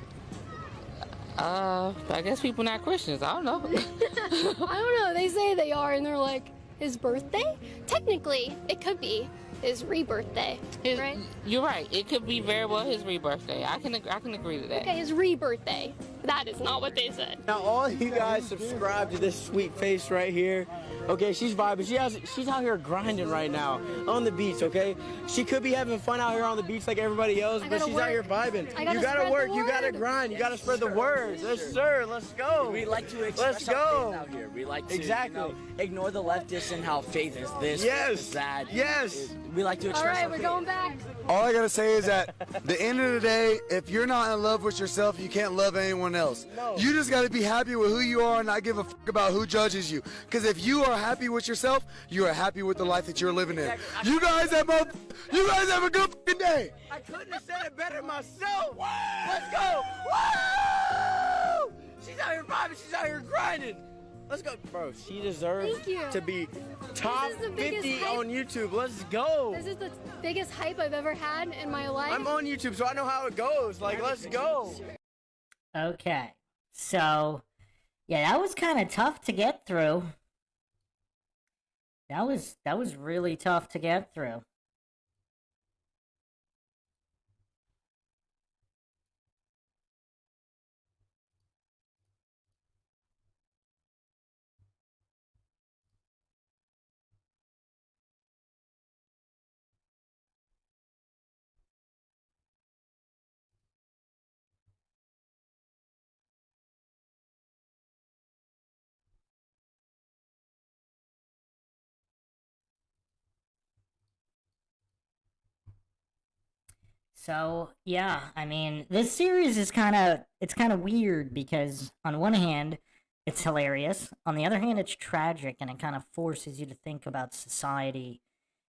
[SPEAKER 18] I guess people not Christians. I don't know.
[SPEAKER 2] I don't know. They say they are, and they're like, his birthday? Technically, it could be his rebirthday, right?
[SPEAKER 18] You're right. It could be very well his rebirthday. I can agree to that.
[SPEAKER 2] Okay, his rebirthday. That is not what they said.
[SPEAKER 11] Now, all you guys subscribe to this sweet face right here. Okay, she's vibing. She's out here grinding right now on the beach. Okay, she could be having fun out here on the beach like everybody else, but she's out here vibing. You gotta work. You gotta grind. You gotta spread the word. Yes, sir. Let's go.
[SPEAKER 9] We like to express our faith out here. We like to ignore the leftists and how faith is this, faith is that.
[SPEAKER 11] Yes.
[SPEAKER 9] We like to express
[SPEAKER 2] All right, we're going back.
[SPEAKER 11] All I gotta say is that the end of the day, if you're not in love with yourself, you can't love anyone else.
[SPEAKER 9] No.
[SPEAKER 11] You just gotta be happy with who you are and not give a fuck about who judges you. Because if you are happy with yourself, you are happy with the life that you're living in. You guys have a good fucking day. I couldn't have said it better myself. Let's go. Woo! She's out here vibing. She's out here grinding. Let's go, bro. She deserves to be top 50 on YouTube. Let's go.
[SPEAKER 2] This is the biggest hype I've ever had in my life.
[SPEAKER 11] I'm on YouTube, so I know how it goes. Like, let's go.
[SPEAKER 1] Okay, so yeah, that was kind of tough to get through. That was really tough to get through. So, yeah, I mean, this series is kind of weird because on one hand, it's hilarious. On the other hand, it's tragic and it kind of forces you to think about society,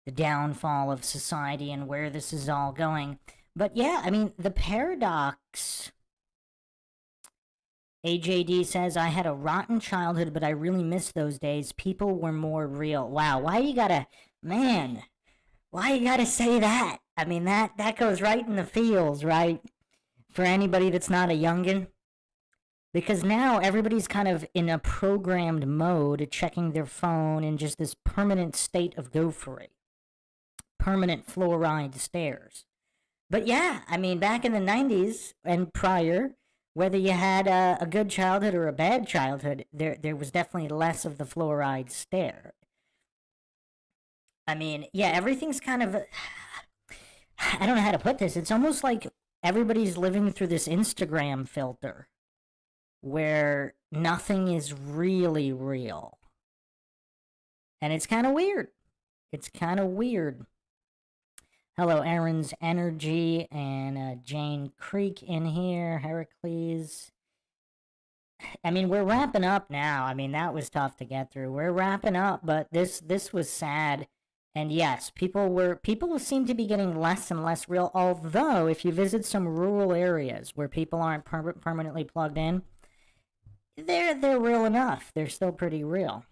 [SPEAKER 1] the downfall of society and where this is all going. But yeah, I mean, the paradox. AJD says, I had a rotten childhood, but I really miss those days. People were more real. Wow, why you gotta say that? I mean, that goes right in the feels, right? For anybody that's not a youngin'. Because now everybody's kind of in a programmed mode, checking their phone in just this permanent state of gophery. Permanent fluoride stares. But yeah, I mean, back in the 90s and prior, whether you had a good childhood or a bad childhood, there was definitely less of the fluoride stare. I mean, yeah, everything's kind of... I don't know how to put this. It's almost like everybody's living through this Instagram filter where nothing is really real. And it's kind of weird. It's kind of weird. Hello, Aaron's Energy and Jane Creek in here. Heracles. I mean, we're wrapping up now. I mean, that was tough to get through. We're wrapping up, but this was sad. And yes, people seem to be getting less and less real. Although, if you visit some rural areas where people aren't permanently plugged in, they're real enough. They're still pretty real.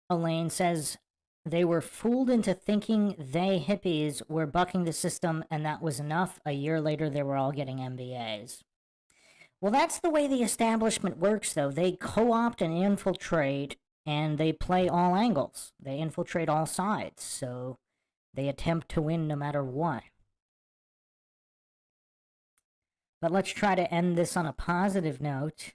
[SPEAKER 1] Elaine says they were fooled into thinking they hippies were bucking the system and that was enough. A year later, they were all getting MBAs. Well, that's the way the establishment works, though. They co-opt and infiltrate, and they play all angles. They infiltrate all sides, so they attempt to win no matter what. But let's try to end this on a positive note.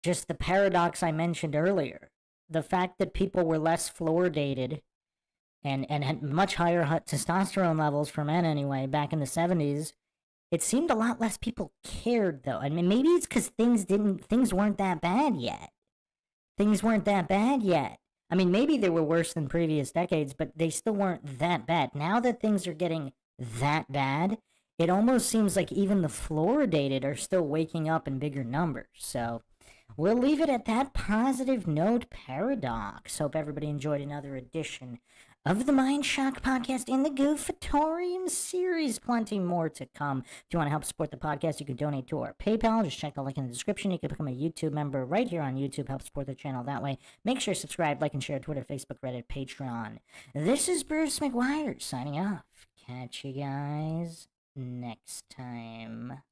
[SPEAKER 1] Just the paradox I mentioned earlier. The fact that people were less fluoridated and had much higher testosterone levels for men anyway back in the 70s, it seemed a lot less people cared, though. I mean, maybe it's because things weren't that bad yet. Things weren't that bad yet. I mean, maybe they were worse than previous decades, but they still weren't that bad. Now that things are getting that bad, it almost seems like even the fluoridated are still waking up in bigger numbers. So we'll leave it at that positive note paradox. Hope everybody enjoyed another edition of the MindShock podcast in the Goofatorium series. Plenty more to come. If you want to help support the podcast, you can donate to our PayPal. Just check the link in the description. You can become a YouTube member right here on YouTube. Help support the channel that way. Make sure to subscribe, like, and share Twitter, Facebook, Reddit, Patreon. This is Bruce McGuire signing off. Catch you guys next time.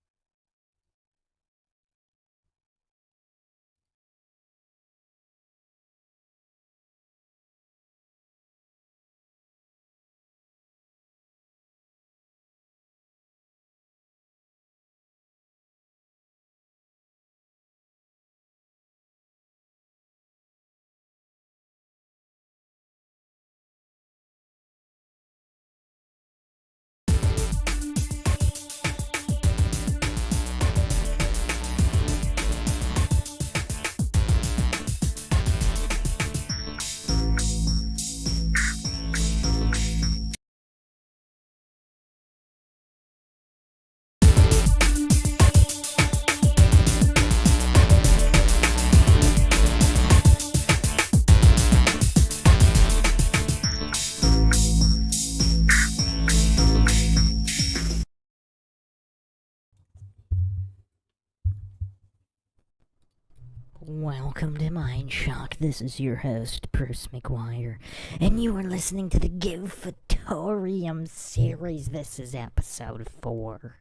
[SPEAKER 1] Welcome to MindShock. This is your host, Bruce McGuire, and you are listening to the Goofatorium series. This is episode 4.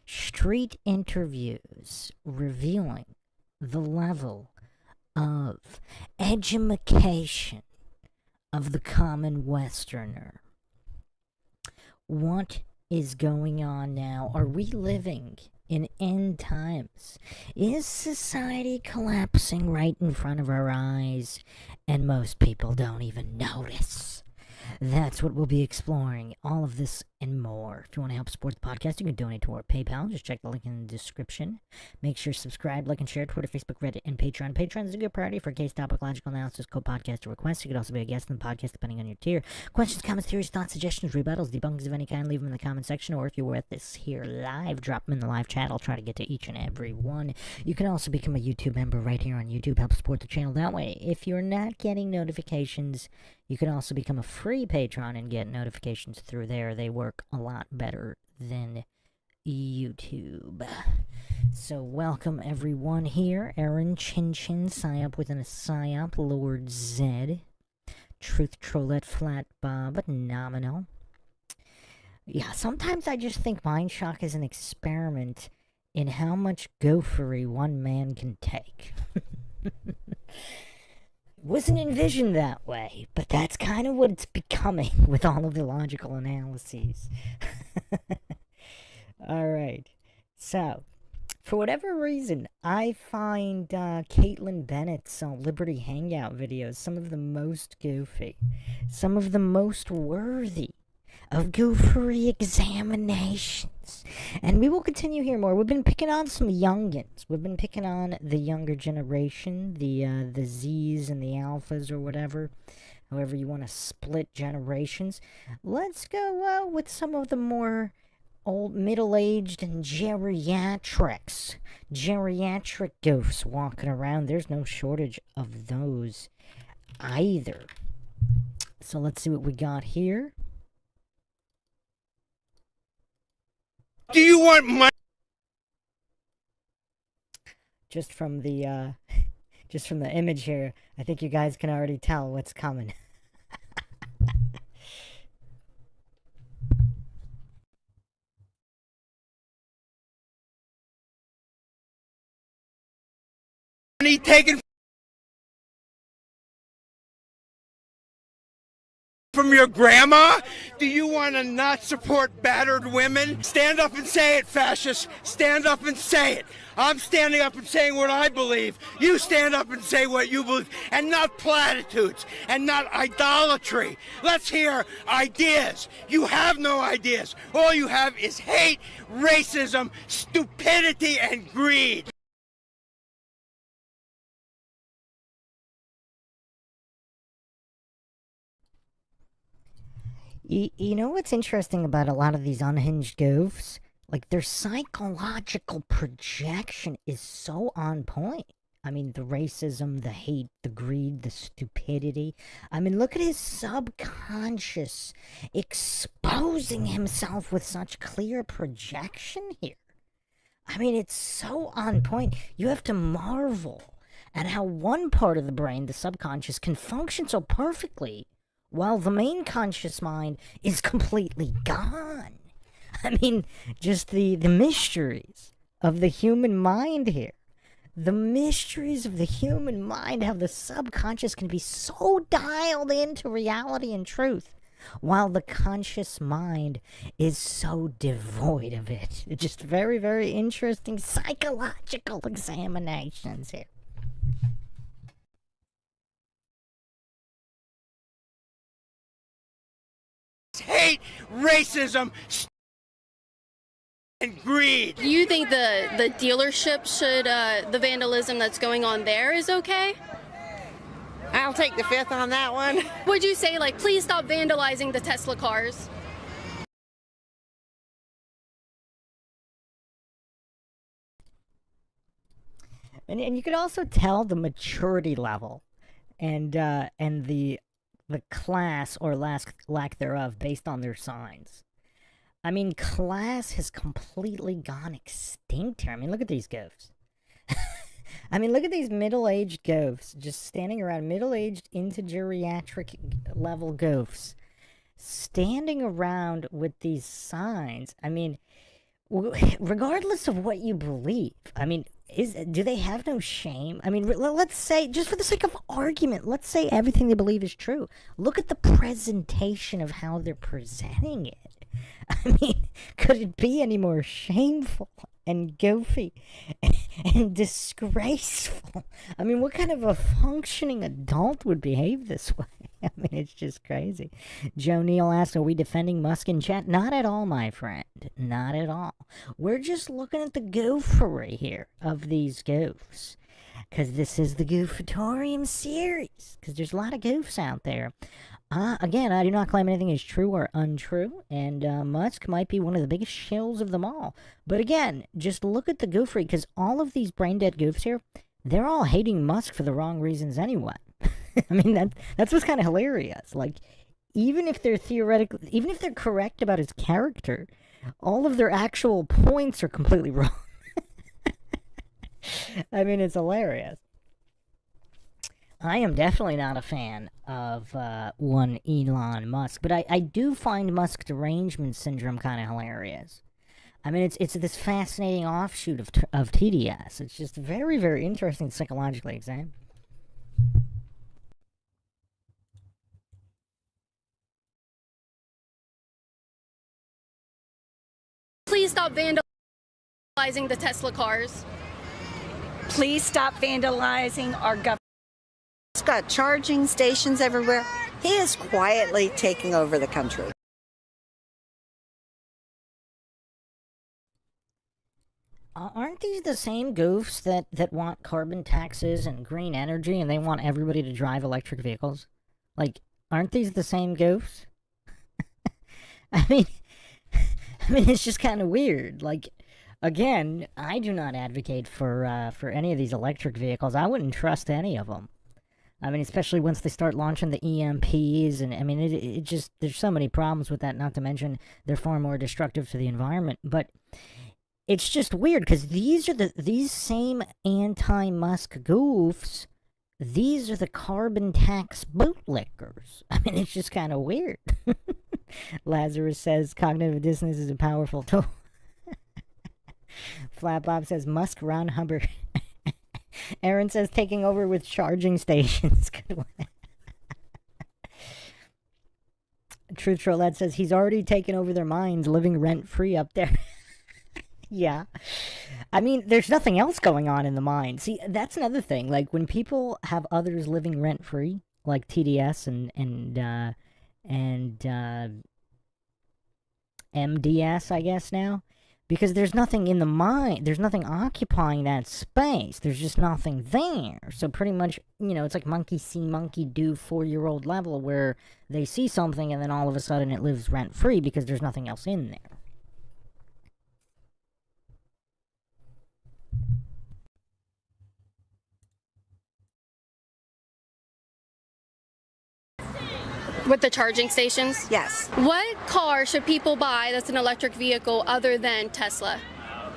[SPEAKER 1] Street interviews revealing the level of edumacation of the common Westerner. What is going on now? Are we living in end times? Is society collapsing right in front of our eyes, and most people don't even notice? That's what we'll be exploring. All of this and more. If you want to help support the podcast, you can donate to our PayPal. Just check the link in the description. Make sure to subscribe, like, and share Twitter, Facebook, Reddit, and Patreon. Patreon is a good priority for case topic, logical analysis, co-podcast, or requests. You could also be a guest in the podcast depending on your tier. Questions, comments, theories, thoughts, suggestions, rebuttals, debunkings of any kind, leave them in the comment section. Or if you're with us here live, drop them in the live chat. I'll try to get to each and every one. You can also become a YouTube member right here on YouTube. Help support the channel that way. If you're not getting notifications, you can also become a free patron and get notifications through there. They work a lot better than YouTube. So welcome everyone here. Aaron Chin Chin, Psyop within a Psyop, Lord Zed, Truth Trollette Flat Bob, Nominal. Yeah, sometimes I just think MindShock is an experiment in how much gophery one man can take. wasn't envisioned that way, but that's kind of what it's becoming with all of the logical analyses. Alright, so, for whatever reason, I find Caitlin Bennett's Liberty Hangout videos some of the most goofy, some of the most worthy of goofery examinations. And we will continue here more. We've been picking on some youngins. We've been picking on the younger generation, the Zs and the Alphas or whatever, however you want to split generations. Let's go with some of the more old, middle-aged and geriatric goofs walking around. There's no shortage of those either. So let's see what we got here.
[SPEAKER 11] Do you want money?
[SPEAKER 1] Just from the image here, I think you guys can already tell what's coming.
[SPEAKER 11] Money taken from your grandma? Do you want to not support battered women? Stand up and say it, fascists. Stand up and say it. I'm standing up and saying what I believe. You stand up and say what you believe, and not platitudes, and not idolatry. Let's hear ideas. You have no ideas. All you have is hate, racism, stupidity, and greed.
[SPEAKER 1] You know what's interesting about a lot of these unhinged goofs? Like, their psychological projection is so on point. I mean, the racism, the hate, the greed, the stupidity. I mean, look at his subconscious exposing himself with such clear projection here. I mean, it's so on point. You have to marvel at how one part of the brain, the subconscious, can function so perfectly while the main conscious mind is completely gone. I mean, just the mysteries of the human mind here. The mysteries of the human mind, how the subconscious can be so dialed into reality and truth, while the conscious mind is so devoid of it. Just very, very interesting psychological examinations here.
[SPEAKER 11] Hate, racism, and greed.
[SPEAKER 19] Do you think the dealership should, the vandalism that's going on there is okay?
[SPEAKER 17] I'll take the fifth on that one.
[SPEAKER 19] Would you say, like, please stop vandalizing the Tesla cars?
[SPEAKER 1] And you could also tell the maturity level and the class or lack thereof based on their signs. I mean, class has completely gone extinct here. I mean, look at these goofs. I mean, look at these middle-aged goofs just standing around, middle-aged into geriatric level goofs, standing around with these signs. I mean, regardless of what you believe, I mean, do they have no shame? I mean, let's say, just for the sake of argument, let's say everything they believe is true. Look at the presentation of how they're presenting it. I mean, could it be any more shameful and goofy and disgraceful? I mean, what kind of a functioning adult would behave this way? I mean, it's just crazy. Joe Neal asks, are we defending Musk in chat? Not at all, my friend. Not at all. We're just looking at the goofery here of these goofs. Because this is the Goofatorium series. Because there's a lot of goofs out there. Again, I do not claim anything is true or untrue, and Musk might be one of the biggest shills of them all. But again, just look at the goofery, because all of these brain-dead goofs here, they're all hating Musk for the wrong reasons anyway. I mean, that's what's kind of hilarious. Like, even if they're correct about his character, all of their actual points are completely wrong. I mean, it's hilarious. I am definitely not a fan of one Elon Musk, but I do find Musk derangement syndrome kind of hilarious. I mean, it's this fascinating offshoot of TDS. It's just very, very interesting psychologically examined.
[SPEAKER 19] stop vandalizing the Tesla cars?
[SPEAKER 15] Please stop vandalizing our government. He's got charging stations everywhere. He is quietly taking over the country.
[SPEAKER 1] Aren't these the same goofs that want carbon taxes and green energy, and they want everybody to drive electric vehicles? Like, aren't these the same goofs? I mean, it's just kind of weird. Like, again, I do not advocate for any of these electric vehicles. I wouldn't trust any of them. I mean, especially once they start launching the EMPs, and I mean, it just, there's so many problems with that, not to mention they're far more destructive to the environment. But it's just weird, because these same anti-Musk goofs, these are the carbon tax bootlickers. I mean, it's just kind of weird. Lazarus says cognitive dissonance is a powerful tool. Flat Bob says Musk, Ron Hubbard. Aaron says taking over with charging stations. Good one. Truth Trollette says he's already taken over their minds, living rent-free up there. Yeah. I mean, there's nothing else going on in the mind. See, that's another thing. Like, when people have others living rent-free, like TDS and MDS, I guess now, because there's nothing in the mind, there's nothing occupying that space, there's just nothing there. So pretty much, you know, it's like monkey see, monkey do 4-year-old level, where they see something and then all of a sudden it lives rent-free because there's nothing else in there.
[SPEAKER 19] With the charging stations?
[SPEAKER 15] Yes.
[SPEAKER 19] What car should people buy that's an electric vehicle other than Tesla?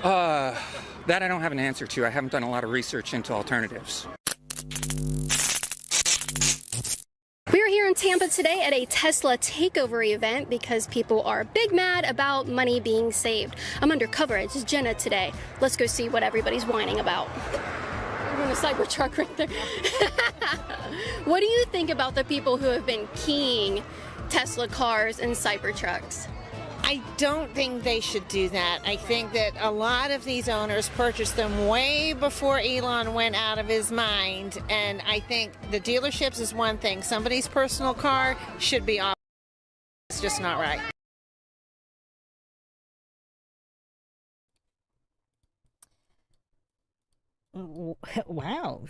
[SPEAKER 21] That I don't have an answer to. I haven't done a lot of research into alternatives.
[SPEAKER 19] We are here in Tampa today at a Tesla takeover event because people are big mad about money being saved. I'm undercover as Jenna today. Let's go see what everybody's whining about. We're in a Cybertruck right there. What do you think about the people who have been keying Tesla cars and Cybertrucks?
[SPEAKER 17] I don't think they should do that. I think that a lot of these owners purchased them way before Elon went out of his mind. And I think the dealerships is one thing. Somebody's personal car should be off. It's just not right.
[SPEAKER 1] Wow,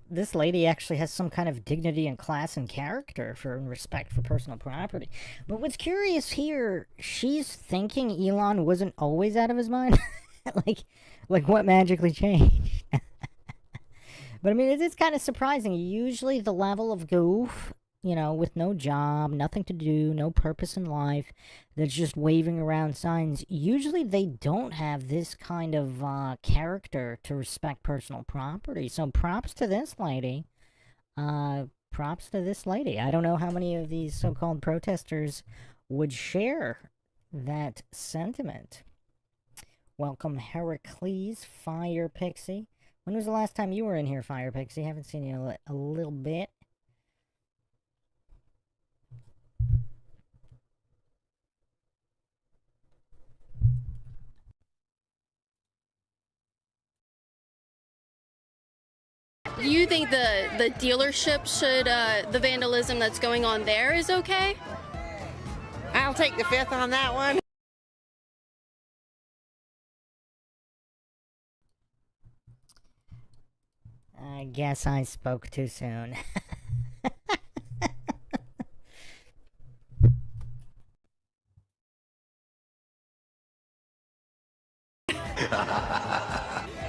[SPEAKER 1] this lady actually has some kind of dignity and class and character and respect for personal property. But what's curious here, she's thinking Elon wasn't always out of his mind. like what magically changed? But I mean, it's kind of surprising. Usually the level of goof, you know, with no job, nothing to do, no purpose in life, that's just waving around signs, usually they don't have this kind of character to respect personal property. So props to this lady. Props to this lady. I don't know how many of these so-called protesters would share that sentiment. Welcome, Heracles, Fire Pixie. When was the last time you were in here, Fire Pixie? Haven't seen you in a little bit.
[SPEAKER 19] Do you think the dealership should, the vandalism that's going on there is okay?
[SPEAKER 17] I'll take the fifth on that one.
[SPEAKER 1] I guess I spoke too soon.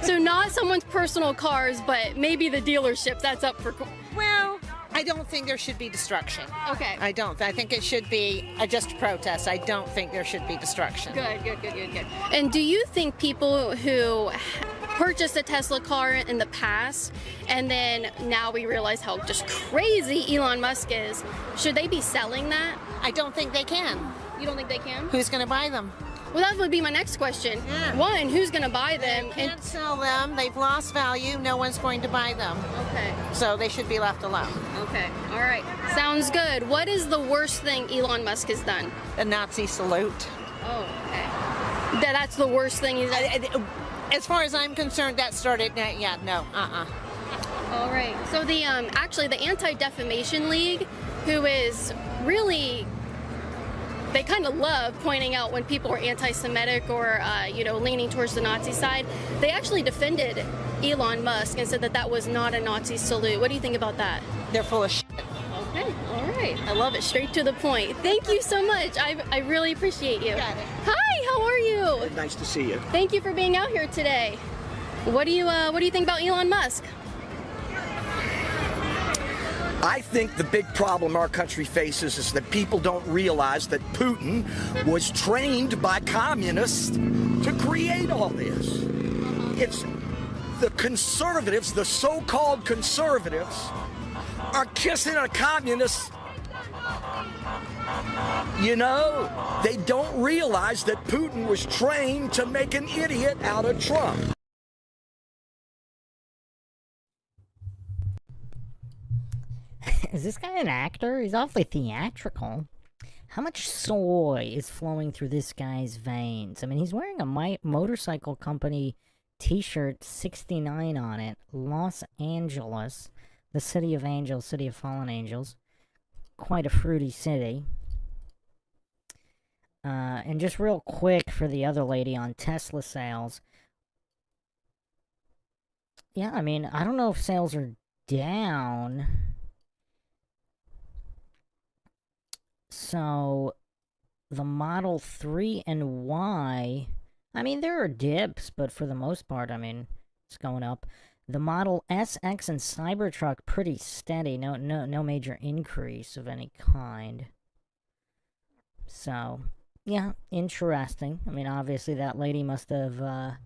[SPEAKER 19] So not someone's personal cars, but maybe the dealership, that's up for...
[SPEAKER 17] Well, I don't think there should be destruction.
[SPEAKER 19] Okay.
[SPEAKER 17] I don't. I think it should be just a protest. I don't think there should be destruction.
[SPEAKER 19] Good. And do you think people who purchased a Tesla car in the past, and then now we realize how just crazy Elon Musk is, should they be selling that?
[SPEAKER 17] I don't think they can.
[SPEAKER 19] You don't think they can?
[SPEAKER 17] Who's going to buy them?
[SPEAKER 19] Well, that would be my next question. Yeah. One, who's going to buy them?
[SPEAKER 17] They can't sell them. They've lost value. No one's going to buy them.
[SPEAKER 19] Okay.
[SPEAKER 17] So they should be left alone.
[SPEAKER 19] Okay. All right. Sounds good. What is the worst thing Elon Musk has done?
[SPEAKER 17] The Nazi salute.
[SPEAKER 19] Oh, okay. That's the worst thing he's done.
[SPEAKER 17] As far as I'm concerned, that started. Yeah, no,
[SPEAKER 19] All right. So the actually the Anti-Defamation League, who is really, they kind of love pointing out when people are anti-Semitic or leaning towards the Nazi side. They actually defended Elon Musk and said that that was not a Nazi salute. What do you think about that?
[SPEAKER 17] They're full of shit.
[SPEAKER 19] Okay. All right. I love it. Straight to the point. Thank you so much. I really appreciate you.
[SPEAKER 17] Got it.
[SPEAKER 19] Hi. How are you?
[SPEAKER 12] Nice to see you.
[SPEAKER 19] Thank you for being out here today. What do you think about Elon Musk?
[SPEAKER 12] I think the big problem our country faces is that people don't realize that Putin was trained by communists to create all this. It's the conservatives, the so-called conservatives, are kissing a communist. You know, they don't realize that Putin was trained to make an idiot out of Trump.
[SPEAKER 1] Is this guy an actor? He's awfully theatrical. How much soy is flowing through this guy's veins? I mean, he's wearing a motorcycle company t-shirt, 69 on it, Los Angeles, the city of angels, city of fallen angels. Quite a fruity city. And just real quick for the other lady on Tesla sales. Yeah, I mean, I don't know if sales are down. So, the Model 3 and Y, I mean, there are dips, but for the most part, I mean, it's going up. The Model S, X, and Cybertruck, pretty steady. No major increase of any kind. So, yeah, interesting. I mean, obviously that lady must have,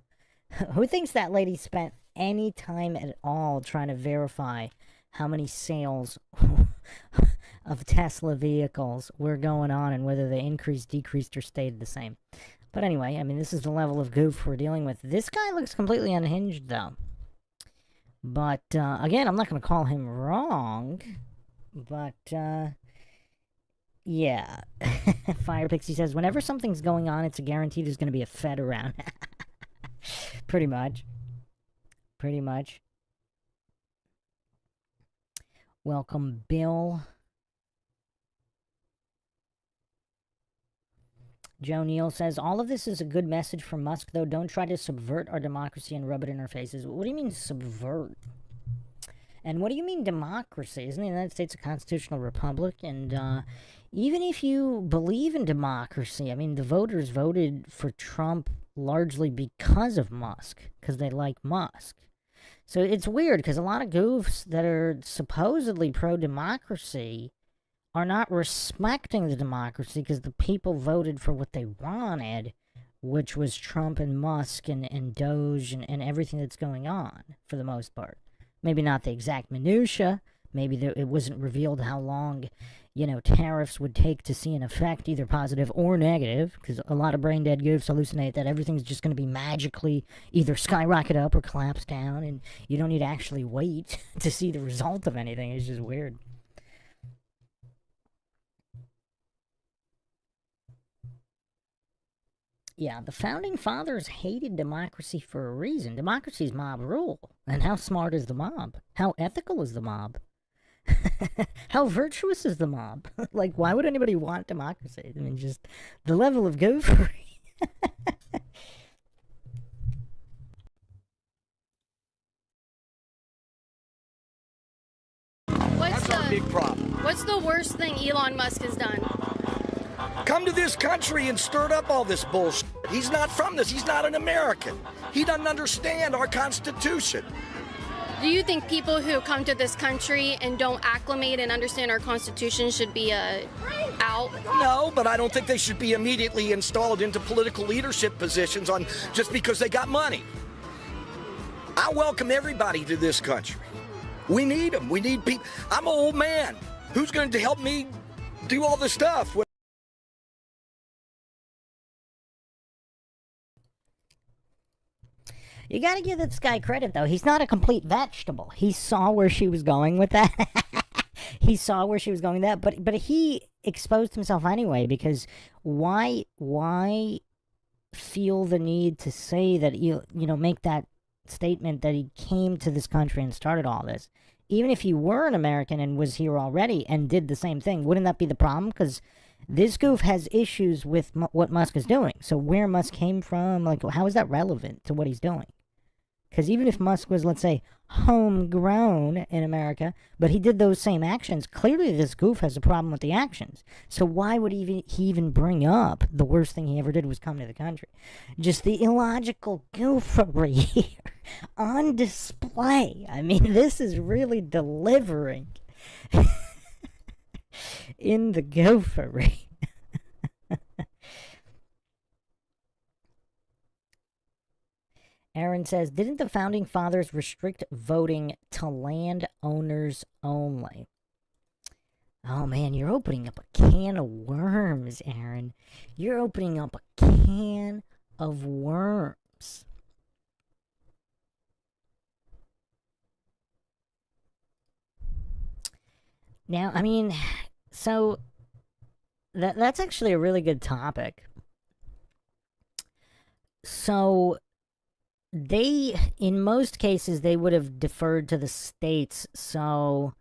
[SPEAKER 1] who thinks that lady spent any time at all trying to verify how many sales of Tesla vehicles were going on and whether they increased, decreased, or stayed the same? But anyway, I mean, this is the level of goof we're dealing with. This guy looks completely unhinged, though. But, again, I'm not going to call him wrong. But, yeah. Fire Pixie says, whenever something's going on, it's a guarantee there's going to be a Fed around. Pretty much. Pretty much. Welcome, Bill. Joe Neal says, all of this is a good message from Musk, though. Don't try to subvert our democracy and rub it in our faces. What do you mean, subvert? And what do you mean, democracy? Isn't the United States a constitutional republic? And even if you believe in democracy, I mean, the voters voted for Trump largely because of Musk, because they like Musk. So it's weird, because a lot of goofs that are supposedly pro-democracy are not respecting the democracy because the people voted for what they wanted, which was Trump and Musk and Doge and everything that's going on, for the most part. Maybe not the exact minutia. Maybe it wasn't revealed how long, tariffs would take to see an effect, either positive or negative, because a lot of brain-dead goofs hallucinate that everything's just going to be magically either skyrocket up or collapse down, and you don't need to actually wait to see the result of anything. It's just weird. Yeah, the Founding Fathers hated democracy for a reason. Democracy is mob rule. And how smart is the mob? How ethical is the mob? How virtuous is the mob? Like, why would anybody want democracy? I mean, just the level of goofery.
[SPEAKER 12] That's our big problem.
[SPEAKER 19] What's the worst thing Elon Musk has done?
[SPEAKER 12] Come to this country and stirred up all this bullshit. He's not from this. He's not an American. He doesn't understand our Constitution.
[SPEAKER 19] Do you think people who come to this country and don't acclimate and understand our Constitution should be out?
[SPEAKER 12] No, but I don't think they should be immediately installed into political leadership positions just because they got money. I welcome everybody to this country. We need them. We need people. I'm an old man. Who's going to help me do all this stuff?
[SPEAKER 1] You gotta give this guy credit, though. He's not a complete vegetable. He saw where she was going with that. He saw where she was going with that, but he exposed himself anyway, because why feel the need to say that, make that statement that he came to this country and started all this. Even if he were an American and was here already and did the same thing, wouldn't that be the problem? Because this goof has issues with what Musk is doing. So where Musk came from, like, how is that relevant to what he's doing? Because even if Musk was, let's say, homegrown in America, but he did those same actions, clearly this goof has a problem with the actions. So why would he even bring up the worst thing he ever did was come to the country? Just the illogical goofery here on display. I mean, this is really delivering in the goofery. Aaron says, didn't the founding fathers restrict voting to landowners only? Oh man, you're opening up a can of worms, Aaron. You're opening up a can of worms. Now, I mean, so that's actually a really good topic. So in most cases, they would have deferred to the states. So,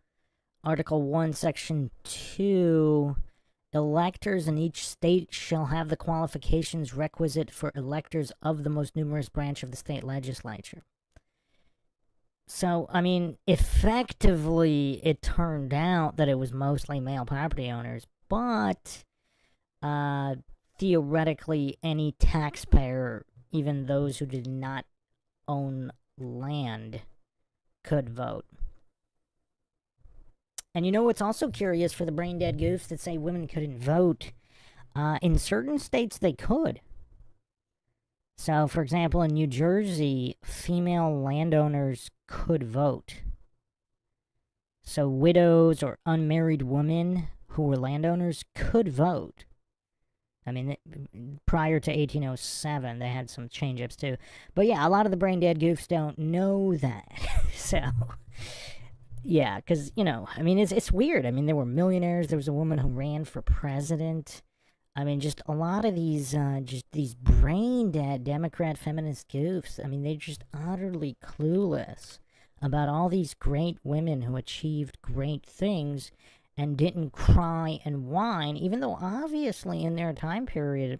[SPEAKER 1] Article 1, Section 2, electors in each state shall have the qualifications requisite for electors of the most numerous branch of the state legislature. So, I mean, effectively, it turned out that it was mostly male property owners, but theoretically, any taxpayer, even those who did not own land, could vote. And you know what's also curious for the brain dead goofs that say women couldn't vote? In certain states, they could. So, for example, in New Jersey, female landowners could vote. So, widows or unmarried women who were landowners could vote. I mean, prior to 1807, they had some change-ups too. But yeah, a lot of the brain dead goofs don't know that. So, yeah, because, I mean, it's weird. I mean, there were millionaires. There was a woman who ran for president. I mean, just a lot of these brain dead Democrat feminist goofs. I mean, they're just utterly clueless about all these great women who achieved great things and didn't cry and whine, even though obviously in their time period,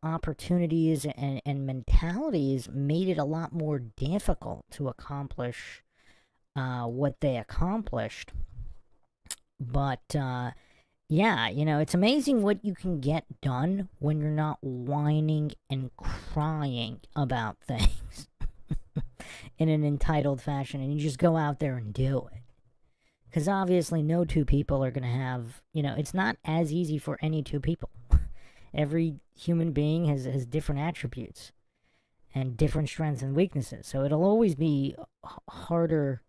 [SPEAKER 1] opportunities and mentalities made it a lot more difficult to accomplish what they accomplished. But, yeah, it's amazing what you can get done when you're not whining and crying about things in an entitled fashion, and you just go out there and do it. Because obviously no two people are going to have, it's not as easy for any two people. Every human being has different attributes and different strengths and weaknesses. So it'll always be harder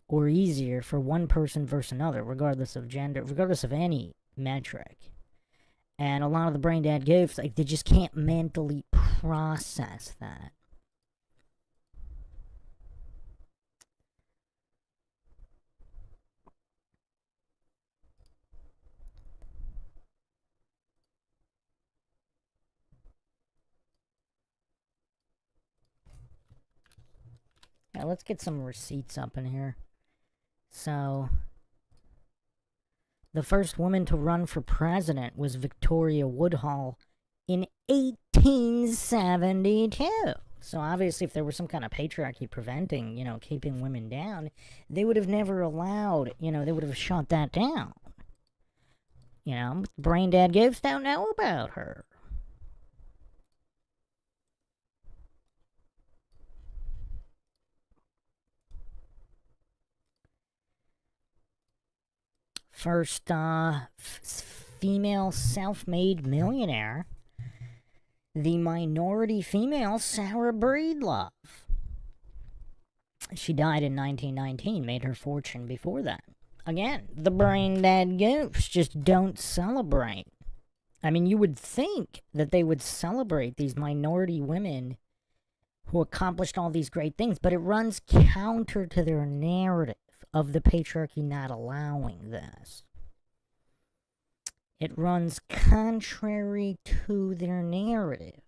[SPEAKER 1] or easier for one person versus another, regardless of gender, regardless of any metric. And a lot of the brain dead goofs, like, they just can't mentally process that. Now, let's get some receipts up in here. So, the first woman to run for president was Victoria Woodhull in 1872. So, obviously, if there was some kind of patriarchy preventing, keeping women down, they would have never allowed, they would have shut that down. Brain dead goofs don't know about her. First female self-made millionaire, the minority female Sarah Breedlove. She died in 1919, made her fortune before that. Again, the brain dead goofs just don't celebrate. I mean, you would think that they would celebrate these minority women who accomplished all these great things, but it runs counter to their narrative of the patriarchy not allowing this. It runs contrary to their narrative.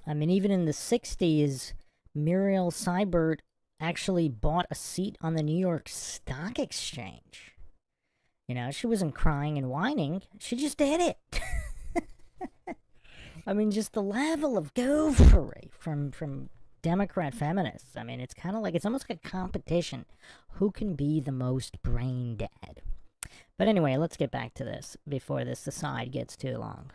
[SPEAKER 1] I mean, even in the 60s, Muriel Seibert actually bought a seat on the New York Stock Exchange. You know, she wasn't crying and whining. She just did it. I mean, just the level of gophery from Democrat feminists. I mean, it's kind of like, it's almost like a competition. Who can be the most brain dead? But anyway, let's get back to this before this aside gets too long.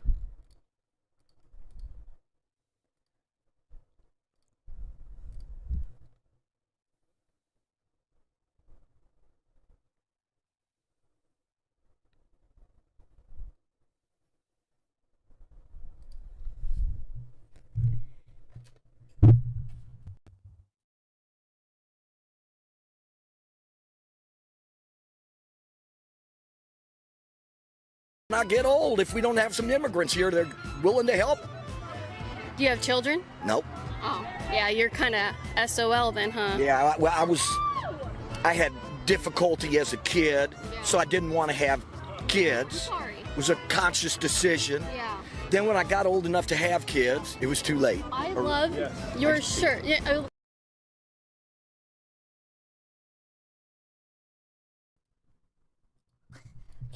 [SPEAKER 12] Not get old if we don't have some immigrants here that are willing to help.
[SPEAKER 19] Do you have children?
[SPEAKER 12] Nope.
[SPEAKER 19] Oh, yeah, you're kind of SOL then, huh?
[SPEAKER 12] Yeah, well, I had difficulty as a kid, so I didn't want to have kids. It was a conscious decision.
[SPEAKER 19] Yeah.
[SPEAKER 12] Then when I got old enough to have kids, it was too late.
[SPEAKER 19] I love your shirt. Yeah,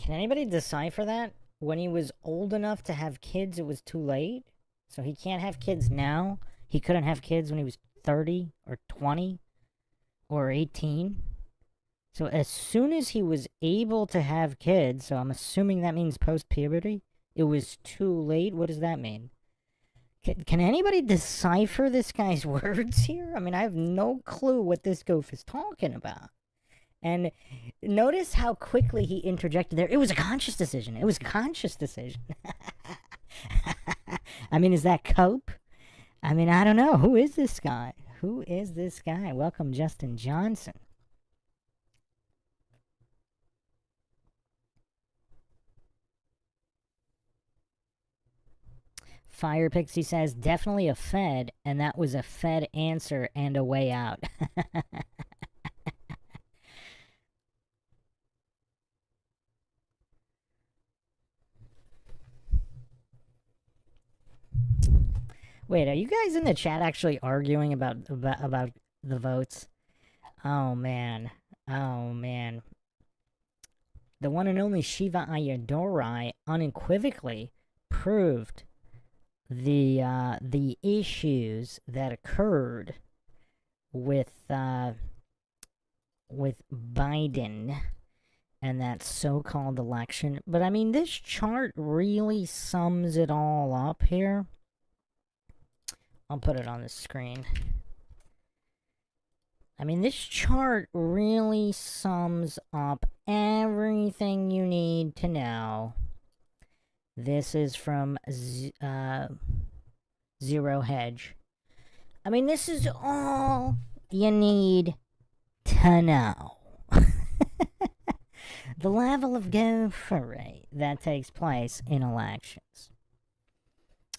[SPEAKER 1] Can anybody decipher that? When he was old enough to have kids, it was too late? So he can't have kids now? He couldn't have kids when he was 30 or 20 or 18? So as soon as he was able to have kids, so I'm assuming that means post-puberty, it was too late? What does that mean? Can anybody decipher this guy's words here? I mean, I have no clue what this goof is talking about. And notice how quickly he interjected there. It was a conscious decision. It was a conscious decision. I mean, is that cope? I mean, I don't know. Who is this guy? Who is this guy? Welcome, Justin Johnson. Fire Pixie says, definitely a Fed, and that was a Fed answer and a way out. Wait, are you guys in the chat actually arguing about the votes? Oh man. Oh man. The one and only Shiva Ayyadurai unequivocally proved the issues that occurred with Biden and that so-called election. But I mean, this chart really sums it all up here. I'll put it on the screen. I mean, this chart really sums up everything you need to know. This is from Zero Hedge. I mean, this is all you need to know. The level of gophery that takes place in elections.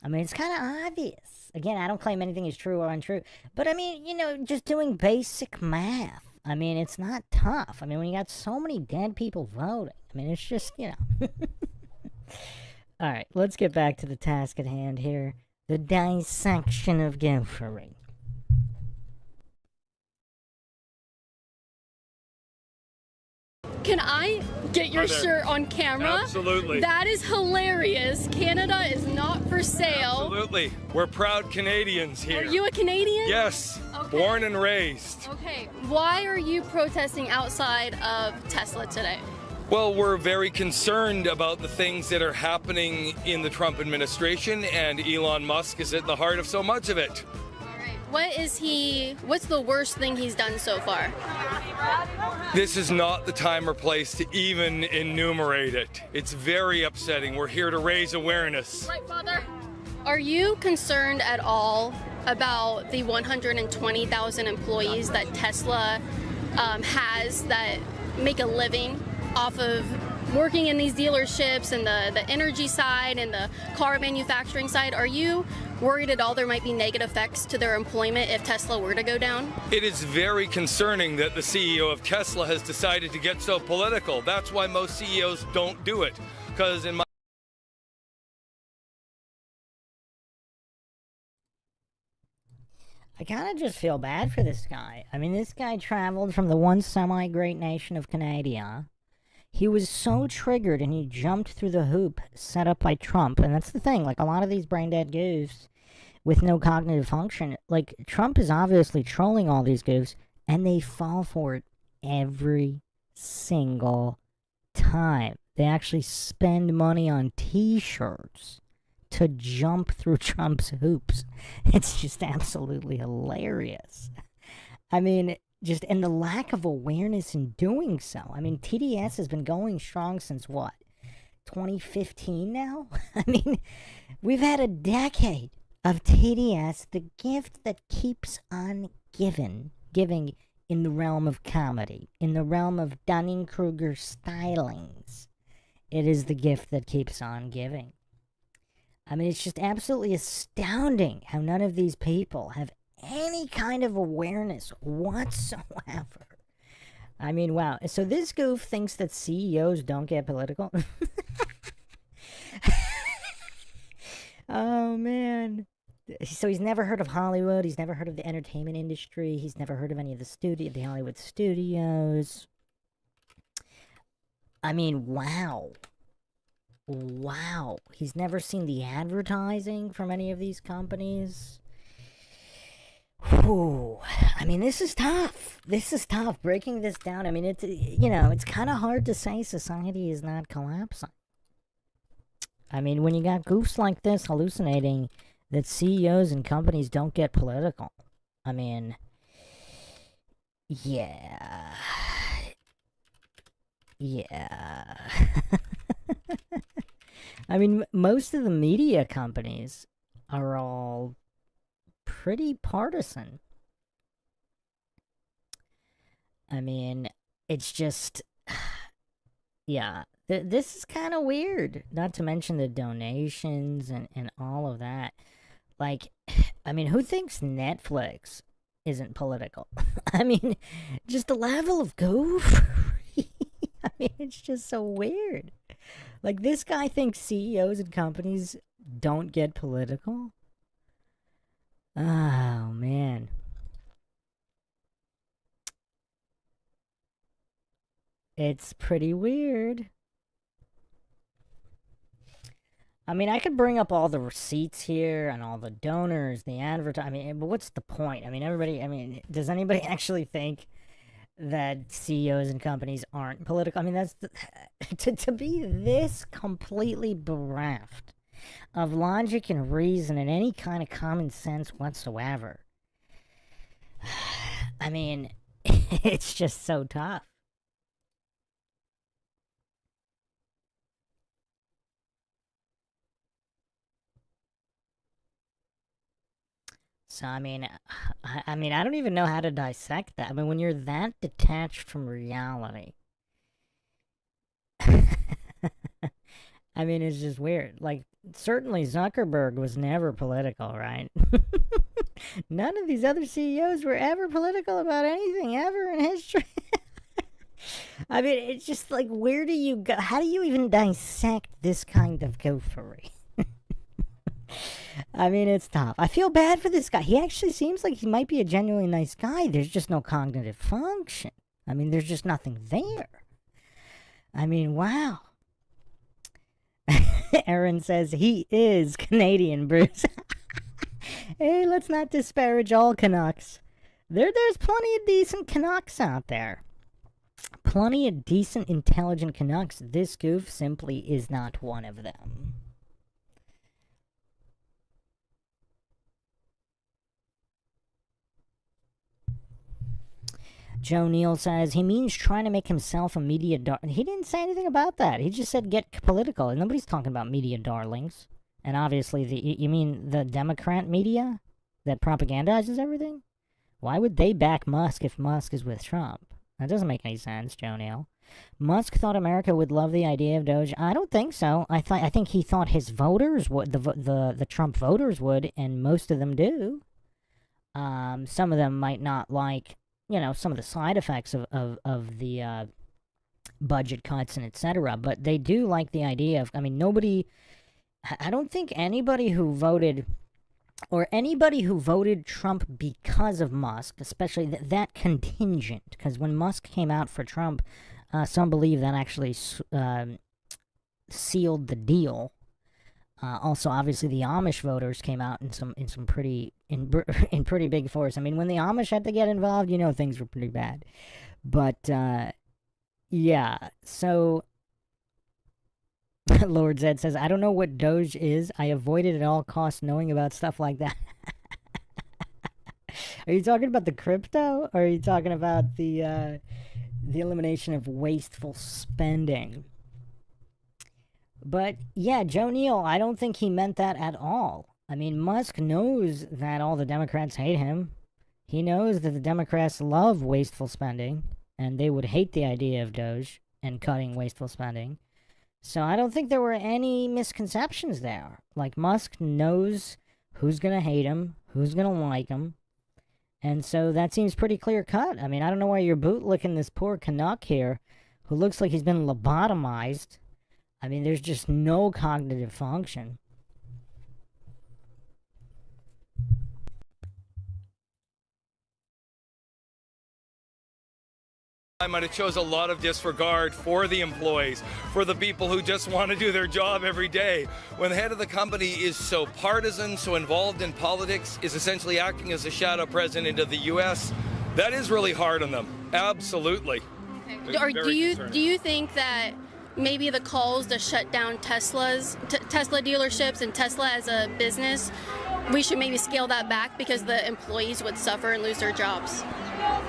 [SPEAKER 1] I mean, it's kind of obvious. Again, I don't claim anything is true or untrue. But, I mean, you know, just doing basic math. I mean, it's not tough. I mean, when you got so many dead people voting, I mean, it's just, you know. All right, let's get back to the task at hand here. The dissection of gophery.
[SPEAKER 19] Can I get your shirt on camera?
[SPEAKER 6] Absolutely.
[SPEAKER 19] That is hilarious. Canada is not for sale.
[SPEAKER 6] Absolutely. We're proud Canadians here.
[SPEAKER 19] Are you a Canadian?
[SPEAKER 6] Yes.
[SPEAKER 19] Okay.
[SPEAKER 6] Born and raised.
[SPEAKER 19] Okay. Why are you protesting outside of Tesla today?
[SPEAKER 6] Well, we're very concerned about the things that are happening in the Trump administration, and Elon Musk is at the heart of so much of it.
[SPEAKER 19] What's the worst thing he's done so far?
[SPEAKER 6] This is not the time or place to even enumerate it. It's very upsetting. We're here to raise awareness.
[SPEAKER 19] Right, Father? Are you concerned at all about the 120,000 employees that Tesla has that make a living off of working in these dealerships and the energy side and the car manufacturing side? Are you worried at all there might be negative effects to their employment if Tesla were to go down?
[SPEAKER 6] It is very concerning that the CEO of Tesla has decided to get so political. That's why most CEOs don't do it. Because in my
[SPEAKER 1] I kind of just feel bad for this guy. I mean, this guy traveled from the once semi-great nation of Canada. He was so triggered and he jumped through the hoop set up by Trump. And that's the thing, like a lot of these brain-dead goofs with no cognitive function, like Trump is obviously trolling all these goofs and they fall for it every single time. They actually spend money on t-shirts to jump through Trump's hoops. It's just absolutely hilarious. I mean, just, and the lack of awareness in doing so. I mean, TDS has been going strong since what? 2015 now? I mean, we've had a decade of TDS, the gift that keeps on giving in the realm of comedy, in the realm of Dunning-Kruger stylings. It is the gift that keeps on giving. I mean, it's just absolutely astounding how none of these people have any kind of awareness whatsoever. I mean, wow. So this goof thinks that CEOs don't get political? Oh, man. So he's never heard of Hollywood. He's never heard of the entertainment industry. He's never heard of any of the Hollywood studios. I mean, wow. Wow. He's never seen the advertising from any of these companies. Whew. I mean, this is tough. This is tough. Breaking this down. I mean, it's, you know, it's kind of hard to say society is not collapsing. I mean, when you got goofs like this hallucinating that CEOs and companies don't get political. I mean, yeah. Yeah. I mean, most of the media companies are all pretty partisan. I mean, it's just, yeah, this is kind of weird. Not to mention the donations and all of that. Like, I mean, who thinks Netflix isn't political? I mean, just the level of goof. I mean, it's just so weird. Like, this guy thinks CEOs and companies don't get political? Oh, man. It's pretty weird. I mean, I could bring up all the receipts here and all the donors, the I mean, but what's the point? I mean, everybody, I mean, does anybody actually think that CEOs and companies aren't political? I mean, that's to be this completely bereft of logic and reason and any kind of common sense whatsoever. I mean, it's just so tough. So, I mean, I don't even know how to dissect that. I mean, when you're that detached from reality, I mean, it's just weird. Like, certainly Zuckerberg was never political, right? None of these other CEOs were ever political about anything ever in history. I mean, it's just like, where do you go? How do you even dissect this kind of gophery? I mean, it's tough. I feel bad for this guy. He actually seems like he might be a genuinely nice guy. There's just no cognitive function. I mean, there's just nothing there. I mean, wow. Aaron says he is Canadian, Bruce. Hey, let's not disparage all Canucks. There's plenty of decent Canucks out there. Plenty of decent, intelligent Canucks. This goof simply is not one of them. Joe Neal says he means trying to make himself a media He didn't say anything about that. He just said get political. And nobody's talking about media darlings. And obviously, you mean the Democrat media that propagandizes everything? Why would they back Musk if Musk is with Trump? That doesn't make any sense, Joe Neal. Musk thought America would love the idea of Doge. I don't think so. I think he thought his voters would, the Trump voters would, and most of them do. Some of them might not like, you know, some of the side effects of the budget cuts and etc. But they do like the idea of, I mean, I don't think anybody who voted or anybody who voted Trump because of Musk, especially that contingent, because when Musk came out for Trump, some believe that actually sealed the deal. Also, obviously, the Amish voters came out in pretty big force. I mean, when the Amish had to get involved, things were pretty bad. But yeah, so Lord Zed says, I don't know what Doge is. I avoided at all costs knowing about stuff like that. Are you talking about the crypto, or are you talking about the elimination of wasteful spending? But yeah, Joe Neal, I don't think he meant that at all. I mean, Musk knows that all the Democrats hate him. He knows that the Democrats love wasteful spending, and they would hate the idea of Doge and cutting wasteful spending. So I don't think there were any misconceptions there. Like, Musk knows who's going to hate him, who's going to like him. And so that seems pretty clear cut. I mean, I don't know why you're bootlicking this poor Canuck here, who looks like he's been lobotomized. I mean, there's just no cognitive function.
[SPEAKER 6] I might have chose a lot of disregard for the employees, for the people who just want to do their job every day. When the head of the company is so partisan, so involved in politics, is essentially acting as a shadow president of the U.S., that is really hard on them. Absolutely.
[SPEAKER 19] Okay. Or do you think that maybe the calls to shut down Tesla dealerships and Tesla as a business, we should maybe scale that back because the employees would suffer and lose their jobs?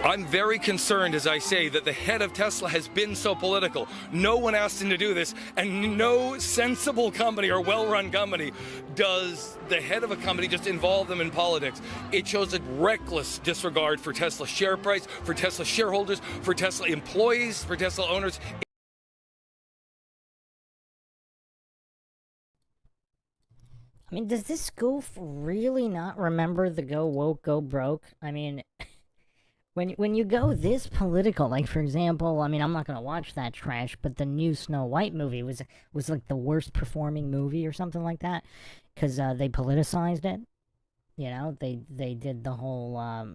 [SPEAKER 6] I'm very concerned, as I say, that the head of Tesla has been so political. No one asked him to do this, and no sensible company or well-run company does the head of a company just involve them in politics. It shows a reckless disregard for Tesla share price, for Tesla shareholders, for Tesla employees, for Tesla owners.
[SPEAKER 1] I mean, does this goof really not remember the go woke, go broke? I mean, when you go this political, like, for example, I mean, I'm not going to watch that trash, but the new Snow White movie was like the worst performing movie or something like that, because they politicized it. They did the whole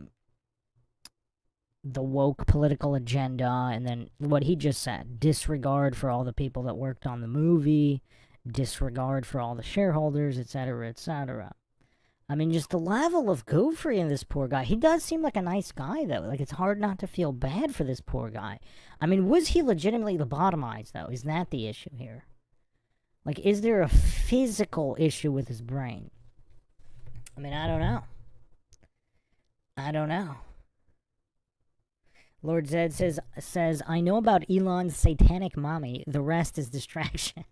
[SPEAKER 1] the woke political agenda, and then what he just said, disregard for all the people that worked on the movie, disregard for all the shareholders, etc., etc. I mean, just the level of goofery in this poor guy. He does seem like a nice guy, though. Like, it's hard not to feel bad for this poor guy. I mean, was he legitimately lobotomized, though? Is that the issue here? Like, is there a physical issue with his brain? I mean, I don't know. I don't know. Lord Zed says, I know about Elon's satanic mommy. The rest is distraction.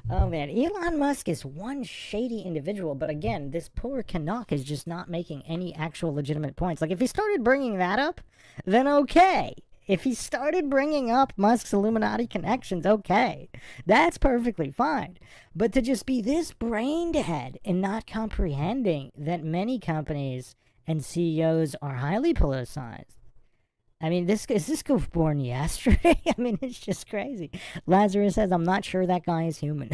[SPEAKER 1] Oh, man. Elon Musk is one shady individual, but again, this poor Canuck is just not making any actual legitimate points. Like, if he started bringing that up, then okay. If he started bringing up Musk's Illuminati connections, okay. That's perfectly fine. But to just be this brain dead and not comprehending that many companies and CEOs are highly politicized. I mean, is this goof born yesterday? I mean, it's just crazy. Lazarus says, I'm not sure that guy is human.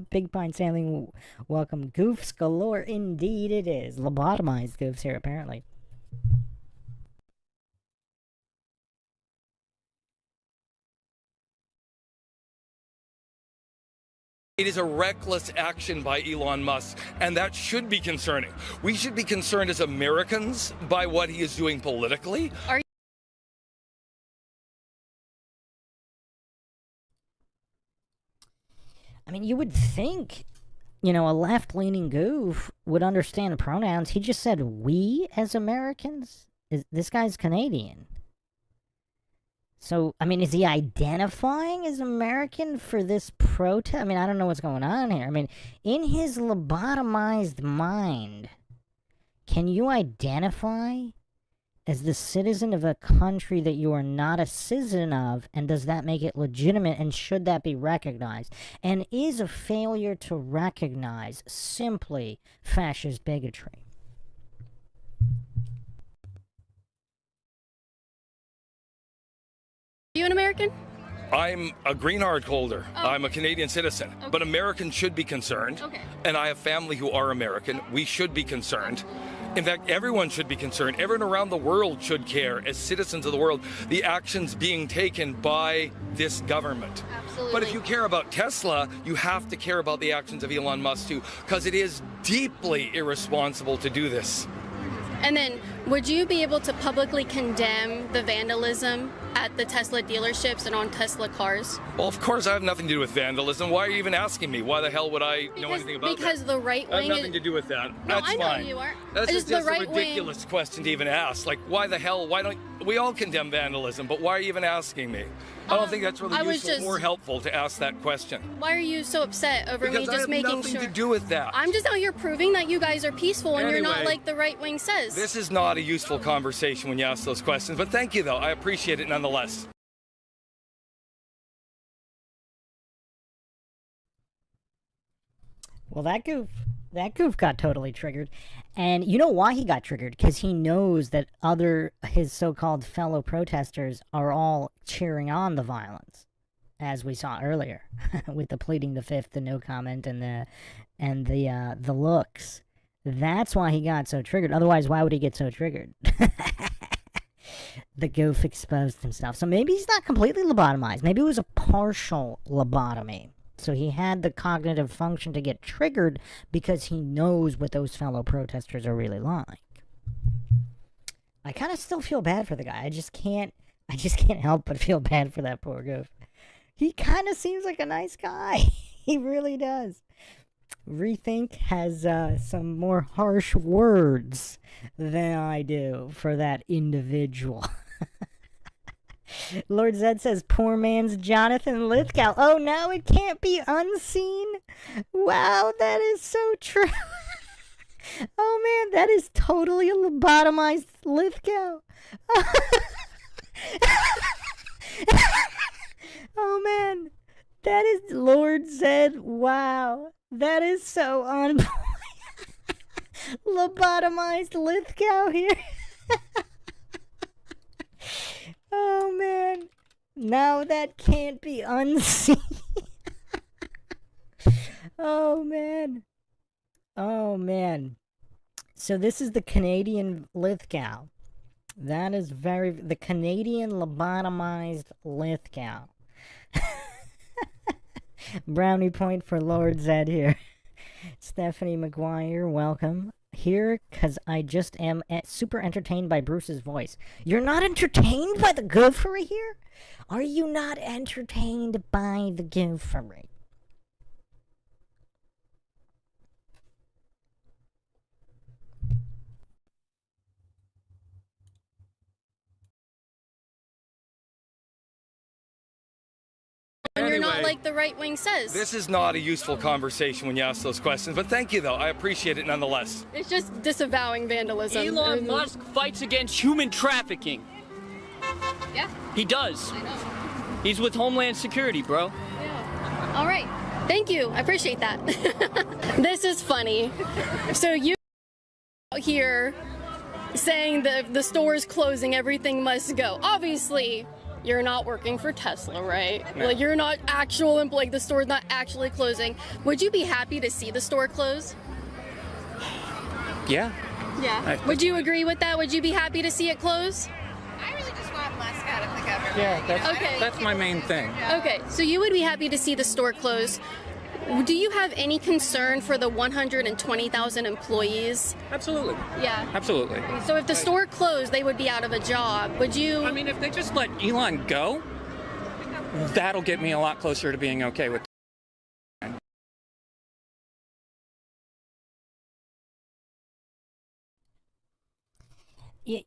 [SPEAKER 1] Big Pine Sailing, welcome. Goofs galore, indeed it is. Lobotomized goofs here, apparently.
[SPEAKER 6] It is a reckless action by Elon Musk, and that should be concerning. We should be concerned as Americans by what he is doing politically.
[SPEAKER 1] I mean, you would think, a left-leaning goof would understand pronouns. He just said we as Americans? This guy's Canadian. So, I mean, is he identifying as American for this protest? I mean, I don't know what's going on here. I mean, in his lobotomized mind, can you identify as the citizen of a country that you are not a citizen of, and does that make it legitimate, and should that be recognized? And is a failure to recognize simply fascist bigotry?
[SPEAKER 19] Are you an American?
[SPEAKER 6] I'm a green card holder.
[SPEAKER 19] Oh.
[SPEAKER 6] I'm a Canadian citizen. But Americans should be concerned.
[SPEAKER 19] Okay.
[SPEAKER 6] And I have family who are American. We should be concerned. In fact, everyone should be concerned. Everyone around the world should care, as citizens of the world, the actions being taken by this government.
[SPEAKER 19] Absolutely.
[SPEAKER 6] But if you care about Tesla, you have to care about the actions of Elon Musk too, because it is deeply irresponsible to do this.
[SPEAKER 19] And then, would you be able to publicly condemn the vandalism at the Tesla dealerships and on Tesla cars?
[SPEAKER 6] Well, of course, I have nothing to do with vandalism. Why are you even asking me? Why the hell would I know anything about that?
[SPEAKER 19] Because the right
[SPEAKER 6] I
[SPEAKER 19] wing.
[SPEAKER 6] have nothing to do with that.
[SPEAKER 19] No,
[SPEAKER 6] That's
[SPEAKER 19] I know
[SPEAKER 6] fine.
[SPEAKER 19] you aren't.
[SPEAKER 6] That's
[SPEAKER 19] It's
[SPEAKER 6] just
[SPEAKER 19] the
[SPEAKER 6] a
[SPEAKER 19] right
[SPEAKER 6] ridiculous question to even ask. Like, why the hell? Why don't we all condemn vandalism? But why are you even asking me? I don't think that's really
[SPEAKER 19] I was
[SPEAKER 6] useful or helpful to ask that question.
[SPEAKER 19] Why are you so upset over
[SPEAKER 6] Because
[SPEAKER 19] me
[SPEAKER 6] I
[SPEAKER 19] just
[SPEAKER 6] have
[SPEAKER 19] making
[SPEAKER 6] nothing
[SPEAKER 19] sure?
[SPEAKER 6] to do with that.
[SPEAKER 19] I'm just out here proving that you guys are peaceful and you're not
[SPEAKER 6] Anyway,
[SPEAKER 19] like the right wing says.
[SPEAKER 6] This is not a useful conversation when you ask those questions. But thank you, though. I appreciate it nonetheless.
[SPEAKER 1] Well, that goof got totally triggered. And you know why he got triggered? Because he knows that his so-called fellow protesters are all cheering on the violence, as we saw earlier, with the pleading the fifth, the no comment, and the looks. That's why he got so triggered. Otherwise, why would he get so triggered? The goof exposed himself. So maybe he's not completely lobotomized. Maybe it was a partial lobotomy. So he had the cognitive function to get triggered because he knows what those fellow protesters are really like. I kind of still feel bad for the guy. I just can't help but feel bad for that poor goof. He kind of seems like a nice guy. He really does. Rethink has some more harsh words than I do for that individual. Lord Zed says, poor man's Jonathan Lithgow. Oh, now it can't be unseen? Wow, that is so true. Oh, man, that is totally a lobotomized Lithgow. Oh, man, that is Lord Zed. Wow, that is so on point. Lobotomized Lithgow here. Oh, man. Now that can't be unseen. Oh, man. Oh, man. So this is the Canadian Lithgow. That is the Canadian lobotomized Lithgow. Brownie point for Lord Zed here. Stephanie McGuire, welcome. Here, because I just am super entertained by Bruce's voice. You're not entertained by the goofery here? Are you not entertained by the goofery?
[SPEAKER 19] And you're not like the right wing says.
[SPEAKER 6] This is not a useful conversation when you ask those questions. But thank you, though. I appreciate it nonetheless.
[SPEAKER 19] It's just disavowing vandalism.
[SPEAKER 3] Elon Musk fights against human trafficking.
[SPEAKER 19] Yeah.
[SPEAKER 3] He does.
[SPEAKER 19] I know.
[SPEAKER 3] He's with Homeland Security, bro.
[SPEAKER 19] Yeah. All right. Thank you. I appreciate that. This is funny. So you out here saying that the store's closing, everything must go. Obviously, you're not working for Tesla, right?
[SPEAKER 21] No.
[SPEAKER 19] Like, you're not like the store's not actually closing. Would you be happy to see the store close?
[SPEAKER 21] Yeah.
[SPEAKER 19] Yeah. Would you agree with that? Would you be happy to see it close?
[SPEAKER 17] I really just want Musk out of the government.
[SPEAKER 21] Yeah, that's my main thing.
[SPEAKER 19] Okay, so you would be happy to see the store close. Do you have any concern for the 120,000 employees?
[SPEAKER 21] Absolutely.
[SPEAKER 19] Yeah.
[SPEAKER 21] Absolutely.
[SPEAKER 19] So if the store closed, they would be out of a job. Would you?
[SPEAKER 21] I mean, if they just let Elon go, that'll get me a lot closer to being okay with.
[SPEAKER 1] You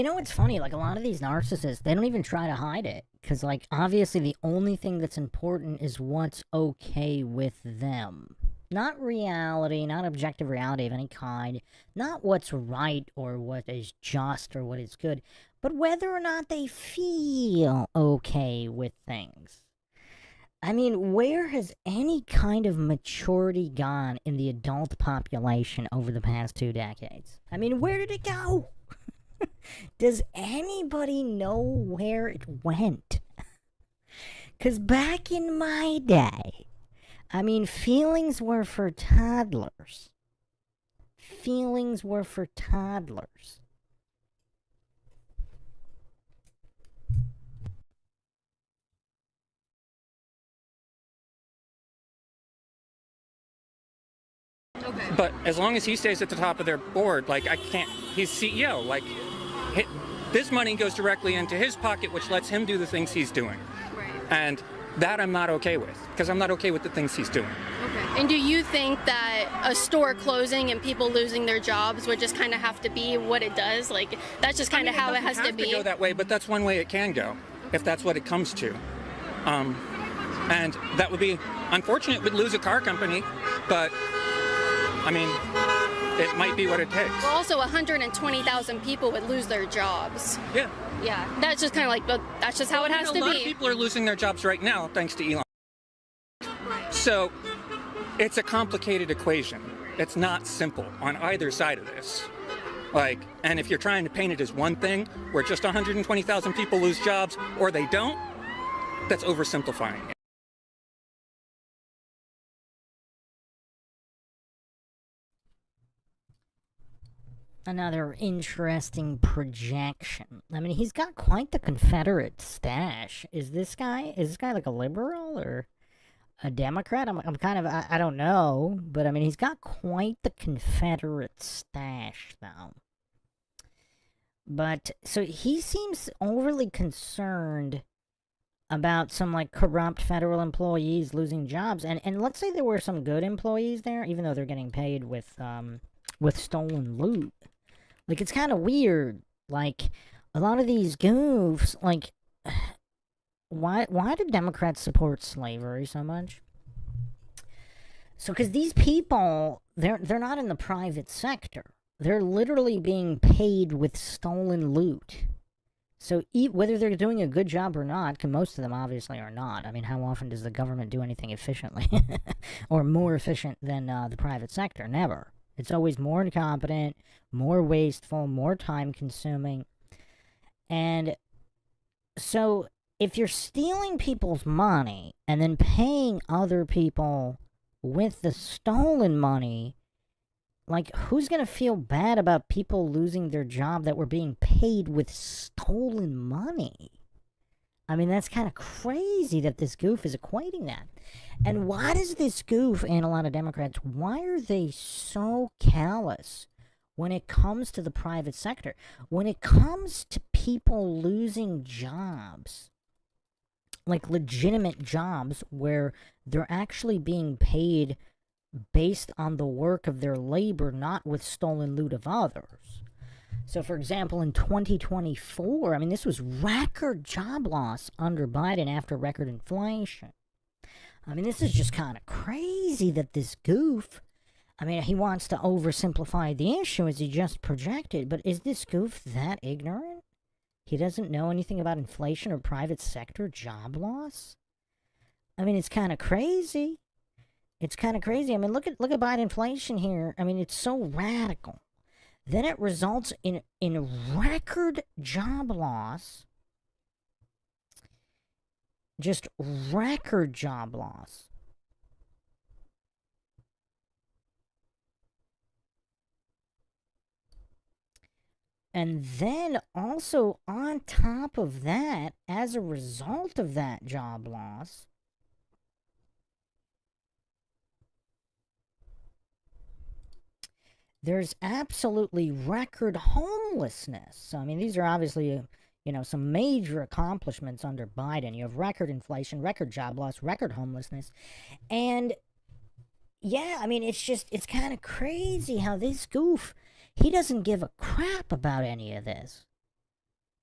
[SPEAKER 1] know what's funny? Like, a lot of these narcissists, they don't even try to hide it. Because, like, obviously the only thing that's important is what's okay with them. Not reality, not objective reality of any kind. Not what's right or what is just or what is good. But whether or not they feel okay with things. I mean, where has any kind of maturity gone in the adult population over the past 2 decades? I mean, where did it go? Does anybody know where it went? Because back in my day, I mean, feelings were for toddlers. Feelings were for toddlers.
[SPEAKER 21] But as long as he stays at the top of their board, like I can't, he's CEO, like this money goes directly into his pocket, which lets him do the things he's doing.
[SPEAKER 19] Right.
[SPEAKER 21] And that I'm not okay with, because I'm not okay with the things he's doing.
[SPEAKER 19] Okay. And do you think that a store closing and people losing their jobs would just kind of have to be what it does? Like, that's just kind of how it has to be?
[SPEAKER 21] It go that way, but that's one way it can go, if that's what it comes to. And that would be unfortunate. We'd lose a car company, but I mean, it might be what it takes.
[SPEAKER 19] Well, also 120,000 people would lose their jobs.
[SPEAKER 21] Yeah.
[SPEAKER 19] Yeah, that's just kind of like, that's just how it has to be.
[SPEAKER 21] A lot of people are losing their jobs right now thanks to Elon. So it's a complicated equation. It's not simple on either side of this. Like, and if you're trying to paint it as one thing, where just 120,000 people lose jobs or they don't, that's oversimplifying it.
[SPEAKER 1] Another interesting projection. I mean, he's got quite the Confederate stash. Is this guy like a liberal or a Democrat? I'm kind of, I don't know, but I mean, he's got quite the Confederate stash, though. But, so he seems overly concerned about some, like, corrupt federal employees losing jobs. And let's say there were some good employees there, even though they're getting paid with stolen loot. Like, it's kind of weird. Like, a lot of these goofs, like, why do Democrats support slavery so much? So, because these people, they're not in the private sector. They're literally being paid with stolen loot. So, whether they're doing a good job or not, because most of them obviously are not. I mean, how often does the government do anything efficiently? Or more efficient than the private sector? Never. It's always more incompetent, more wasteful, more time-consuming. And so, if you're stealing people's money and then paying other people with the stolen money, like, who's going to feel bad about people losing their job that were being paid with stolen money? I mean, that's kind of crazy that this goof is equating that. And why does this goof and a lot of Democrats, why are they so callous when it comes to the private sector? When it comes to people losing jobs, like legitimate jobs where they're actually being paid based on the work of their labor, not with stolen loot of others. So, for example, in 2024, I mean, this was record job loss under Biden after record inflation. I mean, this is just kind of crazy that this goof, I mean, he wants to oversimplify the issue as he just projected, but is this goof that ignorant? He doesn't know anything about inflation or private sector job loss? I mean, it's kind of crazy. It's kind of crazy. I mean, look at Biden inflation here. I mean, it's so radical. Then it results in record job loss. Just record job loss. And then also on top of that, as a result of that job loss, there's absolutely record homelessness. So, I mean, these are obviously, some major accomplishments under Biden. You have record inflation, record job loss, record homelessness. And, yeah, I mean, it's kind of crazy how this goof, he doesn't give a crap about any of this.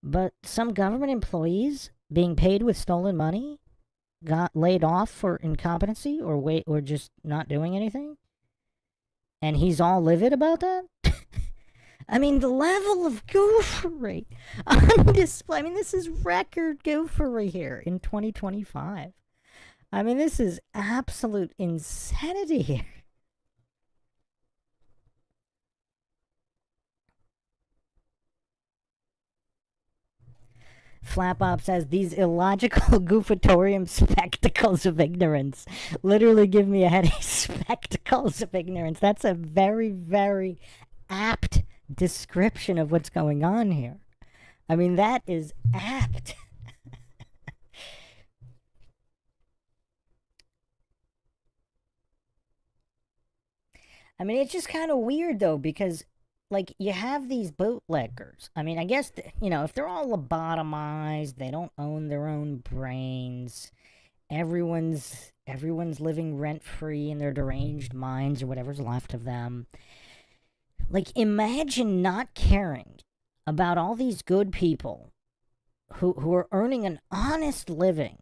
[SPEAKER 1] But some government employees being paid with stolen money got laid off for incompetency or just not doing anything. And he's all livid about that? I mean, the level of goofery on display. I mean, this is record goofery here in 2025. I mean, this is absolute insanity here. Flapop says, these illogical goofatorium spectacles of ignorance literally give me a headache. Spectacles of ignorance. That's a very, very apt description of what's going on here. I mean, that is apt. I mean, it's just kind of weird, though, because, like, you have these bootleggers. I mean, I guess, if they're all lobotomized, they don't own their own brains, everyone's living rent-free in their deranged minds or whatever's left of them. Like, imagine not caring about all these good people who are earning an honest living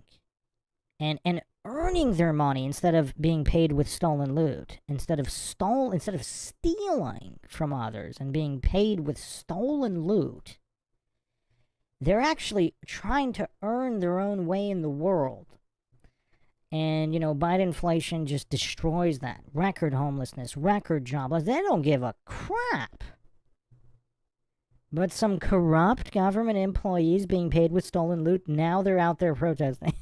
[SPEAKER 1] and earning their money instead of being paid with stolen loot, instead of stealing from others and being paid with stolen loot. They're actually trying to earn their own way in the world. And, Biden inflation just destroys that. Record homelessness, record jobless. They don't give a crap. But some corrupt government employees being paid with stolen loot, now they're out there protesting.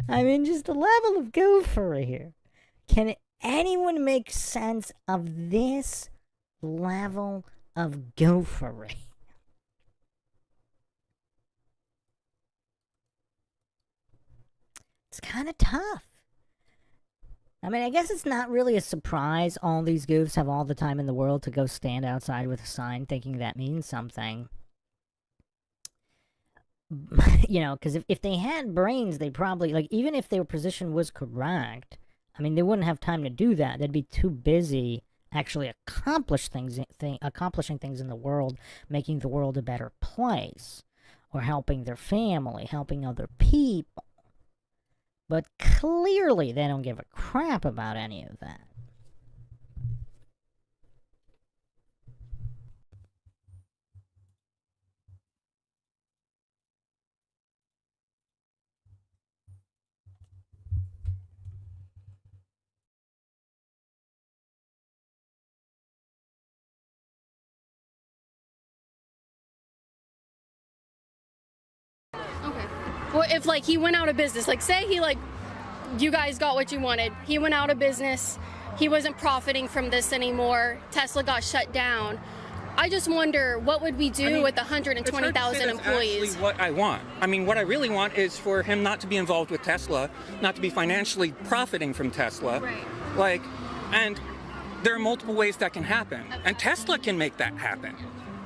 [SPEAKER 1] I mean, just the level of goofery here. Can anyone make sense of this level of goofery? It's kind of tough. I mean, I guess it's not really a surprise all these goofs have all the time in the world to go stand outside with a sign thinking that means something. Because if they had brains, they probably, like, even if their position was correct, I mean, they wouldn't have time to do that. They'd be too busy actually accomplishing things in the world, making the world a better place, or helping their family, helping other people. But clearly, they don't give a crap about any of that.
[SPEAKER 19] Okay. Well, if, like, he went out of business, like, say he, like, you guys got what you wanted. He went out of business. He wasn't profiting from this anymore. Tesla got shut down. I just wonder, what would we do with 120,000 employees?
[SPEAKER 21] Actually what I want. I mean, what I really want is for him not to be involved with Tesla, not to be financially profiting from Tesla.
[SPEAKER 19] Right.
[SPEAKER 21] And there are multiple ways that can happen. And Tesla can make that happen.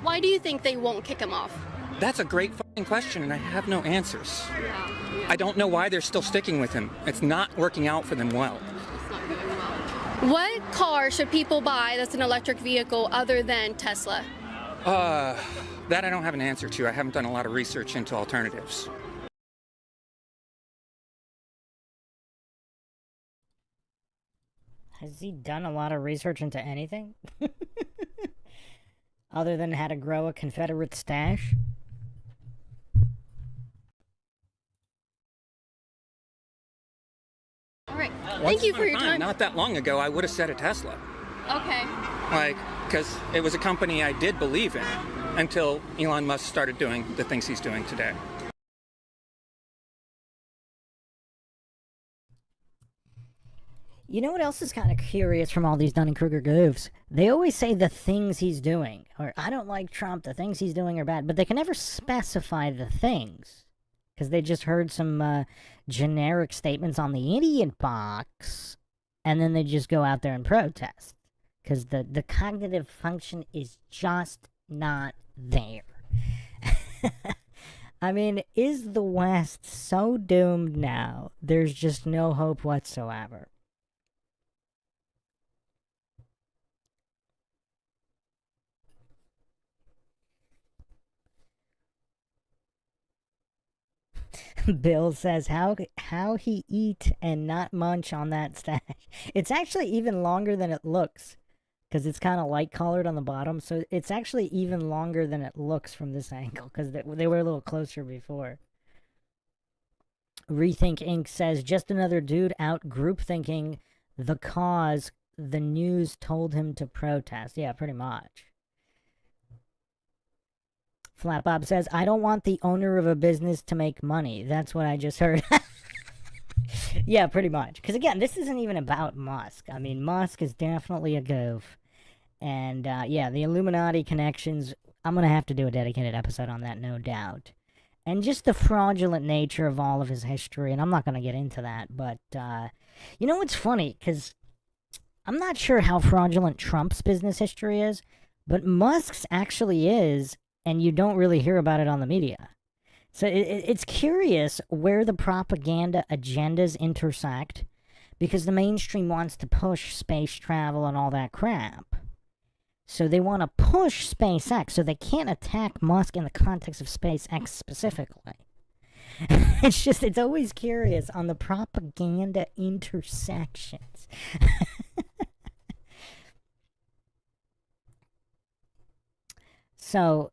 [SPEAKER 19] Why do you think they won't kick him off?
[SPEAKER 21] That's a great fucking question, and I have no answers.
[SPEAKER 19] Yeah.
[SPEAKER 21] I don't know why they're still sticking with him. It's not working out for them well.
[SPEAKER 19] It's not going well. What car should people buy that's an electric vehicle other than Tesla?
[SPEAKER 21] That I don't have an answer to. I haven't done a lot of research into alternatives.
[SPEAKER 1] Has he done a lot of research into anything? Other than how to grow a Confederate stash?
[SPEAKER 19] All right. Thank you for your time.
[SPEAKER 21] Not that long ago, I would have said a Tesla.
[SPEAKER 19] Okay.
[SPEAKER 21] Because it was a company I did believe in until Elon Musk started doing the things he's doing today.
[SPEAKER 1] You know what else is kind of curious from all these Dunning-Kruger goofs? They always say the things he's doing, or I don't like Trump, the things he's doing are bad, but they can never specify the things. Because they just heard some generic statements on the idiot box, and then they just go out there and protest. Because the cognitive function is just not there. I mean, is the West so doomed now, there's just no hope whatsoever? Bill says, how he eat and not munch on that stash. It's actually even longer than it looks, because it's kind of light colored on the bottom, so it's actually even longer than it looks from this angle, because they were a little closer before. Rethink Inc. says, just another dude out group thinking the cause the news told him to protest. Yeah, pretty much. Flat Bob says, I don't want the owner of a business to make money. That's what I just heard. Yeah, pretty much. Because again, this isn't even about Musk. I mean, Musk is definitely a goof. And yeah, the Illuminati connections, I'm going to have to do a dedicated episode on that, no doubt. And just the fraudulent nature of all of his history, and I'm not going to get into that. But, you know what's funny? Because I'm not sure how fraudulent Trump's business history is, but Musk's actually is, and you don't really hear about it on the media. So it's curious where the propaganda agendas intersect, because the mainstream wants to push space travel and all that crap. So they want to push SpaceX, so they can't attack Musk in the context of SpaceX specifically. It's always curious on the propaganda intersections. So,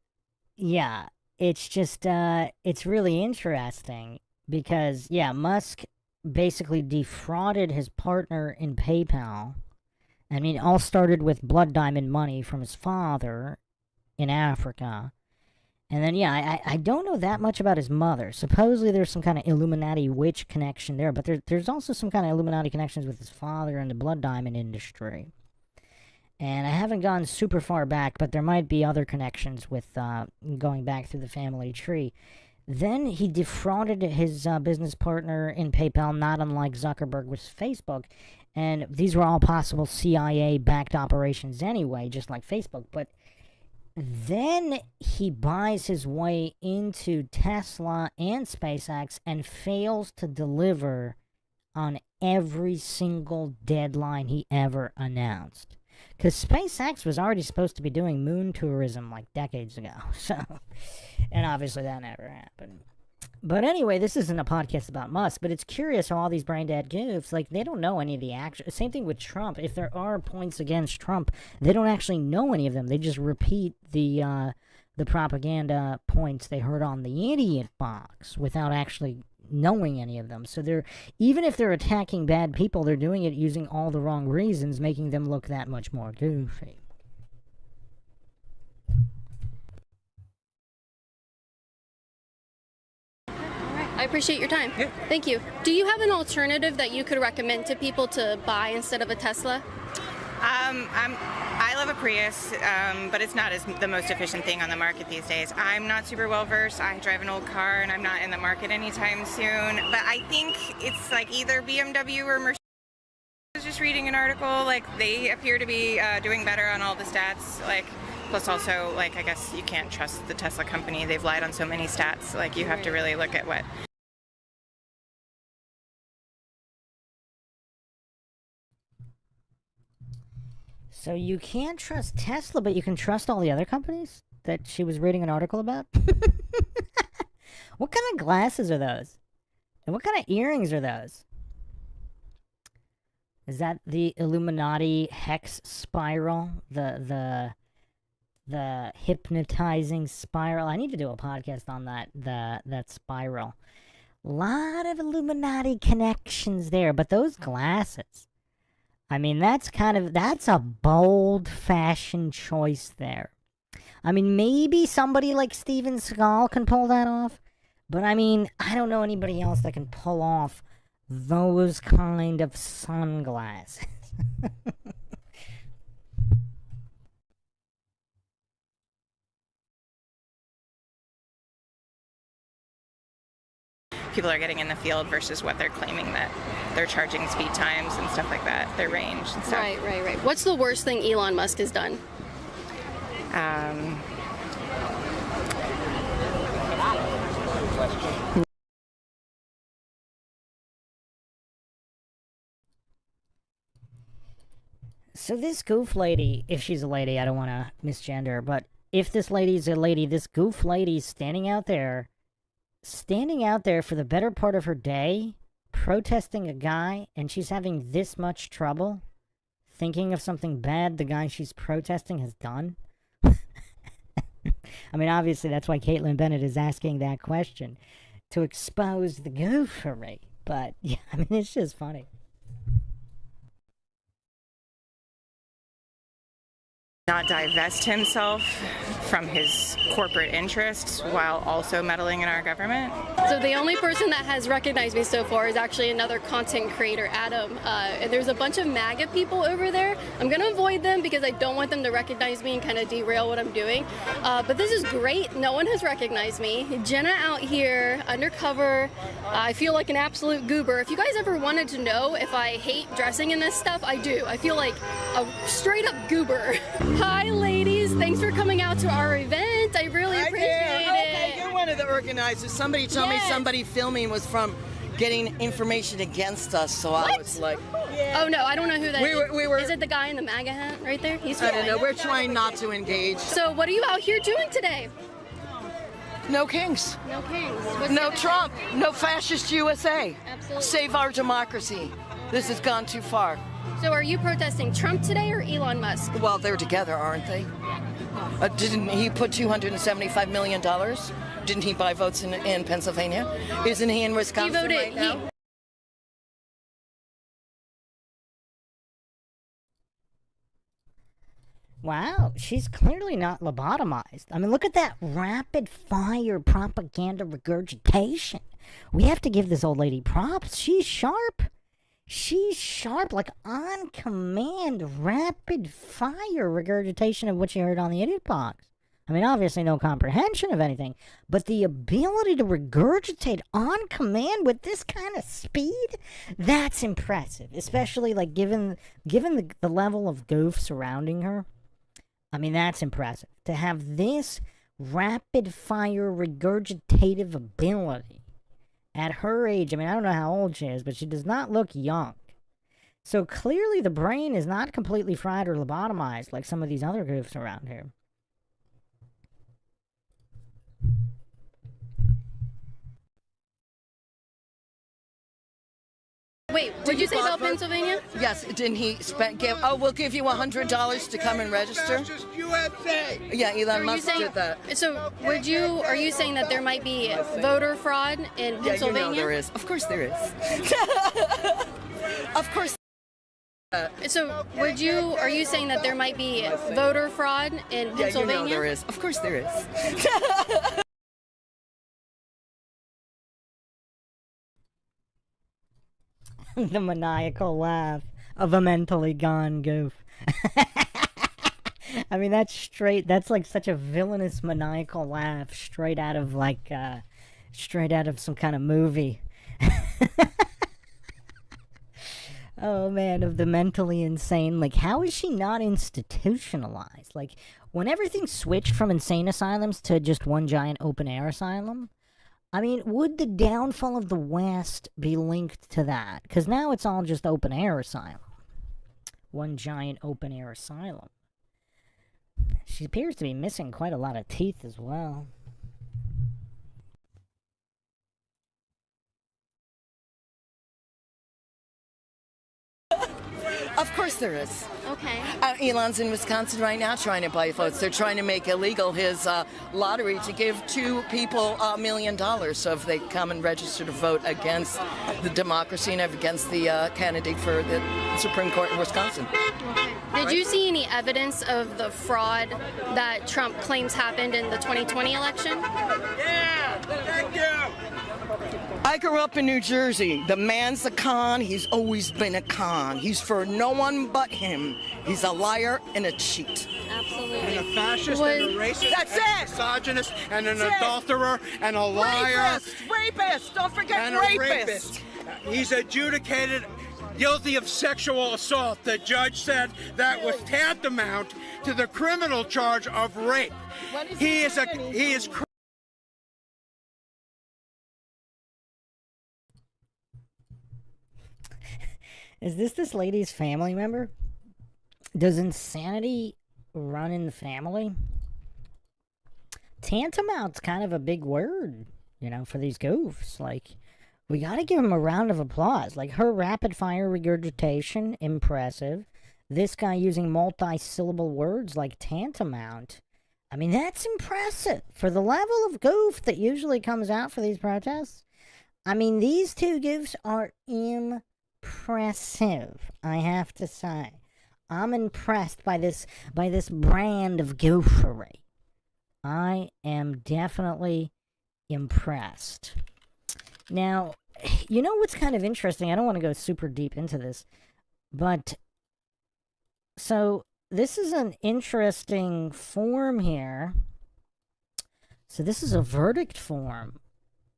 [SPEAKER 1] yeah, it's just, it's really interesting because, yeah, Musk basically defrauded his partner in PayPal. I mean, it all started with blood diamond money from his father in Africa. And then, yeah, I don't know that much about his mother. Supposedly there's some kind of Illuminati witch connection there, but there's also some kind of Illuminati connections with his father and the blood diamond industry. And I haven't gone super far back, but there might be other connections with going back through the family tree. Then he defrauded his business partner in PayPal, not unlike Zuckerberg with Facebook. And these were all possible CIA-backed operations anyway, just like Facebook. But then he buys his way into Tesla and SpaceX and fails to deliver on every single deadline he ever announced. Because SpaceX was already supposed to be doing moon tourism like decades ago. So, and obviously that never happened. But anyway, this isn't a podcast about Musk, but it's curious how all these brain dead goofs, like, they don't know any of the action. Same thing with Trump. If there are points against Trump, they don't actually know any of them. They just repeat the propaganda points they heard on the idiot box without actually knowing any of them. So they're, even if they're attacking bad people, they're doing it using all the wrong reasons, making them look that much more goofy.
[SPEAKER 19] I appreciate your time. Yeah. Thank you. Do you have an alternative that you could recommend to people to buy instead of a Tesla?
[SPEAKER 4] I love a Prius, but it's not the most efficient thing on the market these days. I'm not super well versed. I drive an old car, and I'm not in the market anytime soon. But I think it's like either BMW or Mercedes. I was just reading an article, like they appear to be doing better on all the stats. Like, plus also, like, I guess you can't trust the Tesla company. They've lied on so many stats. Like, you have to really look at what.
[SPEAKER 1] So you can't trust Tesla, but you can trust all the other companies that she was reading an article about? What kind of glasses are those? And what kind of earrings are those? Is that the Illuminati hex spiral? The hypnotizing spiral? I need to do a podcast on that spiral. Lot of Illuminati connections there, but those glasses, I mean, that's a bold fashion choice there. I mean, maybe somebody like Steven Seagal can pull that off, but I mean, I don't know anybody else that can pull off those kind of sunglasses.
[SPEAKER 4] People are getting in the field versus what they're claiming that they're charging speed times and stuff like that, their range and stuff.
[SPEAKER 19] Right. What's the worst thing Elon Musk has done?
[SPEAKER 1] So this goof lady, if she's a lady, I don't want to misgender, but if this lady's a lady, this goof lady's standing out there for the better part of her day, protesting a guy, and she's having this much trouble thinking of something bad the guy she's protesting has done. I mean, obviously that's why Caitlin Bennett is asking that question, to expose the goofery. But yeah, I mean, it's just funny.
[SPEAKER 4] Not divest himself from his corporate interests while also meddling in our government.
[SPEAKER 19] So the only person that has recognized me so far is actually another content creator, Adam. And there's a bunch of MAGA people over there. I'm going to avoid them because I don't want them to recognize me and kind of derail what I'm doing. But this is great. No one has recognized me. Jenna out here, undercover. I feel like an absolute goober. If you guys ever wanted to know if I hate dressing in this stuff, I do. I feel like a straight up goober. Hi, ladies. Thanks for coming out to our event. I really appreciate it.
[SPEAKER 7] Okay, you're one of the organizers. Somebody told me
[SPEAKER 19] Yes.
[SPEAKER 7] somebody filming was from getting information against us, so I was like,
[SPEAKER 19] Oh no, I don't know who that is.
[SPEAKER 7] We were.
[SPEAKER 19] Is it the guy in the MAGA hat right there? He's
[SPEAKER 7] I don't know.
[SPEAKER 19] filming.
[SPEAKER 7] We're trying not to engage.
[SPEAKER 19] So what are you out here doing today?
[SPEAKER 7] No kings.
[SPEAKER 19] No kings.
[SPEAKER 7] No Trump. No fascist USA.
[SPEAKER 19] Absolutely.
[SPEAKER 7] Save our democracy. This has gone too far.
[SPEAKER 19] So are you protesting Trump today or Elon Musk?
[SPEAKER 7] Well, they're together, aren't they? Didn't he put $275 million? Didn't he buy votes in Pennsylvania? Isn't he in Wisconsin
[SPEAKER 19] He voted.
[SPEAKER 7] right now?
[SPEAKER 1] Wow, she's clearly not lobotomized. I mean, look at that rapid fire propaganda regurgitation. We have to give this old lady props. She's sharp. She's sharp, like on command, rapid fire regurgitation of what you heard on the Idiot Box. I mean, obviously no comprehension of anything, but the ability to regurgitate on command with this kind of speed, that's impressive, especially like given the level of goof surrounding her. I mean, that's impressive. To have this rapid fire regurgitative ability at her age. I mean, I don't know how old she is, but she does not look young. So clearly the brain is not completely fried or lobotomized like some of these other goofs around here.
[SPEAKER 19] Wait, did you say about Pennsylvania?
[SPEAKER 7] Yes, didn't he we'll give you $100 to come and register?
[SPEAKER 11] USA.
[SPEAKER 7] Yeah, Elon
[SPEAKER 19] Are you
[SPEAKER 7] Musk
[SPEAKER 19] saying,
[SPEAKER 7] did that.
[SPEAKER 19] so are you saying that there might be voter fraud in
[SPEAKER 7] Yeah,
[SPEAKER 19] Pennsylvania?
[SPEAKER 7] you know there is. Of course there is. Of course.
[SPEAKER 19] So are you saying that there might be voter fraud in
[SPEAKER 7] Yeah,
[SPEAKER 19] Pennsylvania?
[SPEAKER 7] you know there is. Of course there is.
[SPEAKER 1] The maniacal laugh of a mentally gone goof. I mean, that's like such a villainous maniacal laugh straight out of some kind of movie. Oh man, of the mentally insane. Like, how is she not institutionalized? Like, when everything switched from insane asylums to just one giant open air asylum, I mean, would the downfall of the West be linked to that? Because now it's all just open air asylum. One giant open air asylum. She appears to be missing quite a lot of teeth as well.
[SPEAKER 7] Of course there is.
[SPEAKER 19] Okay.
[SPEAKER 7] Elon's in Wisconsin right now trying to buy votes. They're trying to make illegal his lottery to give two people $1 million so if they come and register to vote against the democracy and against the candidate for the Supreme Court in Wisconsin.
[SPEAKER 19] Did you see any evidence of the fraud that Trump claims happened in the 2020 election?
[SPEAKER 7] Yeah, thank you. I grew up in New Jersey. The man's a con. He's always been a con. He's for no one but him. He's a liar and a cheat.
[SPEAKER 19] Absolutely.
[SPEAKER 11] And a fascist and a racist
[SPEAKER 7] That's
[SPEAKER 11] and a
[SPEAKER 7] it.
[SPEAKER 11] misogynist and an
[SPEAKER 7] That's it.
[SPEAKER 11] adulterer and a liar.
[SPEAKER 7] Rapist. Don't forget
[SPEAKER 11] And a rapist. He's adjudicated guilty of sexual assault. The judge said that was tantamount to the criminal charge of rape. He is
[SPEAKER 1] Is this lady's family member? Does insanity run in the family? Tantamount's kind of a big word, for these goofs. Like, we gotta give him a round of applause. Like, her rapid-fire regurgitation, impressive. This guy using multi-syllable words like tantamount. I mean, that's impressive. For the level of goof that usually comes out for these protests, I mean, these two goofs are impressive, I have to say. I'm impressed by this brand of goofery. I am definitely impressed. Now, you know what's kind of interesting? I don't want to go super deep into this, but so this is an interesting form here. So this is a verdict form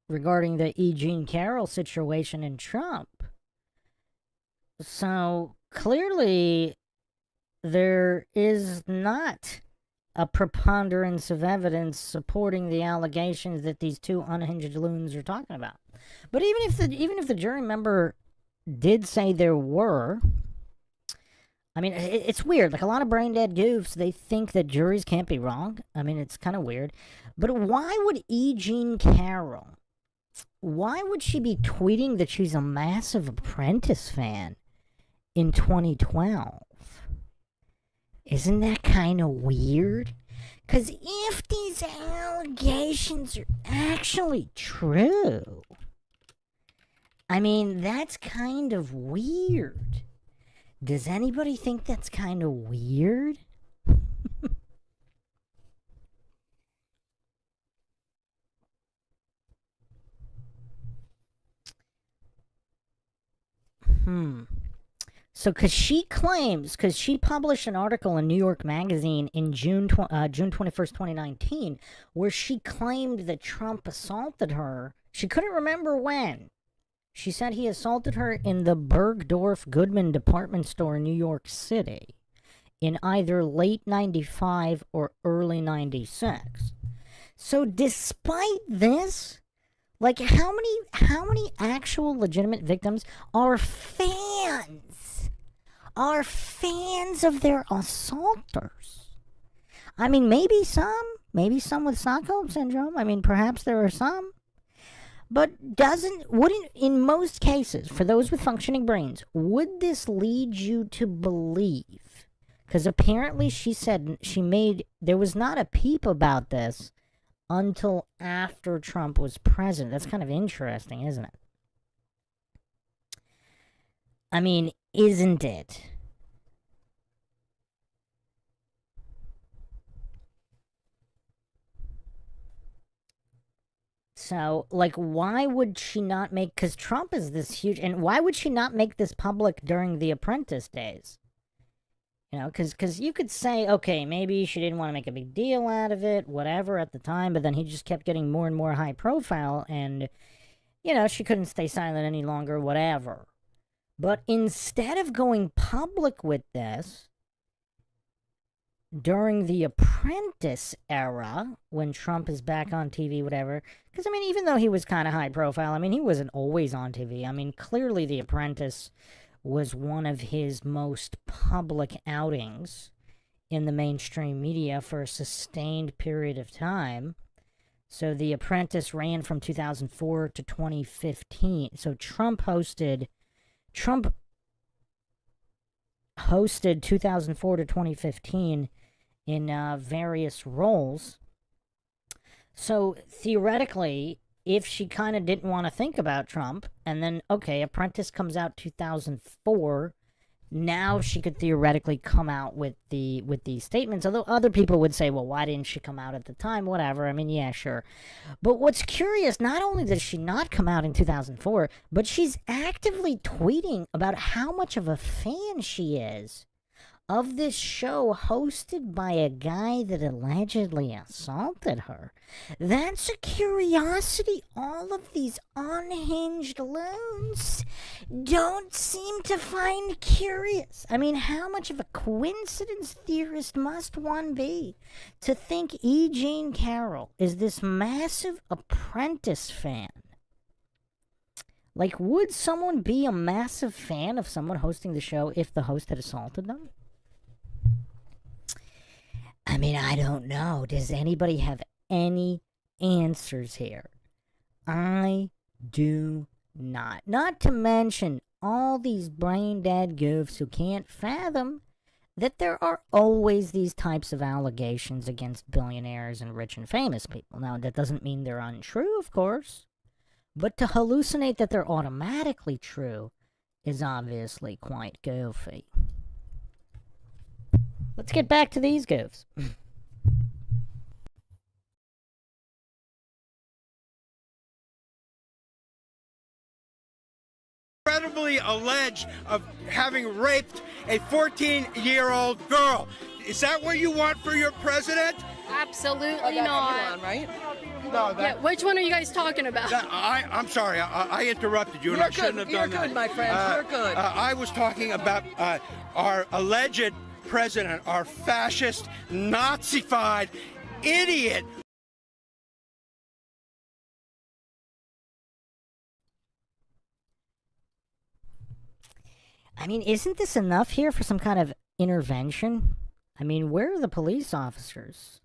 [SPEAKER 1] regarding the E. Jean Carroll situation in Trump. So clearly there is not a preponderance of evidence supporting the allegations that these two unhinged loons are talking about. But even if the jury member did say there were, I mean, it's weird. Like, a lot of brain dead goofs, they think that juries can't be wrong. I mean, it's kind of weird. But why would E. Jean Carroll, why would she be tweeting that she's a massive Apprentice fan in 2012? Isn't that kind of weird? Because if these allegations are actually true, I mean, that's kind of weird. Does anybody think that's kind of weird? So, because she published an article in New York Magazine in June 21st, 2019, where she claimed that Trump assaulted her. She couldn't remember when. She said he assaulted her in the Bergdorf Goodman department store in New York City in either late 95 or early 96. So, despite this, like, how many actual legitimate victims are fans of their assaulters? I mean, maybe some with Stockholm syndrome. I mean, perhaps there are some. But wouldn't, in most cases, for those with functioning brains, would this lead you to believe? Because apparently she said there was not a peep about this until after Trump was president. That's kind of interesting, isn't it? I mean, isn't it? So, like, why would she not make... Because Trump is this huge... And why would she not make this public during the Apprentice days? You know, because you could say, okay, maybe she didn't want to make a big deal out of it, whatever, at the time, but then he just kept getting more and more high profile, and, you know, she couldn't stay silent any longer, whatever. But instead of going public with this, during the Apprentice era, when Trump is back on TV, whatever, because, I mean, even though he was kind of high profile, I mean, he wasn't always on TV. I mean, clearly The Apprentice was one of his most public outings in the mainstream media for a sustained period of time. So The Apprentice ran from 2004 to 2015. So Trump hosted 2004 to 2015 in various roles. So theoretically, if she kind of didn't want to think about Trump, and then, okay, Apprentice comes out 2004, now she could theoretically come out with these statements. Although other people would say, well, why didn't she come out at the time? Whatever. I mean, yeah, sure. But what's curious, not only does she not come out in 2004, but she's actively tweeting about how much of a fan she is of this show hosted by a guy that allegedly assaulted her. That's a curiosity all of these unhinged loons don't seem to find curious. I mean, how much of a coincidence theorist must one be to think E. Jean Carroll is this massive Apprentice fan? Like, would someone be a massive fan of someone hosting the show if the host had assaulted them? I mean, I don't know. Does anybody have any answers here? I do not. Not to mention all these brain dead goofs who can't fathom that there are always these types of allegations against billionaires and rich and famous people. Now, that doesn't mean they're untrue, of course, but to hallucinate that they're automatically true is obviously quite goofy. Let's get back to these goofs.
[SPEAKER 8] Credibly alleged of having raped a 14-year-old girl. Is that what you want for your president?
[SPEAKER 19] Absolutely not.
[SPEAKER 7] Elon, right?
[SPEAKER 8] No, that,
[SPEAKER 19] Yeah, which one are you guys talking about?
[SPEAKER 8] I'm sorry, I interrupted you, and
[SPEAKER 7] You're
[SPEAKER 8] I shouldn't
[SPEAKER 7] good.
[SPEAKER 8] have done
[SPEAKER 7] You're
[SPEAKER 8] that.
[SPEAKER 7] good, my friend. You're good.
[SPEAKER 8] I was talking about our alleged president, our fascist, Nazified idiot.
[SPEAKER 1] I mean, isn't this enough here for some kind of intervention? I mean, where are the police officers?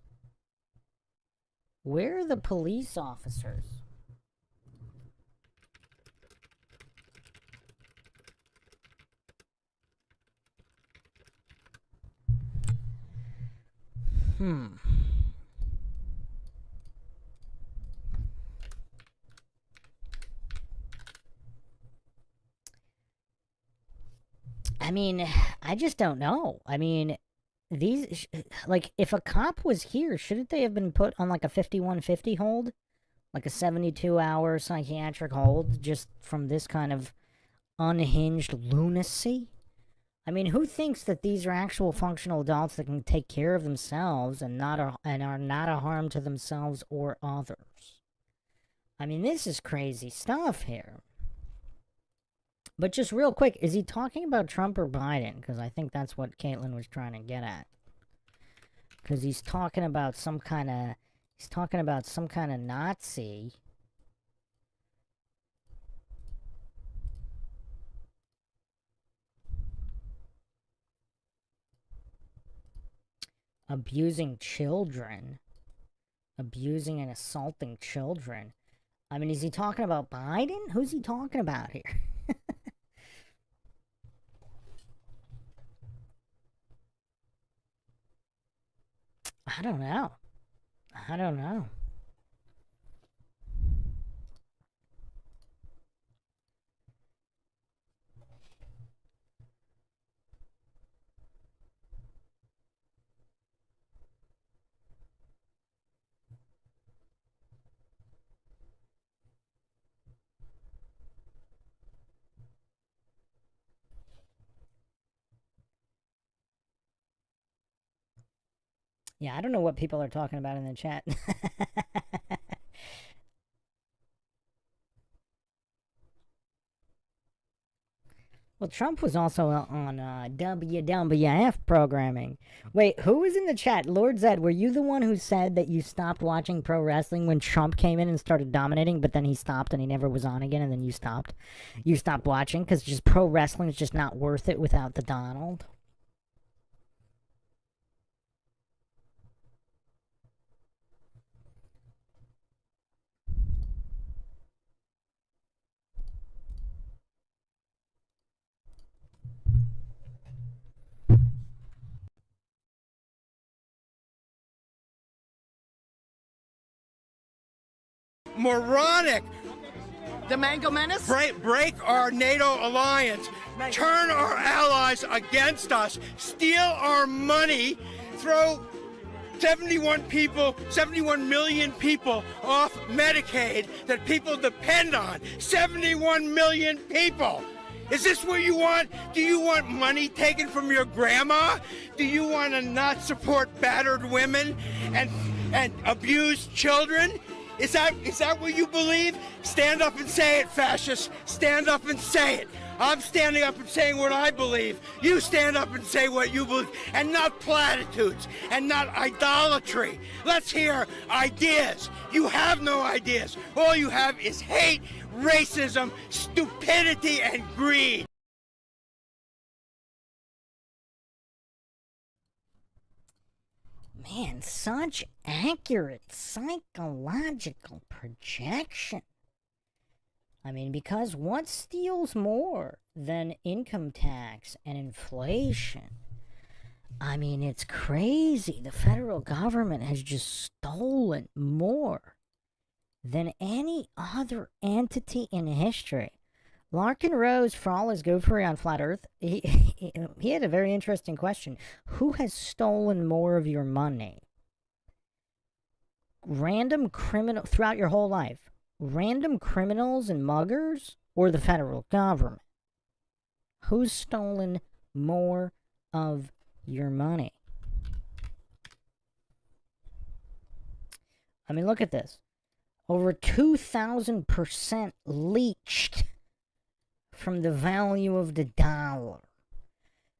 [SPEAKER 1] Where are the police officers? I mean, I just don't know. I mean, like, if a cop was here, shouldn't they have been put on, like, a 5150 hold? Like a 72-hour psychiatric hold, just from this kind of unhinged lunacy? I mean, who thinks that these are actual functional adults that can take care of themselves and are not a harm to themselves or others? I mean, this is crazy stuff here. But just real quick, is he talking about Trump or Biden? Because I think that's what Caitlin was trying to get at. Because he's talking about some kind of Nazi. Abusing children. Abusing and assaulting children. I mean, is he talking about Biden? Who's he talking about here? I don't know. I don't know. Yeah, I don't know what people are talking about in the chat. Well, Trump was also on WWF programming. Wait, who was in the chat? Lord Zed, were you the one who said that you stopped watching pro wrestling when Trump came in and started dominating, but then he stopped and he never was on again, and then you stopped? You stopped watching because just pro wrestling is just not worth it without the Donald?
[SPEAKER 8] Moronic.
[SPEAKER 7] The Mango Menace?
[SPEAKER 8] Break our NATO alliance. Turn our allies against us. Steal our money. Throw 71 million people off Medicaid that people depend on. 71 million people. Is this what you want? Do you want money taken from your grandma? Do you want to not support battered women and abused children? Is that what you believe? Stand up and say it, fascists. Stand up and say it. I'm standing up and saying what I believe. You stand up and say what you believe, and not platitudes, and not idolatry. Let's hear ideas. You have no ideas. All you have is hate, racism, stupidity, and greed.
[SPEAKER 1] Man, such accurate psychological projection. I mean, because what steals more than income tax and inflation? I mean, it's crazy. The federal government has just stolen more than any other entity in history. Larkin Rose, for all his goofery on Flat Earth, he had a very interesting question. Who has stolen more of your money? Random criminal throughout your whole life? Random criminals and muggers, or the federal government? Who's stolen more of your money? I mean, look at this. Over 2,000% leached from the value of the dollar.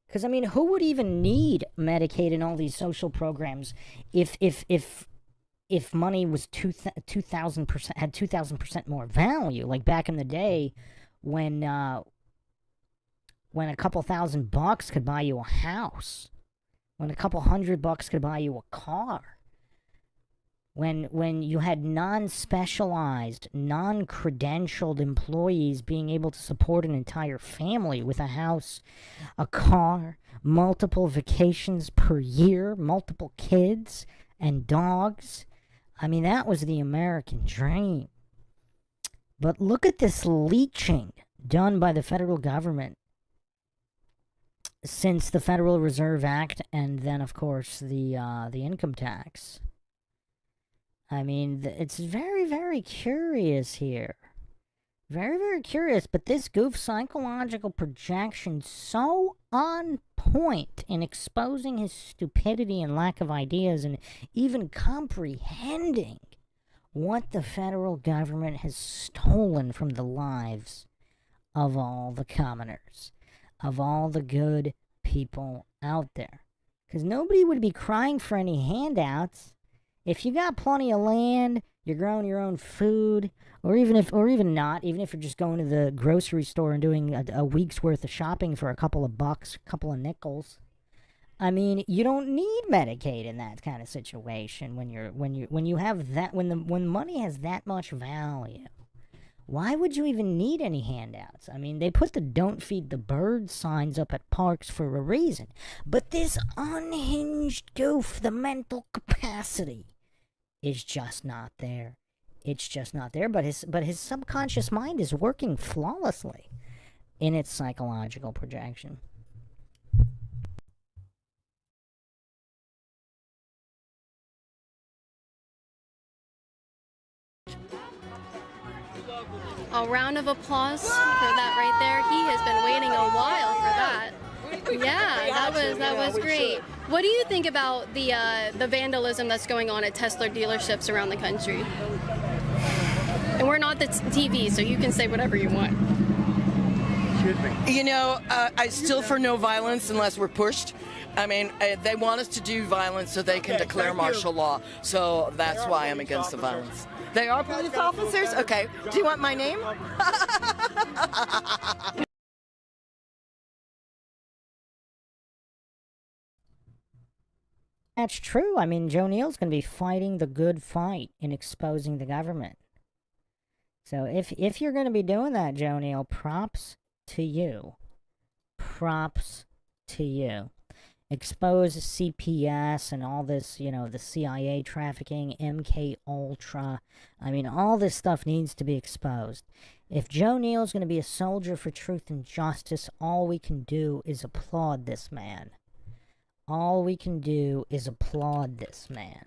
[SPEAKER 1] Because, I mean, who would even need Medicaid and all these social programs if money was 2,000%, had 2,000% more value? Like back in the day when a couple $1,000 could buy you a house, when a couple $100 could buy you a car, when you had non-specialized, non-credentialed employees being able to support an entire family with a house, a car, multiple vacations per year, multiple kids and dogs. I mean, that was the American dream. But look at this leeching done by the federal government since the Federal Reserve Act and then, of course, the income tax. I mean, it's very, very curious here. Very, very curious, but this goof psychological projection so on point in exposing his stupidity and lack of ideas and even comprehending what the federal government has stolen from the lives of all the commoners, of all the good people out there. Because nobody would be crying for any handouts. If you got plenty of land, you're growing your own food, or even if you're just going to the grocery store and doing a week's worth of shopping for a couple of bucks, a couple of nickels. I mean, you don't need Medicaid in that kind of situation when money has that much value. Why would you even need any handouts? I mean, they put the "Don't Feed the Birds" signs up at parks for a reason. But this unhinged goof, the mental capacity, is just not there. It's just not there. But his subconscious mind is working flawlessly in its psychological projection.
[SPEAKER 19] A round of applause for that right there. He has been waiting a while for that. Yeah, that was great. What do you think about the vandalism that's going on at Tesla dealerships around the country? And we're not the TV, so you can say whatever you want.
[SPEAKER 7] You know, I still for no violence unless we're pushed. I mean, they want us to do violence so they can declare martial law. So that's why I'm against the violence. They are police officers? Okay. Do you want my name?
[SPEAKER 1] That's true. I mean, Joe Neal's going to be fighting the good fight in exposing the government. So if you're going to be doing that, Joe Neal, props to you. Props to you. Expose CPS and all this, the CIA trafficking, MK Ultra. I mean, all this stuff needs to be exposed. If Joe Neal's going to be a soldier for truth and justice, all we can do is applaud this man. All we can do is applaud this man.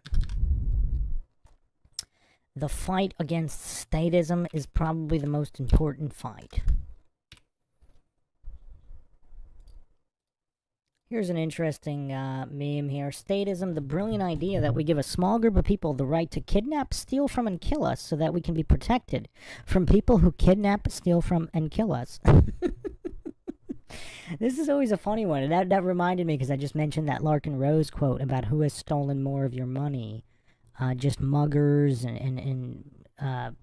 [SPEAKER 1] The fight against statism is probably the most important fight. Here's an interesting meme here. Statism, the brilliant idea that we give a small group of people the right to kidnap, steal from, and kill us so that we can be protected from people who kidnap, steal from, and kill us. This is always a funny one. And that reminded me because I just mentioned that Larkin Rose quote about who has stolen more of your money. Just muggers and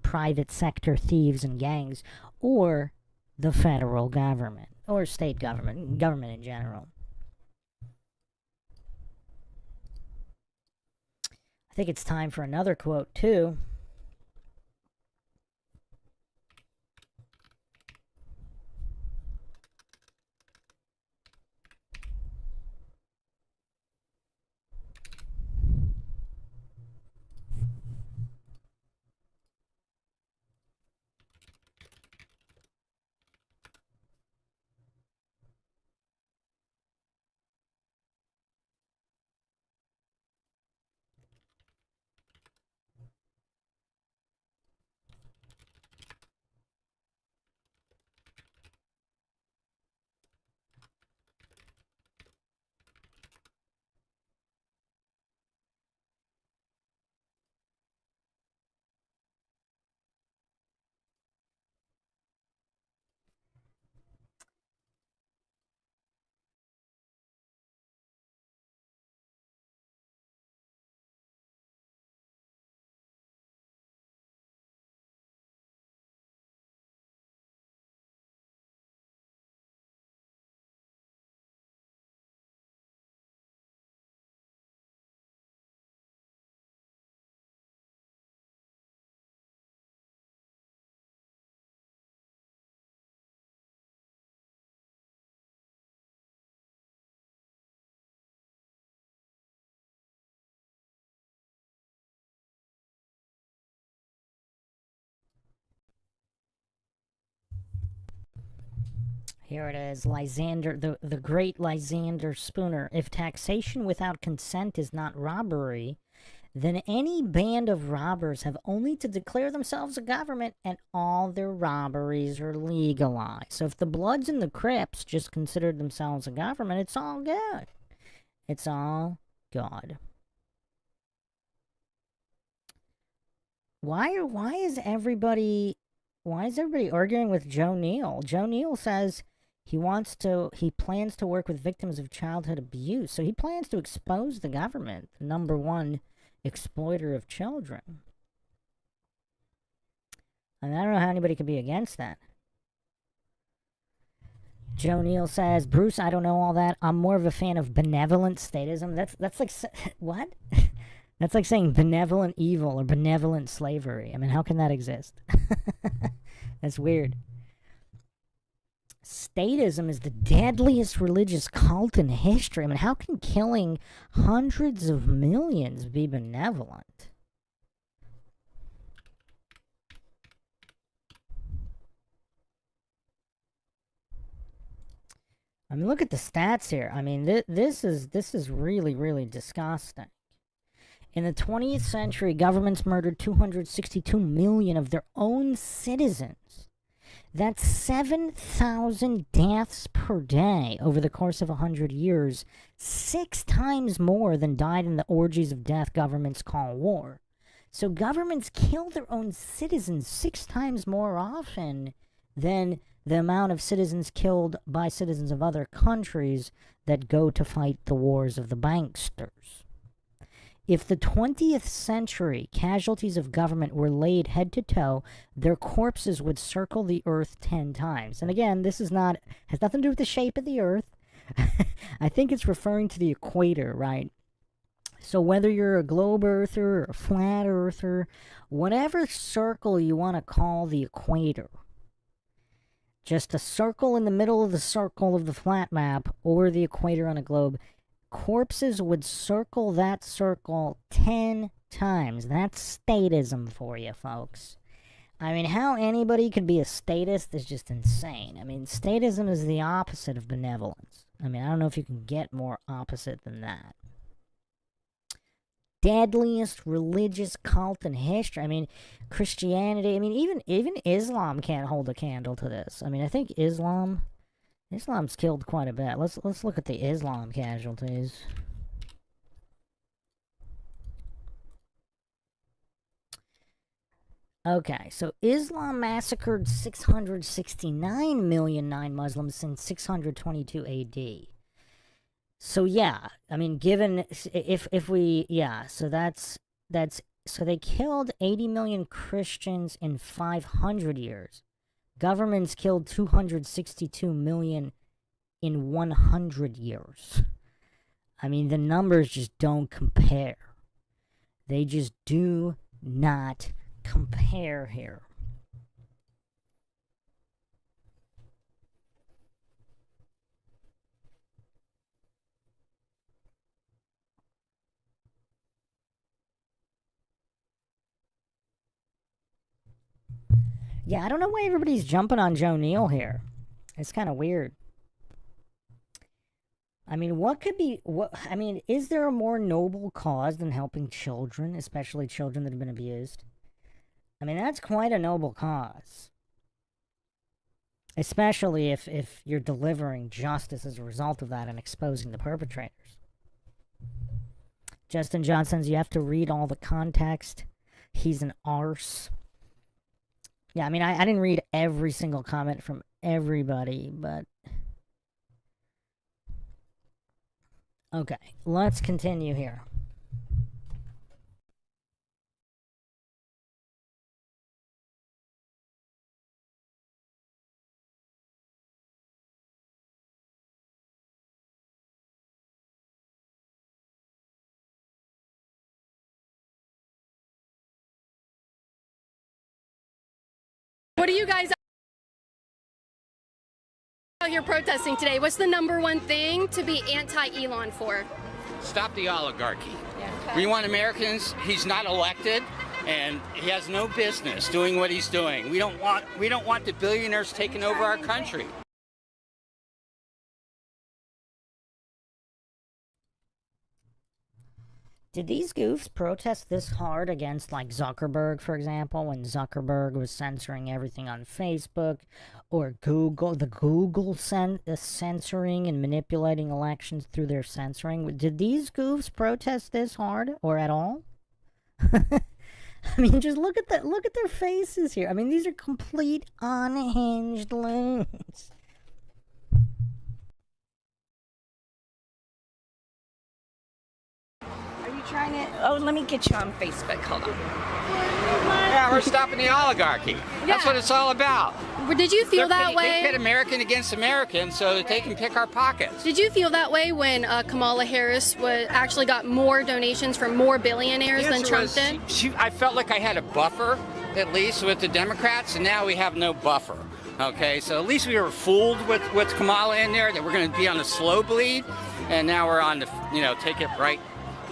[SPEAKER 1] private sector thieves and gangs, or the federal government, or state government in general. I think it's time for another quote, too. Here it is, Lysander, the great Lysander Spooner. If taxation without consent is not robbery, then any band of robbers have only to declare themselves a government and all their robberies are legalized. So if the Bloods and the Crips just considered themselves a government, it's all good. It's all good. Why is everybody arguing with Joe Neal? Joe Neal says he plans to work with victims of childhood abuse. So he plans to expose the government, the number one exploiter of children. And I don't know how anybody could be against that. Joe Neal says, Bruce, I don't know all that. I'm more of a fan of benevolent statism. That's like, what? That's like saying benevolent evil or benevolent slavery. I mean, how can that exist? That's weird. Statism is the deadliest religious cult in history. I mean, how can killing hundreds of millions be benevolent? I mean, look at the stats here. I mean, this is really, really disgusting. In the 20th century, governments murdered 262 million of their own citizens. That's 7,000 deaths per day over the course of 100 years, 6 times more than died in the orgies of death governments call war. So governments kill their own citizens 6 times more often than the amount of citizens killed by citizens of other countries that go to fight the wars of the banksters. If the 20th century casualties of government were laid head to toe, their corpses would circle the earth 10 times. And again, this has nothing to do with the shape of the earth. I think it's referring to the equator, right? So whether you're a globe earther or a flat earther, whatever circle you want to call the equator, just a circle in the middle of the circle of the flat map or the equator on a globe, corpses would circle that circle 10 times. That's statism for you, folks. I mean, how anybody could be a statist is just insane. I mean, statism is the opposite of benevolence. I mean, I don't know if you can get more opposite than that. Deadliest religious cult in history. I mean, Christianity. I mean, even Islam can't hold a candle to this. I mean, I think Islam's killed quite a bit. Let's look at the Islam casualties. Okay, so Islam massacred 669 million non-Muslims since 622 AD. So yeah, I mean, given if we so so they killed 80 million Christians in 500 years. Governments killed 262 million in 100 years. I mean, the numbers just don't compare. They just do not compare here. Yeah, I don't know why everybody's jumping on Joe Neal here. It's kind of weird. I mean, is there a more noble cause than helping children, especially children that have been abused? I mean, that's quite a noble cause. Especially if you're delivering justice as a result of that and exposing the perpetrators. Justin Johnson's, you have to read all the context. He's an arse. Yeah, I mean, I didn't read every single comment from everybody, but... Okay, let's continue here.
[SPEAKER 19] What are you guys out here protesting today? What's the number one thing to be anti-Elon for?
[SPEAKER 16] Stop the oligarchy. We want Americans. He's not elected, and he has no business doing what he's doing. We don't want the billionaires taking over our country.
[SPEAKER 1] Did these goofs protest this hard against, like, Zuckerberg, for example, when Zuckerberg was censoring everything on Facebook, or Google censoring and manipulating elections through their censoring? Did these goofs protest this hard, or at all? I mean, just look at their faces here. I mean, these are complete unhinged loons.
[SPEAKER 15] Trying it. Oh, let me get you on Facebook. Hold on.
[SPEAKER 16] Yeah, we're stopping the oligarchy. That's what it's all about.
[SPEAKER 19] Did you feel that way?
[SPEAKER 16] They pit American against American so that they can pick our pockets.
[SPEAKER 19] Did you feel that way when Kamala Harris actually got more donations from more billionaires than Trump did?
[SPEAKER 16] I felt like I had a buffer, at least, with the Democrats, and now we have no buffer. Okay, so at least we were fooled with Kamala in there that we're going to be on a slow bleed, and now we're on the, take it right.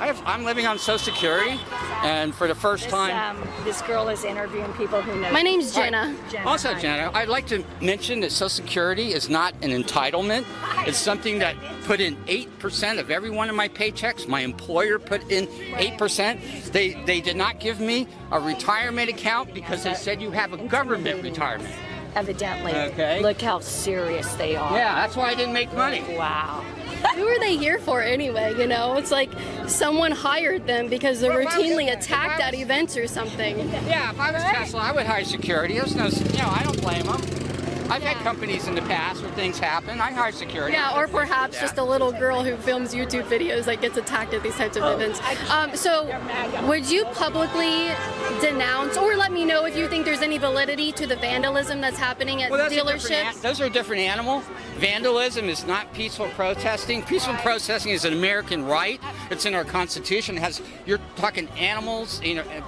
[SPEAKER 16] I'm living on Social Security, and for the first time...
[SPEAKER 15] This girl is interviewing people who know...
[SPEAKER 19] My name's Jenna.
[SPEAKER 16] Also, Jenna, I'd like to mention that Social Security is not an entitlement. It's something that put in 8% of every one of my paychecks. My employer put in 8%. They did not give me a retirement account because they said you have a government retirement.
[SPEAKER 15] Evidently.
[SPEAKER 16] Okay.
[SPEAKER 15] Look how serious they are.
[SPEAKER 16] Yeah, that's why I didn't make money.
[SPEAKER 15] Wow.
[SPEAKER 19] Who are they here for anyway, It's like someone hired them because they're routinely attacked at events or something.
[SPEAKER 16] Yeah, if I was Tesla, I would hire security. There's no, I don't blame them. I've had companies in the past where things happen. I hire security.
[SPEAKER 19] Yeah, or perhaps just a little girl who films YouTube videos that gets attacked at these types of events. So would you publicly denounce, or let me know if you think there's any validity to the vandalism that's happening at dealerships?
[SPEAKER 16] Those are a different animal. Vandalism is not peaceful protesting. Peaceful protesting is an American right. It's in our Constitution. You're talking animals,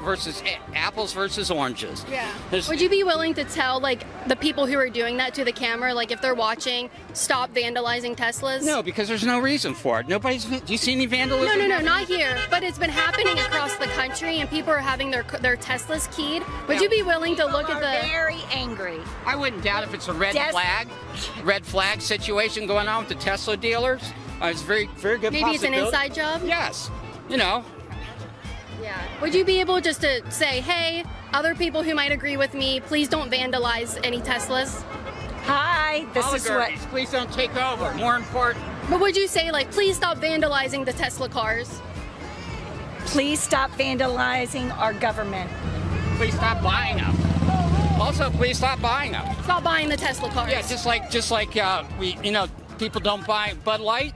[SPEAKER 16] versus apples versus oranges.
[SPEAKER 19] Yeah. Would you be willing to tell, the people who are doing that to the camera, if they're watching, stop vandalizing Teslas?
[SPEAKER 16] No, because there's no reason for it. Do you see any vandalism?
[SPEAKER 19] No, not here. But it's been happening across the country, and people are having their Teslas keyed. Would you be willing to look at the...
[SPEAKER 15] very angry.
[SPEAKER 16] I wouldn't doubt if it's a red flag situation going on with the Tesla dealers. It's very, very good.
[SPEAKER 19] Maybe it's an inside job.
[SPEAKER 16] Yes,
[SPEAKER 19] Yeah. Would you be able just to say, hey, other people who might agree with me, please don't vandalize any Teslas?
[SPEAKER 15] Hi, this is what...
[SPEAKER 16] Please don't take over. More important.
[SPEAKER 19] But would you say, please stop vandalizing the Tesla cars?
[SPEAKER 15] Please stop vandalizing our government.
[SPEAKER 16] Please stop buying them. Also, please stop buying them.
[SPEAKER 19] Stop buying the Tesla cars.
[SPEAKER 16] Yeah, just like we, people don't buy Bud Light.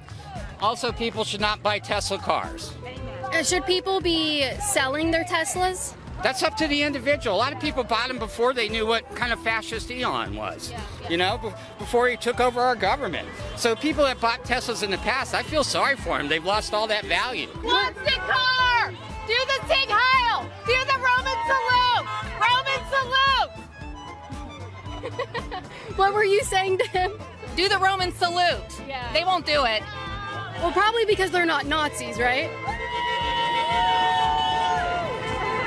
[SPEAKER 16] Also, people should not buy Tesla cars.
[SPEAKER 19] Should people be selling their Teslas?
[SPEAKER 16] That's up to the individual. A lot of people bought them before they knew what kind of fascist Elon was, before he took over our government. So people that bought Teslas in the past, I feel sorry for them. They've lost all that value.
[SPEAKER 20] What's the car? Do the Sig Heil! Do the Roman salute!
[SPEAKER 19] What were you saying to him?
[SPEAKER 20] Do the Roman salute.
[SPEAKER 19] Yeah.
[SPEAKER 20] They won't do it.
[SPEAKER 19] Well, probably because they're not Nazis, right?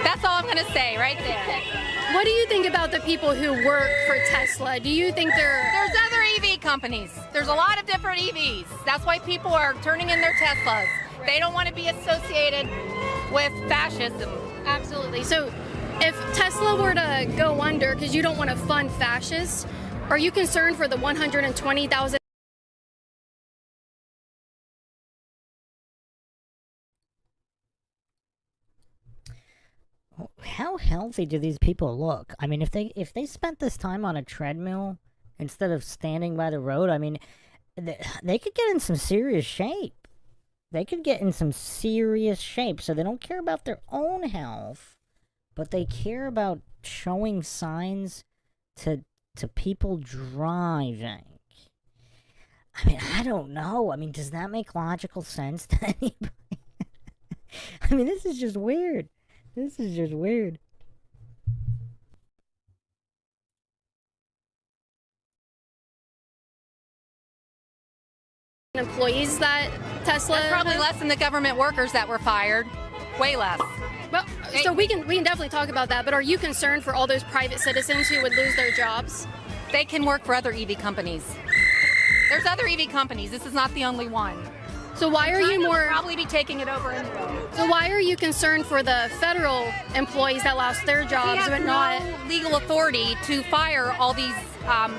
[SPEAKER 20] That's all I'm going to say right there.
[SPEAKER 19] What do you think about the people who work for Tesla? Do you think
[SPEAKER 20] There's other EV companies. There's a lot of different EVs. That's why people are turning in their Teslas. They don't want to be associated with fascism.
[SPEAKER 19] Absolutely. So if Tesla were to go under because you don't want to fund fascists, are you concerned for the 120,000?
[SPEAKER 1] How healthy do these people look? I mean, if they spent this time on a treadmill instead of standing by the road, I mean, they could get in some serious shape. They could get in some serious shape. So they don't care about their own health, but they care about showing signs to people driving. I mean, I don't know. I mean, does that make logical sense to anybody? I mean, this is just weird. This is just weird.
[SPEAKER 19] Employees that Tesla...
[SPEAKER 20] That's probably less than the government workers that were fired. Way less.
[SPEAKER 19] Well, so we can definitely talk about that, but are you concerned for all those private citizens who would lose their jobs?
[SPEAKER 20] They can work for other EV companies. There's other EV companies. This is not the only one.
[SPEAKER 19] So why are you
[SPEAKER 20] China will
[SPEAKER 19] more?
[SPEAKER 20] probably be taking it over anyway.
[SPEAKER 19] So why are you concerned for the federal employees that lost their
[SPEAKER 20] He
[SPEAKER 19] jobs,
[SPEAKER 20] has
[SPEAKER 19] but not?
[SPEAKER 20] no legal authority to fire all these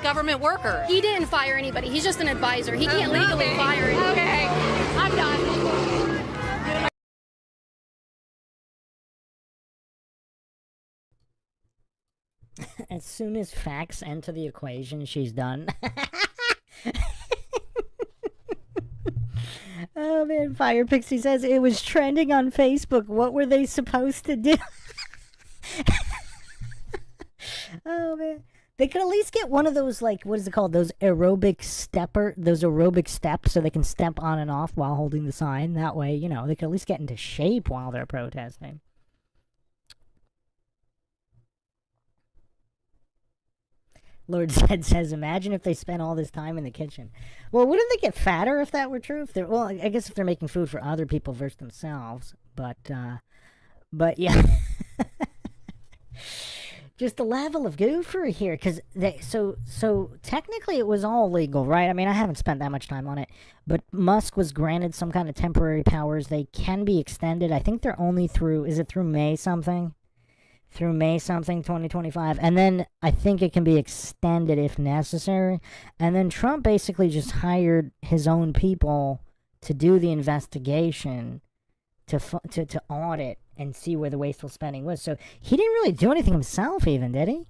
[SPEAKER 20] government workers.
[SPEAKER 19] He didn't fire anybody. He's just an advisor. He can't legally fire anybody.
[SPEAKER 20] Okay, I'm done.
[SPEAKER 1] As soon as facts enter the equation, she's done. Oh man, Fire Pixie says it was trending on Facebook. What were they supposed to do? Oh man. They could at least get one of those, like, what is it called? Those aerobic steps so they can step on and off while holding the sign. That way, you know, they could at least get into shape while they're protesting. Lord Zed says, imagine if they spent all this time in the kitchen. Well, wouldn't they get fatter if that were true? If they're, well, I guess if they're making food for other people versus themselves. But yeah. Just the level of goofery here, because so technically it was all legal, right? I mean, I haven't spent that much time on it, but Musk was granted some kind of temporary powers. They can be extended. I think they're only through, is it through May something? Through May something, 2025. And then I think it can be extended if necessary. And then Trump basically just hired his own people to do the investigation, to audit and see where the wasteful spending was. So he didn't really do anything himself even, did he?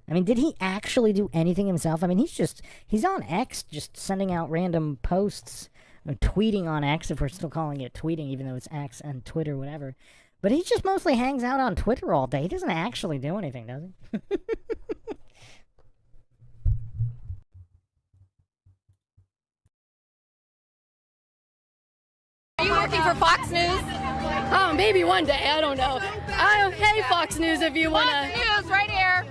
[SPEAKER 1] I mean, did he actually do anything himself? I mean, he's on X just sending out random posts, or tweeting on X, if we're still calling it tweeting, even though it's X and Twitter, whatever. But he just mostly hangs out on Twitter all day. He doesn't actually do anything, does he?
[SPEAKER 20] Are you working for Fox News?
[SPEAKER 19] Oh, maybe one day. I don't know. Hey, Fox News, if you want to.
[SPEAKER 20] Fox News, right here.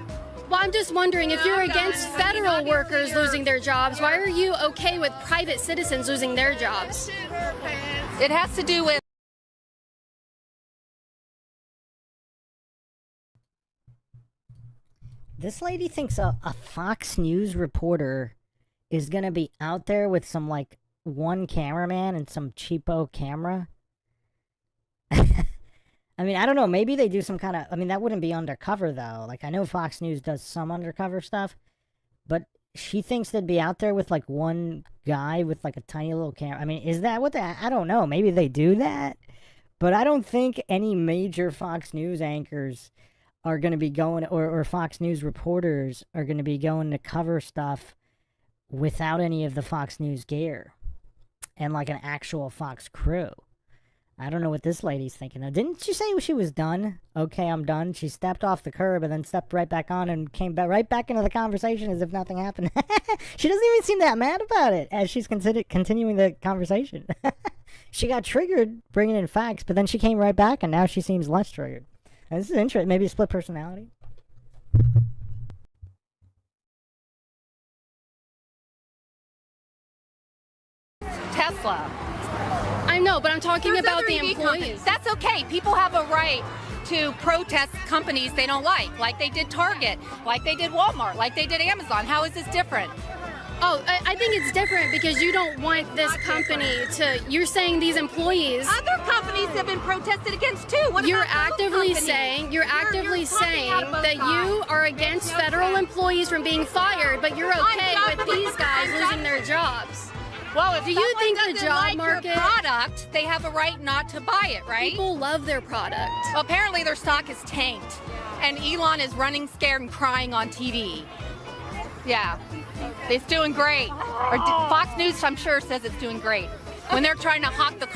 [SPEAKER 19] Well, I'm just wondering, if you're against federal workers losing their jobs, why are you okay with private citizens losing their jobs?
[SPEAKER 20] It has to do with.
[SPEAKER 1] This lady thinks a Fox News reporter is going to be out there with some, like, one cameraman and some cheapo camera. I mean, I don't know. Maybe they do some kind of... I mean, that wouldn't be undercover, though. Like, I know Fox News does some undercover stuff, but she thinks they'd be out there with, like, one guy with, like, a tiny little camera. I mean, is that what they... I don't know. Maybe they do that, but I don't think any major Fox News anchors are going to be going... Or Fox News reporters are going to be going to cover stuff without any of the Fox News gear and, like, an actual Fox crew. I don't know what this lady's thinking. Now, didn't she say she was done? Okay, I'm done. She stepped off the curb and then stepped right back on and came right back into the conversation as if nothing happened. She doesn't even seem that mad about it as she's continuing the conversation. She got triggered bringing in facts, but then she came right back and now she seems less triggered. And this is interesting. Maybe a split personality.
[SPEAKER 20] Tesla.
[SPEAKER 19] I know, but I'm talking
[SPEAKER 20] There's
[SPEAKER 19] about
[SPEAKER 20] other
[SPEAKER 19] the
[SPEAKER 20] EV
[SPEAKER 19] employees.
[SPEAKER 20] companies. That's okay. People have a right to protest companies they don't like they did Target, like they did Walmart, like they did Amazon. How is this different?
[SPEAKER 19] Oh, I think it's different because you don't want this company to... You're saying these employees...
[SPEAKER 20] Other companies have been protested against too. What
[SPEAKER 19] You're
[SPEAKER 20] about those
[SPEAKER 19] actively
[SPEAKER 20] companies?
[SPEAKER 19] saying
[SPEAKER 20] You're talking out of both
[SPEAKER 19] that you
[SPEAKER 20] sides.
[SPEAKER 19] are against federal employees from being fired, but you're okay with these guys losing their jobs.
[SPEAKER 20] Well, if
[SPEAKER 19] do you think the
[SPEAKER 20] doesn't
[SPEAKER 19] job
[SPEAKER 20] like
[SPEAKER 19] market...
[SPEAKER 20] your product, they have a right not to buy it, right?
[SPEAKER 19] People love their product.
[SPEAKER 20] Well, apparently their stock is tanked, and Elon is running scared and crying on TV. Yeah, it's doing great. Or Fox News, I'm sure, says it's doing great. When they're trying to hawk the...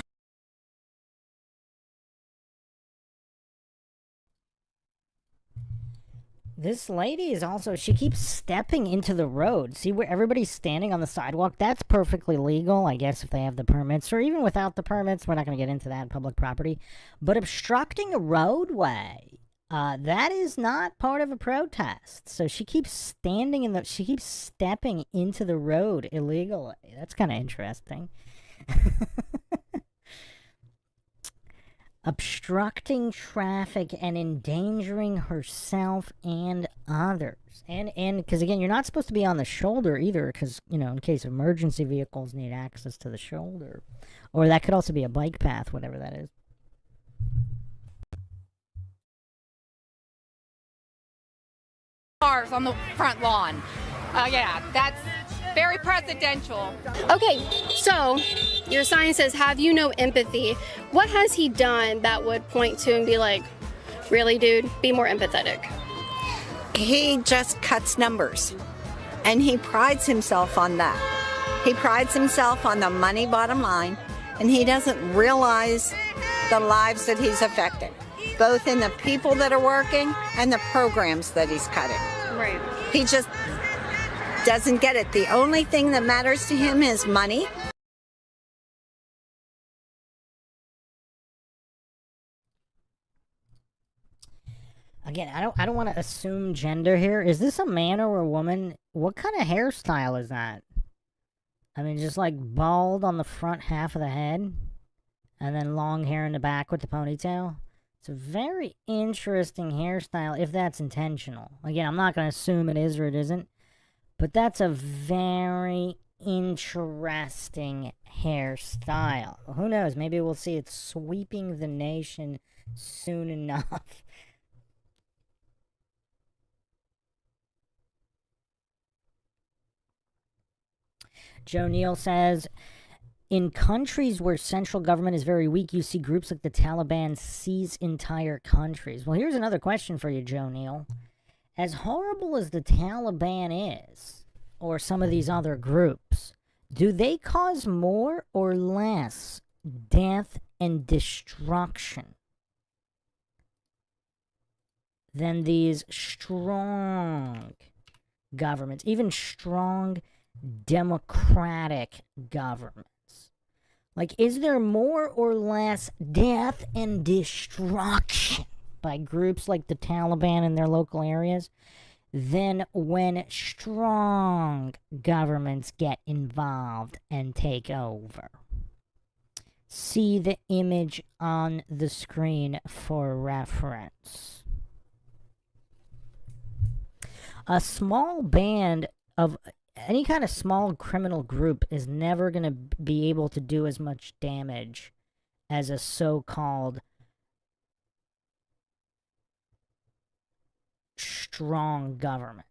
[SPEAKER 1] This lady is also, she keeps stepping into the road. See where everybody's standing on the sidewalk? That's perfectly legal, I guess, if they have the permits, or even without the permits. We're not going to get into that, public property. But obstructing a roadway, that is not part of a protest. So she keeps she keeps stepping into the road illegally. That's kind of interesting. obstructing traffic and endangering herself and others. And because, again, you're not supposed to be on the shoulder either because, in case emergency vehicles need access to the shoulder. Or that could also be a bike path, whatever that is.
[SPEAKER 20] Cars on the front lawn. Yeah, that's very presidential.
[SPEAKER 19] Okay, so your sign says, have you no empathy? What has he done that would point to and be like, really, dude, be more empathetic?
[SPEAKER 15] He just cuts numbers, and he prides himself on that. He prides himself on the money bottom line, and he doesn't realize the lives that he's affecting, both in the people that are working and the programs that he's cutting.
[SPEAKER 19] Right.
[SPEAKER 15] He just doesn't get it. The only thing that matters to him is money.
[SPEAKER 1] Again, I don't want to assume gender here. Is this a man or a woman? What kind of hairstyle is that? I mean, just like bald on the front half of the head, and then long hair in the back with the ponytail. It's a very interesting hairstyle, if that's intentional. Again, I'm not going to assume it is or it isn't, but that's a very interesting hairstyle. Who knows? Maybe we'll see it sweeping the nation soon enough. Joe Neal says, in countries where central government is very weak, you see groups like the Taliban seize entire countries. Well, here's another question for you, Joe Neal. As horrible as the Taliban is, or some of these other groups, do they cause more or less death and destruction than these strong governments, even strong democratic governments? Like, is there more or less death and destruction by groups like the Taliban in their local areas than when strong governments get involved and take over? See the image on the screen for reference. A small band of any kind of small criminal group is never going to be able to do as much damage as a so-called strong government.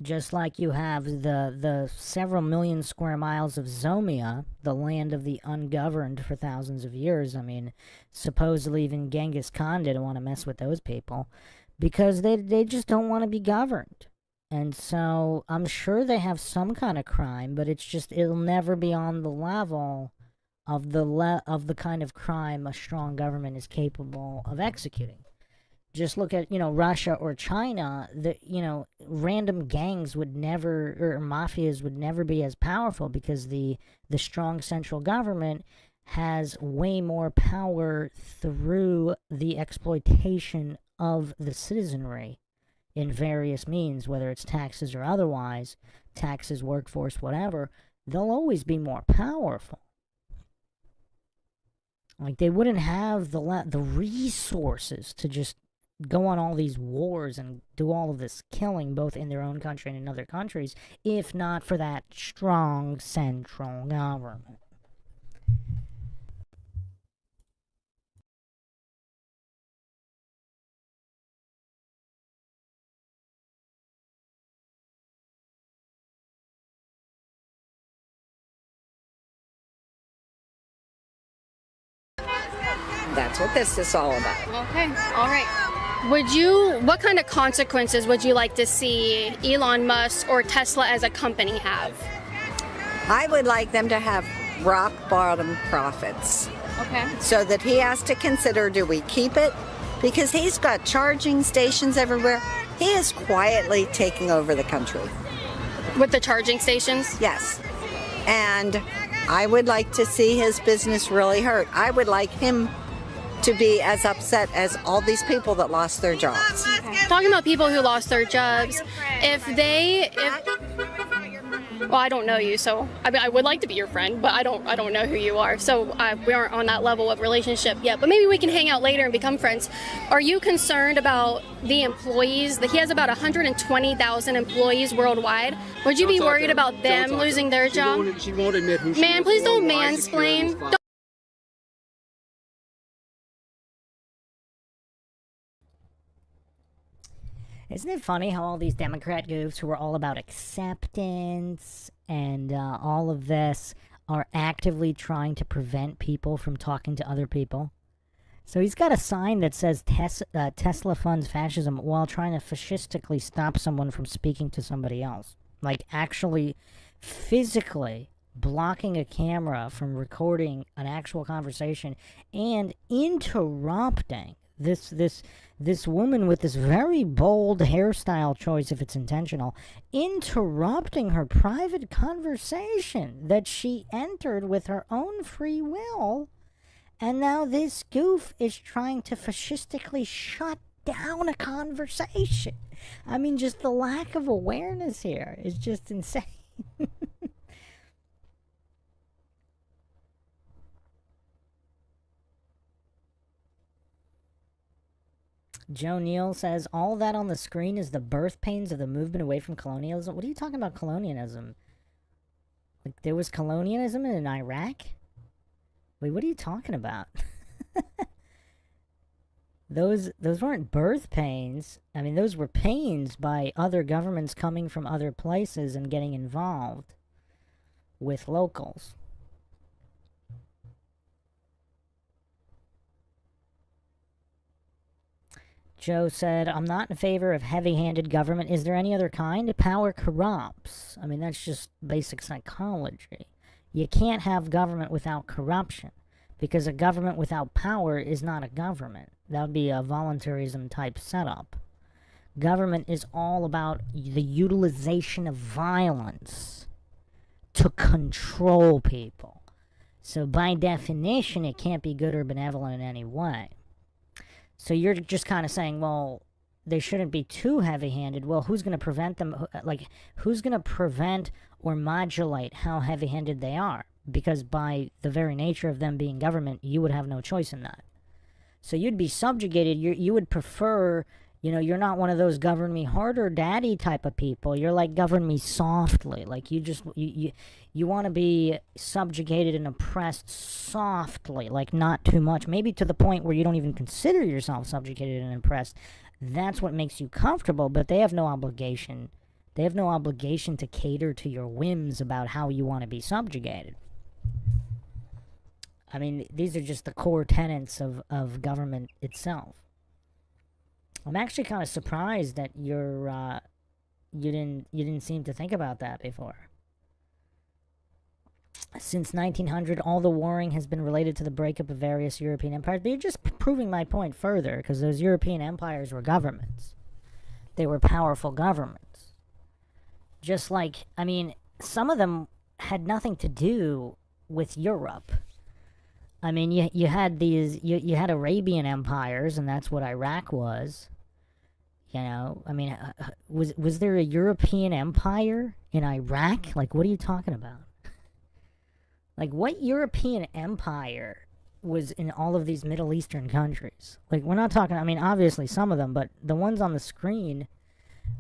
[SPEAKER 1] Just like you have the several million square miles of Zomia, the land of the ungoverned for thousands of years. I mean, supposedly even Genghis Khan didn't want to mess with those people because they just don't want to be governed. And so I'm sure they have some kind of crime, but it'll never be on the level of the kind of crime a strong government is capable of executing. Just look at, Russia or China. Random gangs would never, or mafias would never be as powerful because the strong central government has way more power through the exploitation of the citizenry in various means, whether it's taxes or otherwise, taxes, workforce, whatever. They'll always be more powerful. Like, they wouldn't have the resources to just go on all these wars and do all of this killing both in their own country and in other countries if not for that strong central government.
[SPEAKER 15] That's what this is all about.
[SPEAKER 19] Okay, all right. What kind of consequences would you like to see Elon Musk or Tesla as a company have?
[SPEAKER 15] I would like them to have rock bottom profits.
[SPEAKER 19] Okay.
[SPEAKER 15] So that he has to consider, do we keep it? Because he's got charging stations everywhere. He is quietly taking over the country.
[SPEAKER 19] With the charging stations?
[SPEAKER 15] Yes. And I would like to see his business really hurt. I would like him to be as upset as all these people that lost their jobs.
[SPEAKER 19] Talking about people who lost their jobs, well, I don't know you, so I mean, I would like to be your friend, but I don't know who you are, so we aren't on that level of relationship yet. But maybe we can hang out later and become friends. Are you concerned about the employees? That he has about 120,000 employees worldwide. Would you be worried about them losing their job?
[SPEAKER 11] She won't admit who she
[SPEAKER 19] Man,
[SPEAKER 11] is.
[SPEAKER 19] please don't mansplain.
[SPEAKER 1] Isn't it funny how all these Democrat goofs who are all about acceptance and all of this are actively trying to prevent people from talking to other people? So he's got a sign that says Tesla funds fascism while trying to fascistically stop someone from speaking to somebody else. Like actually physically blocking a camera from recording an actual conversation and interrupting this woman with this very bold hairstyle choice, if it's intentional, interrupting her private conversation that she entered with her own free will. And now this goof is trying to fascistically shut down a conversation. I mean, just the lack of awareness here is just insane. Joe Neal says, all that on the screen is the birth pains of the movement away from colonialism. What are you talking about colonialism? Like, there was colonialism in Iraq? Wait, what are you talking about? Those weren't birth pains. I mean, those were pains by other governments coming from other places and getting involved with locals. Joe said, I'm not in favor of heavy-handed government. Is there any other kind? Power corrupts. I mean, that's just basic psychology. You can't have government without corruption, because a government without power is not a government. That would be a voluntarism type setup. Government is all about the utilization of violence to control people. So by definition, it can't be good or benevolent in any way. So you're just kind of saying, well, they shouldn't be too heavy-handed. Well, who's going to prevent them? Like, who's going to prevent or modulate how heavy-handed they are? Because by the very nature of them being government, you would have no choice in that. So you'd be subjugated. You would prefer, you know, you're not one of those govern me harder daddy type of people. You're like govern me softly. Like you want to be subjugated and oppressed softly, like not too much. Maybe to the point where you don't even consider yourself subjugated and oppressed. That's what makes you comfortable, but they have no obligation. They have no obligation to cater to your whims about how you want to be subjugated. I mean, these are just the core tenets of government itself. I'm actually kind of surprised that you didn't seem to think about that before. Since 1900, all the warring has been related to the breakup of various European empires. But you're just proving my point further, because those European empires were governments. They were powerful governments. Just like, I mean, some of them had nothing to do with Europe. I mean, you had these, you had Arabian empires, and that's what Iraq was. You know, I mean, was there a European empire in Iraq? Like, what are you talking about? Like, what European empire was in all of these Middle Eastern countries? Like, we're not talking, I mean, obviously some of them, but the ones on the screen,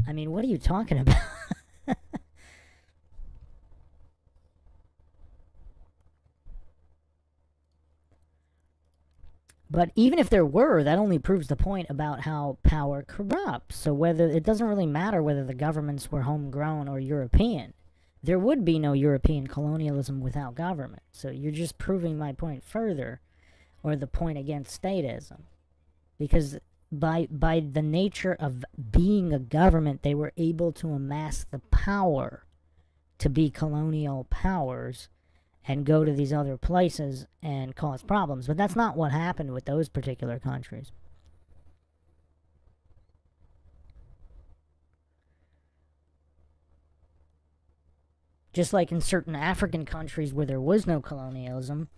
[SPEAKER 1] I mean, what are you talking about? But even if there were, that only proves the point about how power corrupts. So whether it doesn't really matter whether the governments were homegrown or European. There would be no European colonialism without government. So you're just proving my point further, or the point against statism. Because by the nature of being a government, they were able to amass the power to be colonial powers and go to these other places and cause problems. But that's not what happened with those particular countries. Just like in certain African countries where there was no colonialism,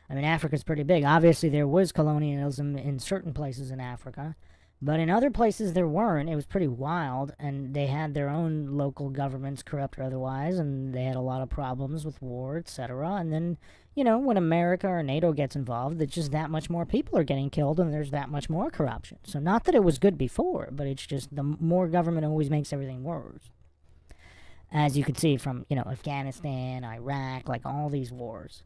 [SPEAKER 1] I mean, Africa's pretty big. Obviously, there was colonialism in certain places in Africa, but in other places there weren't. It was pretty wild, and they had their own local governments, corrupt or otherwise, and they had a lot of problems with war, etc. And then, you know, when America or NATO gets involved, it's just that much more people are getting killed, and there's that much more corruption. So not that it was good before, but it's just the more government always makes everything worse. As you can see from, you know, Afghanistan, Iraq, like all these wars.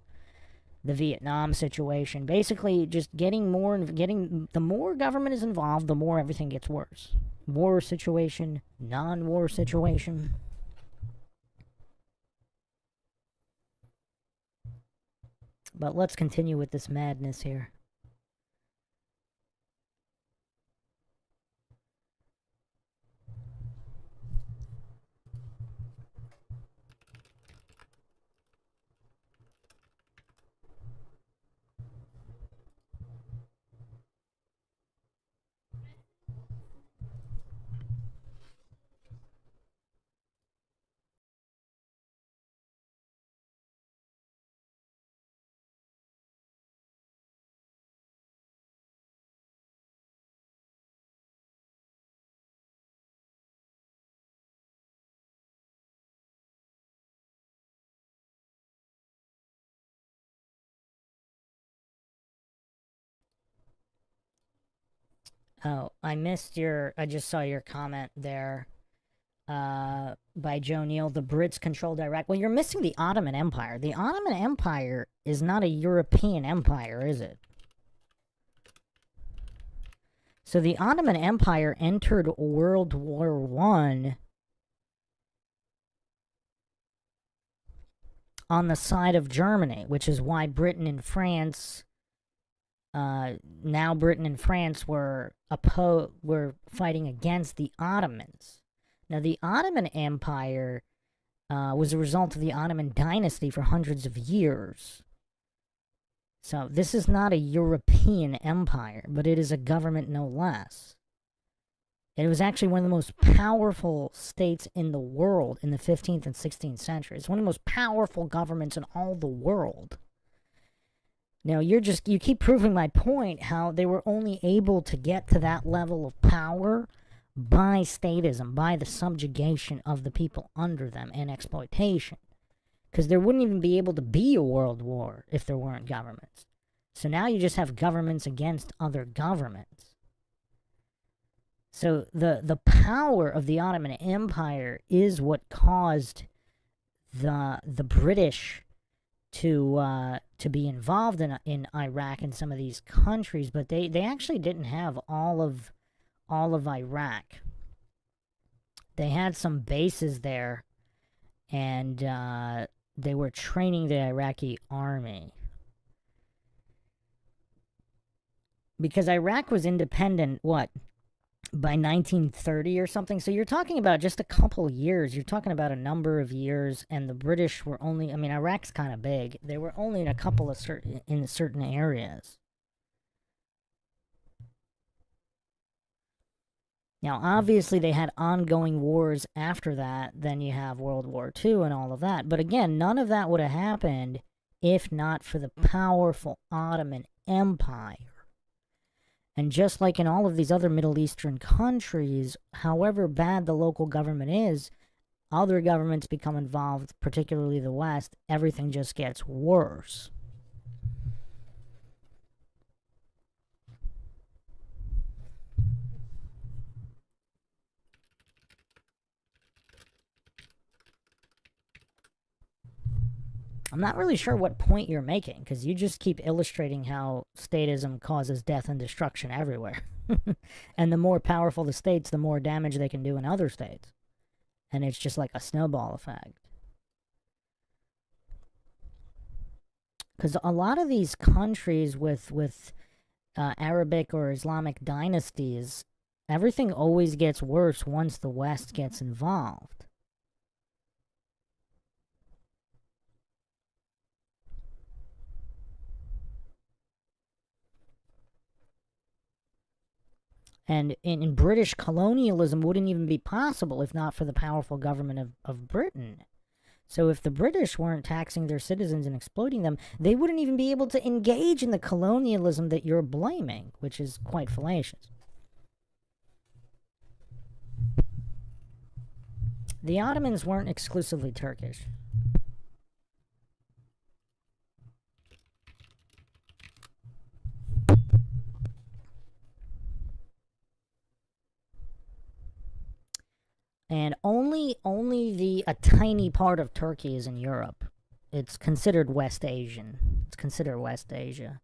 [SPEAKER 1] The Vietnam situation, basically just the more government is involved, the more everything gets worse. War situation, non-war situation. But let's continue with this madness here. Oh, I just saw your comment there, by Joe Neal. The Brits controlled Iraq. Well, you're missing the Ottoman Empire. The Ottoman Empire is not a European empire, is it? So the Ottoman Empire entered World War I on the side of Germany, which is why Britain and France... now Britain and France were fighting against the Ottomans. Now, the Ottoman Empire was a result of the Ottoman dynasty for hundreds of years. So this is not a European empire, but it is a government no less. It was actually one of the most powerful states in the world in the 15th and 16th century. It's one of the most powerful governments in all the world. Now, you keep proving my point, how they were only able to get to that level of power by statism, by the subjugation of the people under them and exploitation. Because there wouldn't even be able to be a world war if there weren't governments. So now you just have governments against other governments. So the power of the Ottoman Empire is what caused the British to be involved in Iraq and some of these countries, but they actually didn't have all of Iraq. They had some bases there, and they were training the Iraqi army. Because Iraq was independent, by 1930 or something? So you're talking about just a couple of years. You're talking about a number of years, and the British were only... I mean, Iraq's kind of big. They were only in a couple of certain areas. Now, obviously, they had ongoing wars after that. Then you have World War II and all of that. But again, none of that would have happened if not for the powerful Ottoman Empire. And just like in all of these other Middle Eastern countries, however bad the local government is, other governments become involved, particularly the West, everything just gets worse. I'm not really sure what point you're making, because you just keep illustrating how statism causes death and destruction everywhere. And the more powerful the states, the more damage they can do in other states. And it's just like a snowball effect. Because a lot of these countries with Arabic or Islamic dynasties, everything always gets worse once the West gets involved. And in British colonialism wouldn't even be possible if not for the powerful government of Britain. So if the British weren't taxing their citizens and exploiting them, they wouldn't even be able to engage in the colonialism that you're blaming, which is quite fallacious. The Ottomans weren't exclusively Turkish. And only a tiny part of Turkey is in Europe. It's considered West Asian. It's considered West Asia.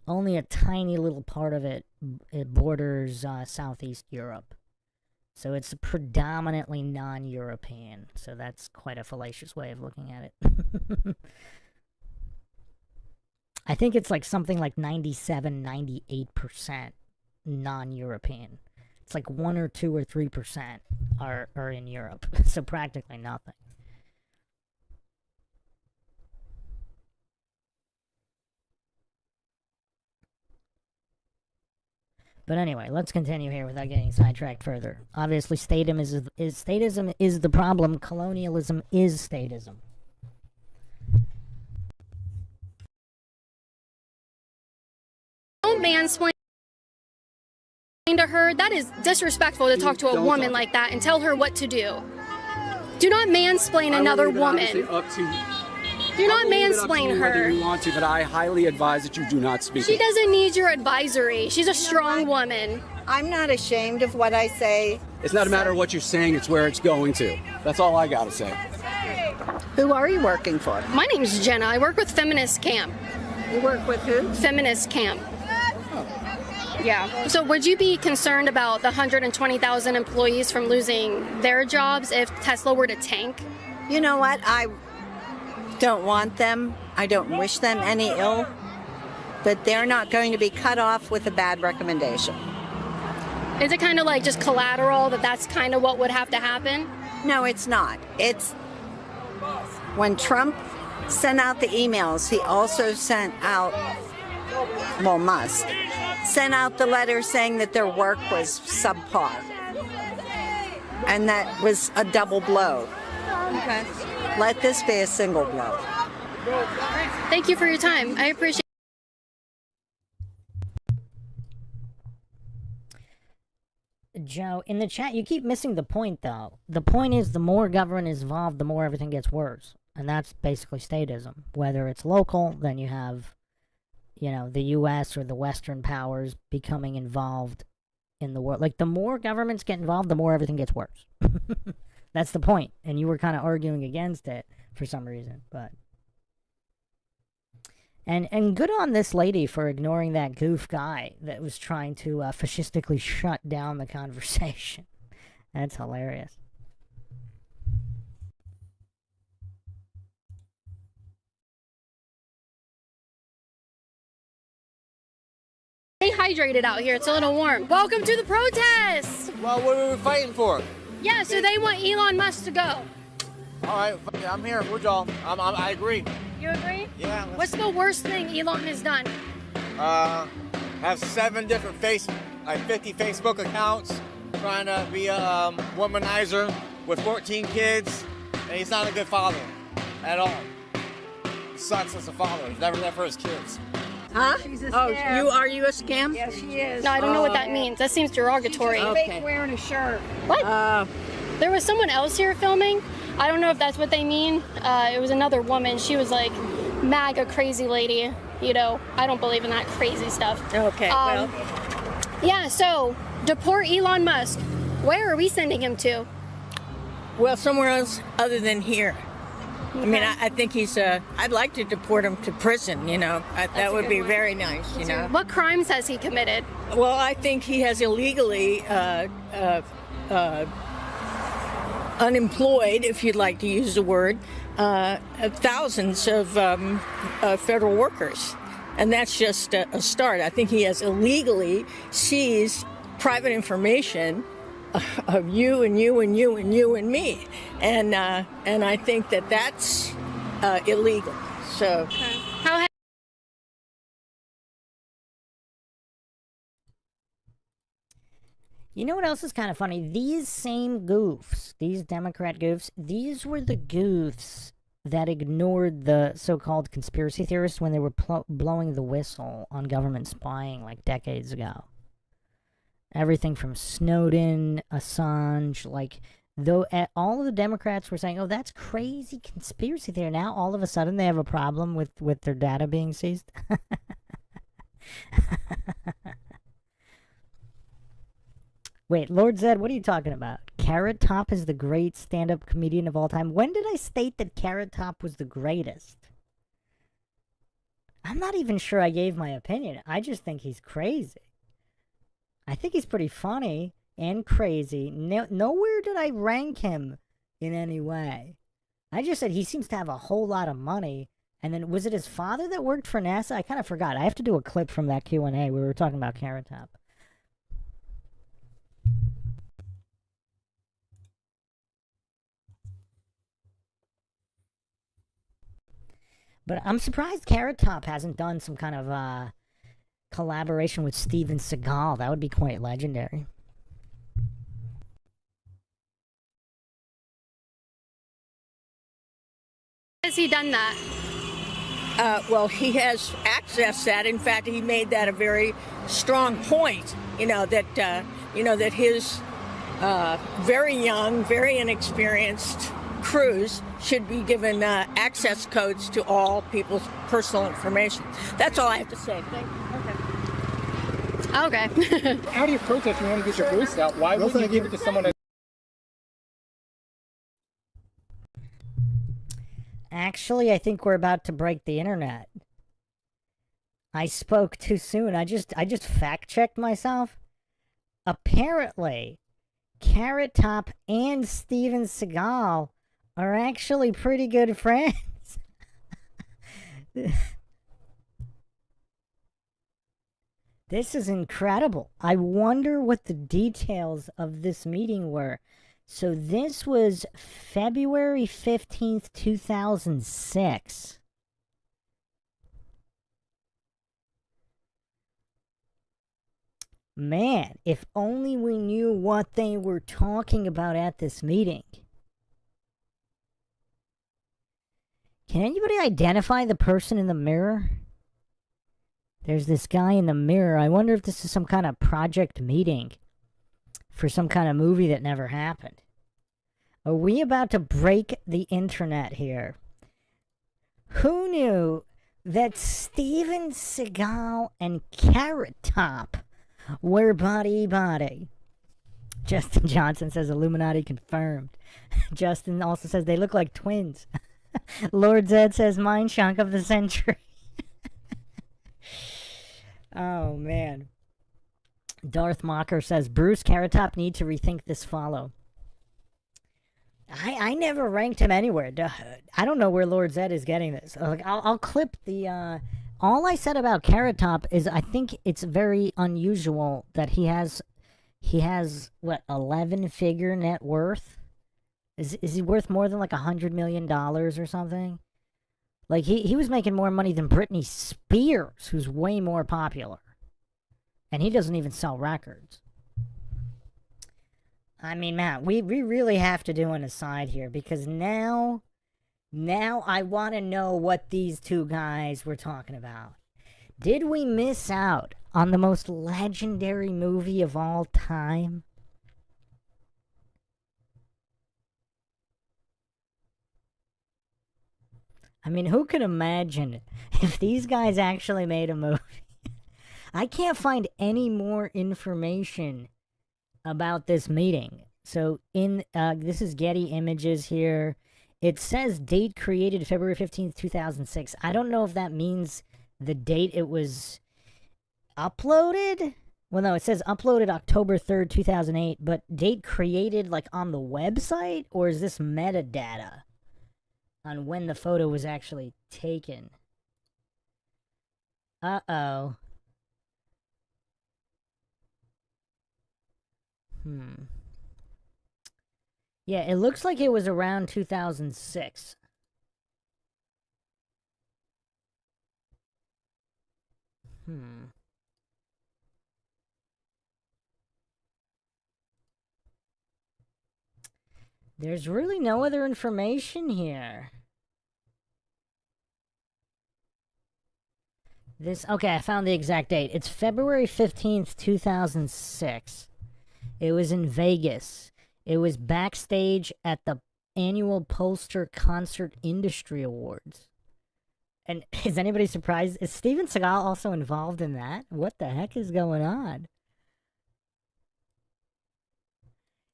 [SPEAKER 1] Only a tiny little part of it borders Southeast Europe. So it's predominantly non-European. So that's quite a fallacious way of looking at it. I think it's like something like 98% non-European. It's like 1 or 2 or 3% are in Europe, so practically nothing. But anyway, let's continue here without getting sidetracked further. Obviously, statism is the problem. Colonialism is statism.
[SPEAKER 19] Don't mansplain to her. That is disrespectful to talk to a woman like that and tell her what to do. Do not mansplain another woman. Do not mansplain her.
[SPEAKER 13] You want to, but I highly advise that you do not speak.
[SPEAKER 19] She doesn't need your advisory. She's a strong woman.
[SPEAKER 15] I'm not ashamed of what I say.
[SPEAKER 13] It's not a matter of what you're saying, it's where it's going to. That's all I gotta say.
[SPEAKER 15] Who are you working for?
[SPEAKER 19] My name's Jenna. I work with Feminist Camp.
[SPEAKER 15] You work with who?
[SPEAKER 19] Feminist Camp. Yeah. So would you be concerned about the 120,000 employees from losing their jobs if Tesla were to tank?
[SPEAKER 15] You know what? I don't want them. I don't wish them any ill. But they're not going to be cut off with a bad recommendation.
[SPEAKER 19] Is it kind of like just collateral that that's kind of what would have to happen?
[SPEAKER 15] No, it's not. It's when Trump sent out the emails, he also sent out, well, Musk, sent out the letter saying that their work was subpar. And that was a double blow.
[SPEAKER 19] Okay.
[SPEAKER 15] Let this be a single blow.
[SPEAKER 19] Thank you for your time. I appreciate
[SPEAKER 1] it. Joe, in the chat, you keep missing the point, though. The point is the more government is involved, the more everything gets worse. And that's basically statism. Whether it's local, then you have, you know, the U.S. or the Western powers becoming involved in the world. Like, the more governments get involved, the more everything gets worse. That's the point. And you were kind of arguing against it for some reason, but... And good on this lady for ignoring that goof guy that was trying to fascistically shut down the conversation. That's hilarious.
[SPEAKER 19] Stay hydrated out here. It's a little warm. Welcome to the protest.
[SPEAKER 22] Well, what are we fighting for?
[SPEAKER 19] Yeah, so they want Elon Musk to go.
[SPEAKER 22] All right, I'm here. We're all. I agree.
[SPEAKER 19] You agree?
[SPEAKER 22] Yeah.
[SPEAKER 19] What's the worst thing Elon has done?
[SPEAKER 22] Have 7 different 50 Facebook accounts, trying to be a womanizer with 14 kids, and he's not a good father at all. He sucks as a father. He's never there for his kids.
[SPEAKER 15] Huh?
[SPEAKER 23] She's a
[SPEAKER 15] Oh,
[SPEAKER 23] scam.
[SPEAKER 15] are you a scam?
[SPEAKER 23] Yes, she is.
[SPEAKER 19] No, I don't know what that means. That seems derogatory.
[SPEAKER 23] She's fake wearing a shirt.
[SPEAKER 19] What? There was someone else here filming. I don't know if that's what they mean. It was another woman. She was like, MAGA crazy lady. You know, I don't believe in that crazy stuff.
[SPEAKER 15] Okay, well.
[SPEAKER 19] Yeah, so, deport Elon Musk. Where are we sending him to?
[SPEAKER 23] Well, somewhere else other than here. I mean, I think he's, I'd like to deport him to prison, you know. That would be very nice, you know.
[SPEAKER 19] What crimes has he committed?
[SPEAKER 23] Well, I think he has illegally unemployed, if you'd like to use the word, thousands of federal workers. And that's just a start. I think he has illegally seized private information of you and you and you and you and me. And I think that that's illegal. So.
[SPEAKER 19] How
[SPEAKER 1] You know what else is kind of funny? These same goofs, these Democrat goofs, these were the goofs that ignored the so-called conspiracy theorists when they were blowing the whistle on government spying like decades ago. Everything from Snowden, Assange, like, though all of the Democrats were saying, oh, that's crazy conspiracy theory. Now all of a sudden they have a problem with their data being seized. Wait, Lord Zed, what are you talking about? Carrot Top is the great stand-up comedian of all time. When did I state that Carrot Top was the greatest? I'm not even sure I gave my opinion. I just think he's crazy. I think he's pretty funny and crazy. Nowhere did I rank him in any way. I just said he seems to have a whole lot of money. And then, was it his father that worked for NASA? I kind of forgot. I have to do a clip from that Q&A. We were talking about Carrot Top. But I'm surprised Carrot Top hasn't done some kind of collaboration with Steven Seagal. That would be quite legendary.
[SPEAKER 19] Has he done that?
[SPEAKER 23] Well, he has accessed that. In fact, he made that a very strong point. That his very young, very inexperienced crews should be given access codes to all people's personal information. That's all I have to say. Thank you.
[SPEAKER 19] Okay.
[SPEAKER 5] How do you protest? You want to get your voice out. Why wouldn't you give it to someone that...
[SPEAKER 1] Actually, I think we're about to break the internet. I spoke too soon. I just fact-checked myself. Apparently, Carrot Top and Steven Seagal are actually pretty good friends. This is incredible. I wonder what the details of this meeting were. So this was February 15th, 2006. Man, if only we knew what they were talking about at this meeting. Can anybody identify the person in the mirror? There's this guy in the mirror. I wonder if this is some kind of project meeting for some kind of movie that never happened. Are we about to break the internet here? Who knew that Steven Seagal and Carrot Top were buddy-buddy? Justin Johnson says Illuminati confirmed. Justin also says they look like twins. Lord Zed says MINDSHOCK of the century. Oh, man. Darth Mocker says, Bruce, Carrot Top need to rethink this follow. I never ranked him anywhere. I don't know where Lord Zed is getting this. Like, I'll clip the... all I said about Carrot Top is I think it's very unusual that he has, what, 11-figure net worth? Is he worth more than like $100 million or something? Like, he was making more money than Britney Spears, who's way more popular. And he doesn't even sell records. I mean, Matt, we really have to do an aside here, because now I want to know what these two guys were talking about. Did we miss out on the most legendary movie of all time? I mean, who could imagine if these guys actually made a movie? I can't find any more information about this meeting. So this is Getty Images here. It says date created February 15th, 2006. I don't know if that means the date it was uploaded. Well, no, it says uploaded October 3rd, 2008, but date created like on the website, or is this metadata on when the photo was actually taken? Uh-oh. Yeah, it looks like it was around 2006. There's really no other information here. Okay, I found the exact date. It's February 15th, 2006. It was in Vegas. It was backstage at the annual Pollster Concert Industry Awards. And is anybody surprised? Is Steven Seagal also involved in that? What the heck is going on?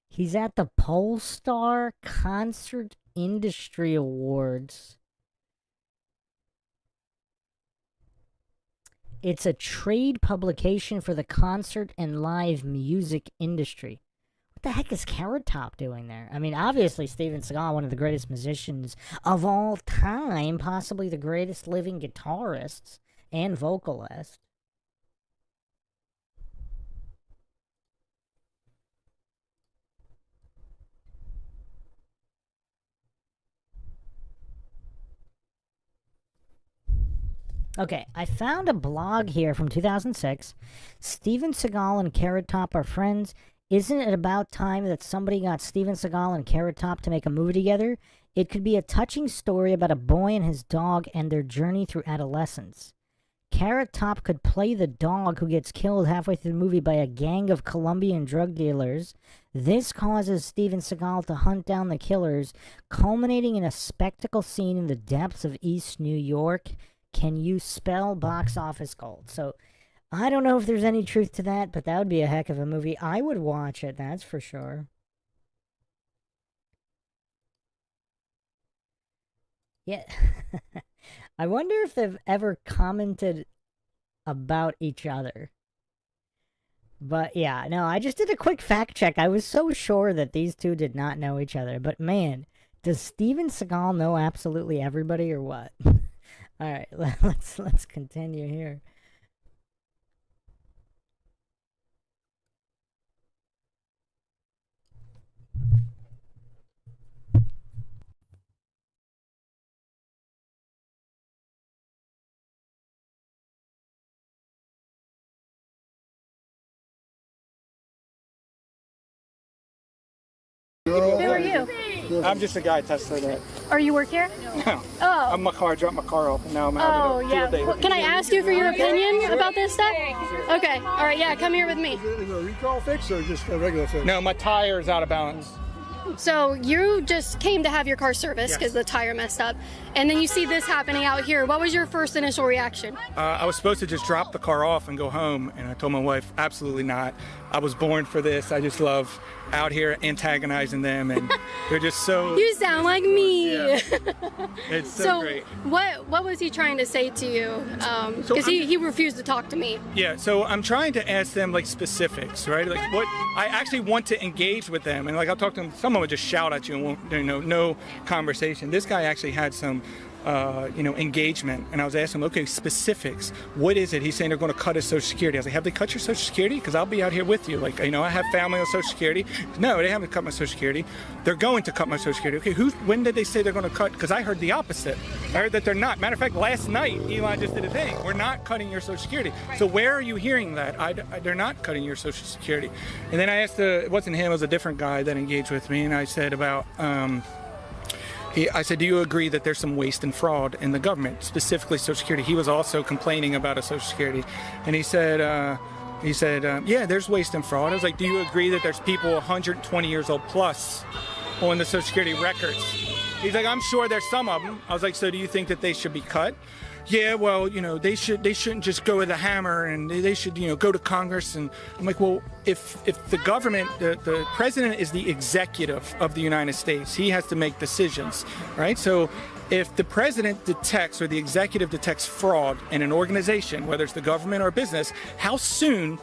[SPEAKER 1] He's at the Pollstar Concert Industry Awards. It's a trade publication for the concert and live music industry. What the heck is Carrot Top doing there? I mean, obviously Steven Seagal, one of the greatest musicians of all time, possibly the greatest living guitarist and vocalist. Okay, I found a blog here from 2006. Steven Seagal and Carrot Top are friends. Isn't it about time that somebody got Steven Seagal and Carrot Top to make a movie together? It could be a touching story about a boy and his dog and their journey through adolescence. Carrot Top could play the dog who gets killed halfway through the movie by a gang of Colombian drug dealers. This causes Steven Seagal to hunt down the killers, culminating in a spectacle scene in the depths of East New York. Can you spell box office gold? So, I don't know if there's any truth to that, but that would be a heck of a movie. I would watch it, that's for sure. Yeah. I wonder if they've ever commented about each other. But yeah, no, I just did a quick fact check. I was so sure that these two did not know each other. But man, does Steven Seagal know absolutely everybody or what? All right, let's continue here.
[SPEAKER 19] Who are you?
[SPEAKER 5] I'm just a guy at Tesla that.
[SPEAKER 19] Or you work here?
[SPEAKER 5] No.
[SPEAKER 19] Oh.
[SPEAKER 5] I'm my car, dropped my car off, and now I'm
[SPEAKER 19] Oh,
[SPEAKER 5] having a
[SPEAKER 19] yeah.
[SPEAKER 5] field day.
[SPEAKER 19] Well, can I ask you for your opinion about this stuff? Okay. All right. Yeah. Come here with me.
[SPEAKER 5] Is it a recall fix or just a regular fix? No, my tire is out of balance.
[SPEAKER 19] So you just came to have your car serviced because the tire messed up, and then you see this happening out here. What was your first initial reaction?
[SPEAKER 5] I was supposed to just drop the car off and go home, and I told my wife, absolutely not. I was born for this. I just love out here antagonizing them, and they're just so...
[SPEAKER 19] You sound like me.
[SPEAKER 5] Yeah. It's so great.
[SPEAKER 19] What was he trying to say to you? Because he refused to talk to me.
[SPEAKER 5] Yeah, so I'm trying to ask them like specifics, right? Like what I actually want to engage with them, and like I'll talk to them. Someone would just shout at you and won't, no conversation. This guy actually had some, engagement, and I was asking him, okay, specifics. What is it? He's saying they're going to cut his Social Security. I was like, have they cut your Social Security? Because I'll be out here with you. Like, I have family on Social Security. No, they haven't cut my Social Security. They're going to cut my Social Security. Okay, when did they say they're going to cut? Because I heard the opposite. I heard that they're not. Matter of fact, last night Elon just did a thing. We're not cutting your Social Security. So where are you hearing that? They're not cutting your Social Security. And then I asked it wasn't him, it was a different guy that engaged with me, and I said about. I said, do you agree that there's some waste and fraud in the government, specifically Social Security? He was also complaining about a Social Security. And he said, yeah, there's waste and fraud. I was like, do you agree that there's people 120 years old plus on the Social Security records? He's like, I'm sure there's some of them. I was like, so do you think that they should be cut? Yeah, well, they shouldn't just go with a hammer, and they should, go to Congress. And I'm like, well, if the government, the president is the executive of the United States, he has to make decisions, right? So if the president detects or the executive detects fraud in an organization, whether it's the government or business, how soon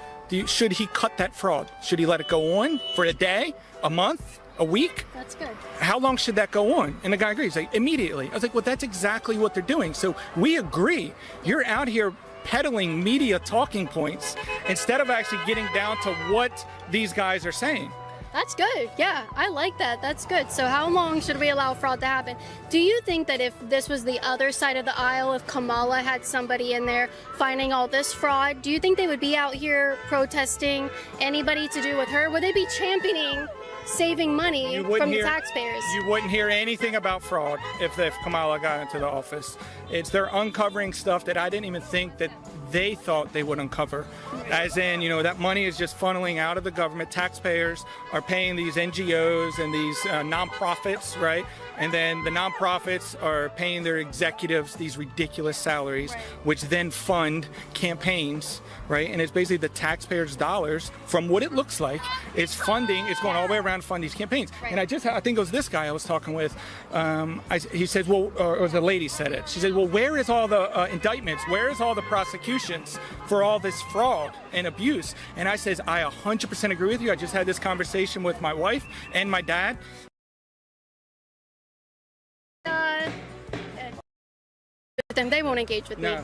[SPEAKER 5] should he cut that fraud? Should he let it go on for a day, a month, a week?
[SPEAKER 19] That's good.
[SPEAKER 5] How long should that go on? And the guy agrees, like, immediately. I was like, well, that's exactly what they're doing. So we agree. You're out here peddling media talking points instead of actually getting down to what these guys are saying.
[SPEAKER 19] That's good. Yeah, I like that. That's good. So how long should we allow fraud to happen? Do you think that if this was the other side of the aisle, if Kamala had somebody in there finding all this fraud, do you think they would be out here protesting anybody to do with her? Would they be championing saving money from the taxpayers.
[SPEAKER 5] You wouldn't hear anything about fraud if Kamala got into the office. They're uncovering stuff that I didn't even think that they thought they would uncover. As in, that money is just funneling out of the government. Taxpayers are paying these NGOs and these nonprofits, right? And then the nonprofits are paying their executives these ridiculous salaries, which then fund campaigns, right? And it's basically the taxpayers' dollars, from what it looks like, it's going all the way around to fund these campaigns. And I think it was this guy I was talking with. He said, well, or the lady said it. She said, well, where is all the indictments? Where is all the prosecutions for all this fraud and abuse? And I says, I 100% agree with you. I just had this conversation with my wife and my dad.
[SPEAKER 19] Them, they won't engage with me.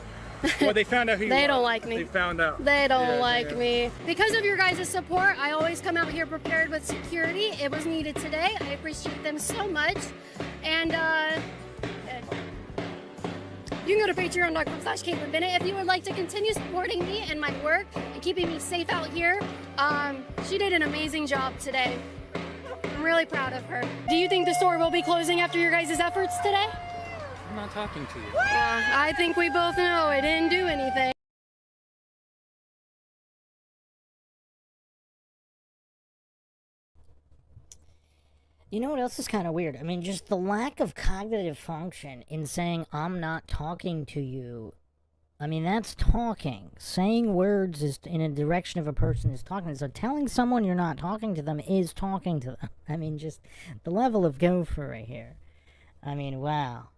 [SPEAKER 5] Well, they found out who you
[SPEAKER 19] They
[SPEAKER 5] are.
[SPEAKER 19] don't like me.
[SPEAKER 5] They found out.
[SPEAKER 19] They don't like me. Because of your guys' support, I always come out here prepared with security. It was needed today. I appreciate them so much. And you can go to patreon.com/Caitlin Bennett if you would like to continue supporting me and my work and keeping me safe out here. She did an amazing job today. I'm really proud of her. Do you think the store will be closing after your guys' efforts today?
[SPEAKER 21] I'm not talking to you.
[SPEAKER 19] I think we both know it didn't do anything.
[SPEAKER 1] You know what else is kind of weird? I mean, just the lack of cognitive function in saying, I'm not talking to you. I mean, that's talking. Saying words is in a direction of a person is talking. So telling someone you're not talking to them is talking to them. I mean, just the level of gopher here. I mean, wow.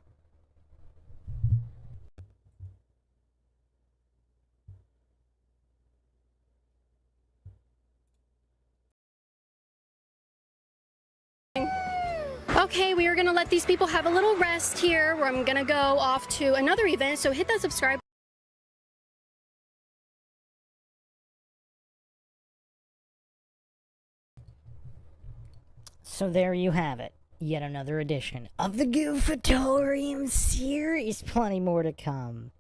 [SPEAKER 19] Okay, we are going to let these people have a little rest here, where I'm going to go off to another event, so hit that subscribe.
[SPEAKER 1] So there you have it. Yet another edition of the Goofatorium series. Plenty more to come.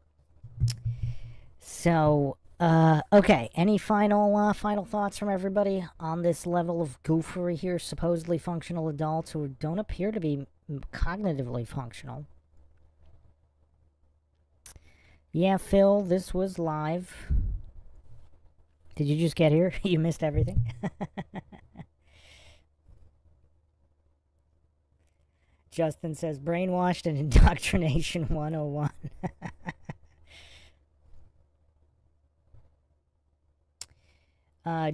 [SPEAKER 1] So, okay. Any final thoughts from everybody on this level of goofery here? Supposedly functional adults who don't appear to be cognitively functional. Yeah, Phil, this was live. Did you just get here? You missed everything? Justin says, brainwashed and indoctrination 101.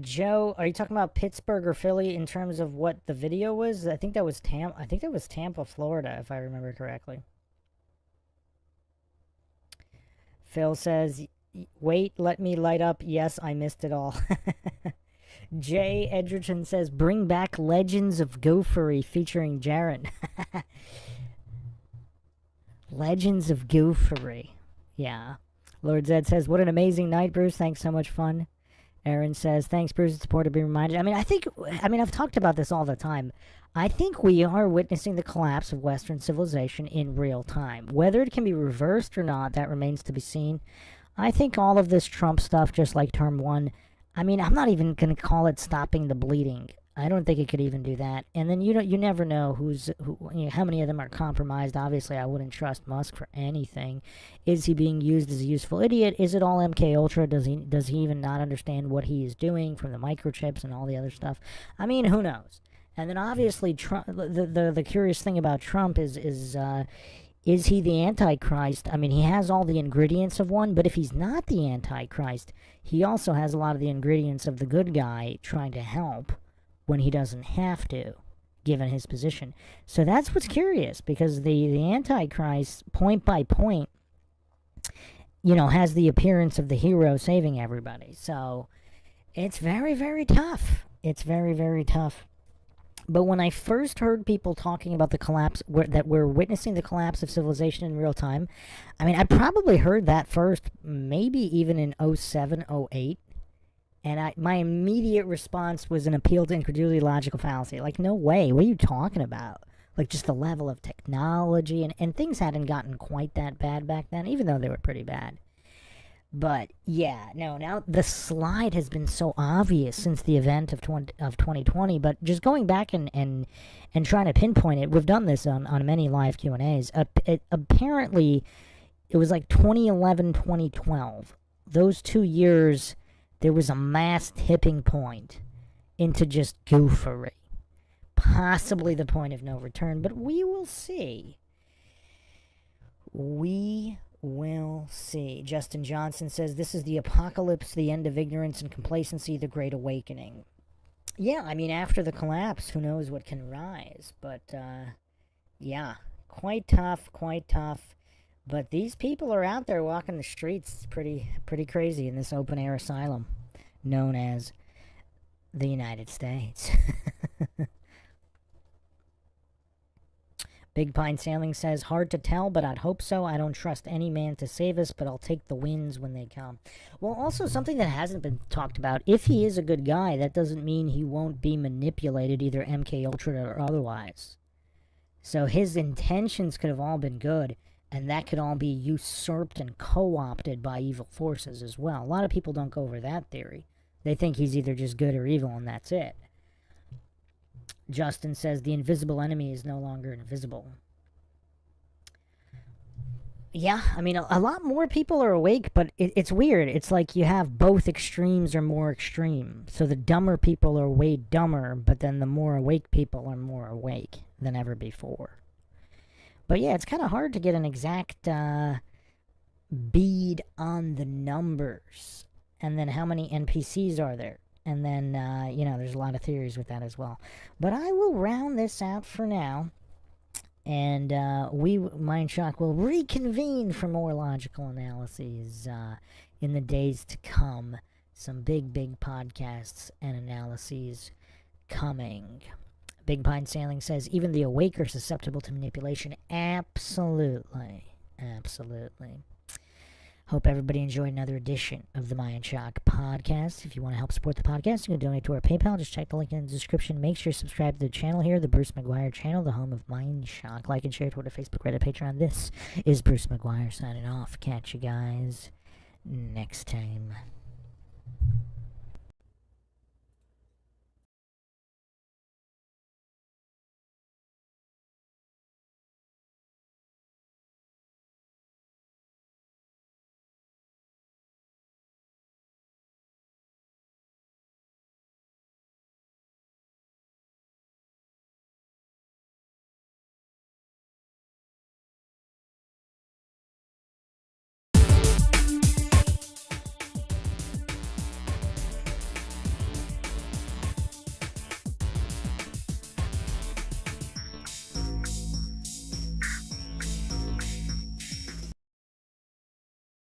[SPEAKER 1] Joe, are you talking about Pittsburgh or Philly in terms of what the video was? I think that was Tampa, Florida, if I remember correctly. Phil says, wait, let me light up. Yes, I missed it all. Jay Edgerton says, bring back Legends of Gophery featuring Jaren. Legends of Gophery. Yeah. Lord Zed says, what an amazing night, Bruce. Thanks, so much fun. Aaron says, thanks, Bruce. It's important to be reminded. I've talked about this all the time. I think we are witnessing the collapse of Western civilization in real time. Whether it can be reversed or not, that remains to be seen. I think all of this Trump stuff, just like term one, I'm not even going to call it stopping the bleeding. I don't think it could even do that. And then you never know how many of them are compromised. Obviously, I wouldn't trust Musk for anything. Is he being used as a useful idiot? Is it all MK Ultra? Does he even not understand what he is doing from the microchips and all the other stuff? Who knows? And then obviously, Trump. The curious thing about Trump is he the Antichrist? He has all the ingredients of one, but if he's not the Antichrist, he also has a lot of the ingredients of the good guy trying to help when he doesn't have to, given his position. So that's what's curious, because the Antichrist, point by point, has the appearance of the hero saving everybody. So it's very, very tough. It's very, very tough. But when I first heard people talking about the collapse, that we're witnessing the collapse of civilization in real time, I probably heard that first, maybe even in 07, 08. And my immediate response was an appeal to incredulity, logical fallacy. Like, no way. What are you talking about? Like, just the level of technology. And things hadn't gotten quite that bad back then, even though they were pretty bad. But yeah, no. Now the slide has been so obvious since the event of 2020. But just going back and trying to pinpoint it, we've done this on many live Q&As. Apparently, it was like 2011, 2012. Those 2 years, there was a mass tipping point into just goofery. Possibly the point of no return, but we will see. We will see. Justin Johnson says, this is the apocalypse, the end of ignorance and complacency, the great awakening. Yeah, I mean, after the collapse, who knows what can rise. But, yeah, quite tough. But these people are out there walking the streets pretty crazy in this open-air asylum known as the United States. Big Pine Sailing says, hard to tell, but I'd hope so. I don't trust any man to save us, but I'll take the wins when they come. Well, also something that hasn't been talked about, if he is a good guy, that doesn't mean he won't be manipulated, either MK Ultra or otherwise. So his intentions could have all been good, and that could all be usurped and co-opted by evil forces as well. A lot of people don't go over that theory. They think he's either just good or evil, and that's it. Justin says the invisible enemy is no longer invisible. Yeah, I mean, a lot more people are awake, but it's weird. It's like you have both extremes or more extreme. So the dumber people are way dumber, but then the more awake people are more awake than ever before. But yeah, it's kind of hard to get an exact bead on the numbers. And then how many NPCs are there? And then, there's a lot of theories with that as well. But I will round this out for now. And MindShock will reconvene for more logical analyses in the days to come. Some big podcasts and analyses coming. Big Pine Sailing says, even the awake are susceptible to manipulation. Absolutely. Hope everybody enjoyed another edition of the MindShock podcast. If you want to help support the podcast, you can donate to our PayPal. Just check the link in the description. Make sure you subscribe to the channel here, the Bruce McGuire channel, the home of MindShock. Like and share, Twitter, Facebook, Reddit, Patreon. This is Bruce McGuire signing off. Catch you guys next time.